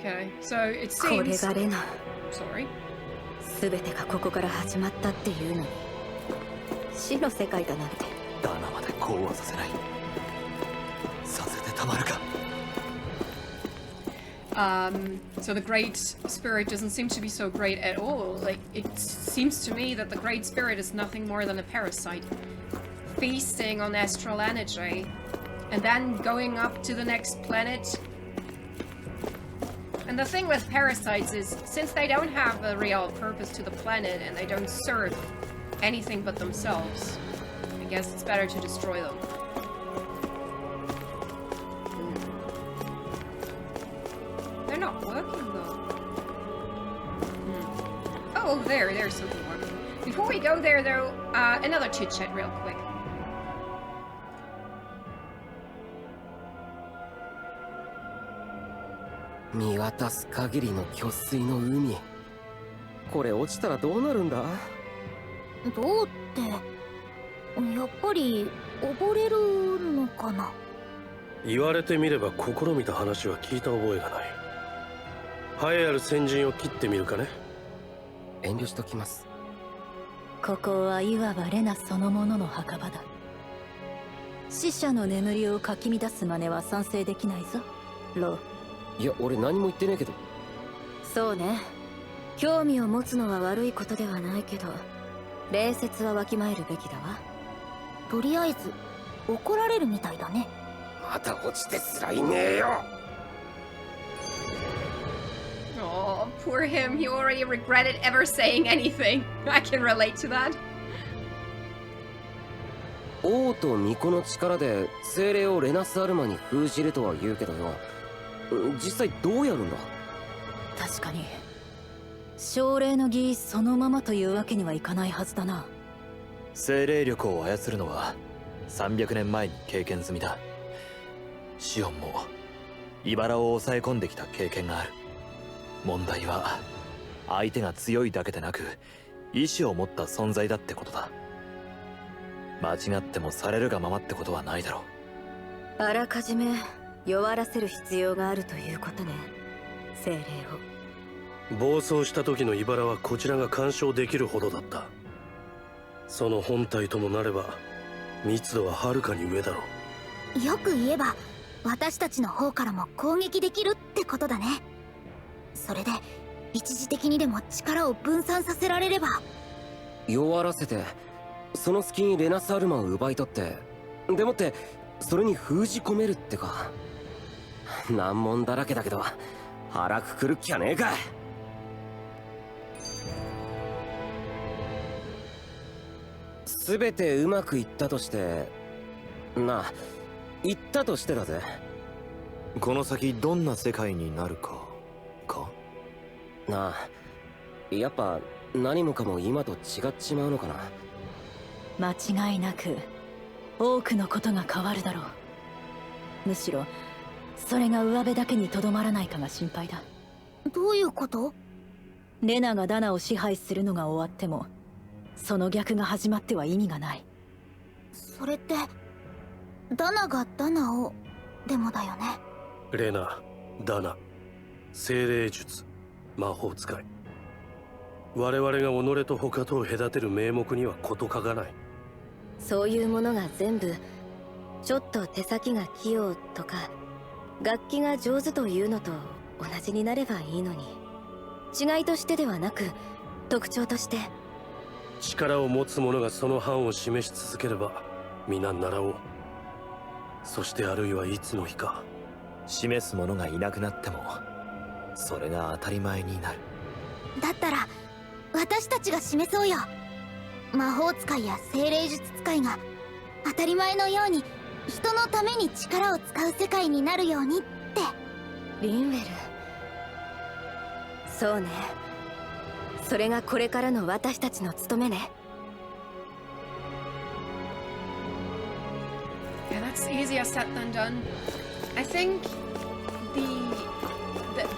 Okay, so it これ seems. がレナ。 Sorry. 全てがここから始まったっていうのに死の世界だなんて。ダナまでこうはさせない。させてたまるか。So the Great Spirit doesn't seem to be so great at all. Like, it seems to me that the Great Spirit is nothing more than a parasite. feasting on astral energy and then going up to the next planet. And the thing with parasites is, since they don't have a real purpose to the planet and they don't serve anything but themselves, I guess it's better to destroy them. They're not working though. Oh, there's something working. Before we go there though, another chit chat real quick.「見渡す限りの巨水の海」これ落ちたらどうなるんだ？どうってやっぱり溺れるのかな。言われてみれば試みた話は聞いた覚えがない。栄えある先陣を切ってみるかね。遠慮しときます。ここはいわばレナそのものの墓場だ。死者の眠りをかき乱す真似は賛成できないぞ、ロー。いや、俺何も言ってねえけど。そうね。興味を持つのは悪いことではないけど、礼節はわきまえるべきだわ。とりあえず怒られるみたいだね。また落ちてすらいねえよ。Oh, poor him. He already regretted ever saying anything. I can relate to that. 王と巫女の力で精霊をレナスアルマに封じるとは言うけどよ、実際どうやるんだ？確かに奨励の儀そのままというわけにはいかないはずだな。精霊力を操るのは300年前に経験済みだ。シオンも茨を抑え込んできた経験がある。問題は相手が強いだけでなく意志を持った存在だってことだ。間違ってもされるがままってことはないだろう。あらかじめ弱らせる必要があるということね、精霊を。暴走した時の茨はこちらが干渉できるほどだった。その本体ともなれば密度ははるかに上だろう。よく言えば私たちの方からも攻撃できるってことだね。それで一時的にでも力を分散させられれば。弱らせてその隙にレナスアルマを奪い取って、でもってそれに封じ込めるってか。難問だらけだけど腹くくる気はねえか。全てうまくいったとしてなあ、言ったとしてだぜ。この先どんな世界になるかなあ、やっぱ何もかも今と違っちまうのかな。間違いなく多くのことが変わるだろう。むしろそれが上辺だけにとどまらないかが心配だ。どういうこと？レナがダナを支配するのが終わってもその逆が始まっては意味がない。それってダナがダナをでもだよね。レナ、ダナ、精霊術、魔法使い、我々が己と他とを隔てる名目には事欠かない。そういうものが全部ちょっと手先が器用とか楽器が上手というのと同じになればいいのに、違いとしてではなく特徴として。力を持つ者がその範を示し続ければ皆習おう。そしてあるいはいつの日か示す者がいなくなってもそれが当たり前になる。だったら私たちが示そうよ。魔法使いや精霊術使いが当たり前のように人のために力を使う世界になるようにって。リンウェル、そうね。それがこれからの私たちの務めね。Yeah, that's easier said than done. I think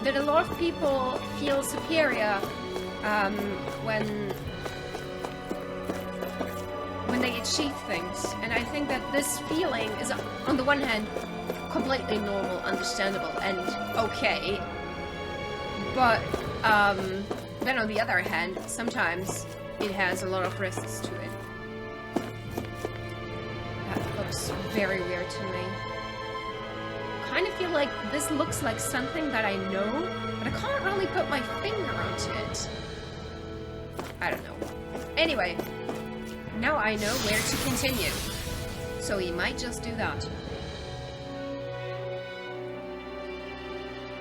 that a lot of people feel superior when they achieve things, and I think that this feeling is, on the one hand, completely normal, understandable, and okay. But then on the other hand, sometimes it has a lot of risks to it. That looks very weird to me. Kind of feel like this looks like something that I know, but I can't really put my finger onto it. I don't know. Anyway, now I know where to continue. So he might just do that.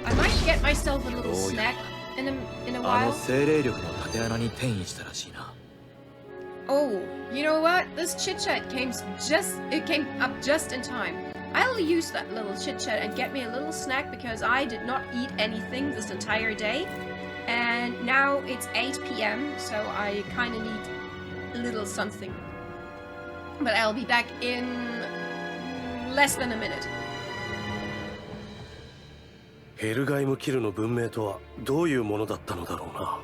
I might get myself a little snack in a あの while. 精霊力の縦穴に転移したらしいな。 Oh, you know what? This chit chat came up just in time. I'll use that little chit chat and get me a little snack because I did not eat anything this entire day. And now it's 8 p.m. so I kind of need a little something. But I'll be back in less than a minute. ヘルガイムキルの文明とはどういうものだったのだろうな。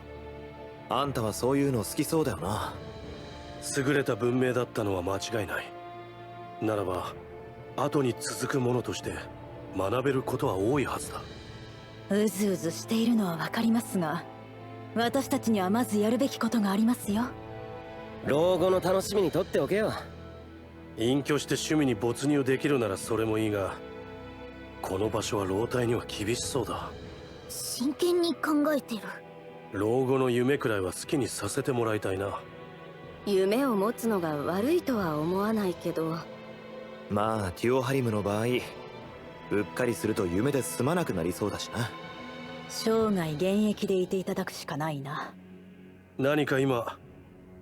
あんたはそういうの好きそうだよな。優れた文明だったのは間違いない。ならば後に続くものとして学べることは多いはずだ。うずうずしているのはわかりますが、私たちにはまずやるべきことがありますよ。老後の楽しみにとっておけよ。隠居して趣味に没入できるならそれもいいが、この場所は老体には厳しそうだ。真剣に考えてる。老後の夢くらいは好きにさせてもらいたいな。夢を持つのが悪いとは思わないけど。まあティオハリムの場合、うっかりすると夢で済まなくなりそうだしな。生涯現役でいていただくしかないな。何か今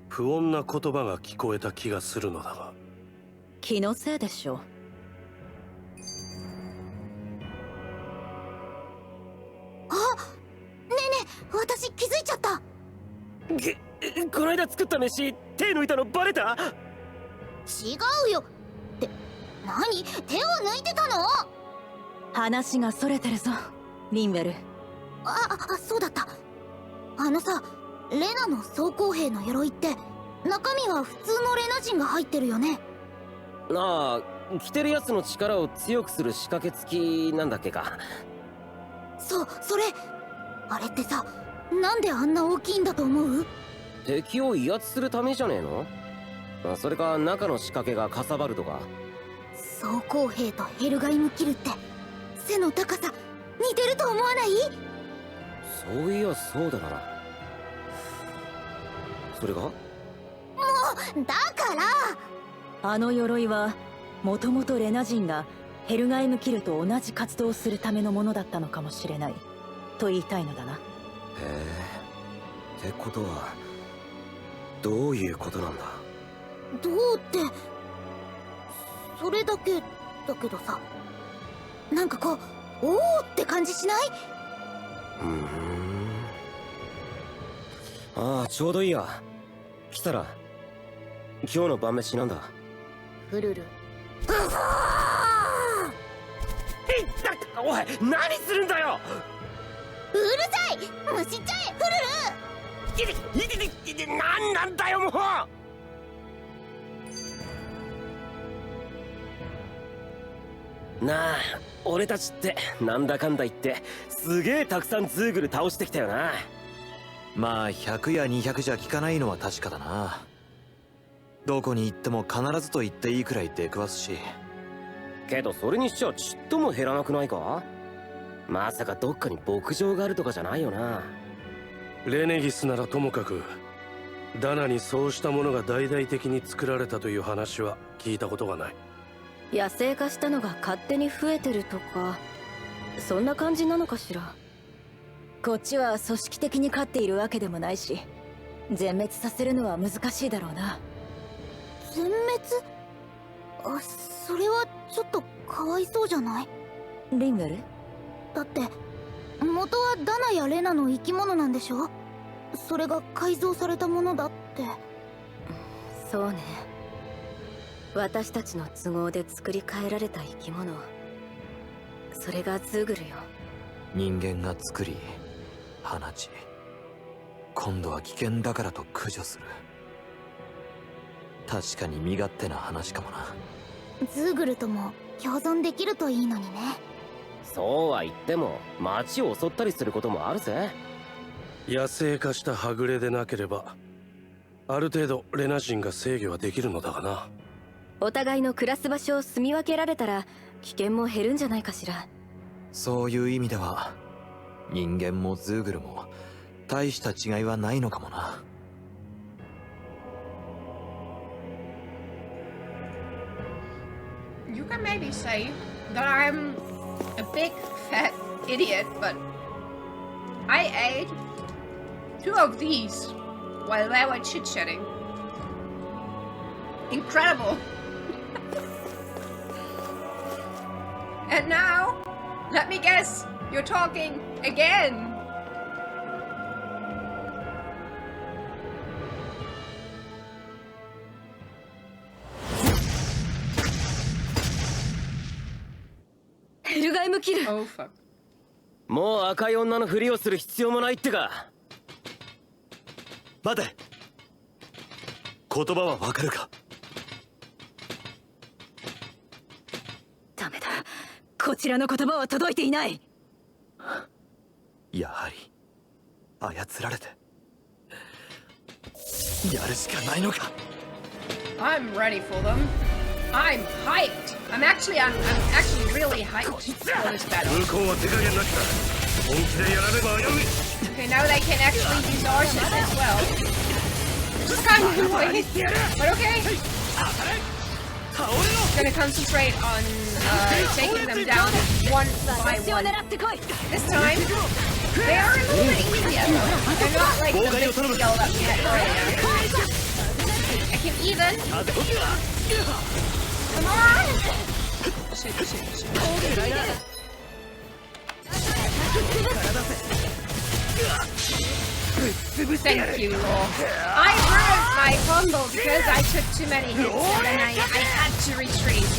不穏な言葉が聞こえた気がするのだが。気のせいでしょう。あ、ねえねえ、私気づいちゃった。この間作った飯手抜いたのバレた？違うよ。って何？手を抜いてたの？話がそれてるぞ、リンウェル。そうだった。あのさ、レナの装甲兵の鎧って中身は普通のレナ人が入ってるよね。ああ、着てるやつの力を強くする仕掛け付きなんだっけか。そう、それ。あれってさ、なんであんな大きいんだと思う？敵を威圧するためじゃねえの？それか中の仕掛けがかさばるとか。装甲兵とヘルガイムキルって背の高さ似てると思わない？そういやそうだな。それが？もうだからあの鎧はもともとレナ人がヘルガイムキルと同じ活動をするためのものだったのかもしれないと言いたいのだな。へえ。ってことはどういうことなんだ？どうってそれだけだけどさ、なんかこうおーって感じしない？ああ、ちょうどいいや。来たら今日の晩飯なんだ？フルル。おい、何するんだよ！うるさい！むしっちゃえ、フルル！なんなんだよもう！なあ、俺たちってなんだかんだ言ってすげえたくさんズーグル倒してきたよな。まあ100や200じゃ効かないのは確かだな。どこに行っても必ずと言っていいくらい出くわすし。けどそれにしちゃちっとも減らなくないか？まさかどっかに牧場があるとかじゃないよな。レネギスならともかく、ダナにそうしたものが大々的に作られたという話は聞いたことがない。野生化したのが勝手に増えてるとか、そんな感じなのかしら。こっちは組織的に飼っているわけでもないし、全滅させるのは難しいだろうな。全滅？それはちょっとかわいそうじゃない？リンウェル？だって元はダナやレナの生き物なんでしょ？それが改造されたものだって。そうね。私たちの都合で作り変えられた生き物、それがズーグルよ。人間が作り放ち、今度は危険だからと駆除する。確かに身勝手な話かもな。ズーグルとも共存できるといいのにね。そうは言っても町を襲ったりすることもあるぜ。野生化したはぐれでなければある程度レナ人が制御はできるのだがな。お互いの暮らす場所を住み分けられたら危険も減るんじゃないかしら。そういう意味では人間もズーグルも大した違いはないのかもな。You can maybe say that I'm a big fat idiot, but I ate 2 of these while they were chit-chatting. Incredible. And now, let me guess, you're talking again. Oh fuck. もう赤い女のふりをする必要もないってか。待て。言葉はわかるか。ダメだ。こちらの言葉は届いていない。やはり操られてやるしかないのか。I'm ready for them. I'm hyped. I'm actually really hyped for this battle. Okay, now they can actually use arses as well. Just kind of annoying, but okay. Gonna concentrate on taking them down one by one. This time, they are a little bit easier though. They're not like the big skill that we had earlier. I can even. Come on! Shit. Thank you, Law. I ruined my combo because I took too many hits and then I had to retreat.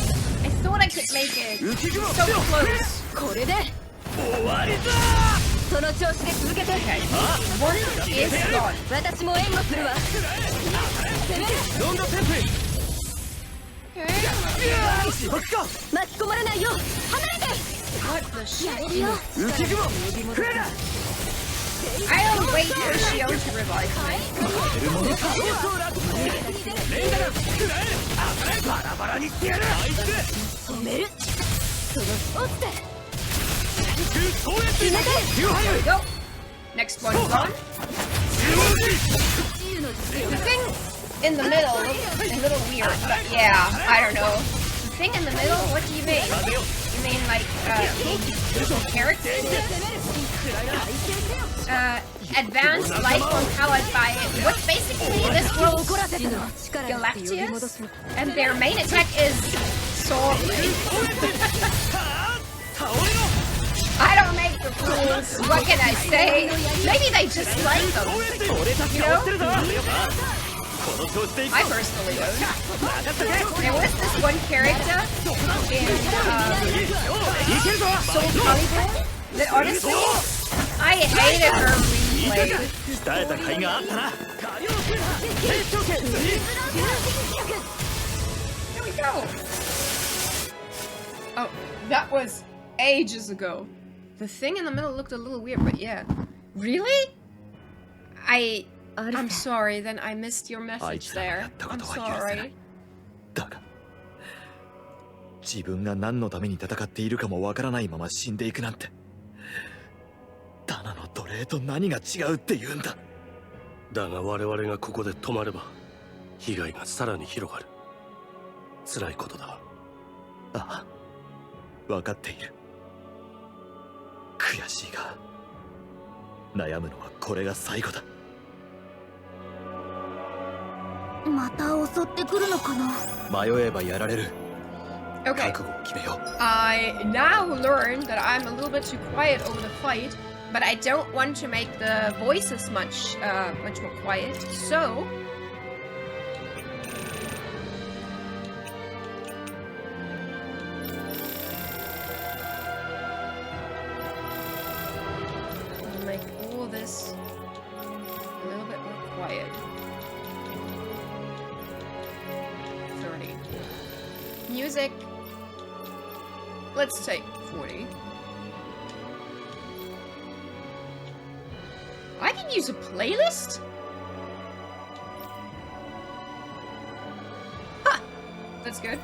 I thought I could make it. So close. Okay. One is gone. What the shit? I'll wait for Shio to revive me. Go. Next one gone. The thing in the middle looks a little weird, but yeah, I don't know. The thing in the middle? What do you mean? You mean like characters? Advanced life form powered by what's basically this world's Galactius, and their main attack is sword. I don't make the rules. What can I say? Maybe they just like them. You know? I personally don't. There was this one character in Soul Calibur that honestly, I hated her replay. Here we go. Oh, that was ages ago. The thing in the middle looked a little weird, but yeah. Really? I'm sorry, then I missed your message there. I'm sorry. 自分が何のために戦っているかもわからないまま死んでいくなんて。ダナの奴隷と何が違うって言うんだ。だが我々がここで止まれば被害がさらに広がる。辛いことだ。ああ、分かっている。悔しいが、悩むのはこれが最後だ。また襲ってくるのかな。迷えばやられる。Okay. 覚悟を決めよう。I now learned that I'm a little bit too quiet over the fight, but I don't want to make the voices much more quiet. So I'll make all this a little bit more quiet. 30. Music. Let's take 40. I can use a playlist? Huh! That's good.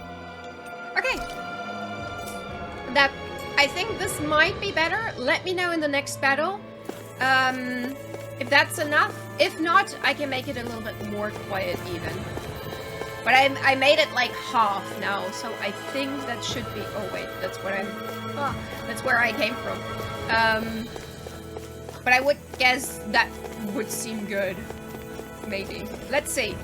Okay. I think this might be better. Let me know in the next battle. If that's enough. If not, I can make it a little bit more quiet even. But I made it like half now, so I think that should be. Oh wait, that's what I'm. Oh, that's where I came from. But I would guess that would seem good. Maybe. Let's see.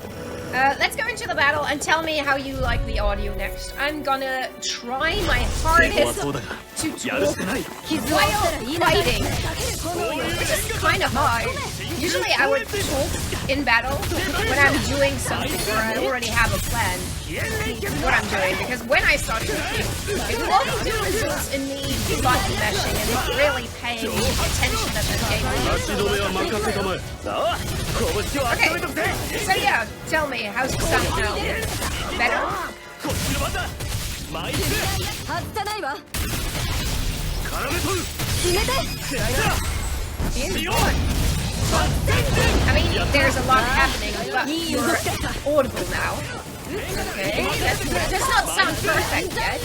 Let's go into the battle and tell me how you like the audio next. I'm gonna try my hardest to talk while fighting, which is kind of hard. Usually I would talk in battle when I'm doing something or I already have a plan what I'm doing, because when I start talking, it will often result in me button mashing and not really paying attention at the game. Okay, so yeah, tell me, how's the sound now? Better? I mean, there's a lot happening, but you're audible now. Okay, that does not sound perfect yet.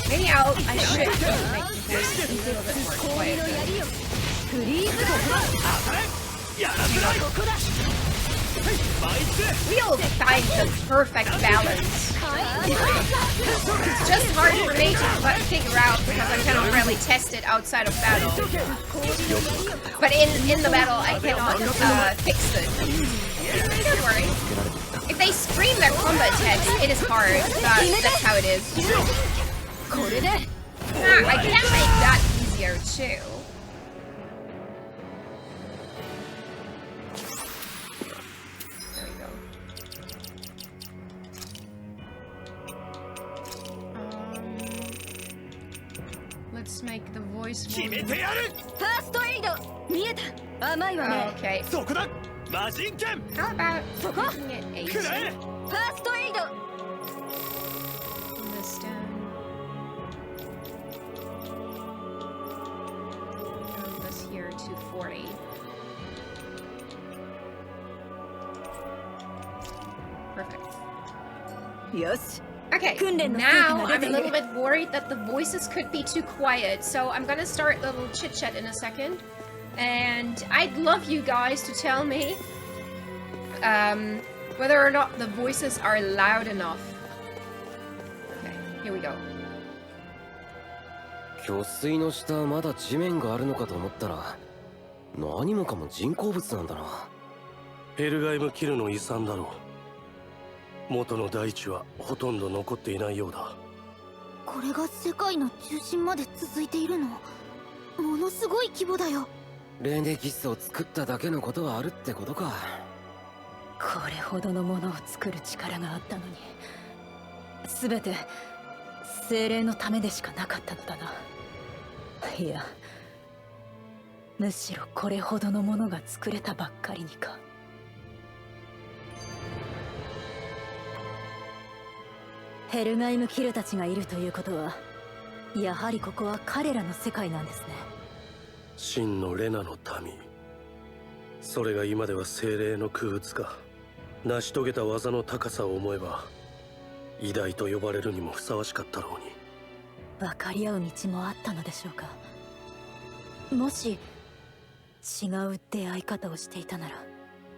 Maybe I should make the voice a little bit more quiet. We'll find the perfect balance. It's just hard for me to figure out because I cannot really test it outside of battle. But in the battle, I cannot fix it. Don't worry. If they scream their combo attacks, it is hard. That's how it is. I can make that easier too. Let's make the voice more... Okay. How about making it 80? This down. Move this here to 40. Perfect. Yes. Okay, now I'm a little bit worried that the voices could be too quiet, so I'm gonna start a little chit-chat in a second. And I'd love you guys to tell me whether or not the voices are loud enough. Okay, here we go. 巨水の下まだ地面があるのかと思ったら何もかも人工物なんだな。ヘルガイムキルの遺産だろう。元の大地はほとんど残っていないようだ。これが世界の中心まで続いているの？ものすごい規模だよ。レネギスを作っただけのことはあるってことか。これほどのものを作る力があったのに、全て精霊のためでしかなかったのだな。いや、むしろこれほどのものが作れたばっかりにか。ヘルガイムキルたちがいるということは、やはりここは彼らの世界なんですね。真のレナの民、それが今では精霊の空物か。成し遂げた技の高さを思えば偉大と呼ばれるにもふさわしかったろうに。分かり合う道もあったのでしょうか。もし違う出会い方をしていたなら。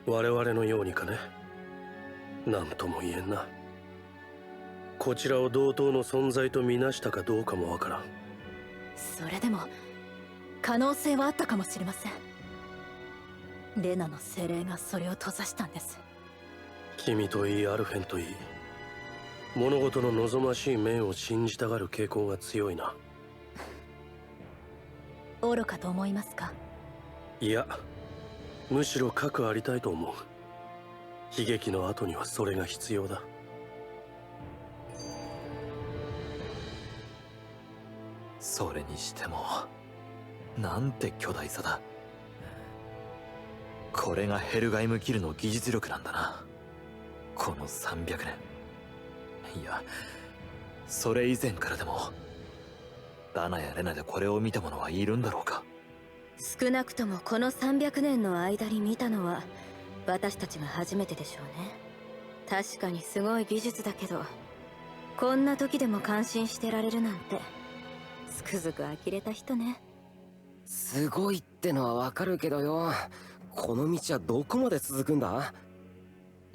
我々のようにかね。何とも言えんな。こちらを同等の存在とみなしたかどうかもわからん。それでも可能性はあったかもしれません。レナの精霊がそれを閉ざしたんです。君といいアルフェンといい、物事の望ましい面を信じたがる傾向が強いな。愚かと思いますか？いや、むしろ核ありたいと思う。悲劇の後にはそれが必要だ。それにしてもなんて巨大さだ。これがヘルガイムキルの技術力なんだな。この300年、いやそれ以前からでもダナやレナでこれを見た者はいるんだろうか。少なくともこの300年の間に見たのは私たちが初めてでしょうね。確かにすごい技術だけど、こんな時でも感心してられるなんてつくづく呆れた人ね。すごいってのはわかるけどよ、この道はどこまで続くんだ？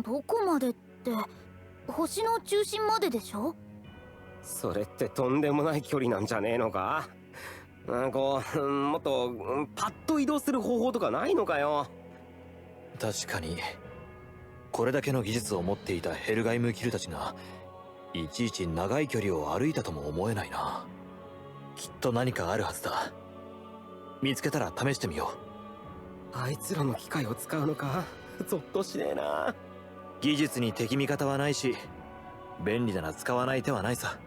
どこまでって星の中心まででしょ？それってとんでもない距離なんじゃねえのか？こうもっとパッと移動する方法とかないのかよ。確かにこれだけの技術を持っていたヘルガイムキルたちがいちいち長い距離を歩いたとも思えないな。きっと何かあるはずだ。見つけたら試してみよう。あいつらの機械を使うのか？ゾッとしねえな。技術に敵味方はないし、便利なら使わない手はないさ。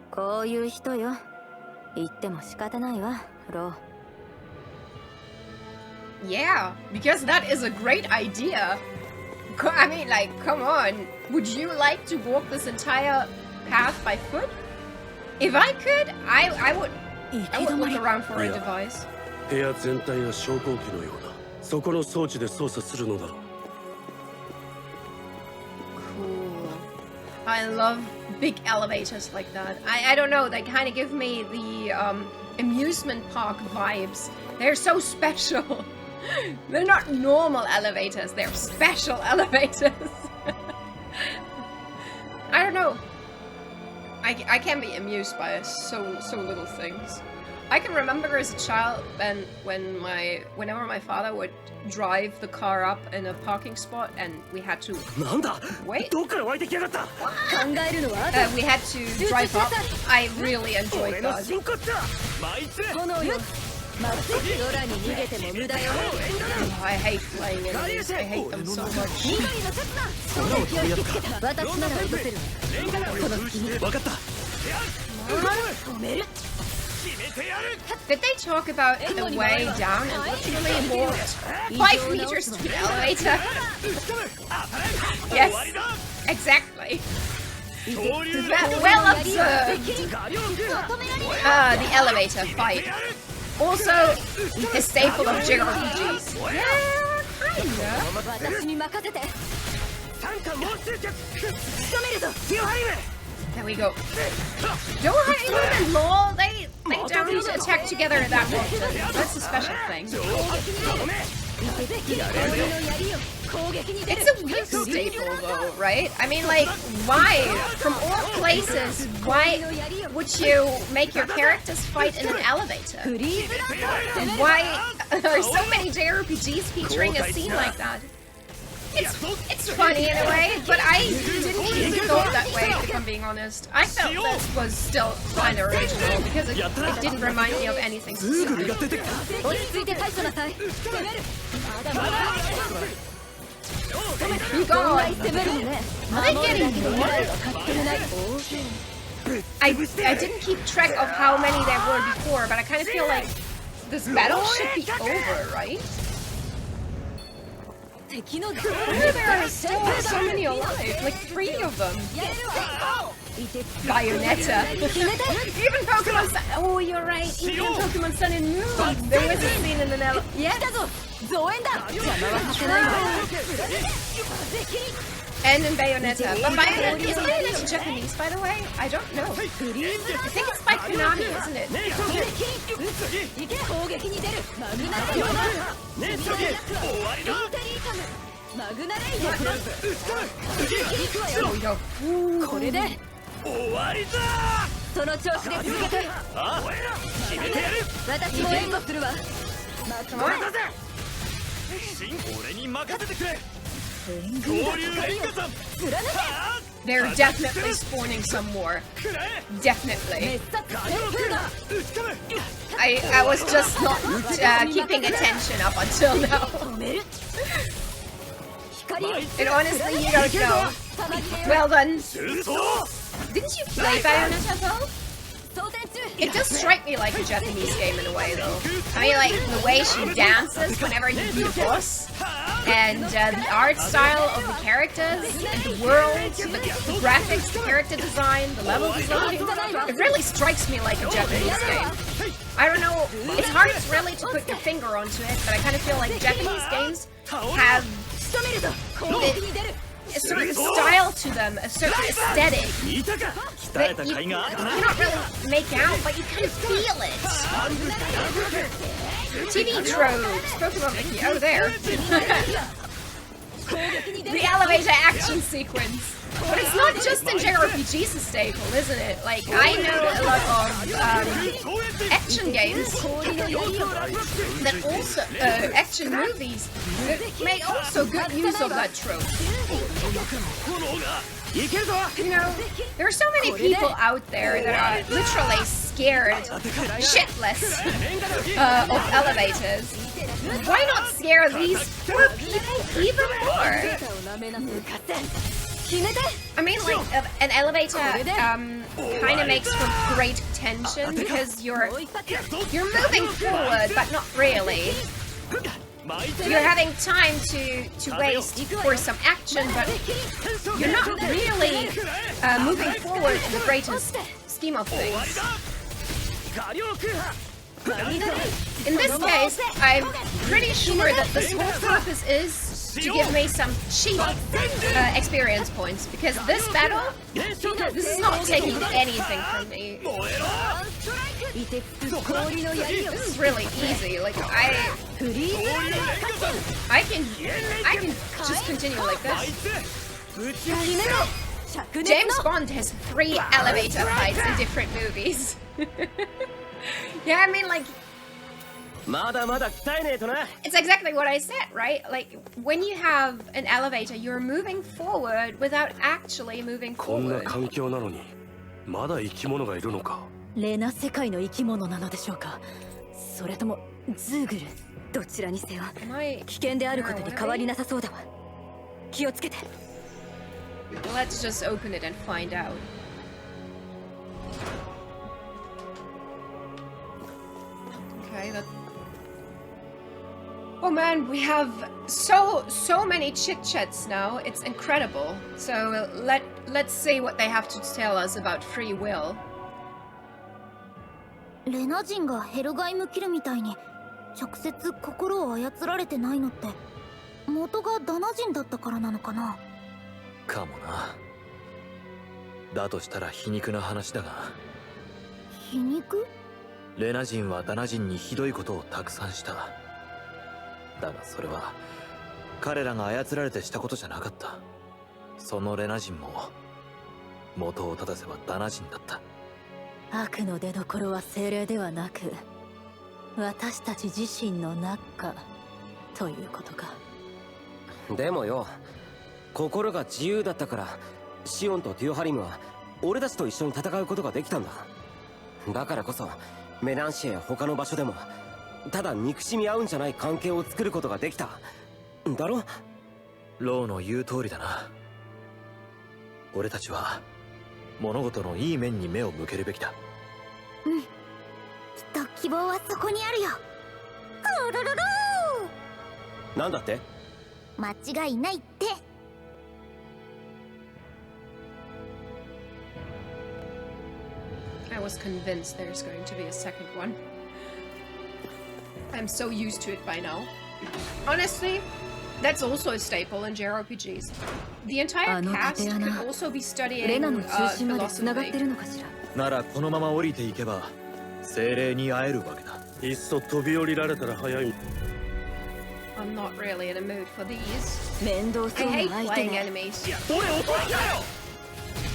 こういう人よ。言っても仕方ないわ、ロー。Yeah, because that is a great idea. I mean, like, come on. Would you like to walk this entire path by foot? If I could, I would look around for a device. 部屋全体が昇降機のようだ。そこの装置で操作するのだろう。Cool. I love big elevators like that. I don't know, they kind of give me the amusement park vibes. They're so special. They're not normal elevators, they're special elevators. I don't know. I can be amused by so little things. I can remember as a child whenever my father would drive the car up in a parking spot and we had to wait. We had to drive up. I really enjoyed that. Oh, I hate flying enemies. I hate them so much. Did they talk about the way down and literally walked 5 meters to the elevator? Yes, exactly. Well observed. The elevator fight. Also, a staple of JRPGs. Yeah, kinda. There we go. Dohainu and Lol, they don't attack together that often. That's a special thing. It's a weak staple though, right? I mean, like, why? From all places, why would you make your characters fight in an elevator? And why are so many JRPGs featuring a scene like that? It's funny in a way, but I didn't even thought that way, if I'm being honest. I felt this was still kind of original, because it didn't remind me of anything specific. You God! Are they getting more? I didn't keep track of how many there were before, but I kind of feel like this battle should be over, right? There are still so many alive, like 3 of them. Bayonetta. Even Pokemon Sun. Oh, you're right. Even Pokemon Sun and Moon. There was a scene in the Nell. Yeah. And in Bayonetta. But Bayonetta, isn't Bayonetta Japanese, by the way? I don't know. I think it's by Konami, isn't it? They're definitely spawning some more. Definitely. I was just not keeping attention up until now. And honestly, you don't know. Well done. Didn't you play Bayonetta though? It does strike me like a Japanese game in a way though. I mean, like the way she dances whenever you beat a boss, and the art style of the characters, and the world, the graphics, the character design, the level design. It really strikes me like a Japanese game. I don't know, it's hard really to put your finger onto it, but I kind of feel like Japanese games have a certain style to them, a certain aesthetic that you cannot really make out, but you kind of feel it. TV tropes, Pokemon Wiki, oh there. The elevator action sequence. But it's not just in JRPGs a staple, isn't it? Like, I know a lot of action games that also, action movies that make also good use of that trope. You know, there are so many people out there that are literally scared shitless of elevators. Why not scare these poor people even more? I mean, like, an elevator kind of makes for great tension because you're moving forward, but not really. You're having time to waste for some action, but you're not really moving forward in the greatest scheme of things. In this case, I'm pretty sure that this whole purpose is to give me some cheap experience points, because this battle, this is not taking anything from me. This is really easy. Like I can just continue like this. James Bond has 3 elevator fights in different movies. Yeah, I mean, like, it's exactly what I said, right? Like, when you have an elevator, you're moving forward without actually moving forward. レナ世界の生き物なのでしょうか、それともズーグル、どちらにせよ危険であることに変わりなさそうだわ。気をつけて。 Let's just open it and find out. Okay, that. Oh man, we have so many chit-chats now. It's incredible. So let's see what they have to tell us about free will. レナ人がヘルガイムキルみたいに直接心を操られてないのって元がダナ人だったからなのかな。かもな。だとしたら皮肉な話だが。皮肉？レナ人はダナ人にひどいことをたくさんした。だがそれは彼らが操られてしたことじゃなかった。そのレナ人も元を正せばダナ人だった。悪の出所は精霊ではなく私たち自身の中ということか。でもよ、心が自由だったからシオンとティオハリムは俺たちと一緒に戦うことができたんだ。だからこそメナンシエや他の場所でもただ憎しみ合うんじゃない関係を作ることができただろ。ローの言う通りだな。俺たちは物事のいい面に目を向けるべきだ。うん、きっと希望はそこにあるよ。クルルルー。なんだって？間違いないって。I was convinced there's going to be a second one. I'm so used to it by now. Honestly, that's also a staple in JRPGs. The entire cast could also be studying philosophy. ならこのまま降りていけば精霊に会えるわけだ。いっそ飛び降りられたら早い。I'm not really in a mood for these. 面倒そうな相手 I hate playing enemies.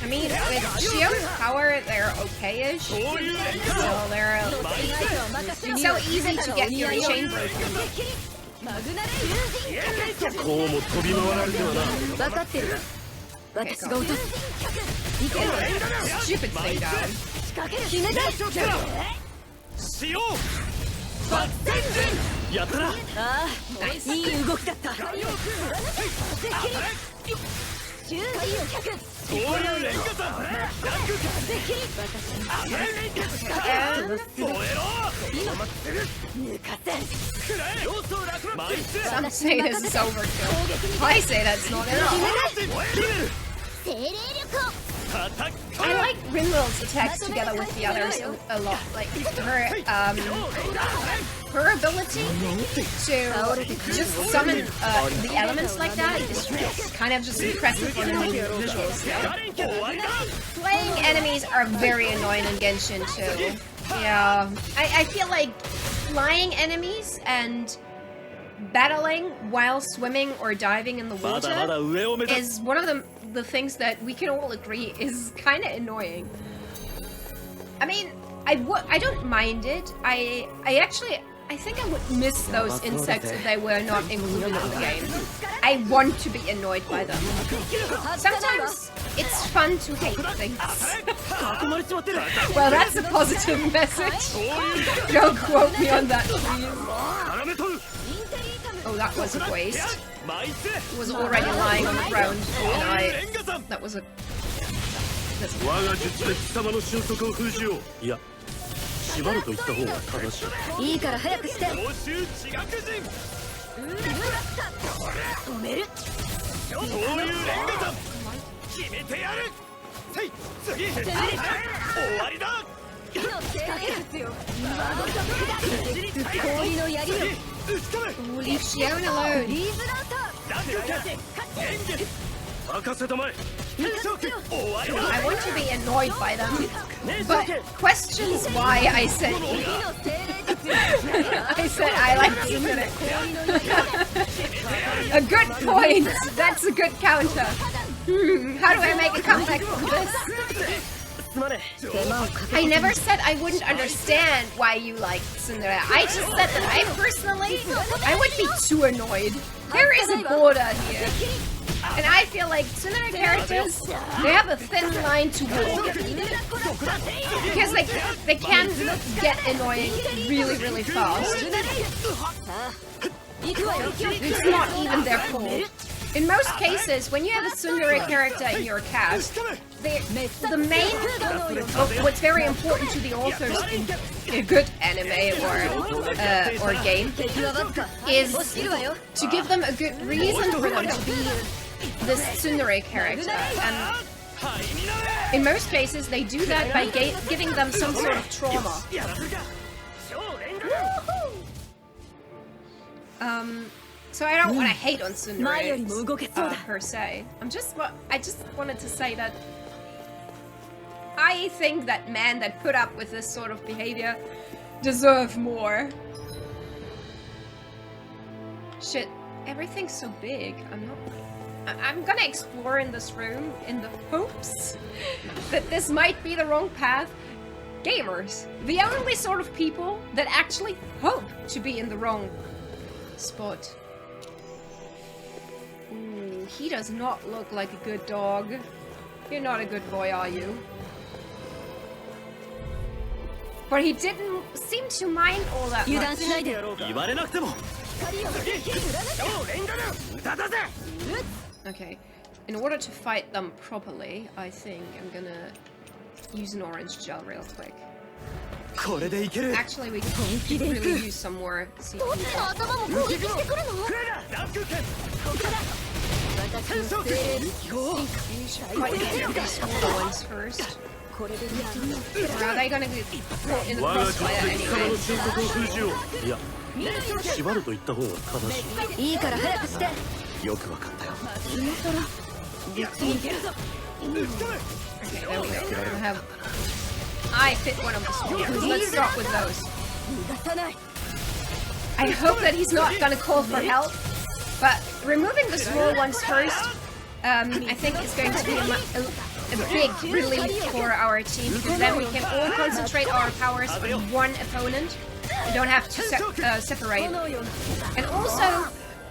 I mean, with Shio's power, they're okay-ish. So they're so easy to get your chain broken. こうも飛び回られてはな。分かってる。私が落とす。Stupid thing down. 決めた。しよう。爆戦陣。やったな。ああ、いい動きだった。修理を100。そういうレンガさん。Some say this is overkill. I say that's not enough. I like Rinwell's attacks together with the others a lot. Like her ability to just summon the elements like that is kind of just impressive on the visual scale. Flying enemies are very annoying in Genshin too. Yeah, I feel like flying enemies and battling while swimming or diving in the water is one of the things that we can all agree is kind of annoying. I mean, I don't mind it. I think I would miss those insects if they were not included in the game. I want to be annoyed by them. Sometimes it's fun to hate things. Well, that's a positive message. Don't quote me on that, please. Oh, that was a waste. It was already lying on the ground, and that was a...いいから早くして。Leave Shion alone. I want to be annoyed by them, but questions why I said I like Tsundere. A good point. That's a good counter. How do I make a comeback from this? I never said I wouldn't understand why you like Tsundere. I just said that I personally, I would be too annoyed. There is a border here. And I feel like Tsundere characters, they have a thin line to walk. Because they can get annoying really, really fast. It's not even their fault. In most cases, when you have a Tsundere character in your cast, the main, what's very important to the authors in a good anime or game is to give them a good reason for them to be this Tsundere character, and in most cases they do that by giving them some sort of trauma. So I don't want to hate on Tsundere per se. I just wanted to say that I think that men that put up with this sort of behavior deserve more. Shit, everything's so big. I'm gonna explore in this room in the hopes that this might be the wrong path. Gamers, the only sort of people that actually hope to be in the wrong spot. Ooh, he does not look like a good dog. You're not a good boy, are you? But he didn't seem to mind all that much. Okay, in order to fight them properly, I think I'm gonna use an orange gel real quick. Actually, we could really use some more CPU. Fight the smaller ones first. Or are they gonna get caught in the crossfire anyway? Okay, there we go. I fit one of the small ones. Let's start with those. I hope that he's not gonna call for help, but removing the small ones first, I think is going to be a big relief for our team, because then we can all concentrate our powers on one opponent. We don't have to separate. And also,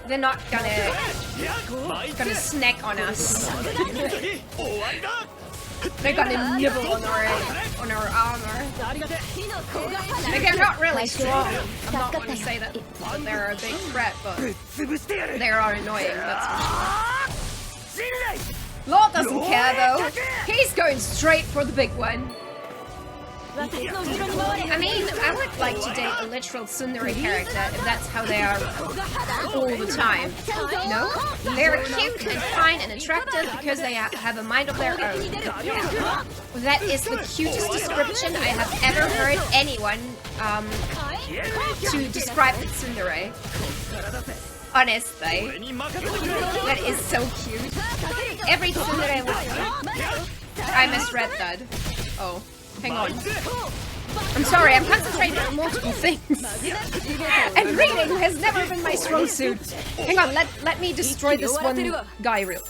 they're not gonna snack on us. They're gonna nibble on our armor. Like, they're not really strong. I'm not gonna say that they're a big threat, but they are annoying, that's for sure. Lord doesn't care though. He's going straight for the big one. I mean, I would like to date a literal Tsundere character if that's how they are all the time. No? They're cute and fine and attractive because they have a mind of their own. That is the cutest description I have ever heard anyone to describe the Tsundere. Honestly. That is so cute. Every Tsundere would... I misread that. Oh, hang on. I'm sorry, I'm concentrating on multiple things. And reading has never been my strong suit. Hang on, let me destroy this one guy real.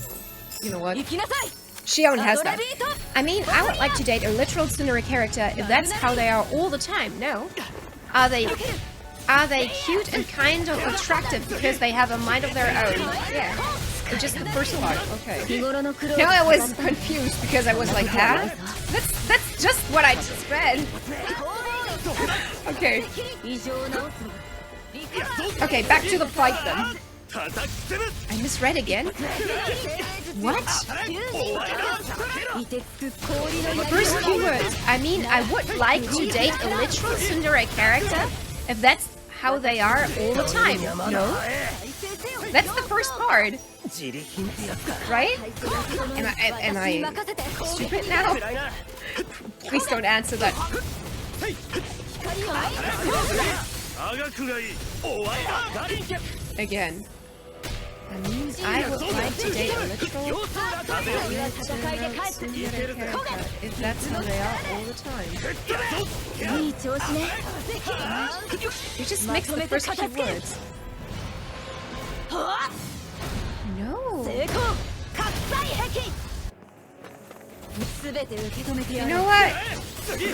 You know what? Shion has that. I mean, I would like to date a literal tsundere character if that's how they are all the time, no? Are they cute and kind of attractive because they have a mind of their own? Yeah. Or just the first part, okay. Now I was confused because I was like, huh? That's just what I just read. Okay. Okay, back to the fight then. I misread again? What? First keywords. I mean, I would like to date a literal tsundere character if that's how they are all the time. No? That's the first part. Right? Am I stupid now? Please don't answer that. Again. I mean, I would like to date a literal tsundere character if that's how they are all the time. You just mixed the first few words. No. You know what?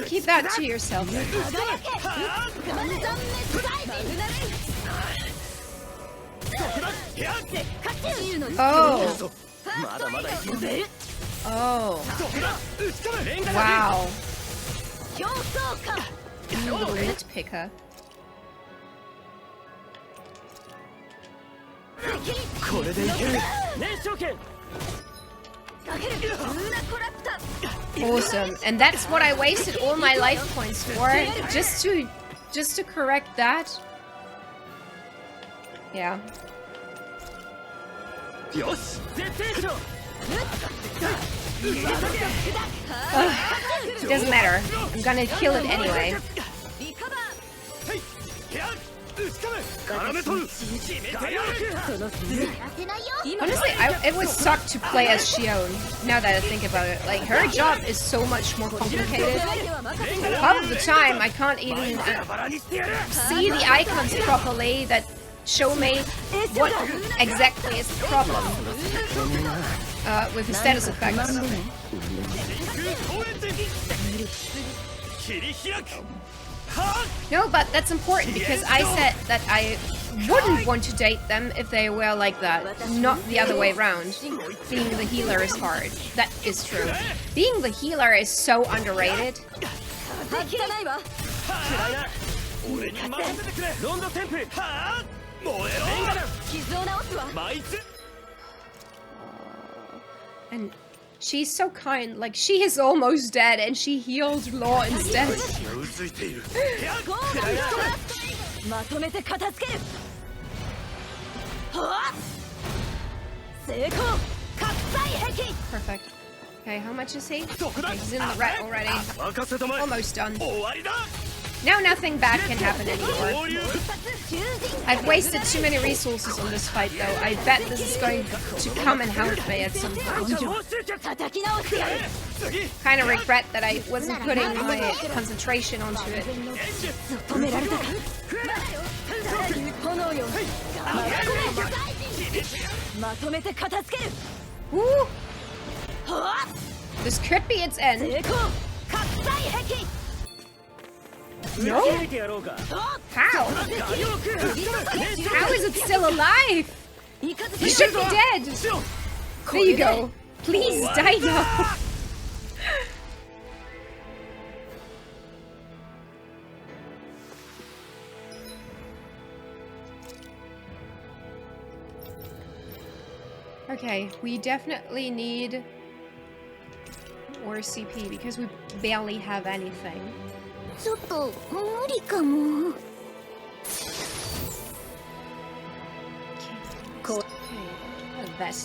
Keep that to yourself. Oh. Oh. Wow. You little nitpicker. Awesome, and that's what I wasted all my life points for, just to correct that. Yeah. Doesn't matter. I'm gonna kill it anyway. Honestly, it would suck to play as Shion, now that I think about it. Like, her job is so much more complicated. Half of the time, I can't even see the icons properly that show me what exactly is the problem with the status effects. No, but that's important because I said that I wouldn't want to date them if they were like that, not the other way around. Being the healer is hard. That is true. Being the healer is so underrated. And she's so kind, like she is almost dead and she healed Law instead. Perfect. Okay, how much is he? Okay, he's in the red already. Almost done. Now nothing bad can happen anymore. I've wasted too many resources on this fight though. I bet this is going to come and haunt me at some point. Kind of regret that I wasn't putting my concentration onto it. Woo! This could be its end. No? How? How is it still alive? You should be dead. There you go. Please die now. Okay, we definitely need more CP because we barely have anything.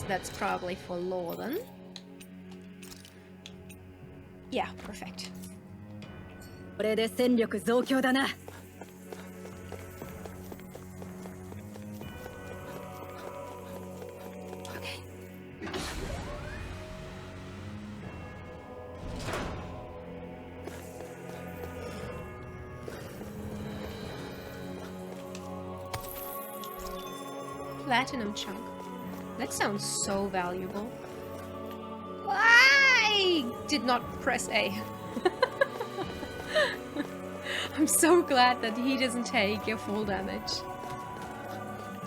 That's probably for Law then. Yeah, perfect. platinum chunk. That sounds so valuable. I did not press A. I'm so glad that he doesn't take a full damage.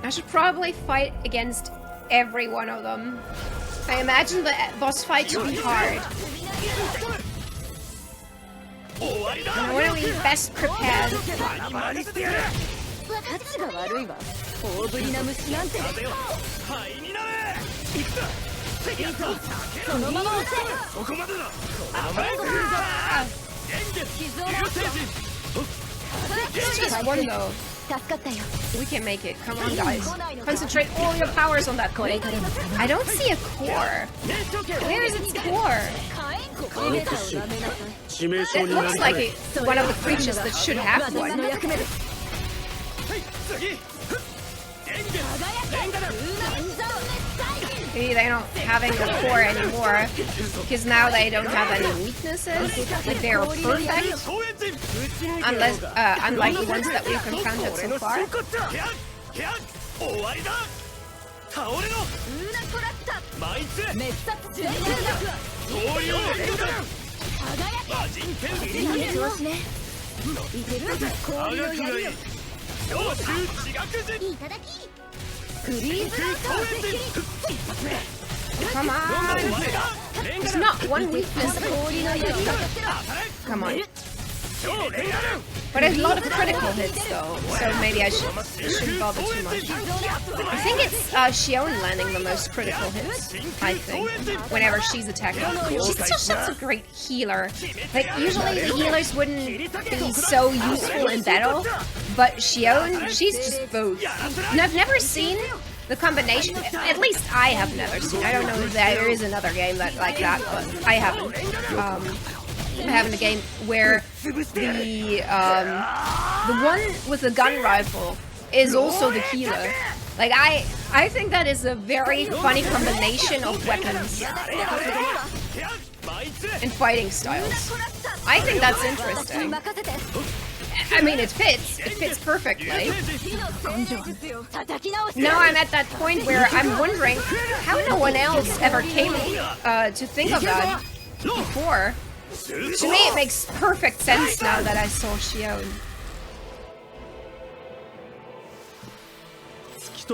I should probably fight against every one of them. I imagine the boss fight to be hard. I want to be best prepared. It's just one though. We can make it. Come on, guys. Concentrate all your powers on that thing. I don't see a core. Where is its core? It looks like one of the creatures that should have one. Maybe they're not having a core anymore because now they don't have any weaknesses. Like they're perfect, unless unlike the ones that we've encountered so far. Come on! There's not one weakness. Come on. But there's a lot of critical hits though, so maybe I shouldn't bother too much. I think it's Shion landing the most critical hits, I think, whenever she's attacking. She's just such a great healer. Like, usually the healers wouldn't be so useful in battle, but Shion, she's just both. And I've never seen the combination, at least I have never seen. I don't know if there is another game that like that, but I haven't. I haven't a game where the one with the gun rifle is also the healer. Like I think that is a very funny combination of weapons and fighting styles. I think that's interesting. I mean, it fits perfectly. Now I'm at that point where I'm wondering how no one else ever came to think of that before. To me, it makes perfect sense now that I saw Shion. I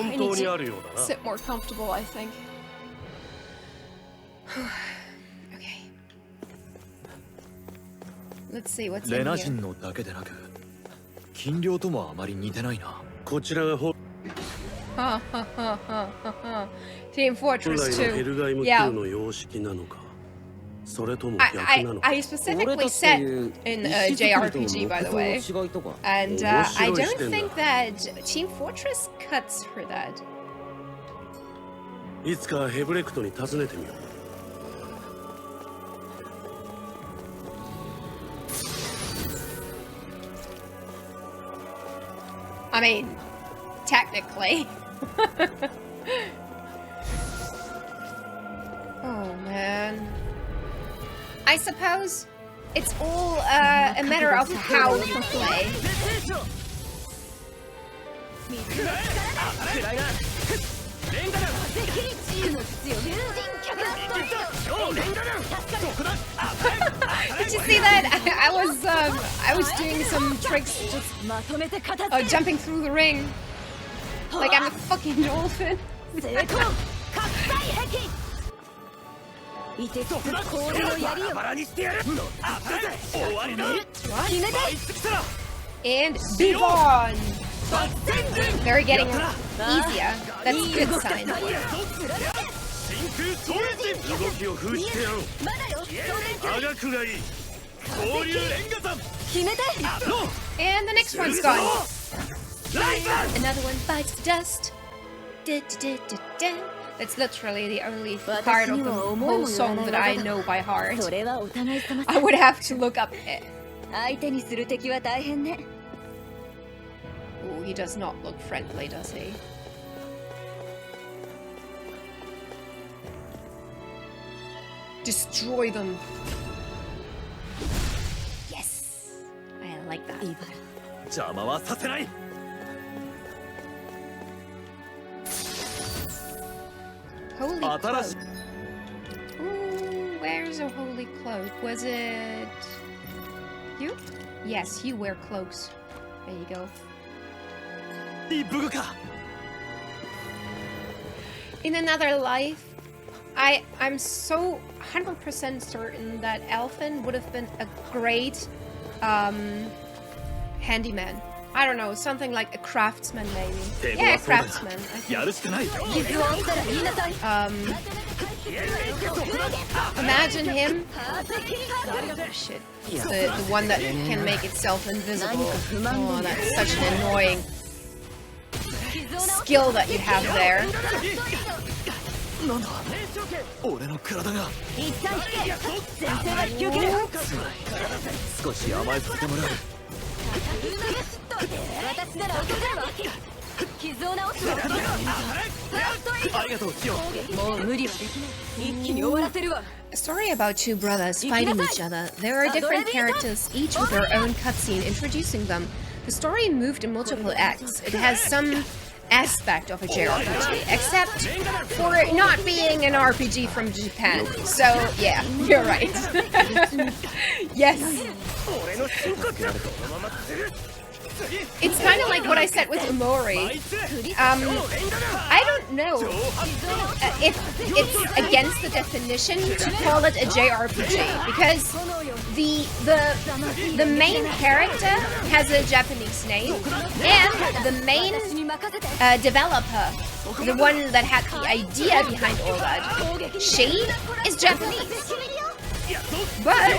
need to sit more comfortable, I think. Okay. Let's see what's in here. Team Fortress 2. Yeah. I specifically said in JRPG, by the way, and I don't think that Team Fortress cuts for that. I mean, technically. Oh man. I suppose it's all a matter of how you play. Did you see that? I was doing some tricks, just jumping through the ring, like I'm a fucking dolphin. And be gone! They're getting easier. That's a good sign. And the next one's gone. Another one bites dust. That's literally the only part of the whole song that I know by heart. I would have to look up it. Ooh, he does not look friendly, does he? Destroy them. Yes. I like that. holy cloak. Ooh, where's a holy cloak? Was it you? Yes, you wear cloaks. There you go. In another life, I'm so 100% certain that Elfin would have been a great handyman. I don't know, something like a craftsman maybe. Yeah, a craftsman. I think. Imagine him. Oh shit. It's the one that can make itself invisible. Oh, that's such an annoying skill that you have there. Sorry about two brothers fighting each other. There are different characters, each with their own cutscene introducing them. The story moved in multiple acts. It has some aspect of a JRPG, except for it not being an RPG from Japan. So, yeah, you're right. Yes. It's kind of like what I said with Omori. I don't know if it's against the definition to call it a JRPG, because the main character has a Japanese name, and the main developer, the one that had the idea behind all that, she is Japanese. But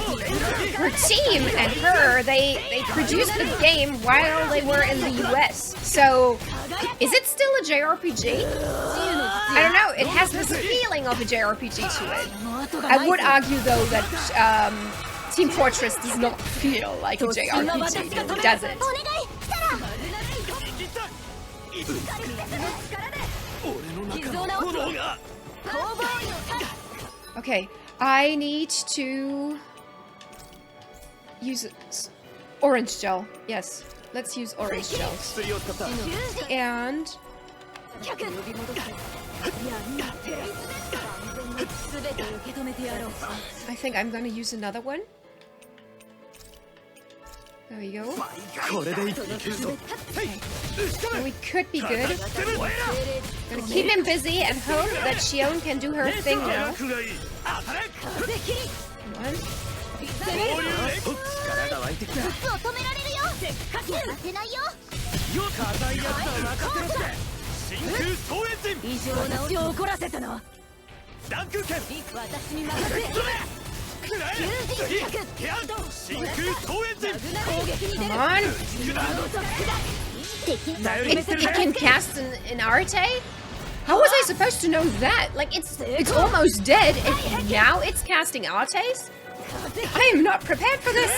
her team and her, they produced the game while they were in the US. So, is it still a JRPG? I don't know. It has this feeling of a JRPG to it. I would argue, though, that Team Fortress does not feel like a JRPG, does it? Okay. I need to use orange gel. Yes, let's use orange gels. And I think I'm gonna use another one. There we go. Okay. So we could be good. Gonna keep him busy and hope that Shion can do her thing now. Come on. Come on. It can cast an Arte? How was I supposed to know that? Like, it's almost dead, and now it's casting Artes? I am not prepared for this!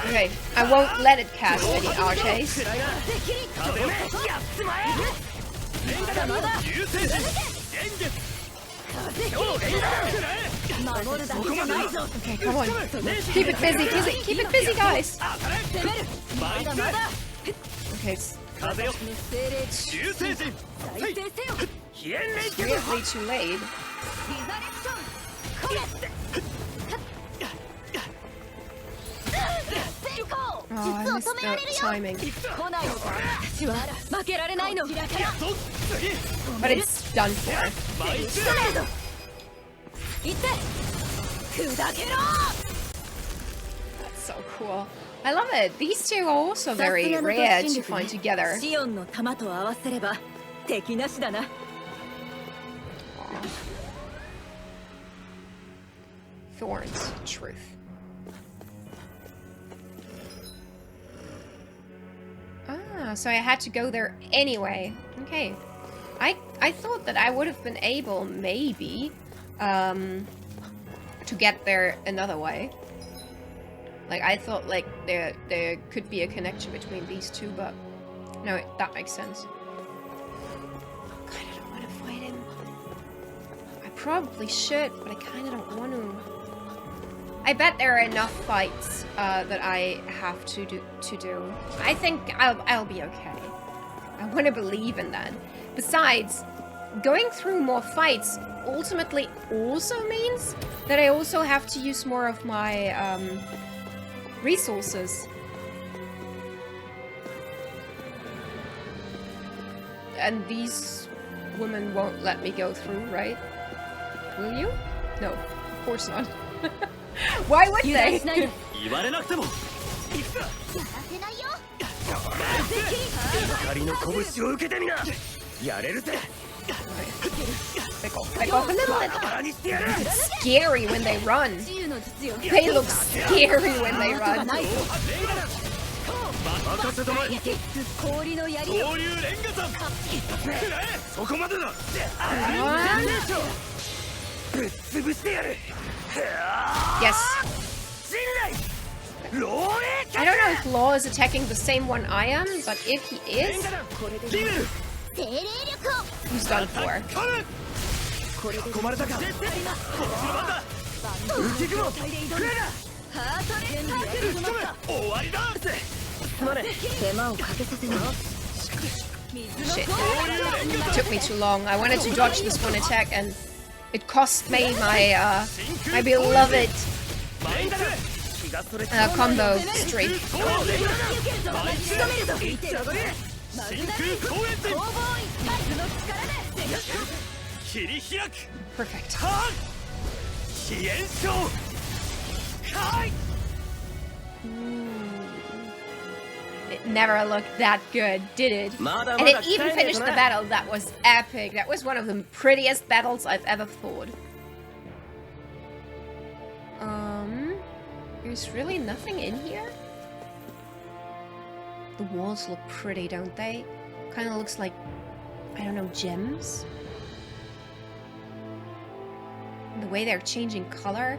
Okay, I won't let it cast any Artes. Okay, come on. Keep it busy, keep it busy, guys! Okay, it's weirdly too late. Oh, I missed the timing. But it's done for. That's so cool. I love it. These two are also very rare to find together. Thorns, truth. Ah, so I had to go there anyway. Okay. I thought that I would have been able, maybe, to get there another way. Like, I thought, like, there could be a connection between these two, but no, that makes sense. I kinda don't want to fight him. I probably should, but I kinda don't want to. I bet there are enough fights that I have to do. I think I'll be okay. I want to believe in that. Besides, going through more fights ultimately also means that I also have to use more of my resources. And these women won't let me go through, right? Will you? No, of course not. Why would they? Back off a little bit. It's scary when they run. They look scary when they run. Yes. I don't know if Law is attacking the same one I am, but if he is, he's done for. Shit. It took me too long. I wanted to dodge this one attack and it cost me my my beloved combo streak. Perfect. It never looked that good, did it? And it even finished the battle. That was epic. That was one of the prettiest battles I've ever fought. There's really nothing in here? The walls look pretty, don't they? Kind of looks like, I don't know, gems? And the way they're changing color.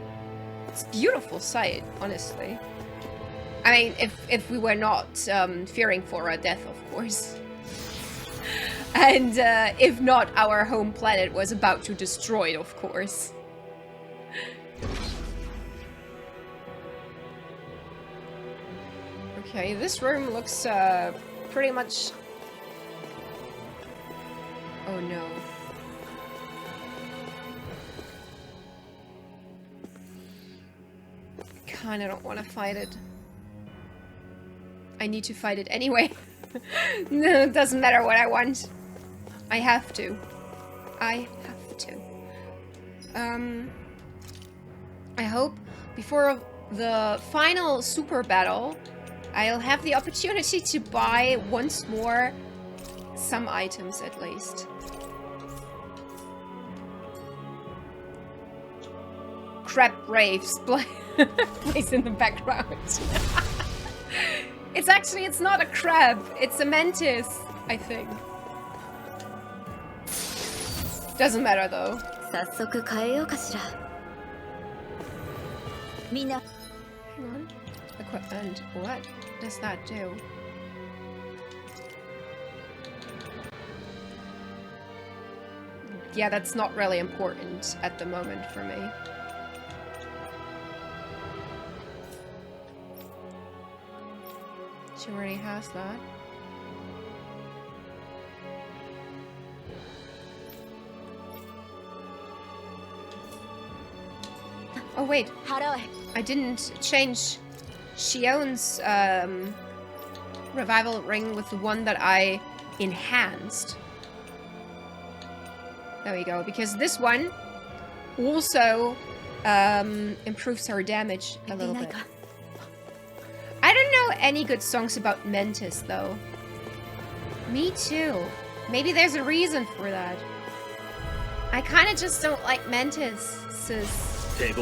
It's a beautiful sight, honestly. I mean, if we were not fearing for our death, of course. And if not, our home planet was about to destroy it, of course. Okay, this room looks pretty much... Oh no. Kinda don't want to fight it. I need to fight it anyway. No, it doesn't matter what I want. I have to. I have to. I hope before the final super battle, I'll have the opportunity to buy once more some items at least. Crab raves plays in the background. It's not a crab, it's a mantis, I think. Doesn't matter though. Hang on. Equipment. What does that do? Yeah, that's not really important at the moment for me. She already has that. Oh wait, I didn't change Shion's revival ring with the one that I enhanced. There we go, because this one also improves her damage a little bit. I don't know any good songs about Mantis, though. Me too. Maybe there's a reason for that. I kind of just don't like Mantises. Like,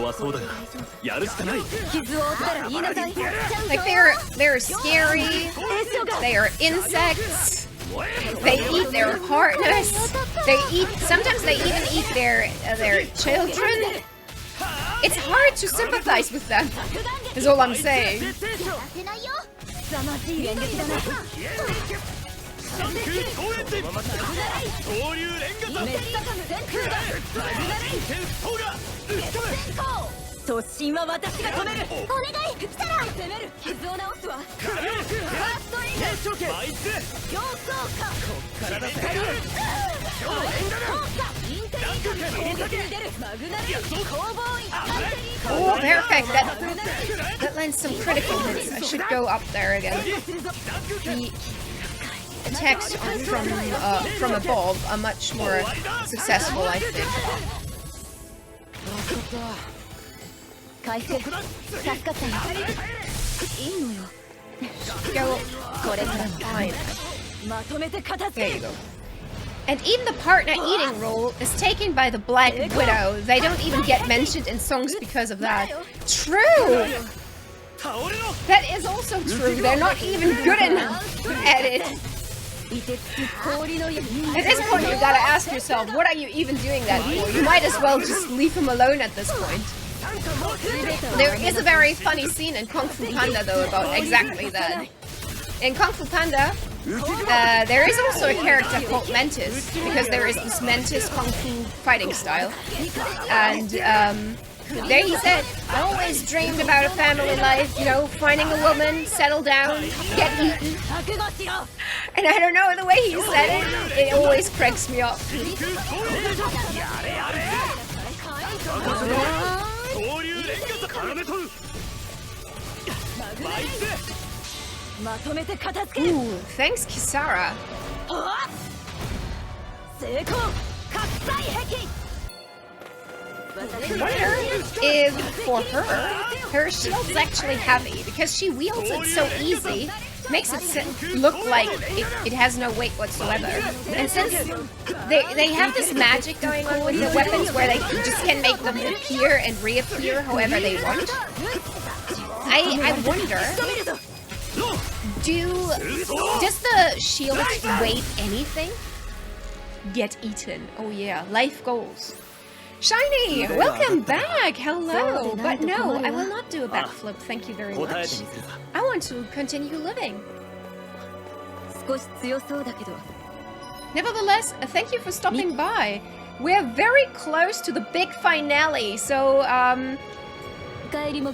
they're scary. They are insects. They eat their partners. Sometimes they even eat their children. It's hard to sympathize with them, is all I'm saying. 突進は私が止める。お願い来たら攻める。傷を治すわ。ファーストエイド。強効果。こっからだぜ。インテリー攻撃に出る。マグナリ攻防員。 Oh, perfect. That lands some critical hits. I should go up there again. The attacks from above are much more successful, I think. 回復助かったよ。いいのよ。 Go. これからも Fine. まとめて片付 There け you go. And even the partner eating role is taken by the Black Widow. They don't even get mentioned in songs because of that. True! That is also true. They're not even good enough at it. At this point, you gotta ask yourself, what are you even doing that for? You might as well just leave him alone at this point. There is a very funny scene in Kung Fu Panda, though, about exactly that. In Kung Fu Panda, there is also a character called Mantis, because there is this Mantis Kung Fu fighting style. And there he said, I always dreamed about a family life, you know, finding a woman, settle down, get eaten. And I don't know, the way he said it always cracks me up. Ooh, thanks, Kisara. I wonder if, for her shield's actually heavy, because she wields it so easy, makes it look like it has no weight whatsoever. And since they have this magic going on with the weapons where they just can make them appear and reappear however they want, I wonder, does the shield weight anything? Get eaten. Oh yeah, life goals. Shiny, welcome back. Hello. But no, I will not do a backflip. Thank you very much. I want to continue living. Nevertheless, thank you for stopping by. We're very close to the big finale, so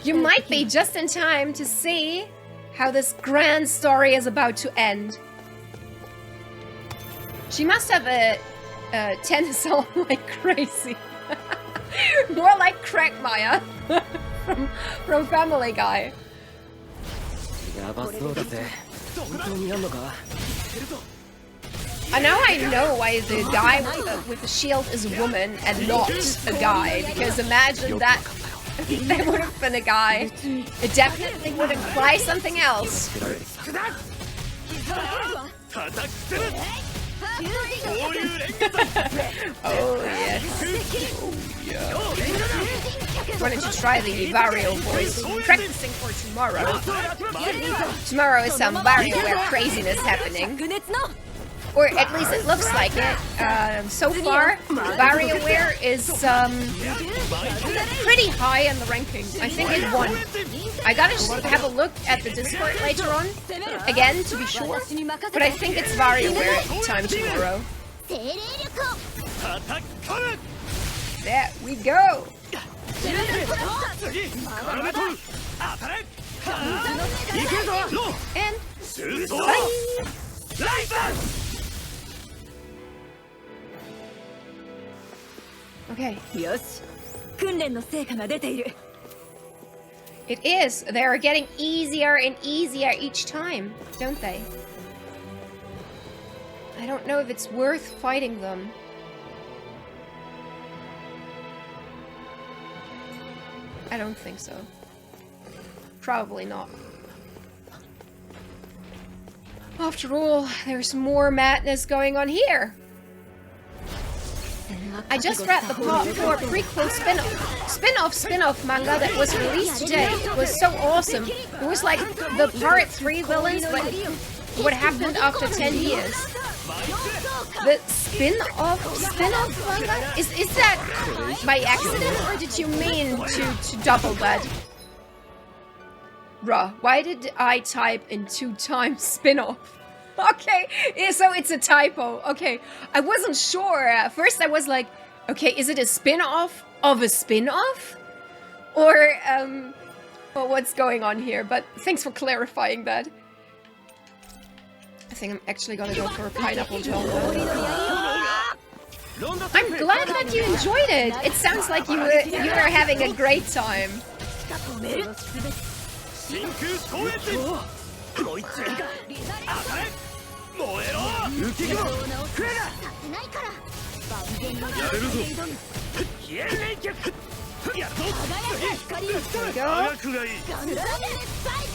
you might be just in time to see how this grand story is about to end. She must have a tennis arm like crazy. More like Crackmire from Family Guy. Now I know why the guy with the shield is a woman and not a guy, because imagine that there would have been a guy. It definitely would imply something else. Oh yes. Oh yeah. Wanted to try the Vario voice. Practicing for tomorrow. Tomorrow is some WarioWare craziness happening. Or at least it looks like it. So far, WarioWare is pretty high in the ranking. I think it won. I gotta have a look at the Discord later on, again to be sure. But I think it's WarioWare time tomorrow. There we go. And bye. Okay. It is. They're getting easier and easier each time, don't they? I don't know if it's worth fighting them. I don't think so. Probably not. After all, there's more madness going on here. I just read the Part 4 prequel spin-off manga that was released today. It was so awesome. It was like the Part 3 villains, but what happened after 10 years. The spin-off manga? Is that by accident, or did you mean to double that? Bruh, why did I type in 2 times spin-off? Okay, so it's a typo. Okay, I wasn't sure. At first I was like, okay, is it a spin-off of a spin-off? or well, what's going on here, but thanks for clarifying that. I think I'm actually gonna go for a pineapple gel. I'm glad that you enjoyed it. It sounds like you were having a great time.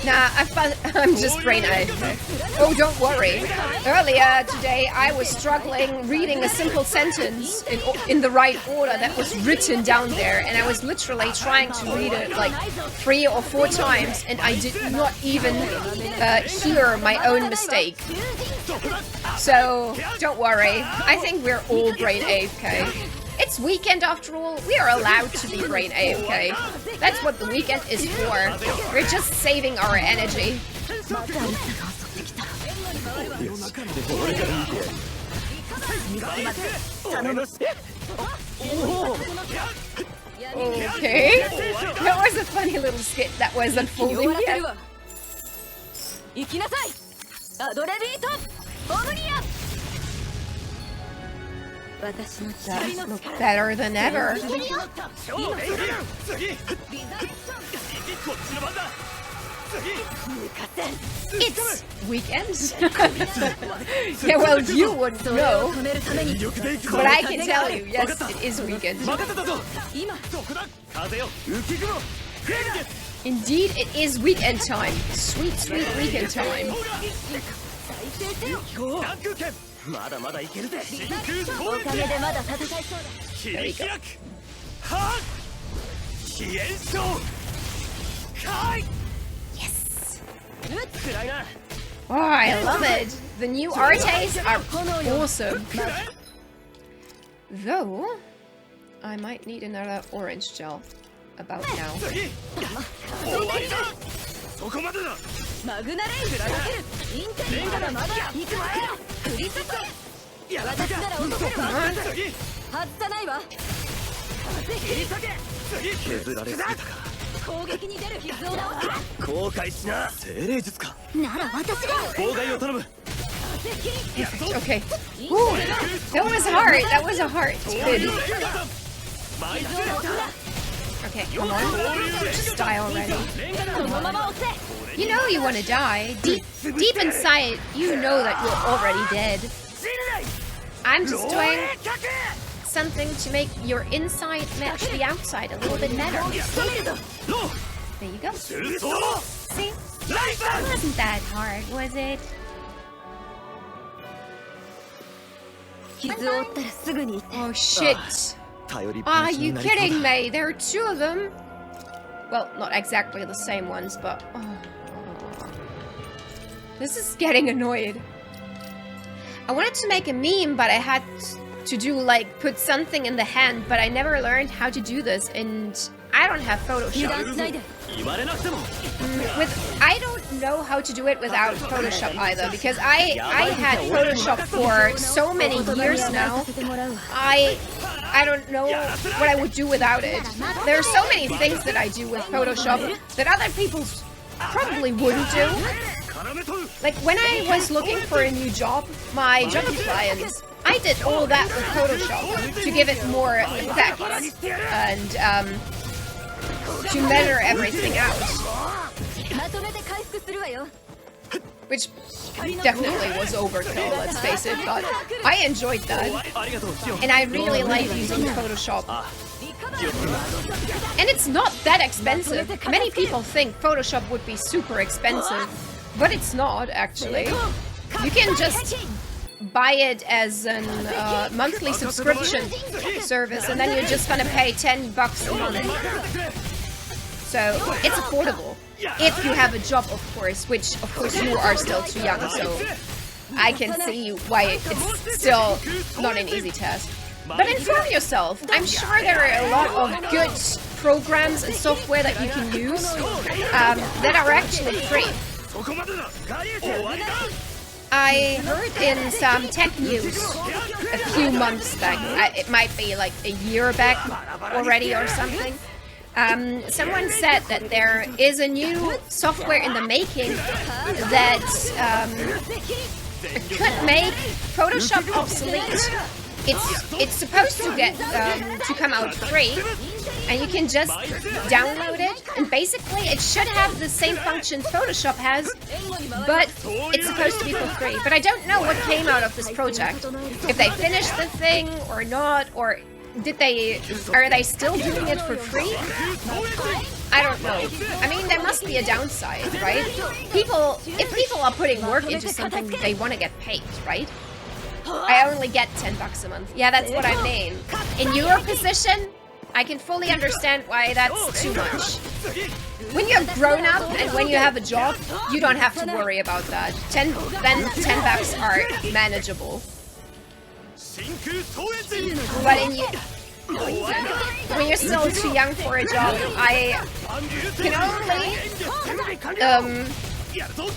Nah, I'm just brain dead. Oh, don't worry. Earlier today, I was struggling reading a simple sentence in the right order that was written down there, and I was literally trying to read it like 3 or 4 times, and I did not even hear my own mistake. So, don't worry. I think we're all brain AFK. It's weekend after all. We are allowed to be brain AFK. That's what the weekend is for. We're just saving our energy. Okay. That was a funny little skit that was unfolding here. That looks better than ever. It's weekend. Yeah, well, you wouldn't know. But I can tell you, yes, it is weekend. Indeed, it is weekend time. Sweet, sweet weekend time. There we go. Yes! Oh, I love it! The new artes are awesome. Though, I might need another orange gel about now. Okay. Ooh, that was hard. That was a hard spin. Okay, come on. Just die already. You know you want to die. Deep inside, you know that you're already dead. I'm just doing something to make your inside match the outside a little bit better. There you go. See? That wasn't that hard, was it? Oh shit. Are you kidding me? There are 2 of them. Well, not exactly the same ones, but... Oh. This is getting annoyed. I wanted to make a meme, but I had to do, like, put something in the hand, but I never learned how to do this, and I don't have Photoshop. I don't know how to do it without Photoshop either, because I had Photoshop for so many years now. I don't know what I would do without it. There are so many things that I do with Photoshop that other people probably wouldn't do. Like when I was looking for a new job, my job appliance, I did all that with Photoshop to give it more effects and to measure everything out. Which definitely was overkill, let's face it, but I enjoyed that. And I really like using Photoshop. And it's not that expensive. Many people think Photoshop would be super expensive, but it's not, actually. You can just buy it as a monthly subscription service, and then you're just gonna pay $10 a month. So it's affordable. If you have a job, of course, which of course you are still too young, so I can see why it's still not an easy task. But inform yourself. I'm sure there are a lot of good programs and software that you can use that are actually free. I heard in some tech news a few months back, it might be like a year back already or something, Someone said that there is a new software in the making that could make Photoshop obsolete. It's supposed to get to come out free, and you can just download it, and basically it should have the same function Photoshop has, but it's supposed to be for free. But I don't know what came out of this project. If they finished the thing or not, or are they still doing it for free? I don't know. I mean, there must be a downside, right? If people are putting work into something, they want to get paid, right? I only get $10 a month. Yeah, that's what I mean. In your position, I can fully understand why that's too much. When you're grown up and when you have a job, you don't have to worry about that. Then $10 are manageable. But when you're still too young for a job, I can only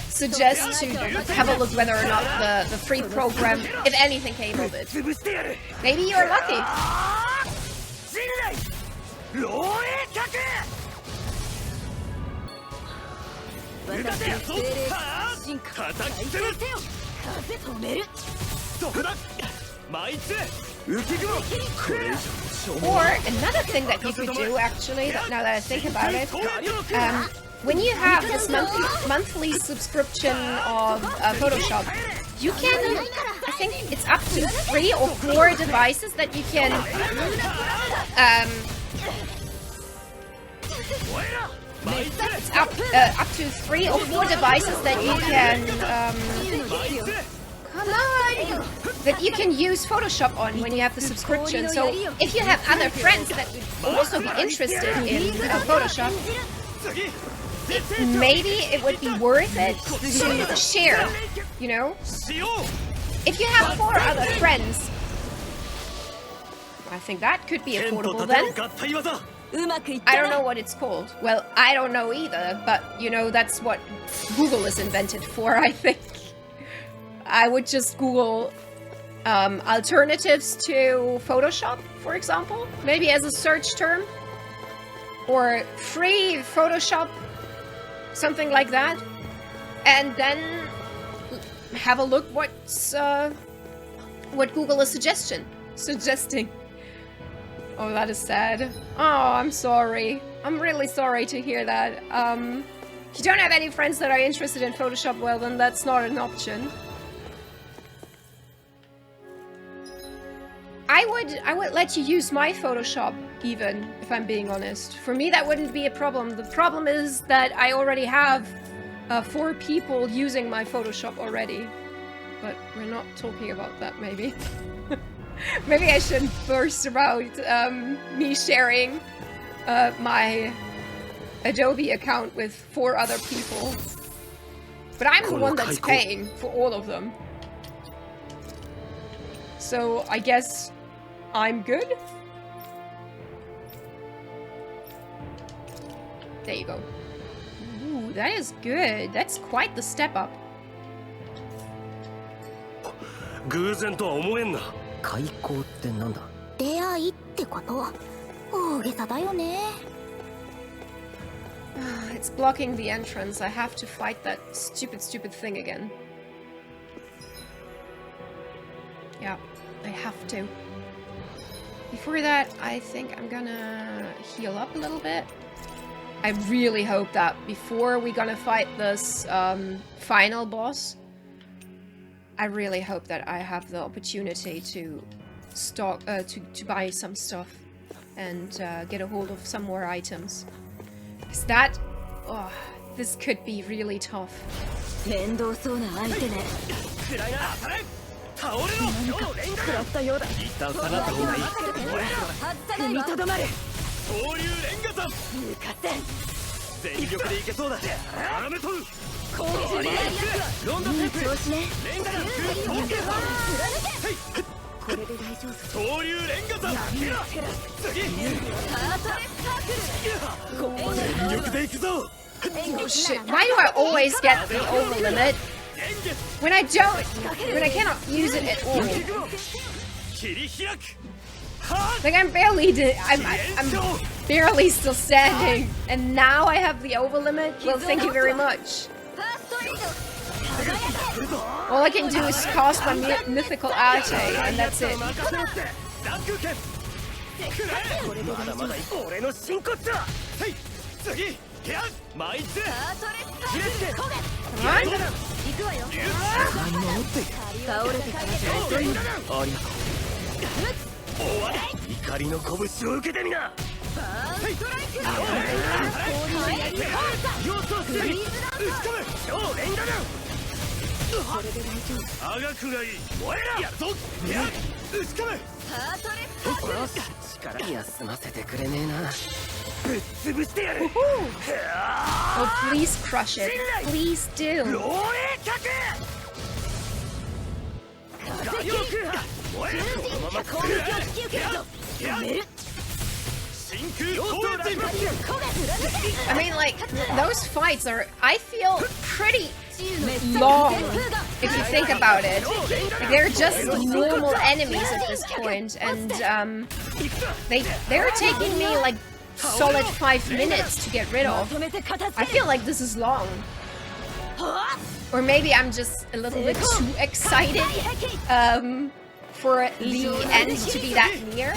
suggest to have a look whether or not the free program, if anything, came of it. Maybe you're lucky. Or another thing that you could do, actually, now that I think about it, when you have this monthly subscription of Photoshop, you can, I think it's up to 3 or 4 devices that you can it's up to 3 or 4 devices that you can come on, that you can use Photoshop on when you have the subscription. So if you have other friends that would also be interested in Photoshop, maybe it would be worth it to share, you know? If you have 4 other friends, I think that could be affordable then. I don't know what it's called. Well, I don't know either, but you know, that's what Google is invented for, I think. I would just Google alternatives to Photoshop, for example, maybe as a search term, or free Photoshop, something like that, and then have a look what's what Google is suggesting. Oh, that is sad. Oh, I'm sorry. I'm really sorry to hear that. If you don't have any friends that are interested in Photoshop, well, then that's not an option. I would let you use my Photoshop, even, if I'm being honest. For me, that wouldn't be a problem. The problem is that I already have 4 people using my Photoshop already. But we're not talking about that, maybe. Maybe I shouldn't burst about me sharing my Adobe account with 4 other people. But I'm the one that's paying for all of them. So I guess I'm good? There you go. Ooh, that is good. That's quite the step up. 偶然とは思えんな。開口ってなんだ？出会いってこと？大げさだよね。It's blocking the entrance. I have to fight that stupid thing again. Yeah, I have to. Before that, I think I'm gonna heal up a little bit. I really hope that before we're gonna fight this final boss, I really hope that I have the opportunity to stock, to buy some stuff and get a hold of some more items. Because that, oh, this could be really tough. Oh shit, why do I always get the over limit when I cannot use it at all? Like I'm barely barely still standing. And now I have the over limit? Well, thank you very much. All I can do is cast my mythical arte, and that's it. Oh, please crush it. Please do. I mean, like, those fights are, I feel, pretty long, if you think about it. Like, they're just normal enemies at this point, and they're taking me like solid 5 minutes to get rid of. I feel like this is long. Or maybe I'm just a little bit too excited for the end to be that near.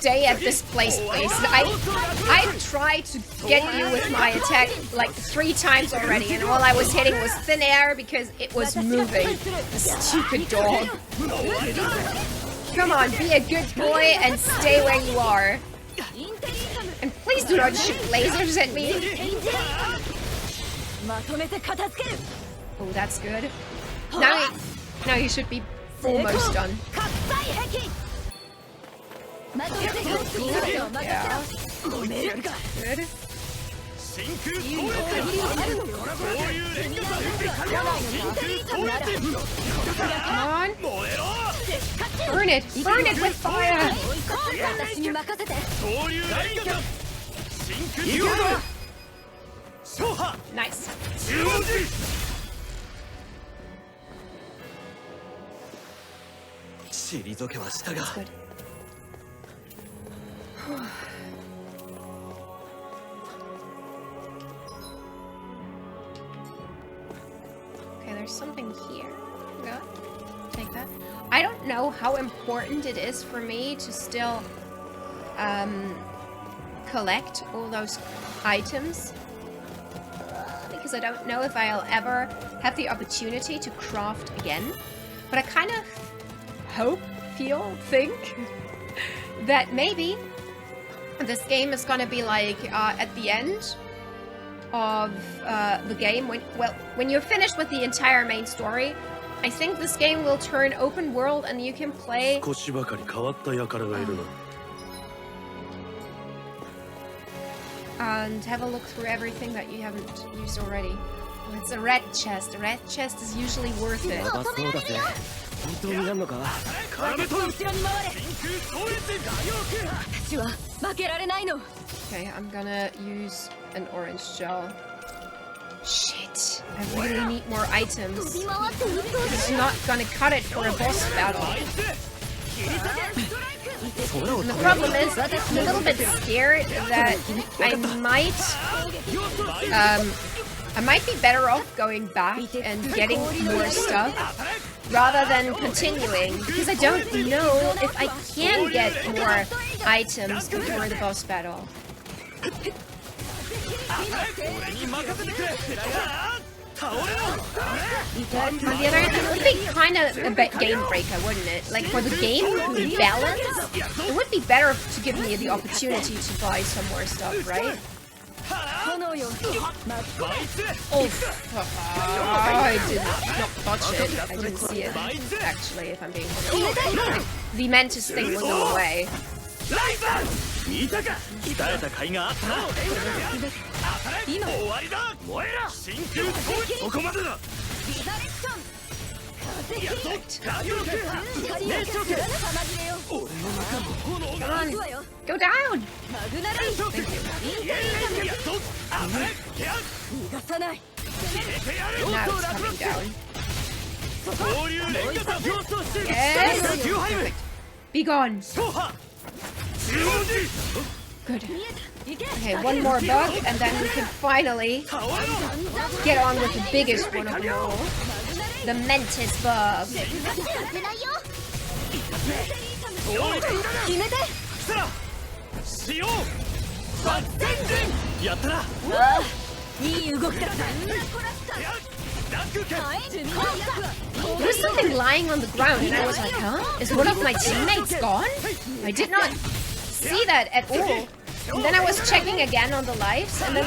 Stay at this place, please. I tried to get you with my attack like 3 times already, and all I was hitting was thin air because it was moving. Stupid dog. Come on, be a good boy and stay where you are. And please do not shoot lasers at me. Oh, that's good. Now you should be almost done. Yeah. Good. Come on. Burn it! Burn it with fire! Nice. That's good. Okay, there's something here. Go. Take that. I don't know how important it is for me to still collect all those items, because I don't know if I'll ever have the opportunity to craft again. But I kind of hope, think that maybe this game is gonna be like at the end of the game, when you're finished with the entire main story, I think this game will turn open world and you can play and have a look through everything that you haven't used already. Oh, it's a red chest. A red chest is usually worth it. Okay, I'm gonna use an orange gel. Shit, I really need more items. This is not gonna cut it for a boss battle. And the problem is, I'm a little bit scared that I might be better off going back and getting more stuff rather than continuing, because I don't know if I can get more items before the boss battle. But on the other hand, it would be kind of a game breaker, wouldn't it? Like, for the game to balance, it would be better to give me the opportunity to buy some more stuff, right? Oh, I did not touch it. I didn't see it, actually, if I'm being honest. Like, the Mantis thing was on the way. Come on. Go down. Now it's coming down. Yes. Be gone. Good. Okay, one more bug, and then we can finally get on with the biggest one of them all. The Mentis bug. There was something lying on the ground, and I was like, huh? Is one of my teammates gone? I did not see that at all. And then I was checking again on the lives, and then,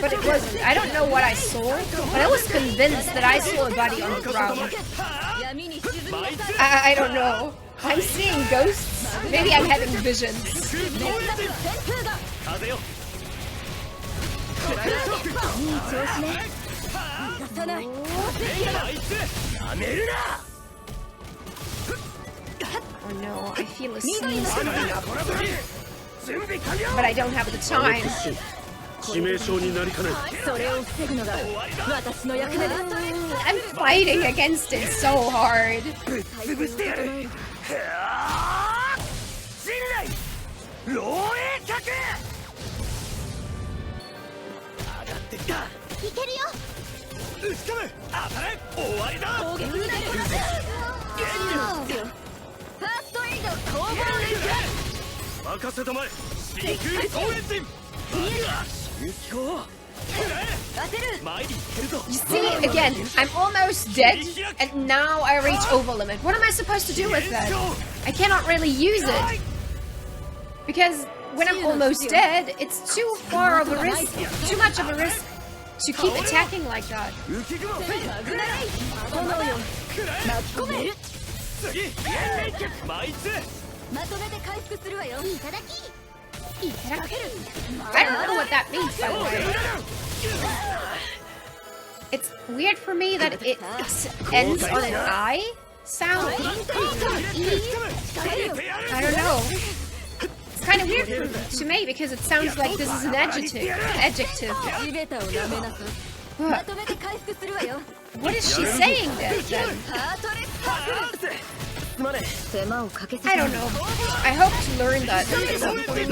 but it wasn't. I don't know what I saw, but I was convinced that I saw a body on the ground. I don't know. I'm seeing ghosts. Maybe I'm having visions. Oh no, I feel a sneeze coming up. But I don't have the time. I'm fighting against it so hard. You see, again, I'm almost dead, and now I reach over limit. What am I supposed to do with that? I cannot really use it. Because when I'm almost dead, it's too far of a risk, too much of a risk to keep attacking like that. I don't know what that means, by the way. It's weird for me that it ends on an I sound. I don't know. It's kind of weird to me because it sounds like this is an adjective. What is she saying then? I don't know. I hope to learn that at some point.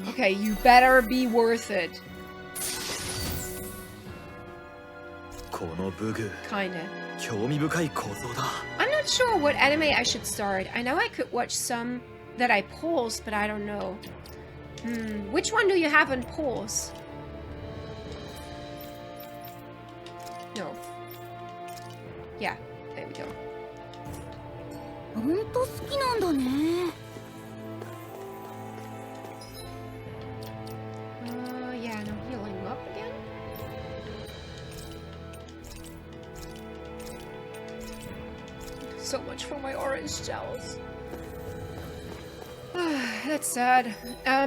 Okay, you better be worth it. Kinda. I'm not sure what anime I should start. I know I could watch some that I paused, but I don't know. Which one do you have on pause? No. Yeah, there we go. Yeah, and I'm healing up again. So much for my orange gels. That's sad.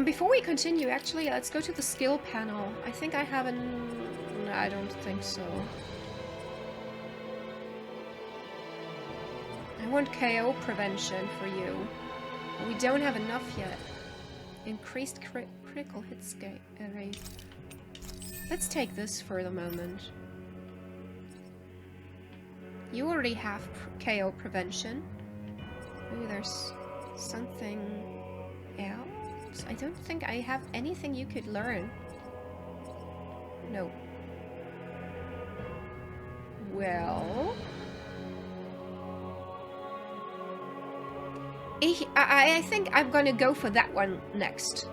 Before we continue, actually, let's go to the skill panel. I think I haven't... I don't think so. I want KO prevention for you. But we don't have enough yet. Increased critical hit rate. Let's take this for the moment. You already have KO prevention. Maybe there's something else? I don't think I have anything you could learn. No. Well... I think I'm gonna go for that one next.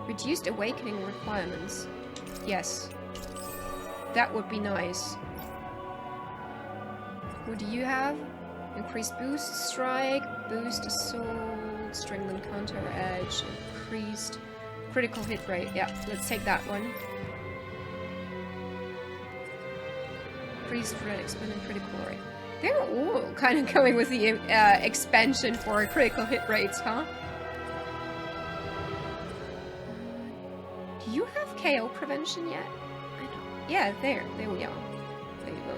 Reduced awakening requirements. Yes. That would be nice. What do you have? Increased boost strike, boost assault, strengthen counter edge, increased critical hit rate. Yeah, let's take that one. Increased red expanded critical rate. They're all kind of going with the expansion for critical hit rates, huh? Do you have KO prevention yet? I don't. Yeah, there we go. There you go.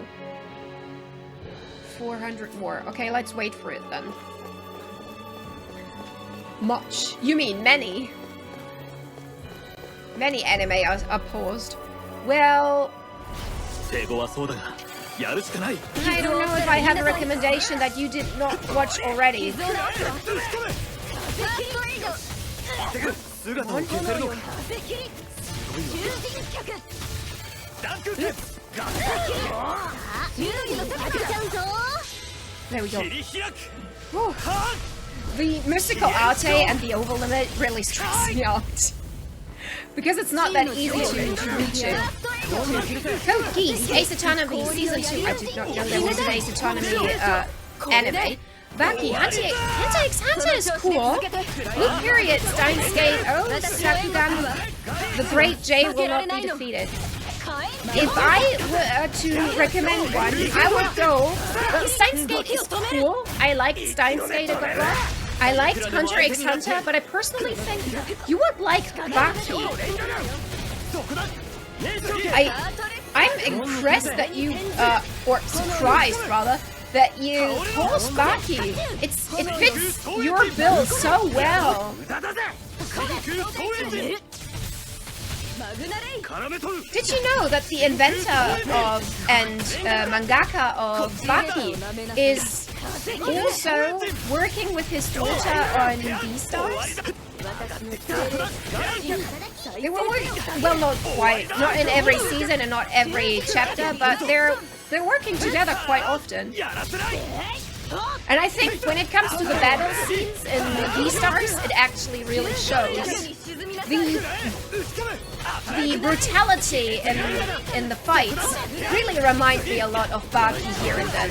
400 more. Okay, let's wait for it then. Much. You mean many? Many anime are paused. Well, I don't know if I have a recommendation that you did not watch already. There we go. Whew. The mystical arte and the over limit really stress me out. Because it's not that easy to reach it. Code Geass, Ace Attorney Season 2. I did not know there was an Ace Attorney anime. Baki, Hunter x Hunter is cool. Blue Period, Steins Gate, oh, Sakugan. The Great J will not be defeated. If I were to recommend one, I would go... Well, Steins Gate is cool. I liked Steins Gate a lot. I liked Hunter x Hunter, but I personally think you would like Baki. I'm impressed that you, or surprised rather, that you chose Baki. It fits your build so well. Did you know that the inventor of and mangaka of Baki is also working with his daughter on Beastars? They were working, well, not quite, not in every season and not every chapter, but they're working together quite often. And I think when it comes to the battle scenes in Beastars, it actually really shows. The brutality in the fights really remind me a lot of Baki here and then.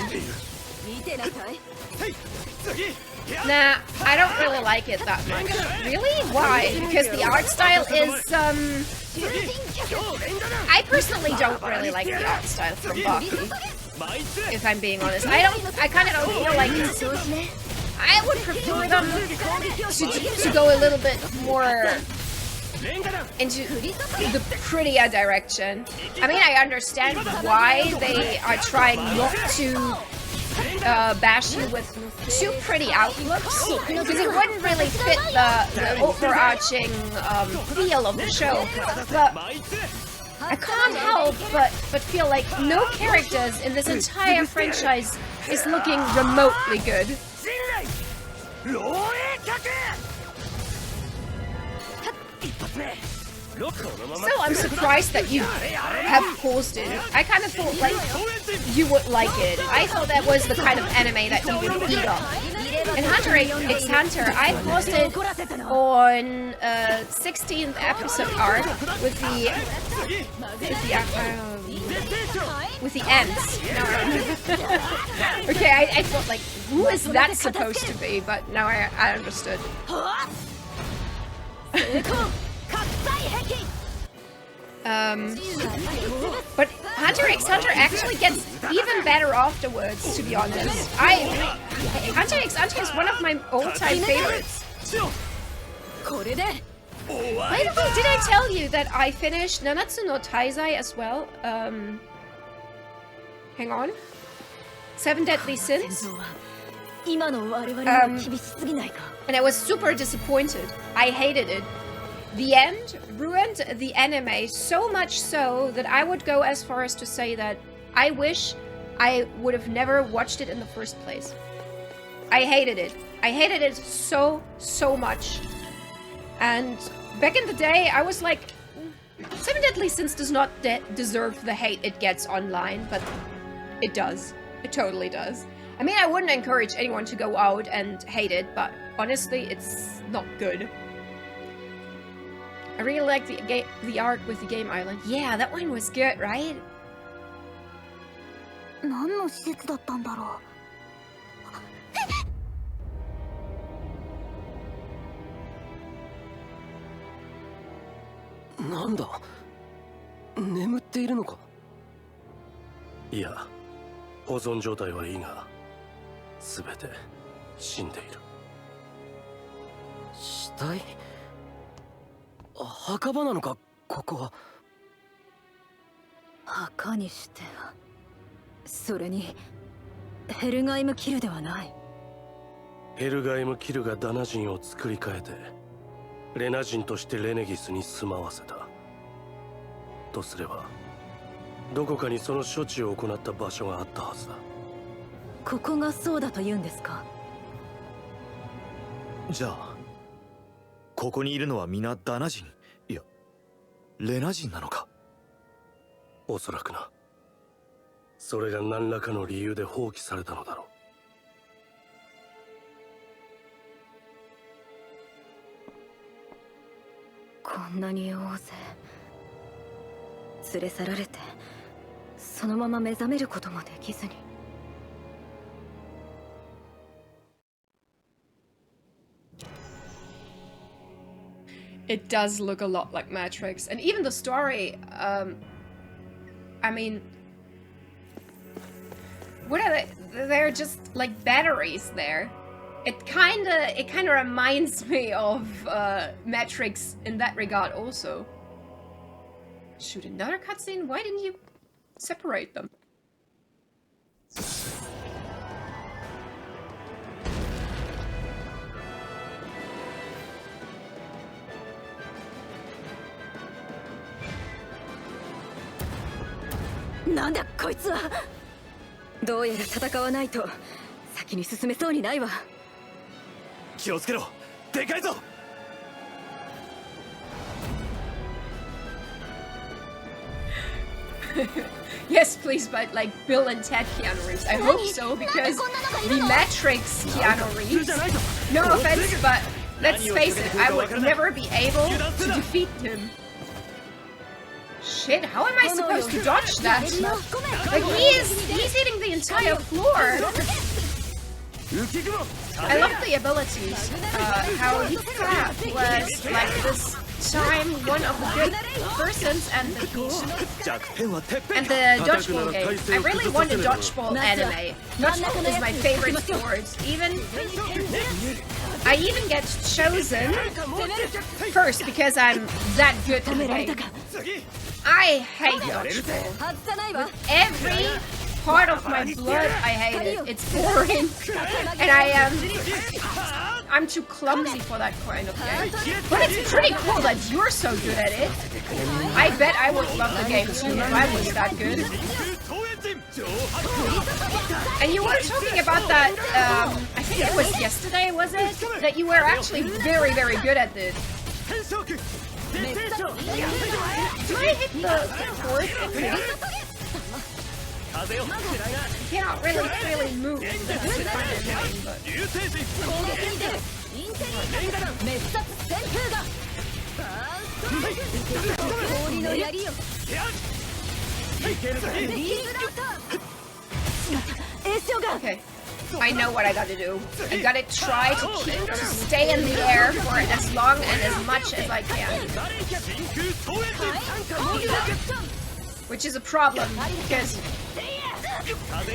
Nah, I don't really like it that much. Really? Why? Because the art style is, I personally don't really like the art style from Baki. If I'm being honest. I kind of don't feel like it's... I would prefer them to go a little bit more into the prettier direction. I mean, I understand why they are trying not to bash you with too pretty outlooks, because it wouldn't really fit the overarching feel of the show. But I can't help but feel like no characters in this entire franchise is looking remotely good. Still, I'm surprised that you have paused it. I kind of thought like you would like it. I thought that was the kind of anime that you would eat up. In Hunter x Hunter, I paused it on 16th episode arc with the ends. Okay, I thought like, who is that supposed to be? But now I understood. But Hunter x Hunter actually gets even better afterwards, to be honest. Hunter x Hunter is one of my all-time favorites. By the way, did I tell you that I finished Nanatsu no Taizai as well? Hang on. 7 Deadly Sins? And I was super disappointed. I hated it. The end ruined the anime so much so that I would go as far as to say that I wish I would have never watched it in the first place. I hated it. I hated it so much. And back in the day, I was like, 7 Deadly Sins does not deserve the hate it gets online, but it does. It totally does. I mean, I wouldn't encourage anyone to go out and hate it, but honestly, it's not good. I really like the arc with the game island. Yeah, that one was good, right? 何の施設だったんだろう。なんだ、眠っているのか。いや、保存状態はいいが全て死んでいる。死体？墓場なのかここは。墓にしてはそれにヘルガイムキルではない。ヘルガイムキルがダナ人を作り変えてレナ人としてレネギスに住まわせたとすれば、どこかにその処置を行った場所があったはずだ。ここがそうだと言うんですか？じゃあここにいるのは皆ダナ人、いやレナ人なのか？おそらくな。それが何らかの理由で放棄されたのだろう。こんなに大勢連れ去られてそのまま目覚めることもできずに。It does look a lot like Matrix, and even the story, I mean, what are they? They're just like batteries there. It kinda reminds me of Matrix in that regard also. Shoot, another cutscene? Why didn't you separate them? なんだこいつは。どうやら戦わないと先に進めそうにないわ。気をつけろ、でかいぞ。Yes, please, but like Bill and Ted Keanu Reeves. I hope so, because the Matrix Keanu Reeves, no offense, but let's face it, I would never be able to defeat him. Shit, how am I supposed to dodge that? Like, he's eating the entire floor. I love the abilities. How he was like this time one of the good persons and the dodgeball game. I really want a dodgeball anime. Dodgeball is my favorite sport. I even get chosen first because I'm that good in the game. I hate dodgeball. With every part of my blood, I hate it. It's boring. And I'm too clumsy for that kind of game. But it's pretty cool that you're so good at it. I bet I would love the game too if I was that good. And you were talking about that, I think it was yesterday, was it? That you were actually very, very good at this. Do I hit the fourth? You cannot really move. That's kind of annoying, but... Okay, I know what I gotta do. I gotta try to stay in the air for as long and as much as I can. Which is a problem,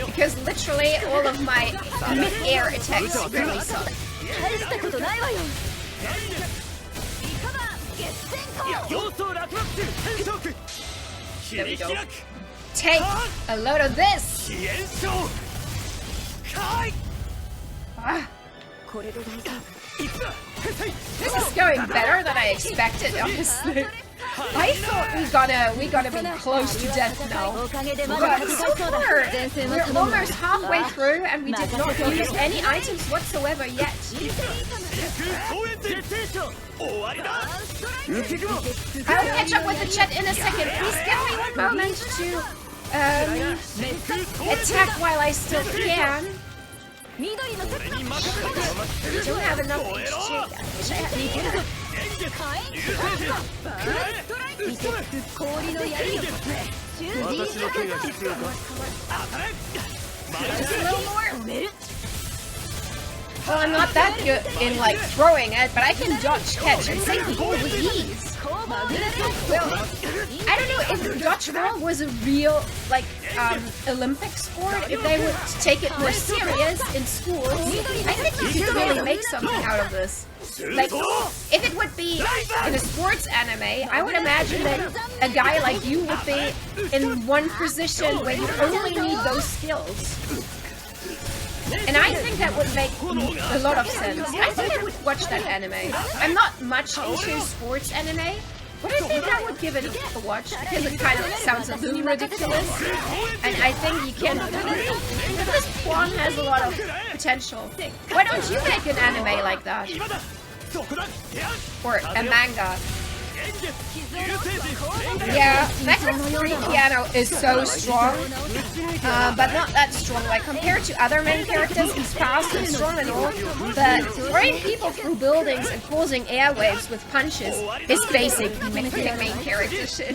because literally all of my mid-air attacks really suck. There we go. Take a load of this! Ah. This is going better than I expected, honestly. I thought we gonna be close to death now. But so far, we're almost halfway through and we did not use any items whatsoever yet. I'll catch up with the chat in a second. Please give me one moment to attack while I still can. I don't have enough HG. I wish I had. Just a little more. Well, I'm not that good in like throwing it, but I can dodge, catch, and save the ball with ease. Well, I don't know if dodgeball was a real like Olympic sport. If they would take it more serious in schools, I think you could really make something out of this. Like, if it would be in a sports anime, I would imagine that a guy like you would be in one position where you only need those skills. And I think that would make a lot of sense. I think I would watch that anime. I'm not much into sports anime, but I think I would give it a watch because it kind of sounds a little ridiculous. And I think you can... This one has a lot of potential. Why don't you make an anime like that? Or a manga? Yeah, Vector 3 piano is so strong, but not that strong. Like, compared to other main characters, he's fast and strong and all, but throwing people through buildings and causing airwaves with punches is basic main character shit.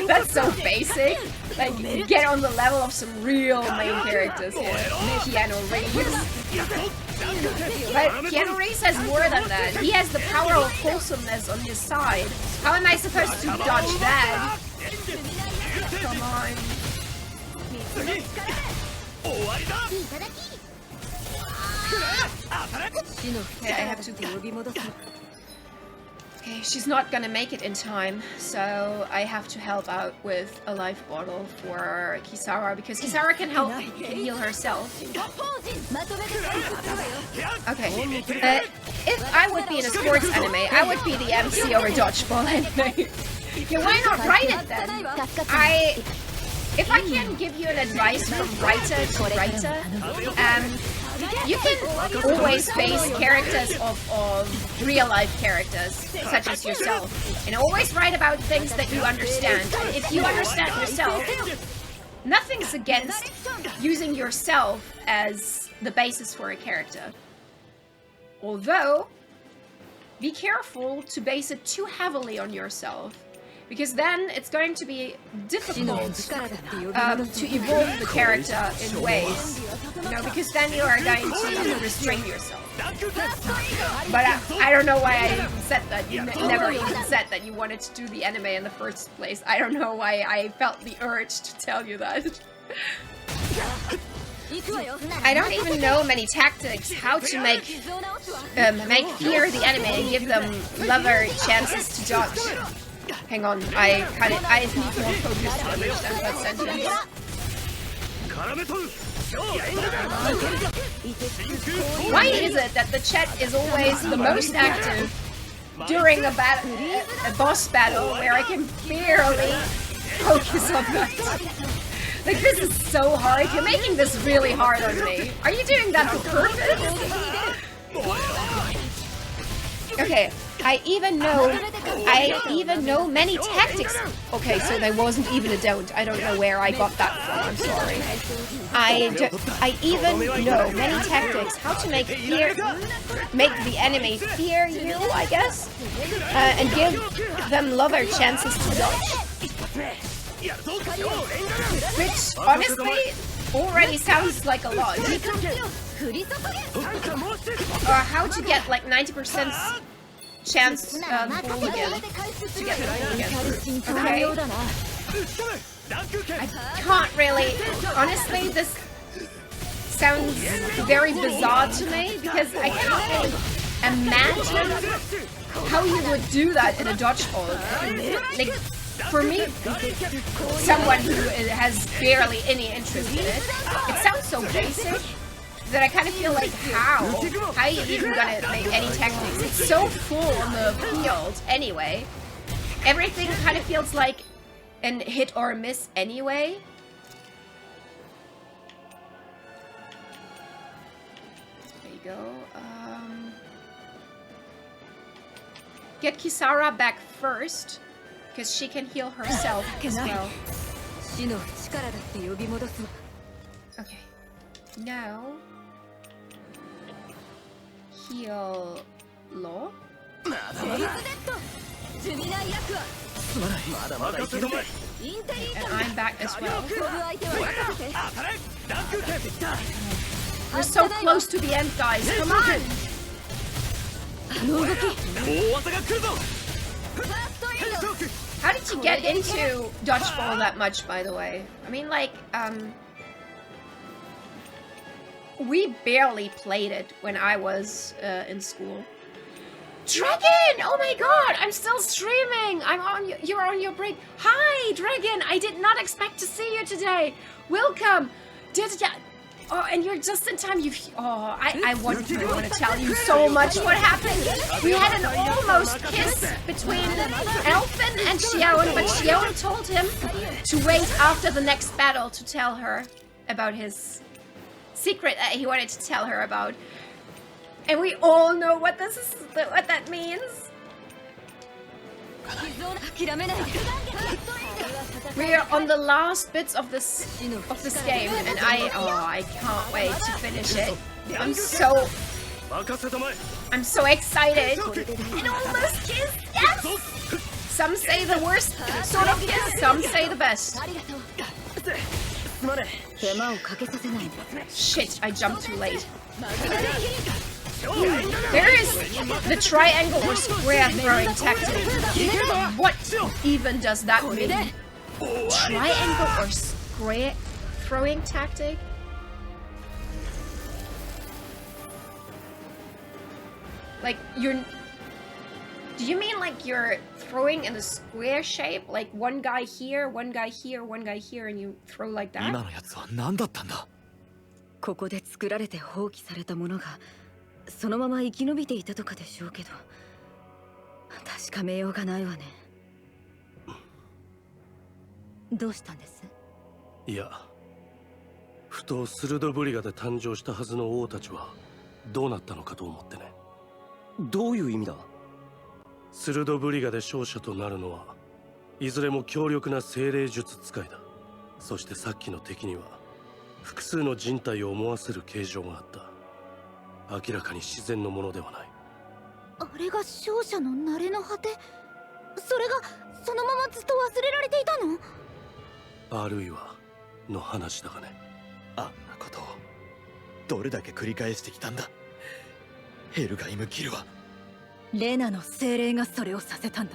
That's so basic. Like, get on the level of some real main characters here. Keanu Reeves. But Keanu Reeves has more than that. He has the power of wholesomeness on his side. How am I supposed to dodge that? Come on. Okay, I have to... Okay, she's not gonna make it in time, so I have to help out with a life bottle for Kisara, because Kisara can heal herself. Okay, if I would be in a sports anime, I would be the MC over dodgeball anime. Yeah, why not write it then? If I can give you an advice from writer to writer, you can always base characters of real-life characters, such as yourself, and always write about things that you understand. If you understand yourself, nothing's against using yourself as the basis for a character. Although, be careful to base it too heavily on yourself, because then it's going to be difficult to evolve the character in ways, you know, because then you are going to restrain yourself. But I don't know why I even said that. You never even said that you wanted to do the anime in the first place. I don't know why I felt the urge to tell you that. I don't even know many tactics how to make fear the enemy and give them lover chances to dodge. Hang on, I need more focus to understand that sentence. Why is it that the chat is always the most active during a boss battle where I can barely focus on that? Like, this is so hard. You're making this really hard on me. Are you doing that on purpose? Okay, I even know many tactics. Okay, so there wasn't even a don't. I don't know where I got that from. I'm sorry. I even know many tactics how to make the enemy fear you, I guess, and give them lover chances to dodge. Which honestly already sounds like a lot. Or how to get like 90% chance full again. To get the full again. Okay. I can't really... Honestly, this sounds very bizarre to me because I cannot really imagine how you would do that in a dodgeball. Like, for me, someone who has barely any interest in it, it sounds so basic that I kind of feel like, how are you even gonna make any tactics? It's so full on the field anyway. Everything kind of feels like an hit or a miss anyway. There you go. Get Kisara back first, because she can heal herself as well. Okay. Now... heal Law. And I'm back as well. We're so close to the end, guys. Come on. How did you get into dodgeball that much, by the way? I mean, like, we barely played it when I was in school. Dragon! Oh my god, I'm still streaming. You're on your break. Hi, Dragon. I did not expect to see you today. Welcome. Oh, and you're just in time. I want to tell you so much what happened. We had an almost kiss between Elfin and Xion, but Xion told him to wait after the next battle to tell her about his secret that he wanted to tell her about. And we all know what that means. We are on the last bits of this game, and I can't wait to finish it. I'm so excited. An almost kiss, yes! Some say the worst sort of kiss, some say the best. Shit, I jumped too late. There is the triangle or square throwing tactic. What even does that mean? Triangle or square throwing tactic? Like do you mean like you're throwing in a square shape? Like one guy here, one guy here, one guy here, and you throw like that? ここで作られて放棄されたものがそのまま生き延びていたとかでしょうけど、確かめようがないわね。どうしたんです？いや、ふとスルドブリガで誕生したはずの王たちはどうなったのかと思ってね。どういう意味だ？スルドブリガで勝者となるのはいずれも強力な精霊術使いだ。そしてさっきの敵には複数の人体を思わせる形状があった。明らかに自然のものではない。あれが勝者の慣れの果て？それがそのままずっと忘れられていたの？あるいはの話だがね。あんなことをどれだけ繰り返してきたんだ。ヘルガイムキルはレナの精霊がそれをさせたんだ。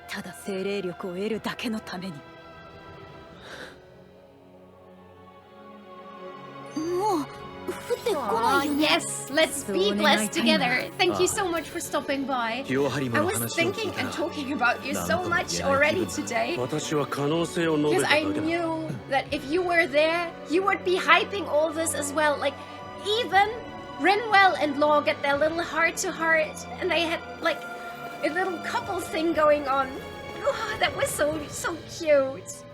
ただ精霊力を得るだけのために。もう降ってこないよね。Yes, let's be blessed together. Thank you so much for stopping by. I was thinking and talking about you so much already today. 私は可能性を述べ Because た I だけだ。 knew that if you were there, you would be hyping all this as well. Like, even Rinwell and Law get their little heart-to-heart, and they had, like, a little couple thing going on. Oh, that was so cute.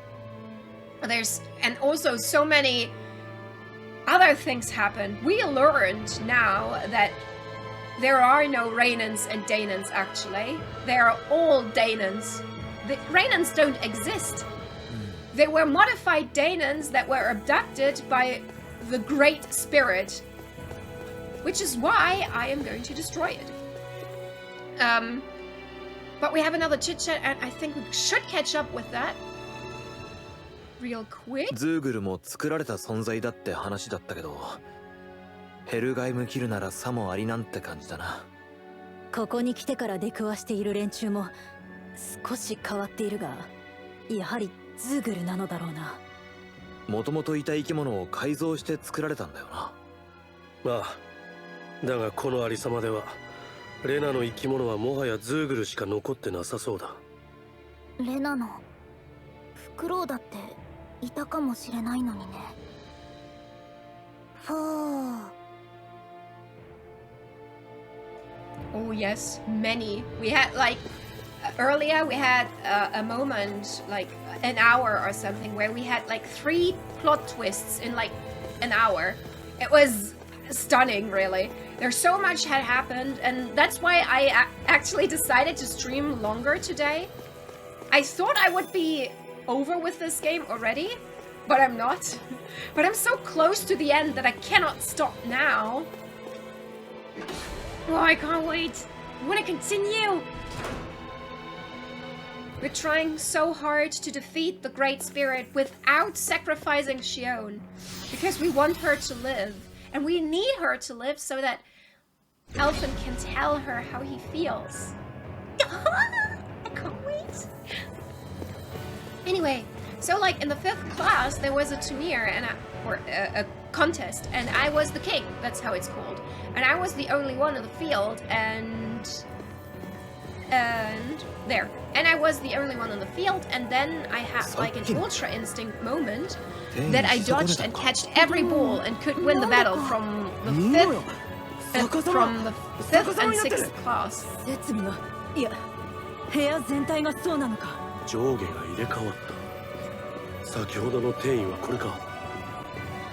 And also so many other things happen. We learned now that there are no Renans and Danans, actually. They are all Danans. The Renans don't exist. They were modified Danans that were abducted by the Great Spirit, which is why I am going to destroy it. But we have another chit-chat, and I think we should catch up with that real quick. ズーグルも作られた存在だって話だったけど、ヘルガイムキルならさもありなんて感じだな。ここに来てから出くわしている連中も少し変わっているが、やはりズーグルなのだろうな。もともといた生き物を改造して作られたんだよな。まあ、だがこのありさまではレナの生き物はもはやズーグルしか残ってなさそうだ。レナのフクロウだっていたかもしれないのにね。Oh yes, many. We had like earlier we had a moment like an hour or something where we had like 3 plot twists in like an hour. It was stunning, really. There's so much had happened, and that's why I actually decided to stream longer today. I thought I would be over with this game already, but I'm not. But I'm so close to the end that I cannot stop now. Oh, I can't wait. I want to continue. We're trying so hard to defeat the Great Spirit without sacrificing Shion. Because we want her to live. And we need her to live so that Elfin can tell her how he feels. I can't wait. Anyway, so like in the 5th class, there was a tourney and a contest, and I was the king. That's how it's called. And I was the only one in the field, and there. And I was the only one on the field, and then I had like an ultra instinct moment that I dodged and catched every ball and could win the battle from the 5th and 6th class. いや、部屋全体がそうなのか。上下が入れ替わった。先ほどの転移はこれか。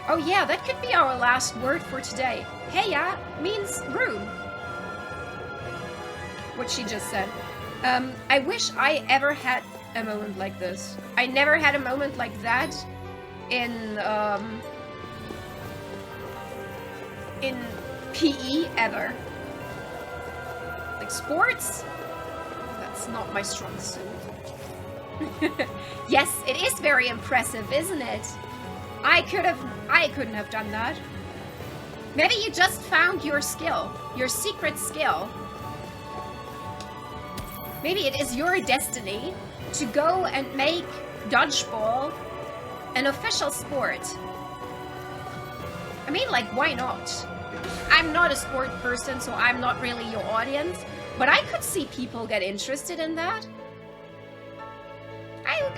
Oh yeah, that could be our last word for today. Heya means room. What she just said. I wish I ever had a moment like this. I never had a moment like that in PE ever. Like sports? That's not my strong suit. Yes, it is very impressive, isn't it? I couldn't have done that. Maybe you just found your skill, your secret skill. Maybe it is your destiny to go and make dodgeball an official sport. I mean, like, why not? I'm not a sport person, so I'm not really your audience, but I could see people get interested in that.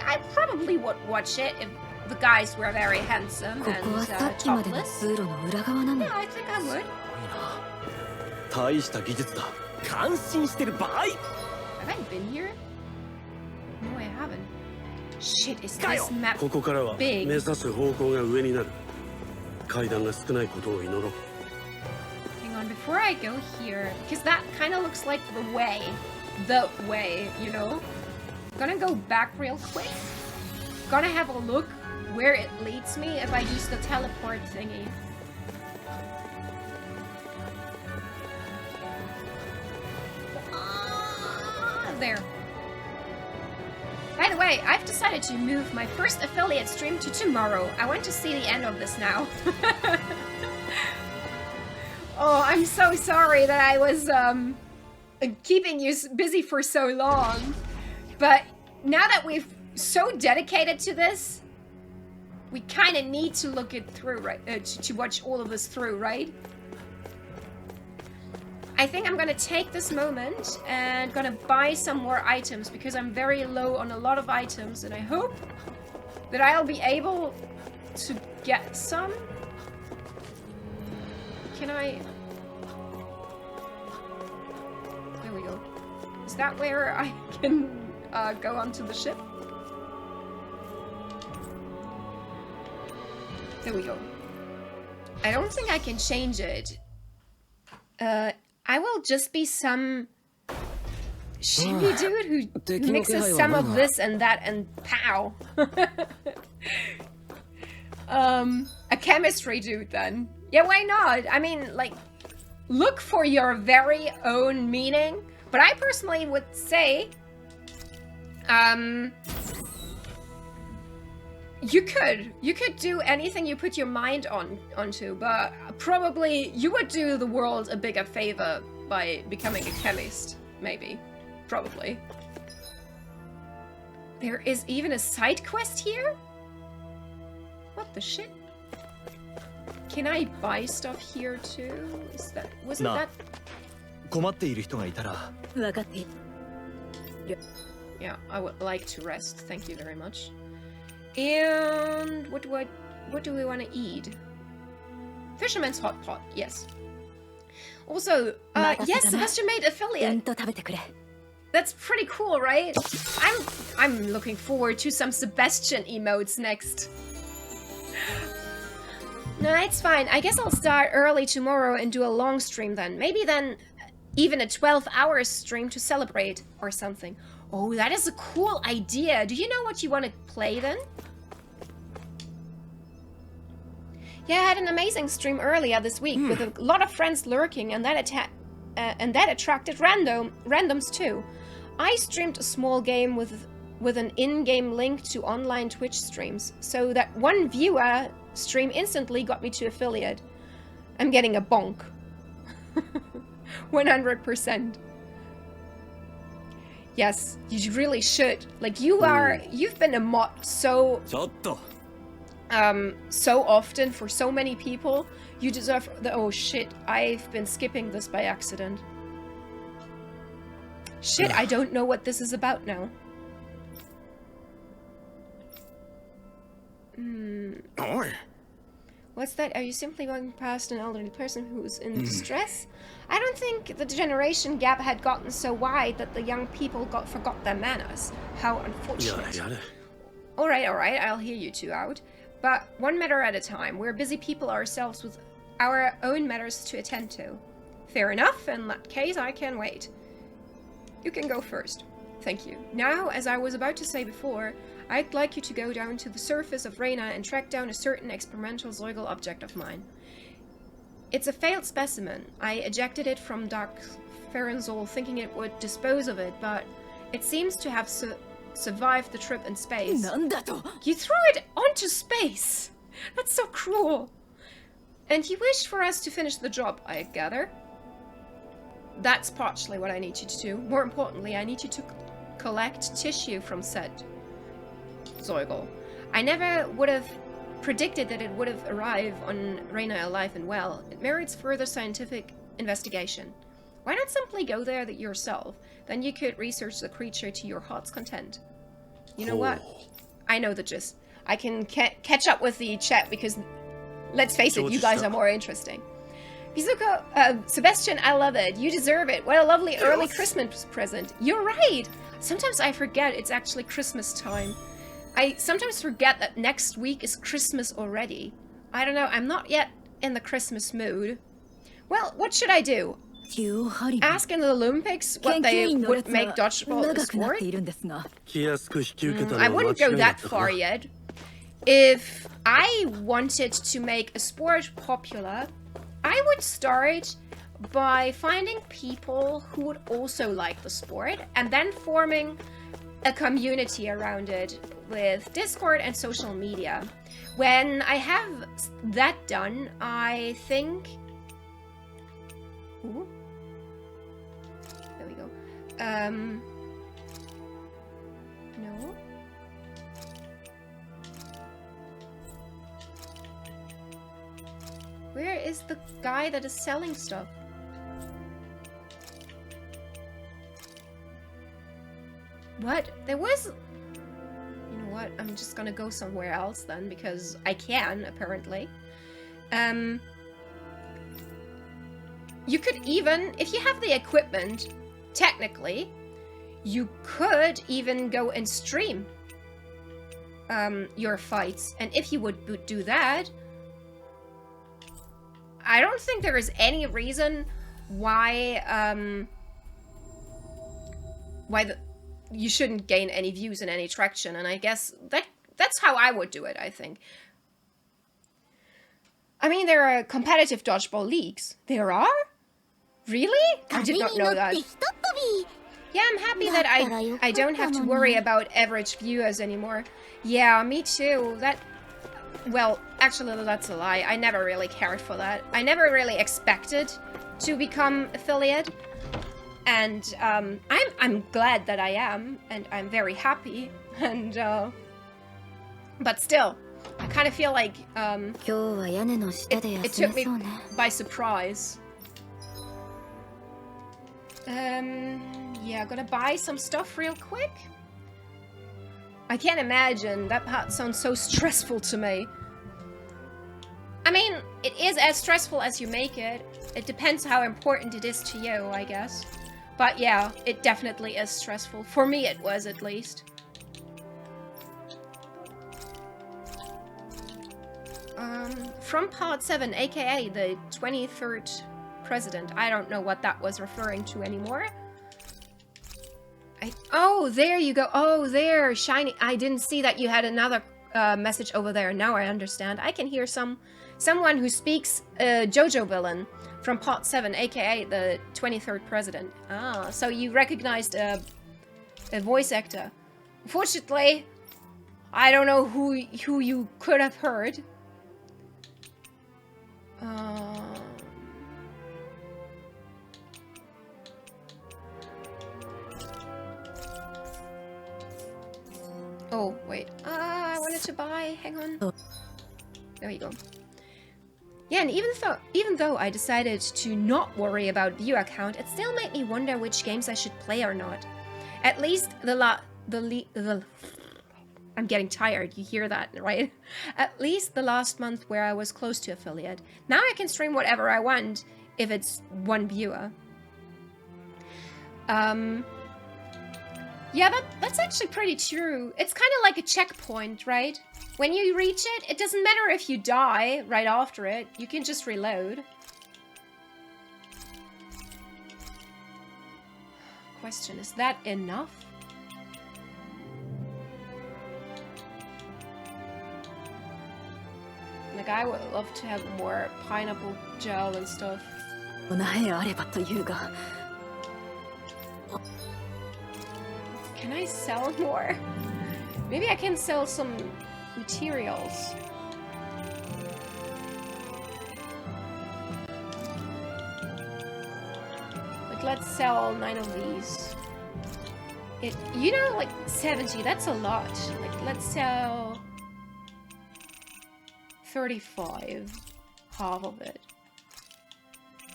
I probably would watch it if the guys were very handsome and topless. Yeah, I think I would. 大した技術だ。感心してる場合。Have I been here? No, I haven't. Shit, is this map ここからは目 big? 指す方向が上になる。階段が少ないことを祈ろう。Hang on, before I go here, because that kind of looks like the way, you know? Gonna go back real quick. Gonna have a look where it leads me if I use the teleport thingy. There. By the way, I've decided to move my first affiliate stream to tomorrow. I want to see the end of this now. Oh, I'm so sorry that I was keeping you busy for so long. But now that we've so dedicated to this, we kind of need to look it through, right? To watch all of this through, right? I think I'm gonna take this moment and gonna buy some more items because I'm very low on a lot of items, and I hope that I'll be able to get some. Can I? There we go. Is that where I can go onto the ship? There we go. I don't think I can change it. I will just be some shimmy dude who mixes some of this and that and pow. A chemistry dude then. Yeah, why not? I mean, like, look for your very own meaning. But I personally would say, you could do anything you put your mind onto, but probably you would do the world a bigger favor by becoming a chemist, maybe. Probably. There is even a side quest here? What the shit? Can I buy stuff here too? Wasn't that... 困っている人がいたら。分かっている。 Yeah, I would like to rest. Thank you very much. And what do we want to eat? Fisherman's hot pot, yes. Also, yes, Sebastian made affiliate. That's pretty cool, right? I'm looking forward to some Sebastian emotes next. No, it's fine. I guess I'll start early tomorrow and do a long stream then. Maybe then even a 12-hour stream to celebrate or something. Oh, that is a cool idea. Do you know what you want to play then? Yeah, I had an amazing stream earlier this week with a lot of friends lurking, and that attracted randoms too. I streamed a small game with with an in-game link to online Twitch streams. So that one viewer stream instantly got me to affiliate. I'm getting a bonk. 100%. Yes, you really should. Like, you've been a mod so often for so many people. You deserve the, oh shit, I've been skipping this by accident. Shit, I don't know what this is about now. What's that? Are you simply walking past an elderly person who's in distress? I don't think the generation gap had gotten so wide that the young people forgot their manners. How unfortunate. Alright, I'll hear you two out. But one matter at a time. We're busy people ourselves with our own matters to attend to. Fair enough, in that case I can wait. You can go first. Thank you. Now, as I was about to say before, I'd like you to go down to the surface of Rena and track down a certain experimental Zeugel object of mine. It's a failed specimen. I ejected it from Dark Ferenzol thinking it would dispose of it, but it seems to have survived the trip in space. You threw it onto space! That's so cruel! And you wished for us to finish the job, I gather? That's partially what I need you to do. More importantly, I need you to collect tissue from said Zeugel. I never would have predicted that it would have arrived on Rena alive and well. It merits further scientific investigation. Why not simply go there yourself? Then you could research the creature to your heart's content. You know what? I know the gist. I can catch up with the chat because, let's face it, you guys are more interesting. Wizuko, Sebastian, I love it. You deserve it. What a lovely early Christmas present. You're right. Sometimes I forget it's actually Christmas time. I sometimes forget that next week is Christmas already. I don't know. I'm not yet in the Christmas mood. Well, what should I do? Ask in the Olympics what they would make dodgeball a sport? I wouldn't go that far yet. If I wanted to make a sport popular, I would start by finding people who would also like the sport and then forming a community around it with Discord and social media. When I have that done, I think... Ooh. There we go. No. Where is the guy that is selling stuff? What? There was... You know what? I'm just gonna go somewhere else then, because I can, apparently. You could even, if you have the equipment, technically, you could even go and stream your fights. And if you would do that, I don't think there is any reason why you shouldn't gain any views and any traction, and I guess that's how I would do it, I think. I mean, there are competitive dodgeball leagues. There are? Really? I did not know that. Yeah, I'm happy that I don't have to worry about average viewers anymore. Yeah, me too. Well, actually, that's a lie. I never really cared for that. I never really expected to become affiliate. And I'm glad that I am, and I'm very happy. And but still, I kind of feel like it took me by surprise. Yeah, gonna buy some stuff real quick. I can't imagine. That part sounds so stressful to me. I mean, it is as stressful as you make it. It depends how important it is to you, I guess. But yeah, it definitely is stressful. For me, it was, at least. From Part 7, aka the 23rd President. I don't know what that was referring to anymore. Oh, there you go. Oh, there, shiny. I didn't see that you had another message over there. Now I understand. I can hear someone who speaks JoJo villain from Part 7, aka the 23rd President. Ah, so you recognized a voice actor. Unfortunately, I don't know who you could have heard. Oh, wait. I wanted to buy. Hang on. There you go. Yeah, and even though I decided to not worry about viewer count, it still made me wonder which games I should play or not. At least I'm getting tired, you hear that, right? At least the last month where I was close to affiliate. Now I can stream whatever I want if it's one viewer. Yeah, that's actually pretty true. It's kind of like a checkpoint, right? When you reach it, it doesn't matter if you die right after it. You can just reload. Question, is that enough? Like, I would love to have more pineapple gel and stuff. Can I sell more? Maybe I can sell some materials. Like, let's sell 9 of these. You know, like 70, that's a lot. Like, let's sell 35, half of it.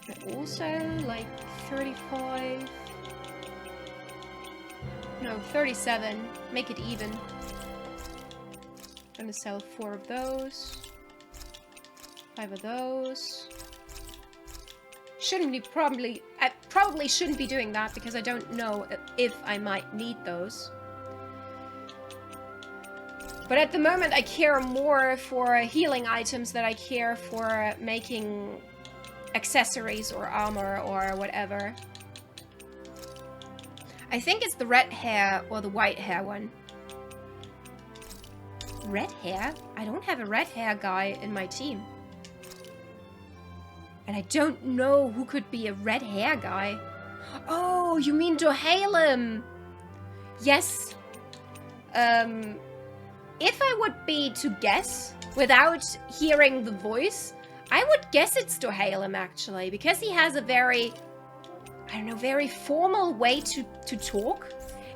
But also, like, 35. No, 37. Make it even. I'm gonna sell 4 of those. 5 of those. I probably shouldn't be doing that because I don't know if I might need those. But at the moment I care more for healing items than I care for making accessories or armor or whatever. I think it's the red hair or the white hair one. Red hair? I don't have a red hair guy in my team. And I don't know who could be a red hair guy. Oh, you mean Dohalem? Yes. If I would be to guess without hearing the voice, I would guess it's Dohalem actually, because he has a very, I don't know, very formal way to talk.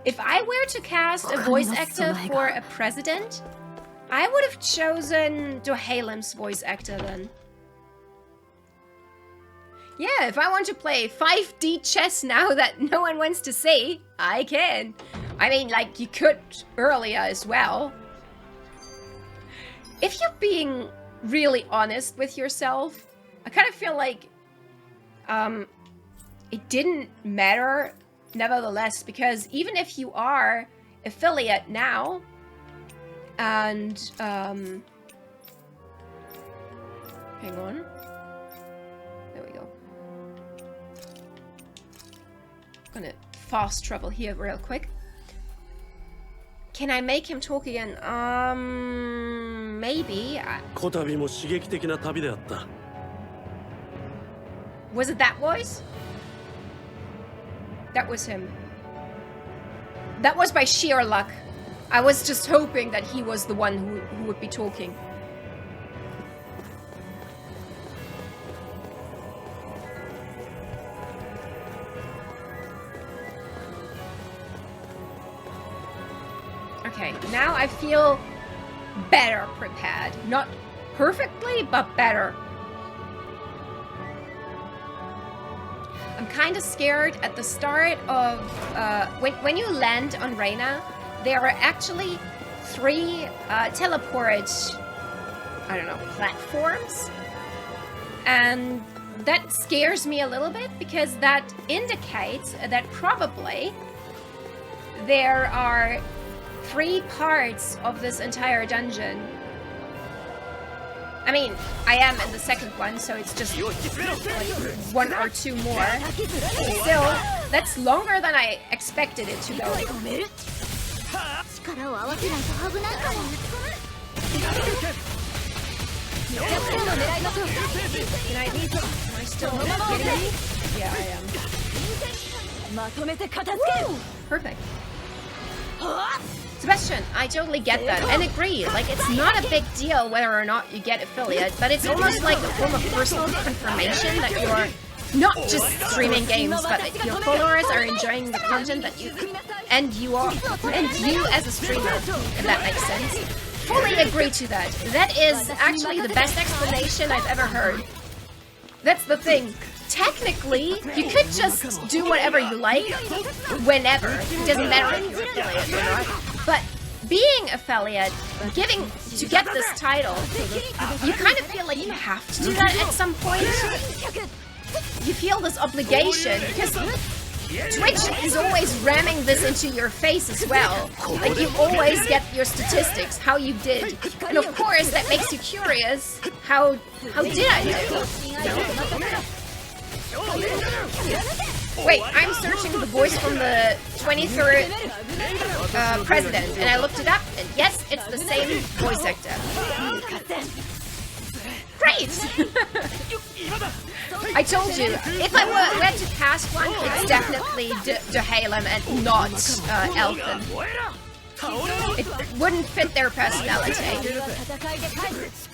If I were to cast a voice actor for a president, I would have chosen Dohalem's voice actor then. Yeah, if I want to play 5D chess now that no one wants to see, I can. I mean, like, you could earlier as well. If you're being really honest with yourself, I kind of feel like it didn't matter nevertheless, because even if you are affiliate now, and hang on. There we go. I'm gonna fast travel here real quick. Can I make him talk again? Maybe. Was it that voice? That was him. That was by sheer luck. I was just hoping that he was the one who would be talking. Okay, now I feel better prepared. Not perfectly, but better. I'm kind of scared at the start of when you land on Rena, there are actually 3 teleport, I don't know, platforms, and that scares me a little bit because that indicates that probably there are 3 parts of this entire dungeon. I mean, I am in the second one, so it's just like 1 or 2 more. Still, that's longer than I expected it to go. Can I leave? Am I still getting me? Yeah, I am. Woo! Perfect. Sebastian, I totally get that and agree. Like, it's not a big deal whether or not you get affiliate, but it's almost like a form of personal confirmation that you're not just streaming games, but that your followers are enjoying the content that you and you as a streamer, if that makes sense. Fully agree to that. That is actually the best explanation I've ever heard. That's the thing. Technically, you could just do whatever you like, whenever. It doesn't matter if you're affiliate or not. But being affiliate, to get this title, you kind of feel like you have to do that at some point. You feel this obligation, because Twitch is always ramming this into your face as well. Like, you always get your statistics, how you did. And of course, that makes you curious, how did I do? Wait, I'm searching the voice from the 23rd president, and I looked it up, and yes, it's the same voice actor. Great! I told you, if I were to cast one, it's definitely Dehalem and not Elfin. It wouldn't fit their personality.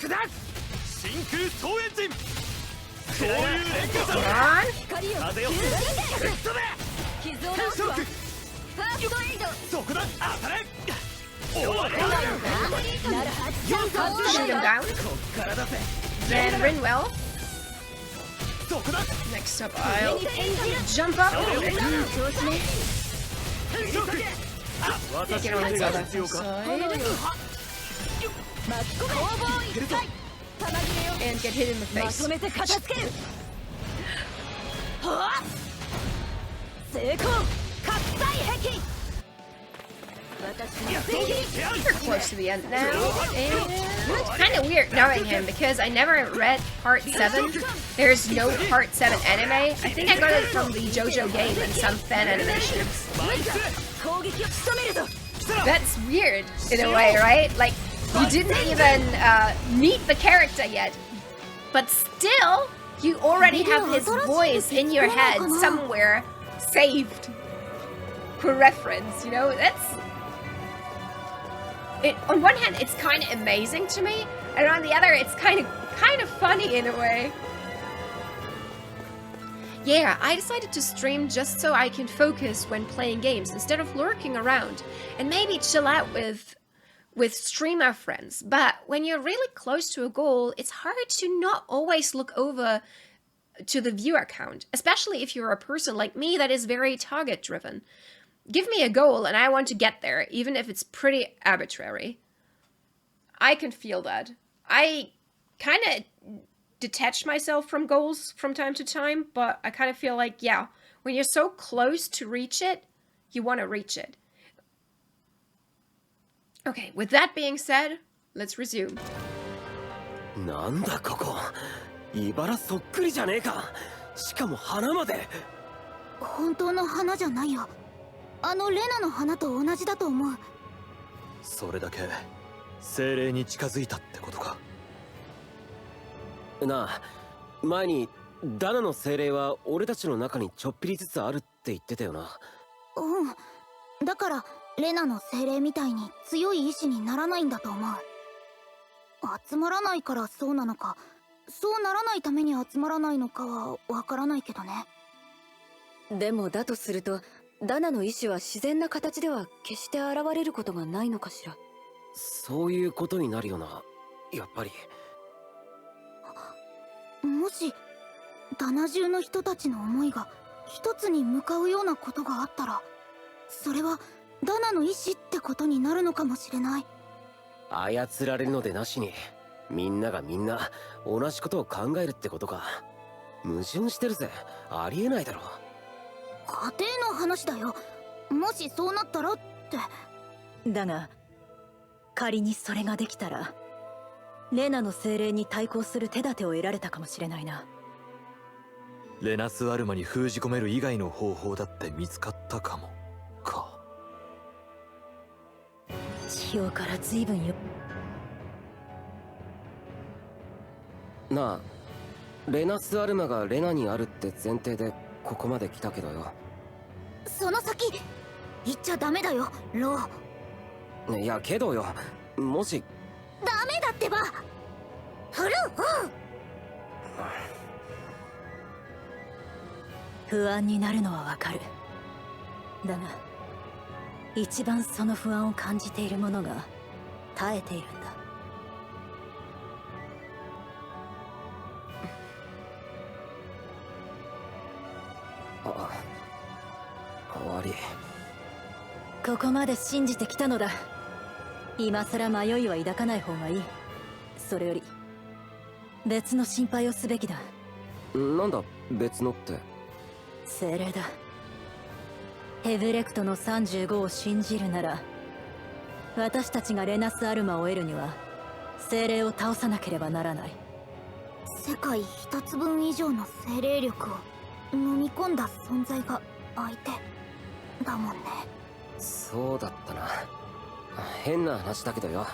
Come on. Shoot him down. Then Rinwell. Next up, I'll jump up. Get on his other side. And get hit in the face. We're close to the end now, and it's kind of weird knowing him because I never read Part 7. There's no Part 7 anime. I think I got it from the JoJo game and some fan animations. That's weird in a way, right? Like, you didn't even meet the character yet, but still, you already have his voice in your head somewhere saved for reference, you know? On one hand, it's kind of amazing to me, and on the other, it's kind of funny in a way. Yeah, I decided to stream just so I can focus when playing games instead of lurking around, and maybe chill out with streamer friends. But when you're really close to a goal, it's hard to not always look over to the viewer count, especially if you're a person like me that is very target driven. Give me a goal and I want to get there, even if it's pretty arbitrary. I can feel that. I kind of detach myself from goals from time to time, but I kind of feel like, yeah, when you're so close to reach it, you want to reach it. Okay, with that being said, let's resume. なんだここ、茨そっくりじゃねえか。しかも花まで。本当の花じゃないよ。あのレナの花と同じだと思う。それだけ精霊に近づいたってことか。なあ、前にダナの精霊は俺たちの中にちょっぴりずつあるって言ってたよな。うん。だからレナの精霊みたいに強い意志にならないんだと思う。集まらないからそうなのか、そうならないために集まらないのかはわからないけどね。でもだとするとダナの意志は自然な形では決して現れることがないのかしら。そういうことになるよな、やっぱり。もしダナ中の人たちの思いが一つに向かうようなことがあったら、それはダナの意志ってことになるのかもしれない。操られるのでなしにみんながみんな同じことを考えるってことか。矛盾してるぜ。ありえないだろ。家庭の話だよ。もしそうなったらって。だが仮にそれができたらレナの精霊に対抗する手立てを得られたかもしれないな。レナスアルマに封じ込める以外の方法だって見つかったかもか。地表から随分よ。なあ、レナスアルマがレナにあるって前提でここまで来たけどよ。その先行っちゃダメだよ、ロー。いやけどよ、もしダメだってば。フル不安になるのはわかる。だが一番その不安を感じている者が耐えているんだ。悪い。ここまで信じてきたのだ。今さら迷いは抱かない方がいい。それより別の心配をすべきだ。なんだ別のって。精霊だ。ヘブレクトの35を信じるなら、私たちがレナスアルマを得るには精霊を倒さなければならない。世界一つ分以上の精霊力を飲み込んだ存在が相手だもんね。そうだったな。変な話だけどよ、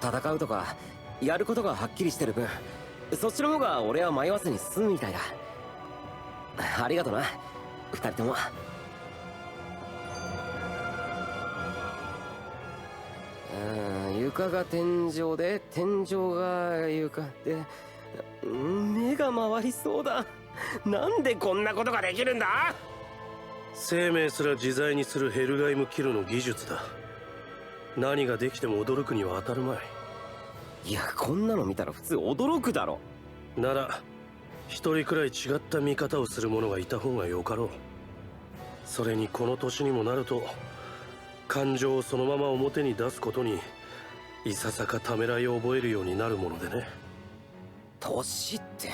戦うとかやることがはっきりしてる分、そっちの方が俺は迷わずに済むみたいだ。ありがとな、二人とも。床が天井で天井が床で、目が回りそうだ。なんでこんなことができるんだ。生命すら自在にするヘルガイムキルの技術だ。何ができても驚くには当たるまい。いや、こんなの見たら普通驚くだろ。なら一人くらい違った見方をする者がいた方がよかろう。それにこの年にもなると感情をそのまま表に出すことにいささかためらいを覚えるようになるものでね。年って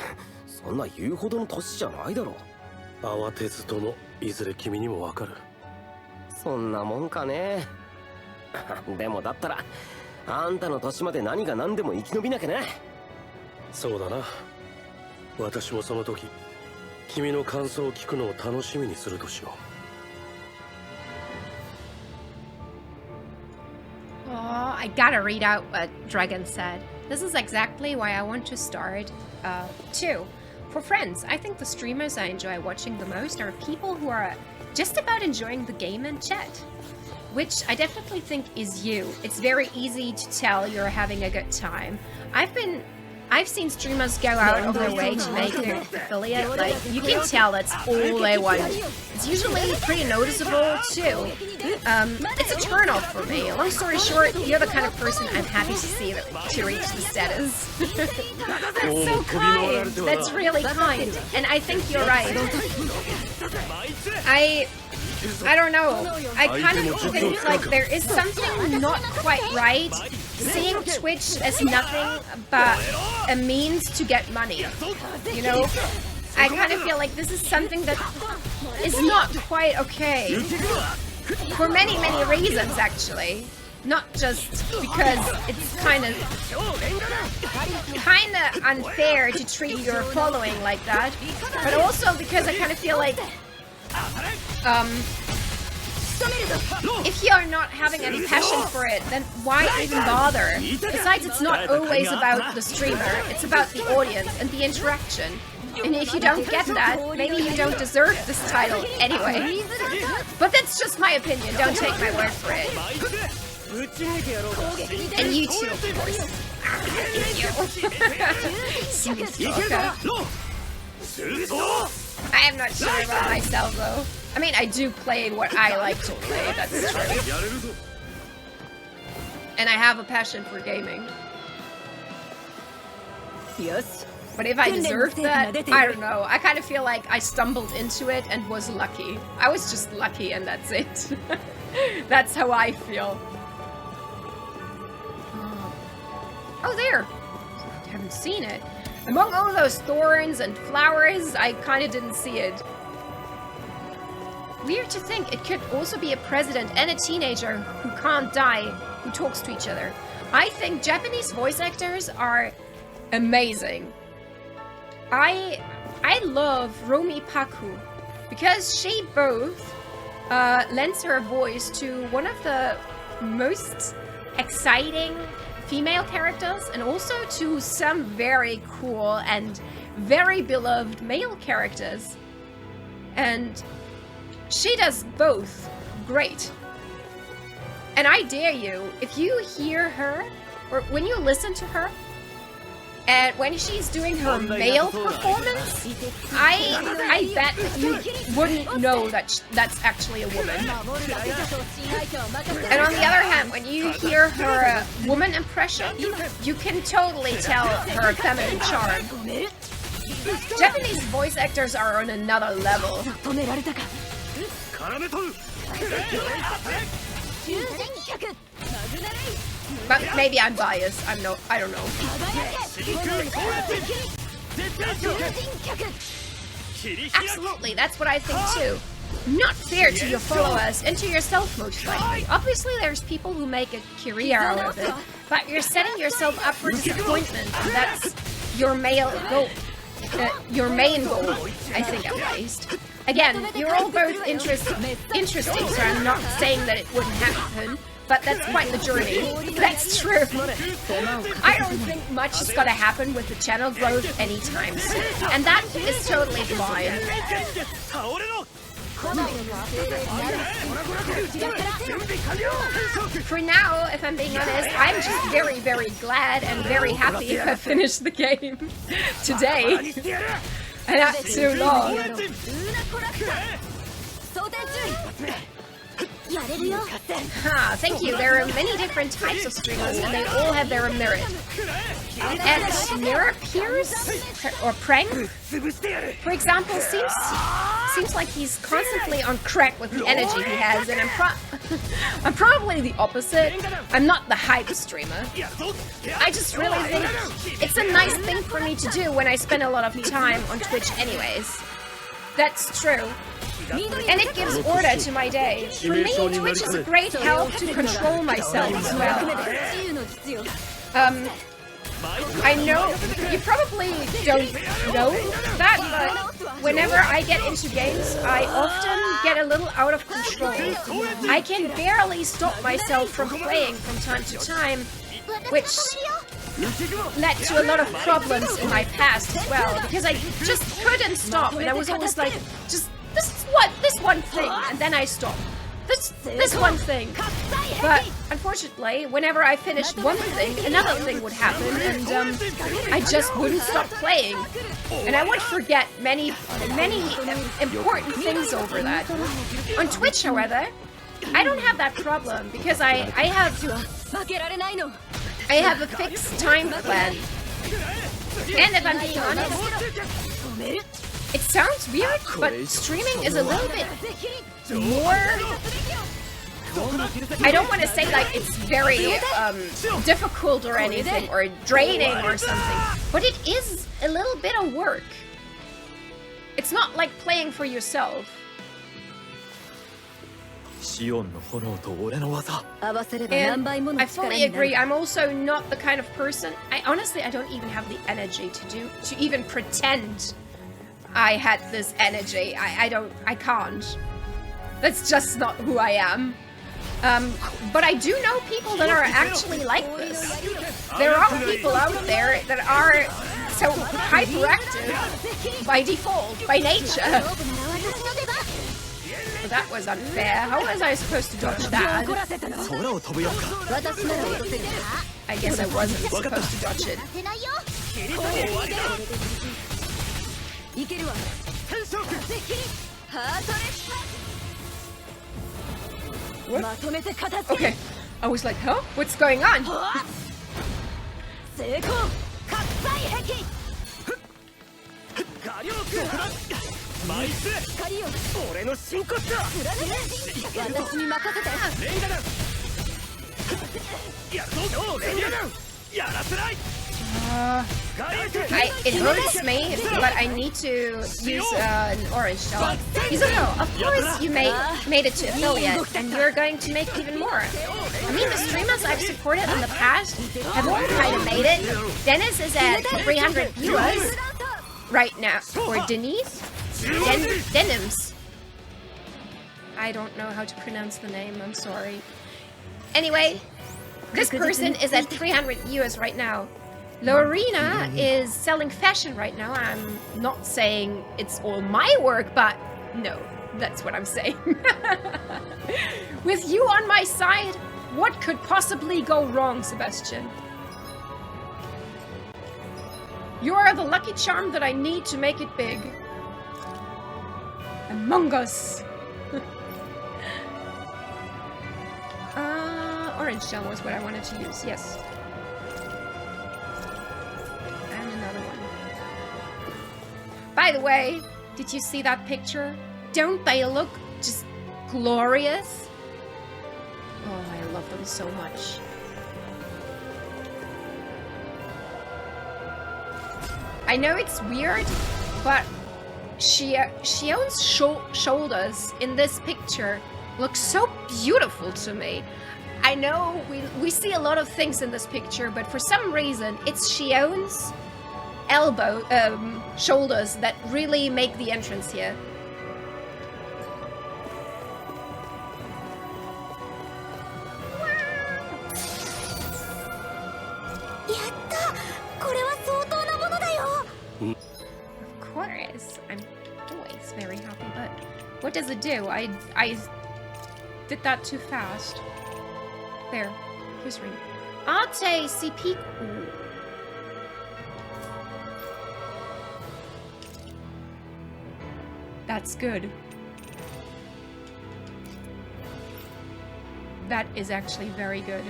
そんな言うほどの年じゃないだろ。慌てずともいずれ君にもわかる。そんなもんかね。でもだったらあんたの年まで何が何でも生き延びなきゃね。そうだな。私もその時君の感想を聞くのを楽しみにするとしよう。Oh, I gotta read out what Dragon said. This is exactly why I want to start, too. For friends, I think the streamers I enjoy watching the most are people who are just about enjoying the game and chat. Which I definitely think is you. It's very easy to tell you're having a good time. I've seen streamers go out of their way to make their affiliate, like, you can tell that's all they want. It's usually pretty noticeable, too. It's a turn-off for me. Long story short, you're the kind of person I'm happy to see to reach the status. That's so kind! That's really kind. And I think you're right. I don't know. I kind of think like there is something not quite right seeing Twitch as nothing but a means to get money. You know? I kind of feel like this is something that is not quite okay. For many, many reasons, actually. Not just because it's kind of unfair to treat your following like that, but also because I kind of feel like if you're not having any passion for it, then why even bother? Besides, it's not always about the streamer, it's about the audience and the interaction. And if you don't get that, maybe you don't deserve this title anyway. But that's just my opinion, don't take my word for it. And you too, of course. I am not sure about myself though. I mean, I do play what I like to play, that's true. And I have a passion for gaming. Yes. But if I deserve that, I don't know. I kind of feel like I stumbled into it and was lucky. I was just lucky and that's it. That's how I feel. Oh, there! I haven't seen it. Among all those thorns and flowers, I kind of didn't see it. Weird to think it could also be a president and a teenager who can't die, who talks to each other. I think Japanese voice actors are amazing. I love Romi Paku because she both lends her voice to one of the most exciting female characters and also to some very cool and very beloved male characters. And she does both great. And I dare you, if you hear her, or when you listen to her, and when she's doing her male performance, I bet that you wouldn't know that that's actually a woman. And on the other hand, when you hear her woman impression, you can totally tell her feminine charm. Japanese voice actors are on another level. But maybe I'm biased. I don't know. Absolutely, that's what I think too. Not fair to your followers and to yourself most likely. Obviously there's people who make a career out of it, but you're setting yourself up for disappointment. That's your male goal. Your main goal, I think at least. Again, you're all both interesting, so I'm not saying that it wouldn't happen. But that's quite the journey. That's true. I don't think much is gonna happen with the channel growth anytime soon. And that is totally fine. For now, if I'm being honest, I'm just very, very glad and very happy if I finish the game today. And not too long. Thank you. There are many different types of streamers and they all have their merit. And mirror peers or prank, for example, seems like he's constantly on crack with the energy he has, and I'm probably the opposite. I'm not the hype streamer. I just really think it's a nice thing for me to do when I spend a lot of time on Twitch anyways. That's true. And it gives order to my day. For me, Twitch is a great help to control myself as well. I know, you probably don't know that, but whenever I get into games, I often get a little out of control. I can barely stop myself from playing from time to time, which led to a lot of problems in my past as well, because I just couldn't stop, and I was always like, just this one thing, and then I stopped. This one thing. But unfortunately, whenever I finished one thing, another thing would happen, and I just wouldn't stop playing. And I would forget many important things over that. On Twitch, however, I don't have that problem because I have a fixed time plan. And if I'm being honest, it sounds weird, but streaming is a little bit more... I don't want to say like it's very difficult or anything, or draining or something, but it is a little bit of work. It's not like playing for yourself. And I fully agree. I'm also not the kind of person. I don't even have the energy to even pretend I had this energy. I can't. That's just not who I am. But I do know people that are actually like this. There are people out there that are so hyperactive by default, by nature. Well, that was unfair. How was I supposed to dodge that? I guess I wasn't supposed to dodge it. What? Okay, I was like, huh? What's going on? It hurts me, but I need to use an orange shell. Wizuko, of course you made it to affiliate, and you're going to make even more. I mean, the streamers I've supported in the past have all kind of made it. Dennis is at 300 viewers right now, or Denise? Denims. I don't know how to pronounce the name, I'm sorry. Anyway, this person is at 300 viewers right now. Rena is selling fashion right now. I'm not saying it's all my work, but no, that's what I'm saying. With you on my side, What could possibly go wrong, Sebastian? You are the lucky charm that I need to make it big. Among Us. Orange gel was what I wanted to use, yes. And another one. By the way, did you see that picture? Don't they look just glorious? Oh, I love them so much. I know it's weird, but Shion's shoulders in this picture look so beautiful to me. I know we see a lot of things in this picture, but for some reason it's Shion's shoulders that really make the entrance here. Of course, I'm always very happy, but what does it do? I did that too fast. There, here's Rena. Ate CP. That's good. That is actually very good.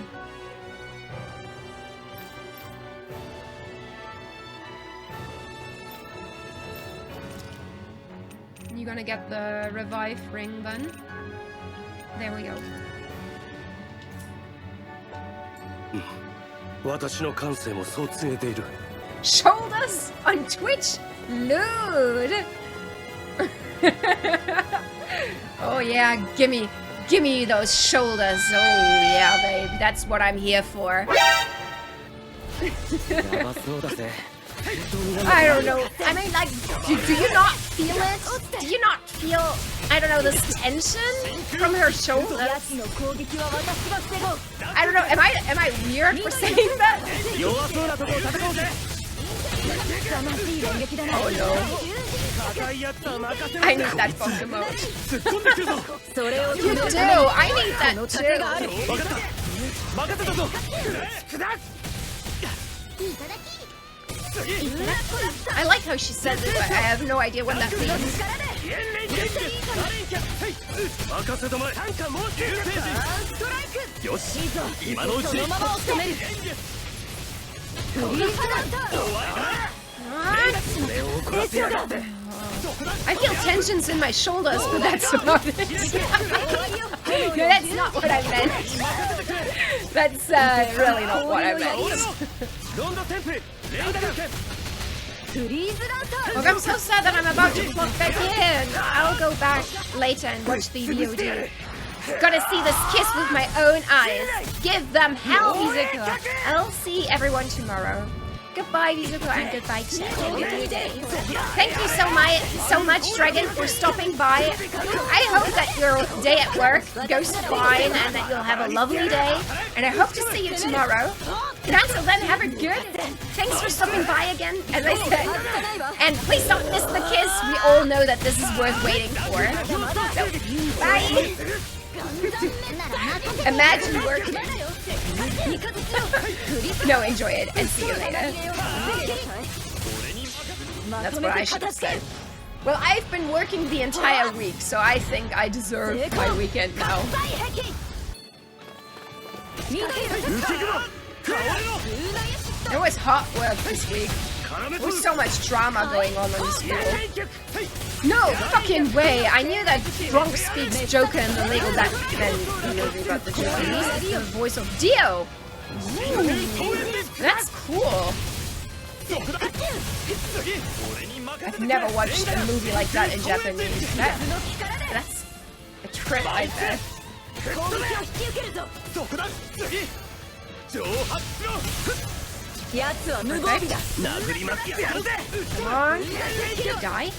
You're gonna get the revive ring then. There we go. 私の感性もそう告げている。 Shoulders on Twitch, Lord. Oh yeah, gimme those shoulders. Oh yeah, babe, that's what I'm here for. I don't know. I mean, like, do you not feel it? Do you not feel, I don't know, this tension from her shoulders? I don't know. Am I weird for saying that? Oh no. I need that Pokemon. You do. I need that too. I like how she says it, but I have no idea what that means. I feel tensions in my shoulders, but that's about it. No, that's not what I meant. That's really not what I meant. Look, I'm so sad that I'm about to plug back in. I'll go back later and watch the VOD. Gotta see this kiss with my own eyes. Give them hell, Wizuko. I'll see everyone tomorrow. Goodbye, Wizuko, and goodbye to every day. Thank you so much, Dragon, for stopping by. I hope that your day at work goes fine and that you'll have a lovely day. And I hope to see you tomorrow. And until then, have a good. Thanks for stopping by again, as I said. And please don't miss the kiss. We all know that this is worth waiting for. So, bye. Imagine working. No, enjoy it and see you later. That's what I should have said. Well, I've been working the entire week, so I think I deserve my weekend now. It was hot work this week. There was so much drama going on in the school. No fucking way! I knew that Drunk speaks Joker in the legal movie about the Joker. He's the voice of Dio. Ooh, that's cool. I've never watched a movie like that in Japanese. That's a trip, I bet. Perfect. Come on. Die.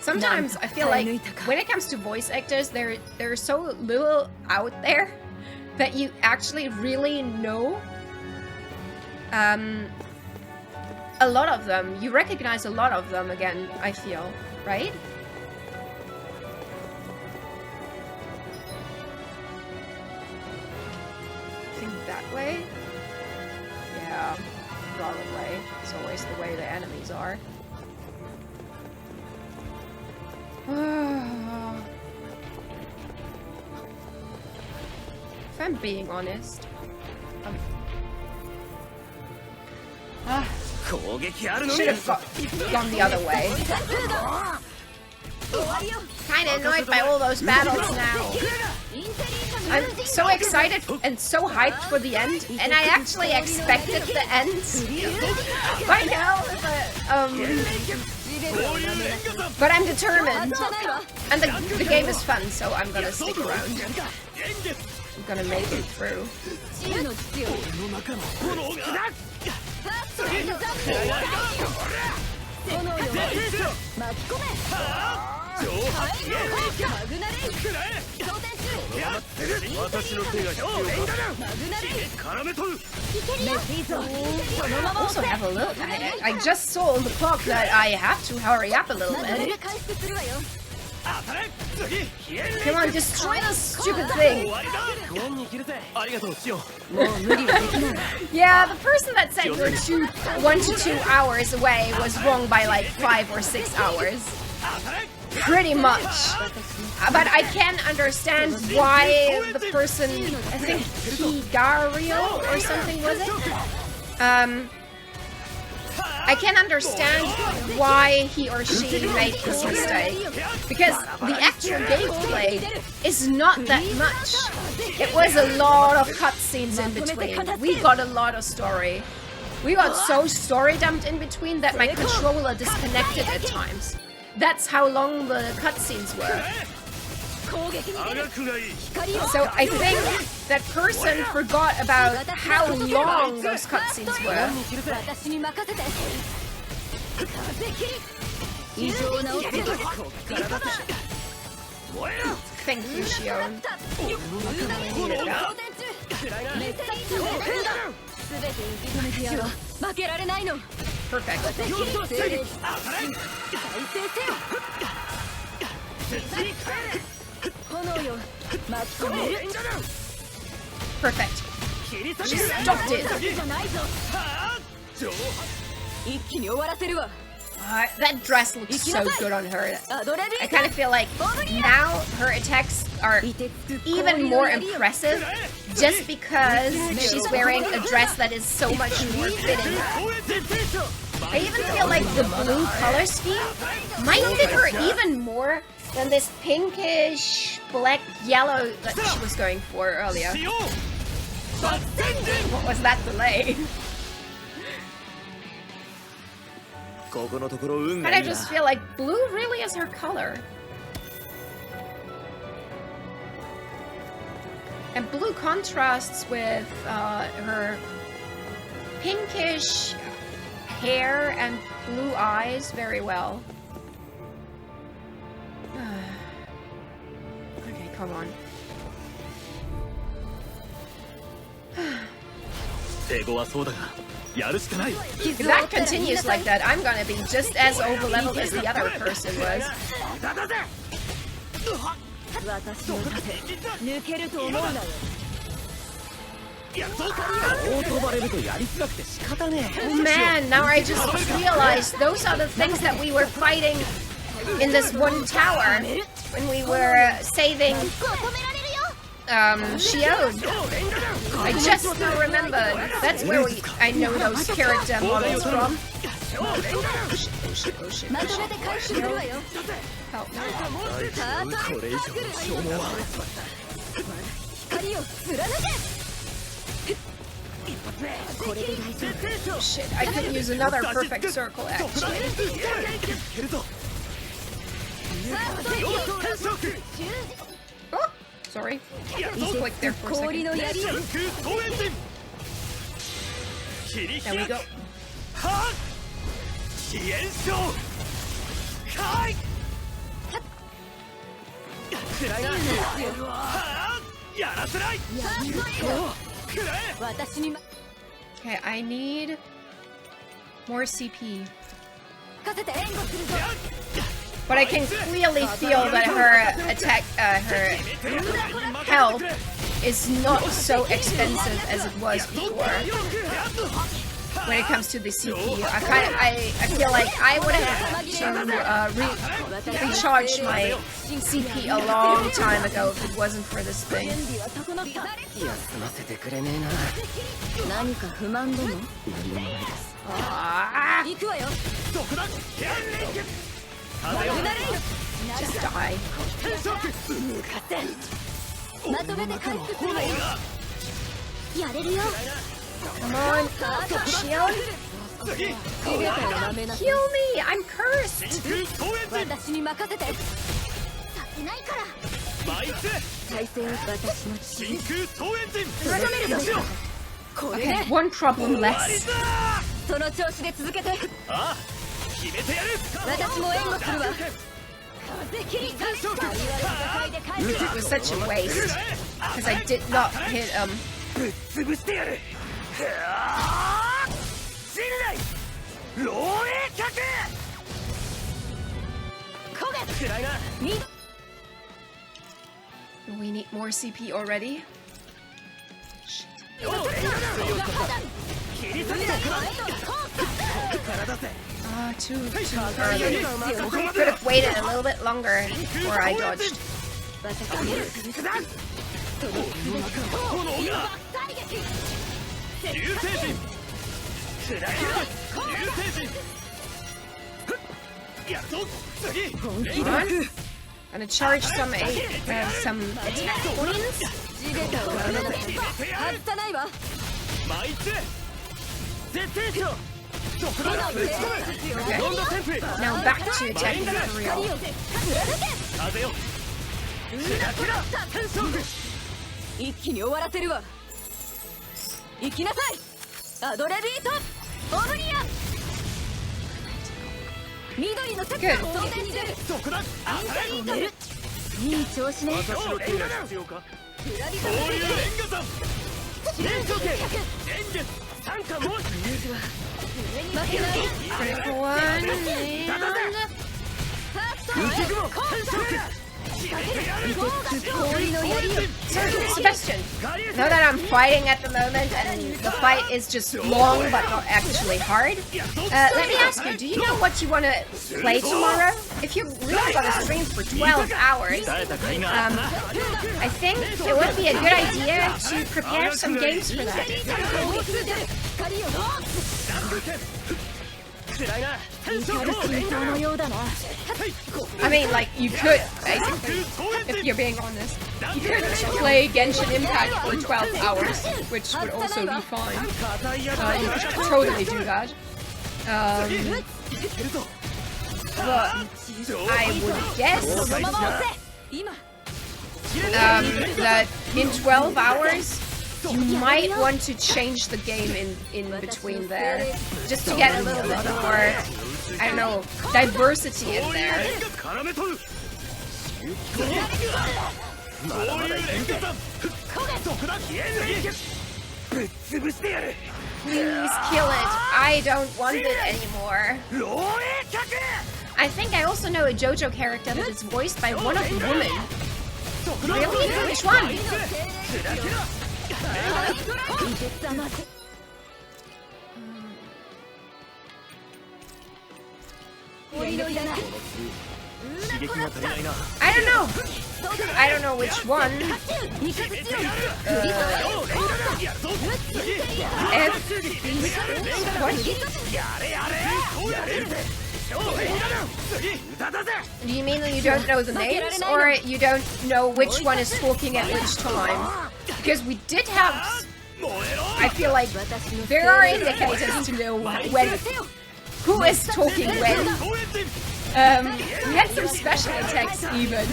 Sometimes I feel like when it comes to voice actors, they're so little out there that you actually really know a lot of them. You recognize a lot of them again, I feel, right? I think that way? Yeah, probably. It's always the way the enemies are. If I'm being honest, should have gone the other way. Kinda annoyed by all those battles now. I'm so excited and so hyped for the end, and I actually expected the end by now, but I'm determined, and the game is fun, so I'm gonna stick around. I'm gonna make it through. Also have a look. I just saw on the clock that I have to hurry up a little bit. Come on, destroy this stupid thing. Yeah, the person that said you're 1 to 2 hours away was wrong by like 5 or 6 hours. Pretty much. But I can understand why the person, I think Higario or something, was it? I can understand why he or she made this mistake, because the actual gameplay is not that much. It was a lot of cutscenes in between. We got a lot of story. We got so story dumped in between that my controller disconnected at times. That's how long the cutscenes were. So I think that person forgot about how long those cutscenes were. Thank you, Shion. I needed that. Perfect. Perfect. She stopped it. That dress looks so good on her. I kind of feel like now her attacks are even more impressive just because she's wearing a dress that is so much more fitting. I even feel like the blue color scheme might fit her even more than this pinkish black yellow that she was going for earlier. What was that delay? And I just feel like blue really is her color. And blue contrasts with her pinkish hair and blue eyes very well. Okay, come on. If that continues like that, I'm gonna be just as over-leveled as the other person was. Oh man, now I just realized those are the things that we were fighting in this one tower when we were saving Shion. I just now remembered. That's where I know those character models from. Oh shit. Help me. Oh shit, I could use another perfect circle actually. Oh, sorry. Click there for a second. There we go. Okay, I need More CP. But I can clearly feel that her attack, her health is not so expensive as it was before. When it comes to the CP, I feel like I would have to recharge my CP a long time ago if it wasn't for this thing. Just die. Come on, shield. Heal me, I'm cursed. Okay, one problem less. It was such a waste because I did not hit We need more CP already. Too early. Could have waited a little bit longer before I dodged. Come on. Gonna charge some attack points. Okay. Now back to attacking for real. Good. Critical one, Sebastian, now that I'm fighting at the moment and the fight is just long but not actually hard, let me ask you, do you know what you want to play tomorrow? If you're really going to stream for 12 hours, I think it would be a good idea to prepare some games for that. I mean, like, you could, basically, if you're being honest, you could play Genshin Impact for 12 hours, which would also be fine. You could totally do that. But I would guess that in 12 hours, you might want to change the game in between there, just to get a little bit more, I don't know, diversity in there. Please kill it. I don't want it anymore. I think I also know a JoJo character that is voiced by one of the women. Really? Which one? I don't know. I don't know which one. Do you mean that you don't know the names, or you don't know which one is talking at which time? Because we did have, I feel like there are indicators to know when, who is talking when. We had some special attacks even.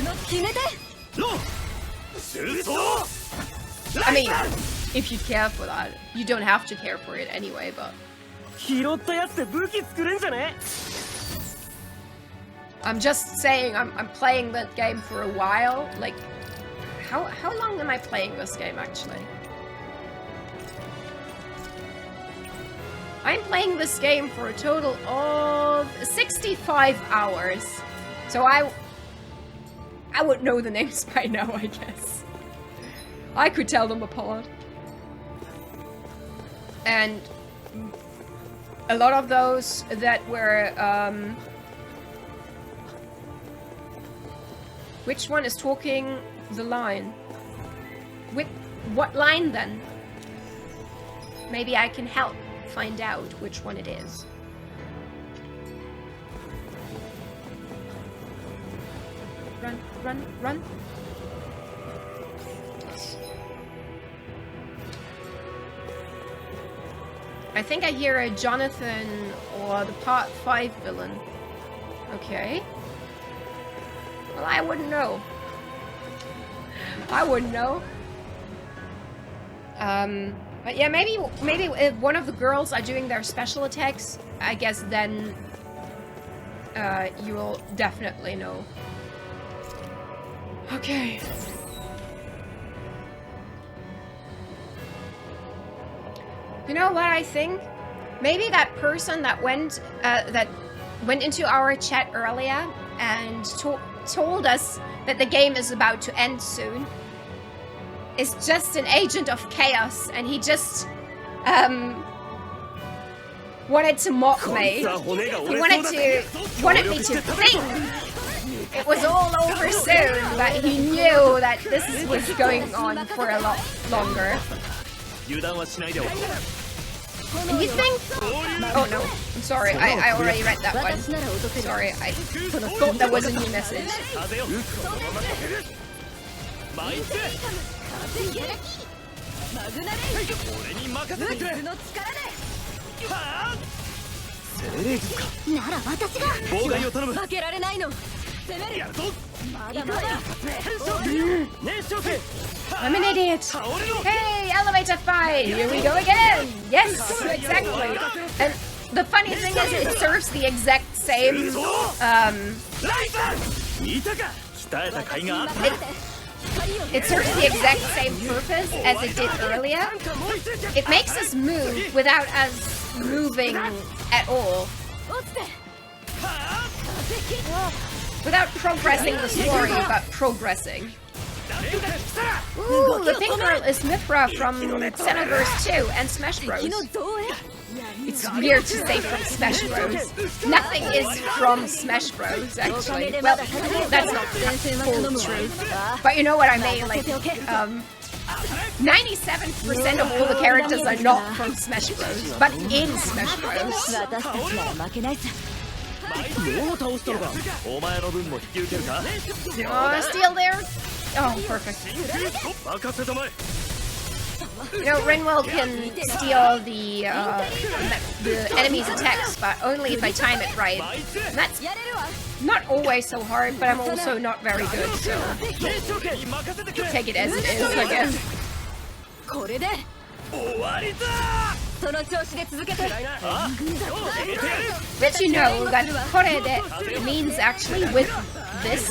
I mean, if you care for that. You don't have to care for it anyway, but... I'm just saying, I'm playing that game for a while. Like, how long am I playing this game actually? I'm playing this game for a total of 65 hours. So I would know the names by now, I guess. I could tell them apart. And a lot of those that were, which one is talking the line? With what line then? Maybe I can help find out which one it is. Run, run, run. I think I hear a Jonathan or the Part 5 villain. Okay. Well, I wouldn't know. I wouldn't know. But yeah, maybe if one of the girls are doing their special attacks, I guess then you will definitely know. Okay. You know what I think? Maybe that person that went into our chat earlier and told us that the game is about to end soon is just an agent of chaos, and he just wanted to mock me. He wanted me to think it was all over soon, but he knew that this was going on for a lot longer. And you think? Oh no, I'm sorry, I already read that one. Sorry, I thought that was a new message. I'm an idiot. Hey, elevator fight! Here we go again! Yes, exactly. And the funny thing is, it serves the exact same, it serves the exact same purpose as it did earlier. It makes us move without us moving at all. Without progressing the story, but progressing. Ooh, the pink girl is Mithra from Xenoverse 2 and Smash Bros. It's weird to say from Smash Bros. Nothing is from Smash Bros, actually. Well, that's not full truth. But you know what I mean, like, 97% of all the characters are not from Smash Bros, but in Smash Bros. Oh, still there? Oh, perfect. You know, Renwell can steal the enemy's attacks, but only if I time it right. And that's not always so hard, but I'm also not very good, so take it as it is, I guess. But you know that korede means actually with this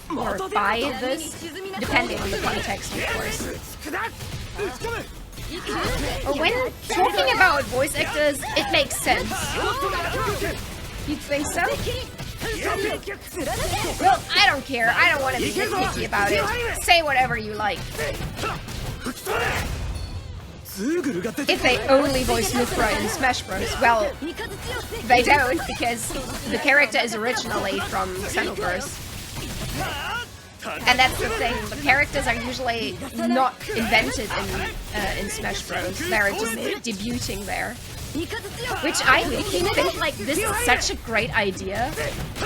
or by this, depending on the context, of course. When talking about voice actors, it makes sense. You think so? Well, I don't care. I don't want to be nitpicky about it. Say whatever you like. If they only voice Mithra in Smash Bros. Well, they don't, because the character is originally from Xenoverse. And that's the thing, the characters are usually not invented in Smash Bros. They're just debuting there. Which I think, like, this is such a great idea.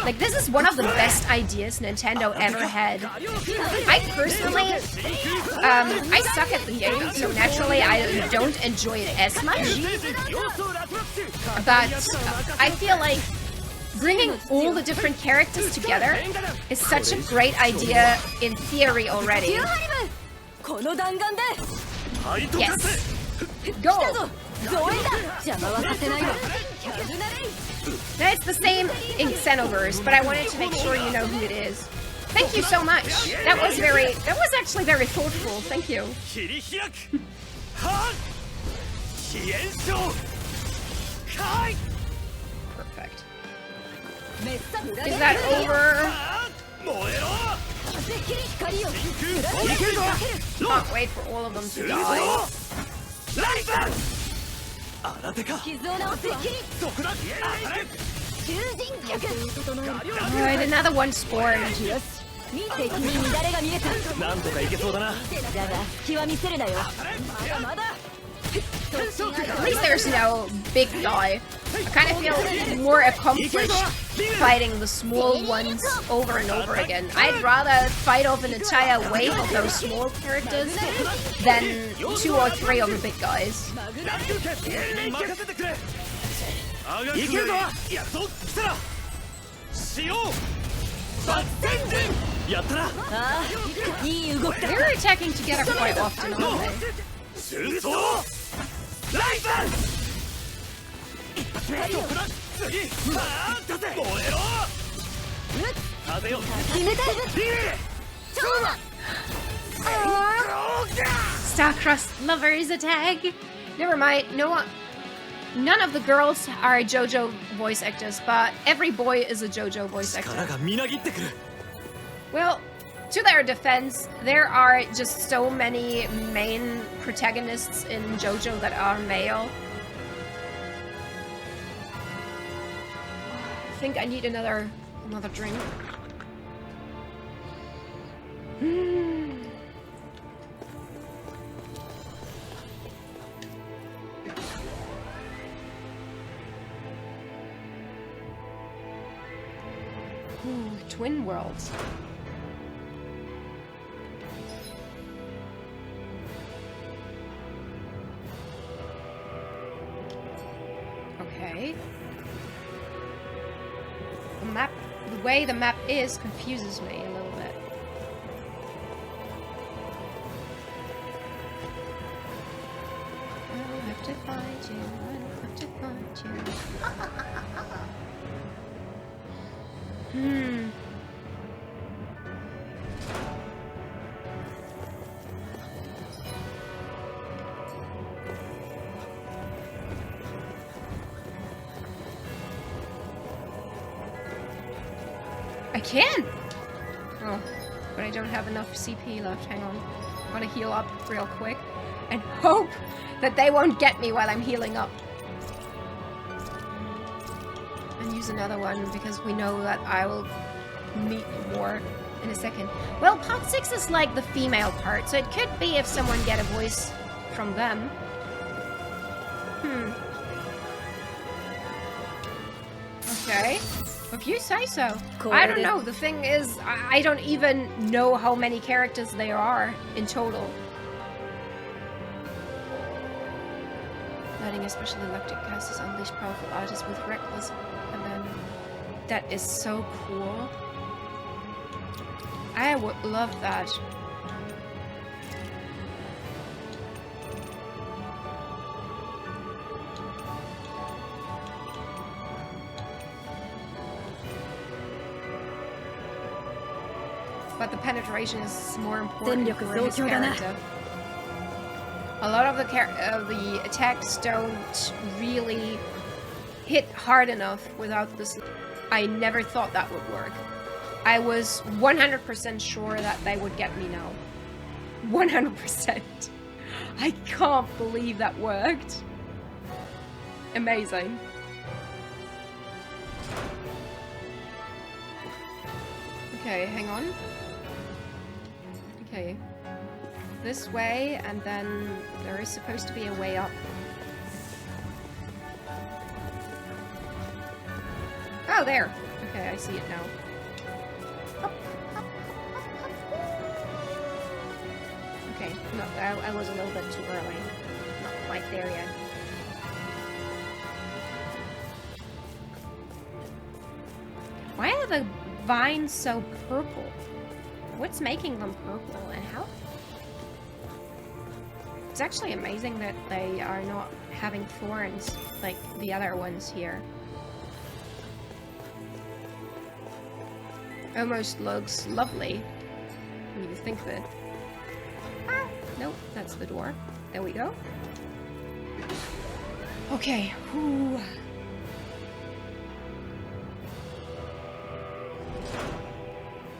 Like, this is one of the best ideas Nintendo ever had. I personally, I suck at the game, so naturally I don't enjoy it as much. But I feel like bringing all the different characters together is such a great idea in theory already. Yes. Go! That's the same in Xenoverse, but I wanted to make sure you know who it is. Thank you so much. That was actually very thoughtful. Thank you. Perfect. Is that over? Can't wait for all of them to die. Alright, another one spawned. At least there's no big guy. I kind of feel more accomplished fighting the small ones over and over again. I'd rather fight off an entire wave of those small characters than 2 or 3 of the big guys. They're attacking together quite often, aren't they? Star-crossed lovers attack. Never mind. No, none of the girls are JoJo voice actors, but every boy is a JoJo voice actor. Well, to their defense, there are just so many main protagonists in JoJo that are male. I think I need another drink. Ooh, Twin Worlds. Okay. The way the map is confuses me a little bit. I'll have to find you, I'll have to find you. I can! Oh, but I don't have enough CP left. Hang on. I'm gonna heal up real quick and hope that they won't get me while I'm healing up. And use another one because we know that I will need more in a second. Well, part 6 is like the female part, so it could be if someone get a voice from them. Okay. If you say so. I don't know. The thing is, I don't even know how many characters there are in total. Letting especially electric casters unleash powerful artists with reckless abandon. That is so cool. I would love that. But the penetration is more important for his character. A lot of the attacks don't really hit hard enough without this. I never thought that would work. I was 100% sure that they would get me now. 100%. I can't believe that worked. Amazing. Okay, hang on. Okay. This way, and then there is supposed to be a way up. Oh, there! Okay, I see it now. Okay, no, I was a little bit too early. Not quite there yet. Why are the vines so purple? What's making them purple, and how? It's actually amazing that they are not having thorns like the other ones here. almost looks lovely. When you think of it. Ah, nope, that's the door. There we go. Okay. Ooh.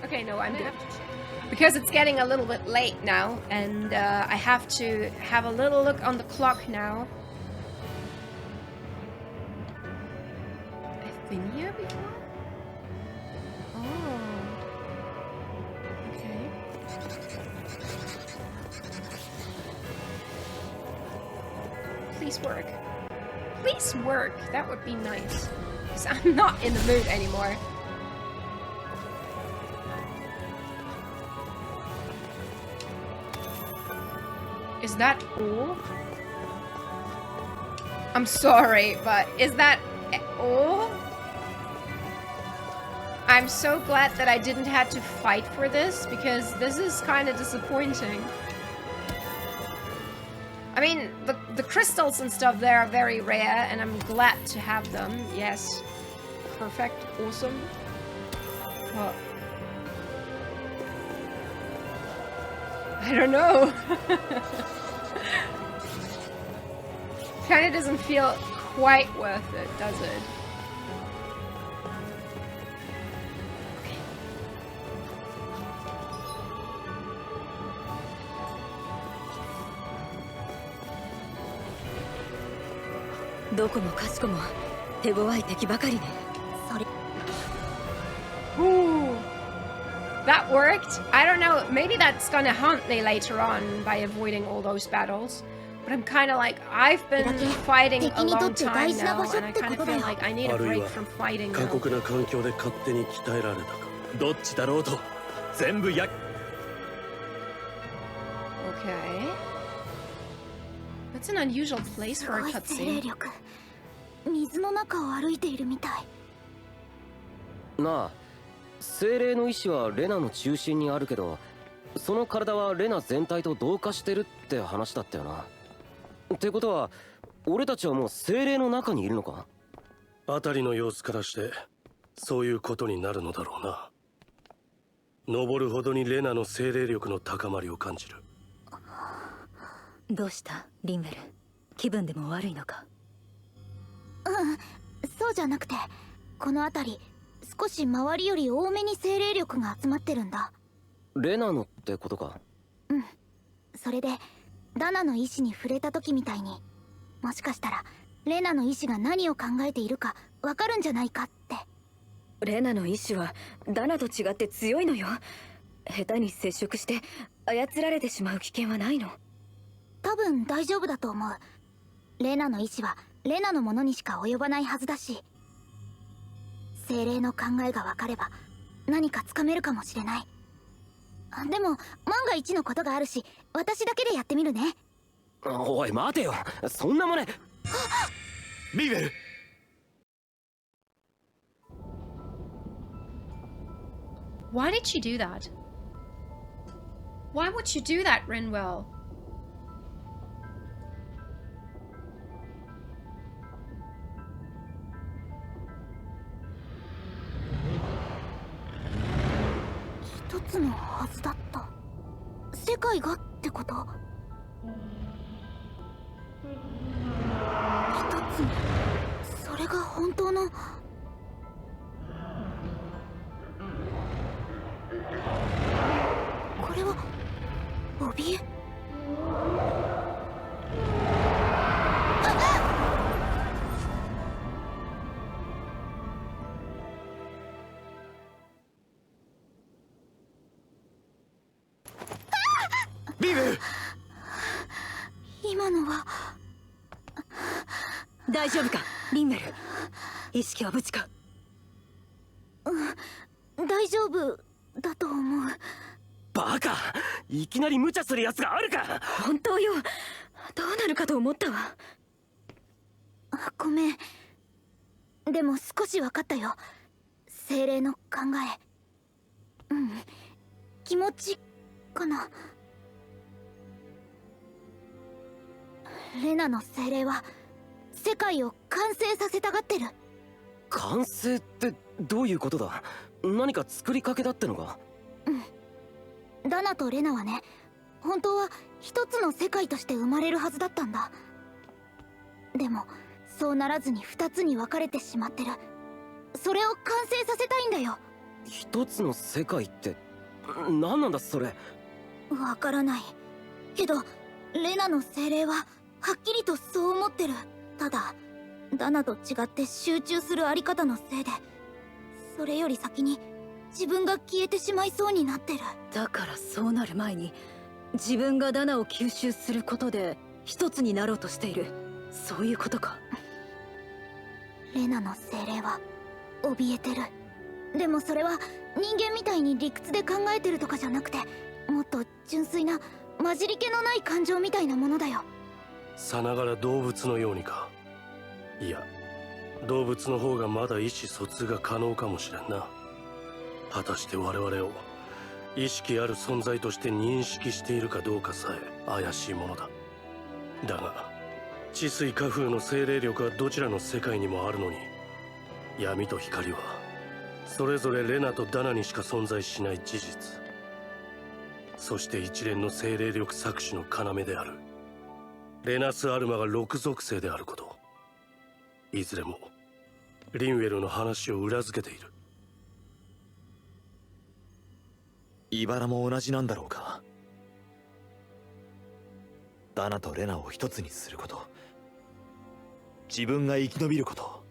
Okay, no, I'm good. Because it's getting a little bit late now, and I have to have a little look on the clock now. I've been here before? Oh. Okay. Please work. Please work. That would be nice. Because I'm not in the mood anymore. Is that all? I'm sorry, but is that all? I'm so glad that I didn't have to fight for this, because this is kind of disappointing. I mean, the crystals and stuff there are very rare, and I'm glad to have them. Yes. Perfect. Awesome. But I don't know. Kind of doesn't feel quite worth it, does it? Okay. どこもかしこも手強い敵ばかりね。それ。Ooh. That worked. I don't know, maybe that's gonna haunt me later on by avoiding all those battles. But I'm kind of like, I've been fighting a long time now, and I kind of feel like I need a break from fighting now. 過酷な環境で勝手に鍛えられたか。どっちだろうと全部や。Okay. That's an unusual place for a cutscene. 水の中を歩いているみたい。なあ、精霊の意志はレナの中心にあるけど、その体はレナ全体と同化してるって話だったよな。ってことは、俺たちはもう精霊の中にいるのか？辺りの様子からしてそういうことになるのだろうな。登るほどにレナの精霊力の高まりを感じる。どうしたリンベル、気分でも悪いのか？そうじゃなくて、この辺り少し周りより多めに精霊力が集まってるんだ。レナのってことか？うん。それでダナの意志に触れた時みたいに、もしかしたらレナの意志が何を考えているかわかるんじゃないかって。レナの意志はダナと違って強いのよ。下手に接触して操られてしまう危険はないの？多分大丈夫だと思う。レナの意志はレナのものにしか及ばないはずだし、精霊の考えが分かれば何かつかめるかもしれない。でも万が一のことがあるし、私だけでやってみるね。おい待てよ、そんなもね。リベル。Why did you do that? Why would you do that, Rinwell? One 一つのはずだった。世界がってこと？一つ、それが本当の。これは怯え。リベル。今のは大丈夫かリンベル、意識は無事か？大丈夫だと思う。バカ、いきなり無茶するやつがあるか。本当よ、どうなるかと思ったわ。ごめん。でも少し分かったよ、精霊の考え。気持ちかな。レナの精霊は世界を完成させたがってる。完成ってどういうことだ？何か作りかけだってのか？ダナとレナはね、本当は一つの世界として生まれるはずだったんだ。でもそうならずに二つに分かれてしまってる。それを完成させたいんだよ。一つの世界って何なんだそれ？わからないけど、レナの精霊ははっきりとそう思ってる。ただダナと違って集中するあり方のせいで、それより先に自分が消えてしまいそうになってる。だからそうなる前に自分がダナを吸収することで一つになろうとしている、そういうことか。レナの精霊は怯えてる。でもそれは人間みたいに理屈で考えてるとかじゃなくて、もっと純粋な混じり気のない感情みたいなものだよ。さながら動物のようにか。いや、動物の方がまだ意思疎通が可能かもしれんな。果たして我々を意識ある存在として認識しているかどうかさえ怪しいものだ。だが地水火風の精霊力はどちらの世界にもあるのに、闇と光はそれぞれレナとダナにしか存在しない事実、そして一連の精霊力搾取の要であるレナス・アルマが6属性であること、いずれもリンウェルの話を裏付けている。茨も同じなんだろうか。ダナとレナを一つにすること、自分が生き延びること。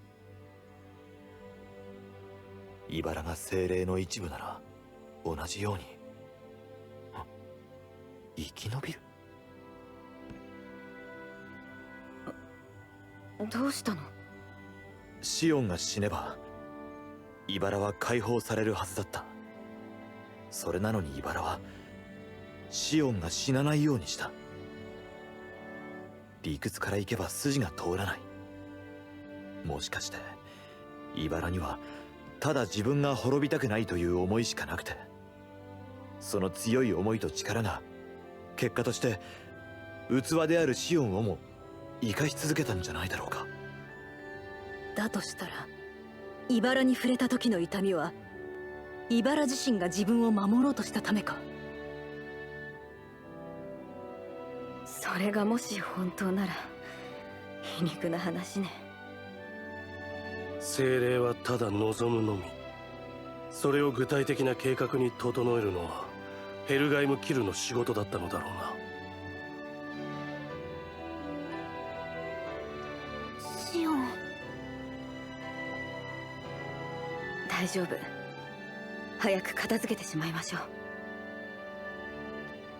茨が精霊の一部なら同じように生き延びる。どうしたの？シオンが死ねば茨は解放されるはずだった。それなのに茨はシオンが死なないようにした。理屈からいけば筋が通らない。もしかして茨にはただ自分が滅びたくないという思いしかなくて、その強い思いと力が結果として器であるシオンをも生かし続けたんじゃないだろうか。だとしたら茨に触れた時の痛みは茨自身が自分を守ろうとしたためか。それがもし本当なら皮肉な話ね。精霊はただ望むのみ。それを具体的な計画に整えるのはヘルガイム・キルの仕事だったのだろうな。シオン。大丈夫。早く片付けてしまいましょう。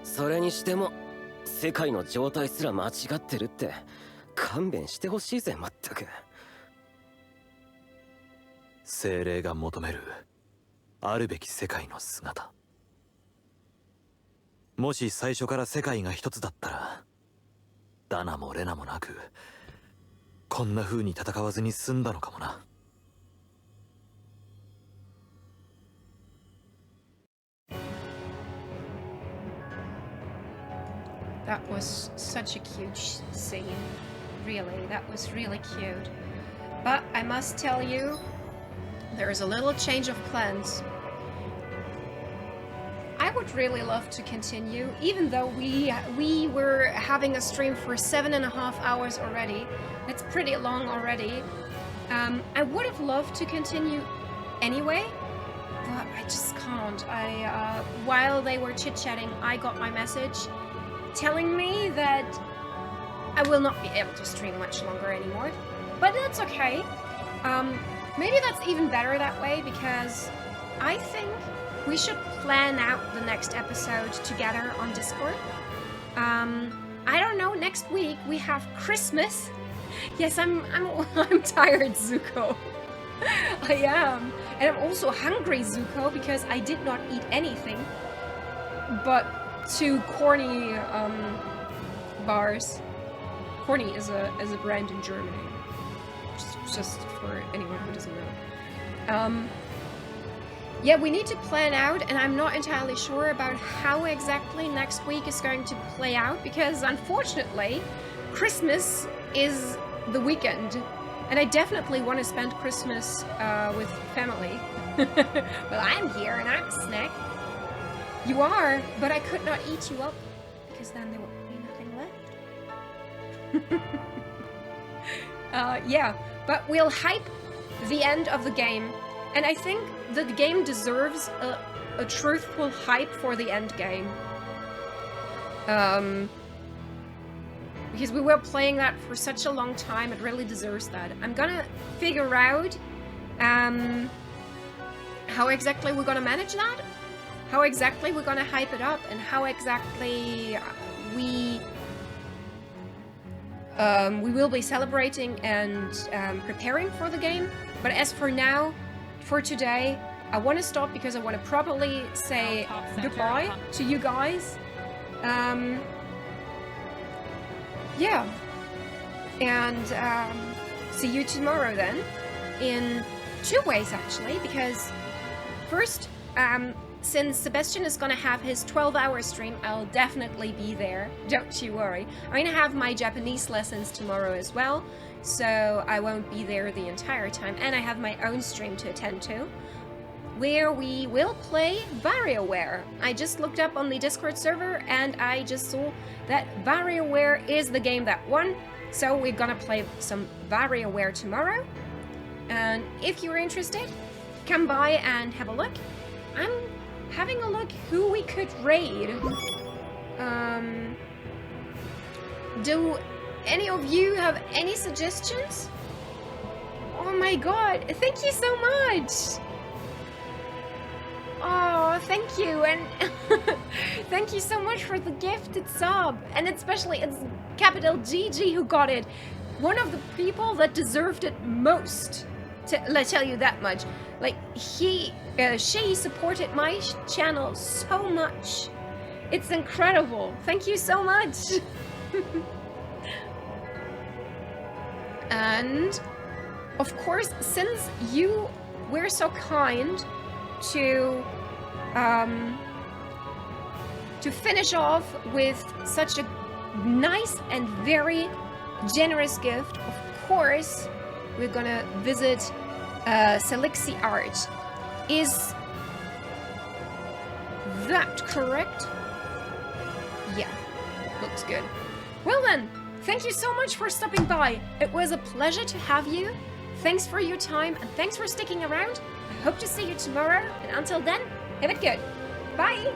それにしても世界の状態すら間違ってるって勘弁してほしいぜ。まったく。精霊が求めるあるべき世界の姿、もし最初から世界が一つだったらダナもレナもなくこんな風に戦わずに済んだのかもな。That was such a cute scene. Really, that was really cute. But I must tell you, there is a little change of plans. I would really love to continue, even though we were having a stream for 7.5 hours already. That's pretty long already. I would have loved to continue anyway, but I just can't. While they were chit-chatting, I got my message telling me that I will not be able to stream much longer anymore. But that's okay. Maybe that's even better that way, because I think we should plan out the next episode together on Discord. I don't know, next week we have Christmas. Yes, I'm tired, Zuko. I am. And I'm also hungry, Zuko, because I did not eat anything but 2 corny bars. Corny is a brand in Germany. Just for anyone who doesn't know. Yeah, we need to plan out, and I'm not entirely sure about how exactly next week is going to play out, because unfortunately, Christmas is the weekend, And I definitely want to spend Christmas with family. Well, I'm here and I'm a snack. You are, but I could not eat you up because then there would be nothing left. Yeah, but we'll hype the end of the game, and I think the game deserves a truthful hype for the end game. Because we were playing that for such a long time, it really deserves that. I'm gonna figure out how exactly we're gonna manage that, how exactly we're gonna hype it up, and how exactly we will be celebrating and preparing for the game. But as for now, for today, I want to stop because I want to properly say goodbye to you guys. Yeah. And see you tomorrow then. In 2 ways actually, because first, since Sebastian is gonna have his 12-hour stream, I'll definitely be there. Don't you worry. I'm gonna have my Japanese lessons tomorrow as well, so I won't be there the entire time. And I have my own stream to attend to, where we will play WarioWare. I just looked up on the Discord server and I just saw that WarioWare is the game that won. So we're gonna play some WarioWare tomorrow. And if you're interested, come by and have a look. I'm having a look who we could raid. Do any of you have any suggestions? Oh my god, thank you so much! Oh, thank you, and thank you so much for the gifted sub. And especially, it's capital GG who got it. One of the people that deserved it most. Let's tell you that much. Like, she supported my channel so much. It's incredible. Thank you so much. And, of course, since you were so kind to finish off with such a nice and very generous gift, of course, we're gonna visit Selixi Art. Is that correct? Yeah, looks good. Well then, thank you so much for stopping by. It was a pleasure to have you. Thanks for your time and thanks for sticking around. I hope to see you tomorrow, and until then, have it good. Bye!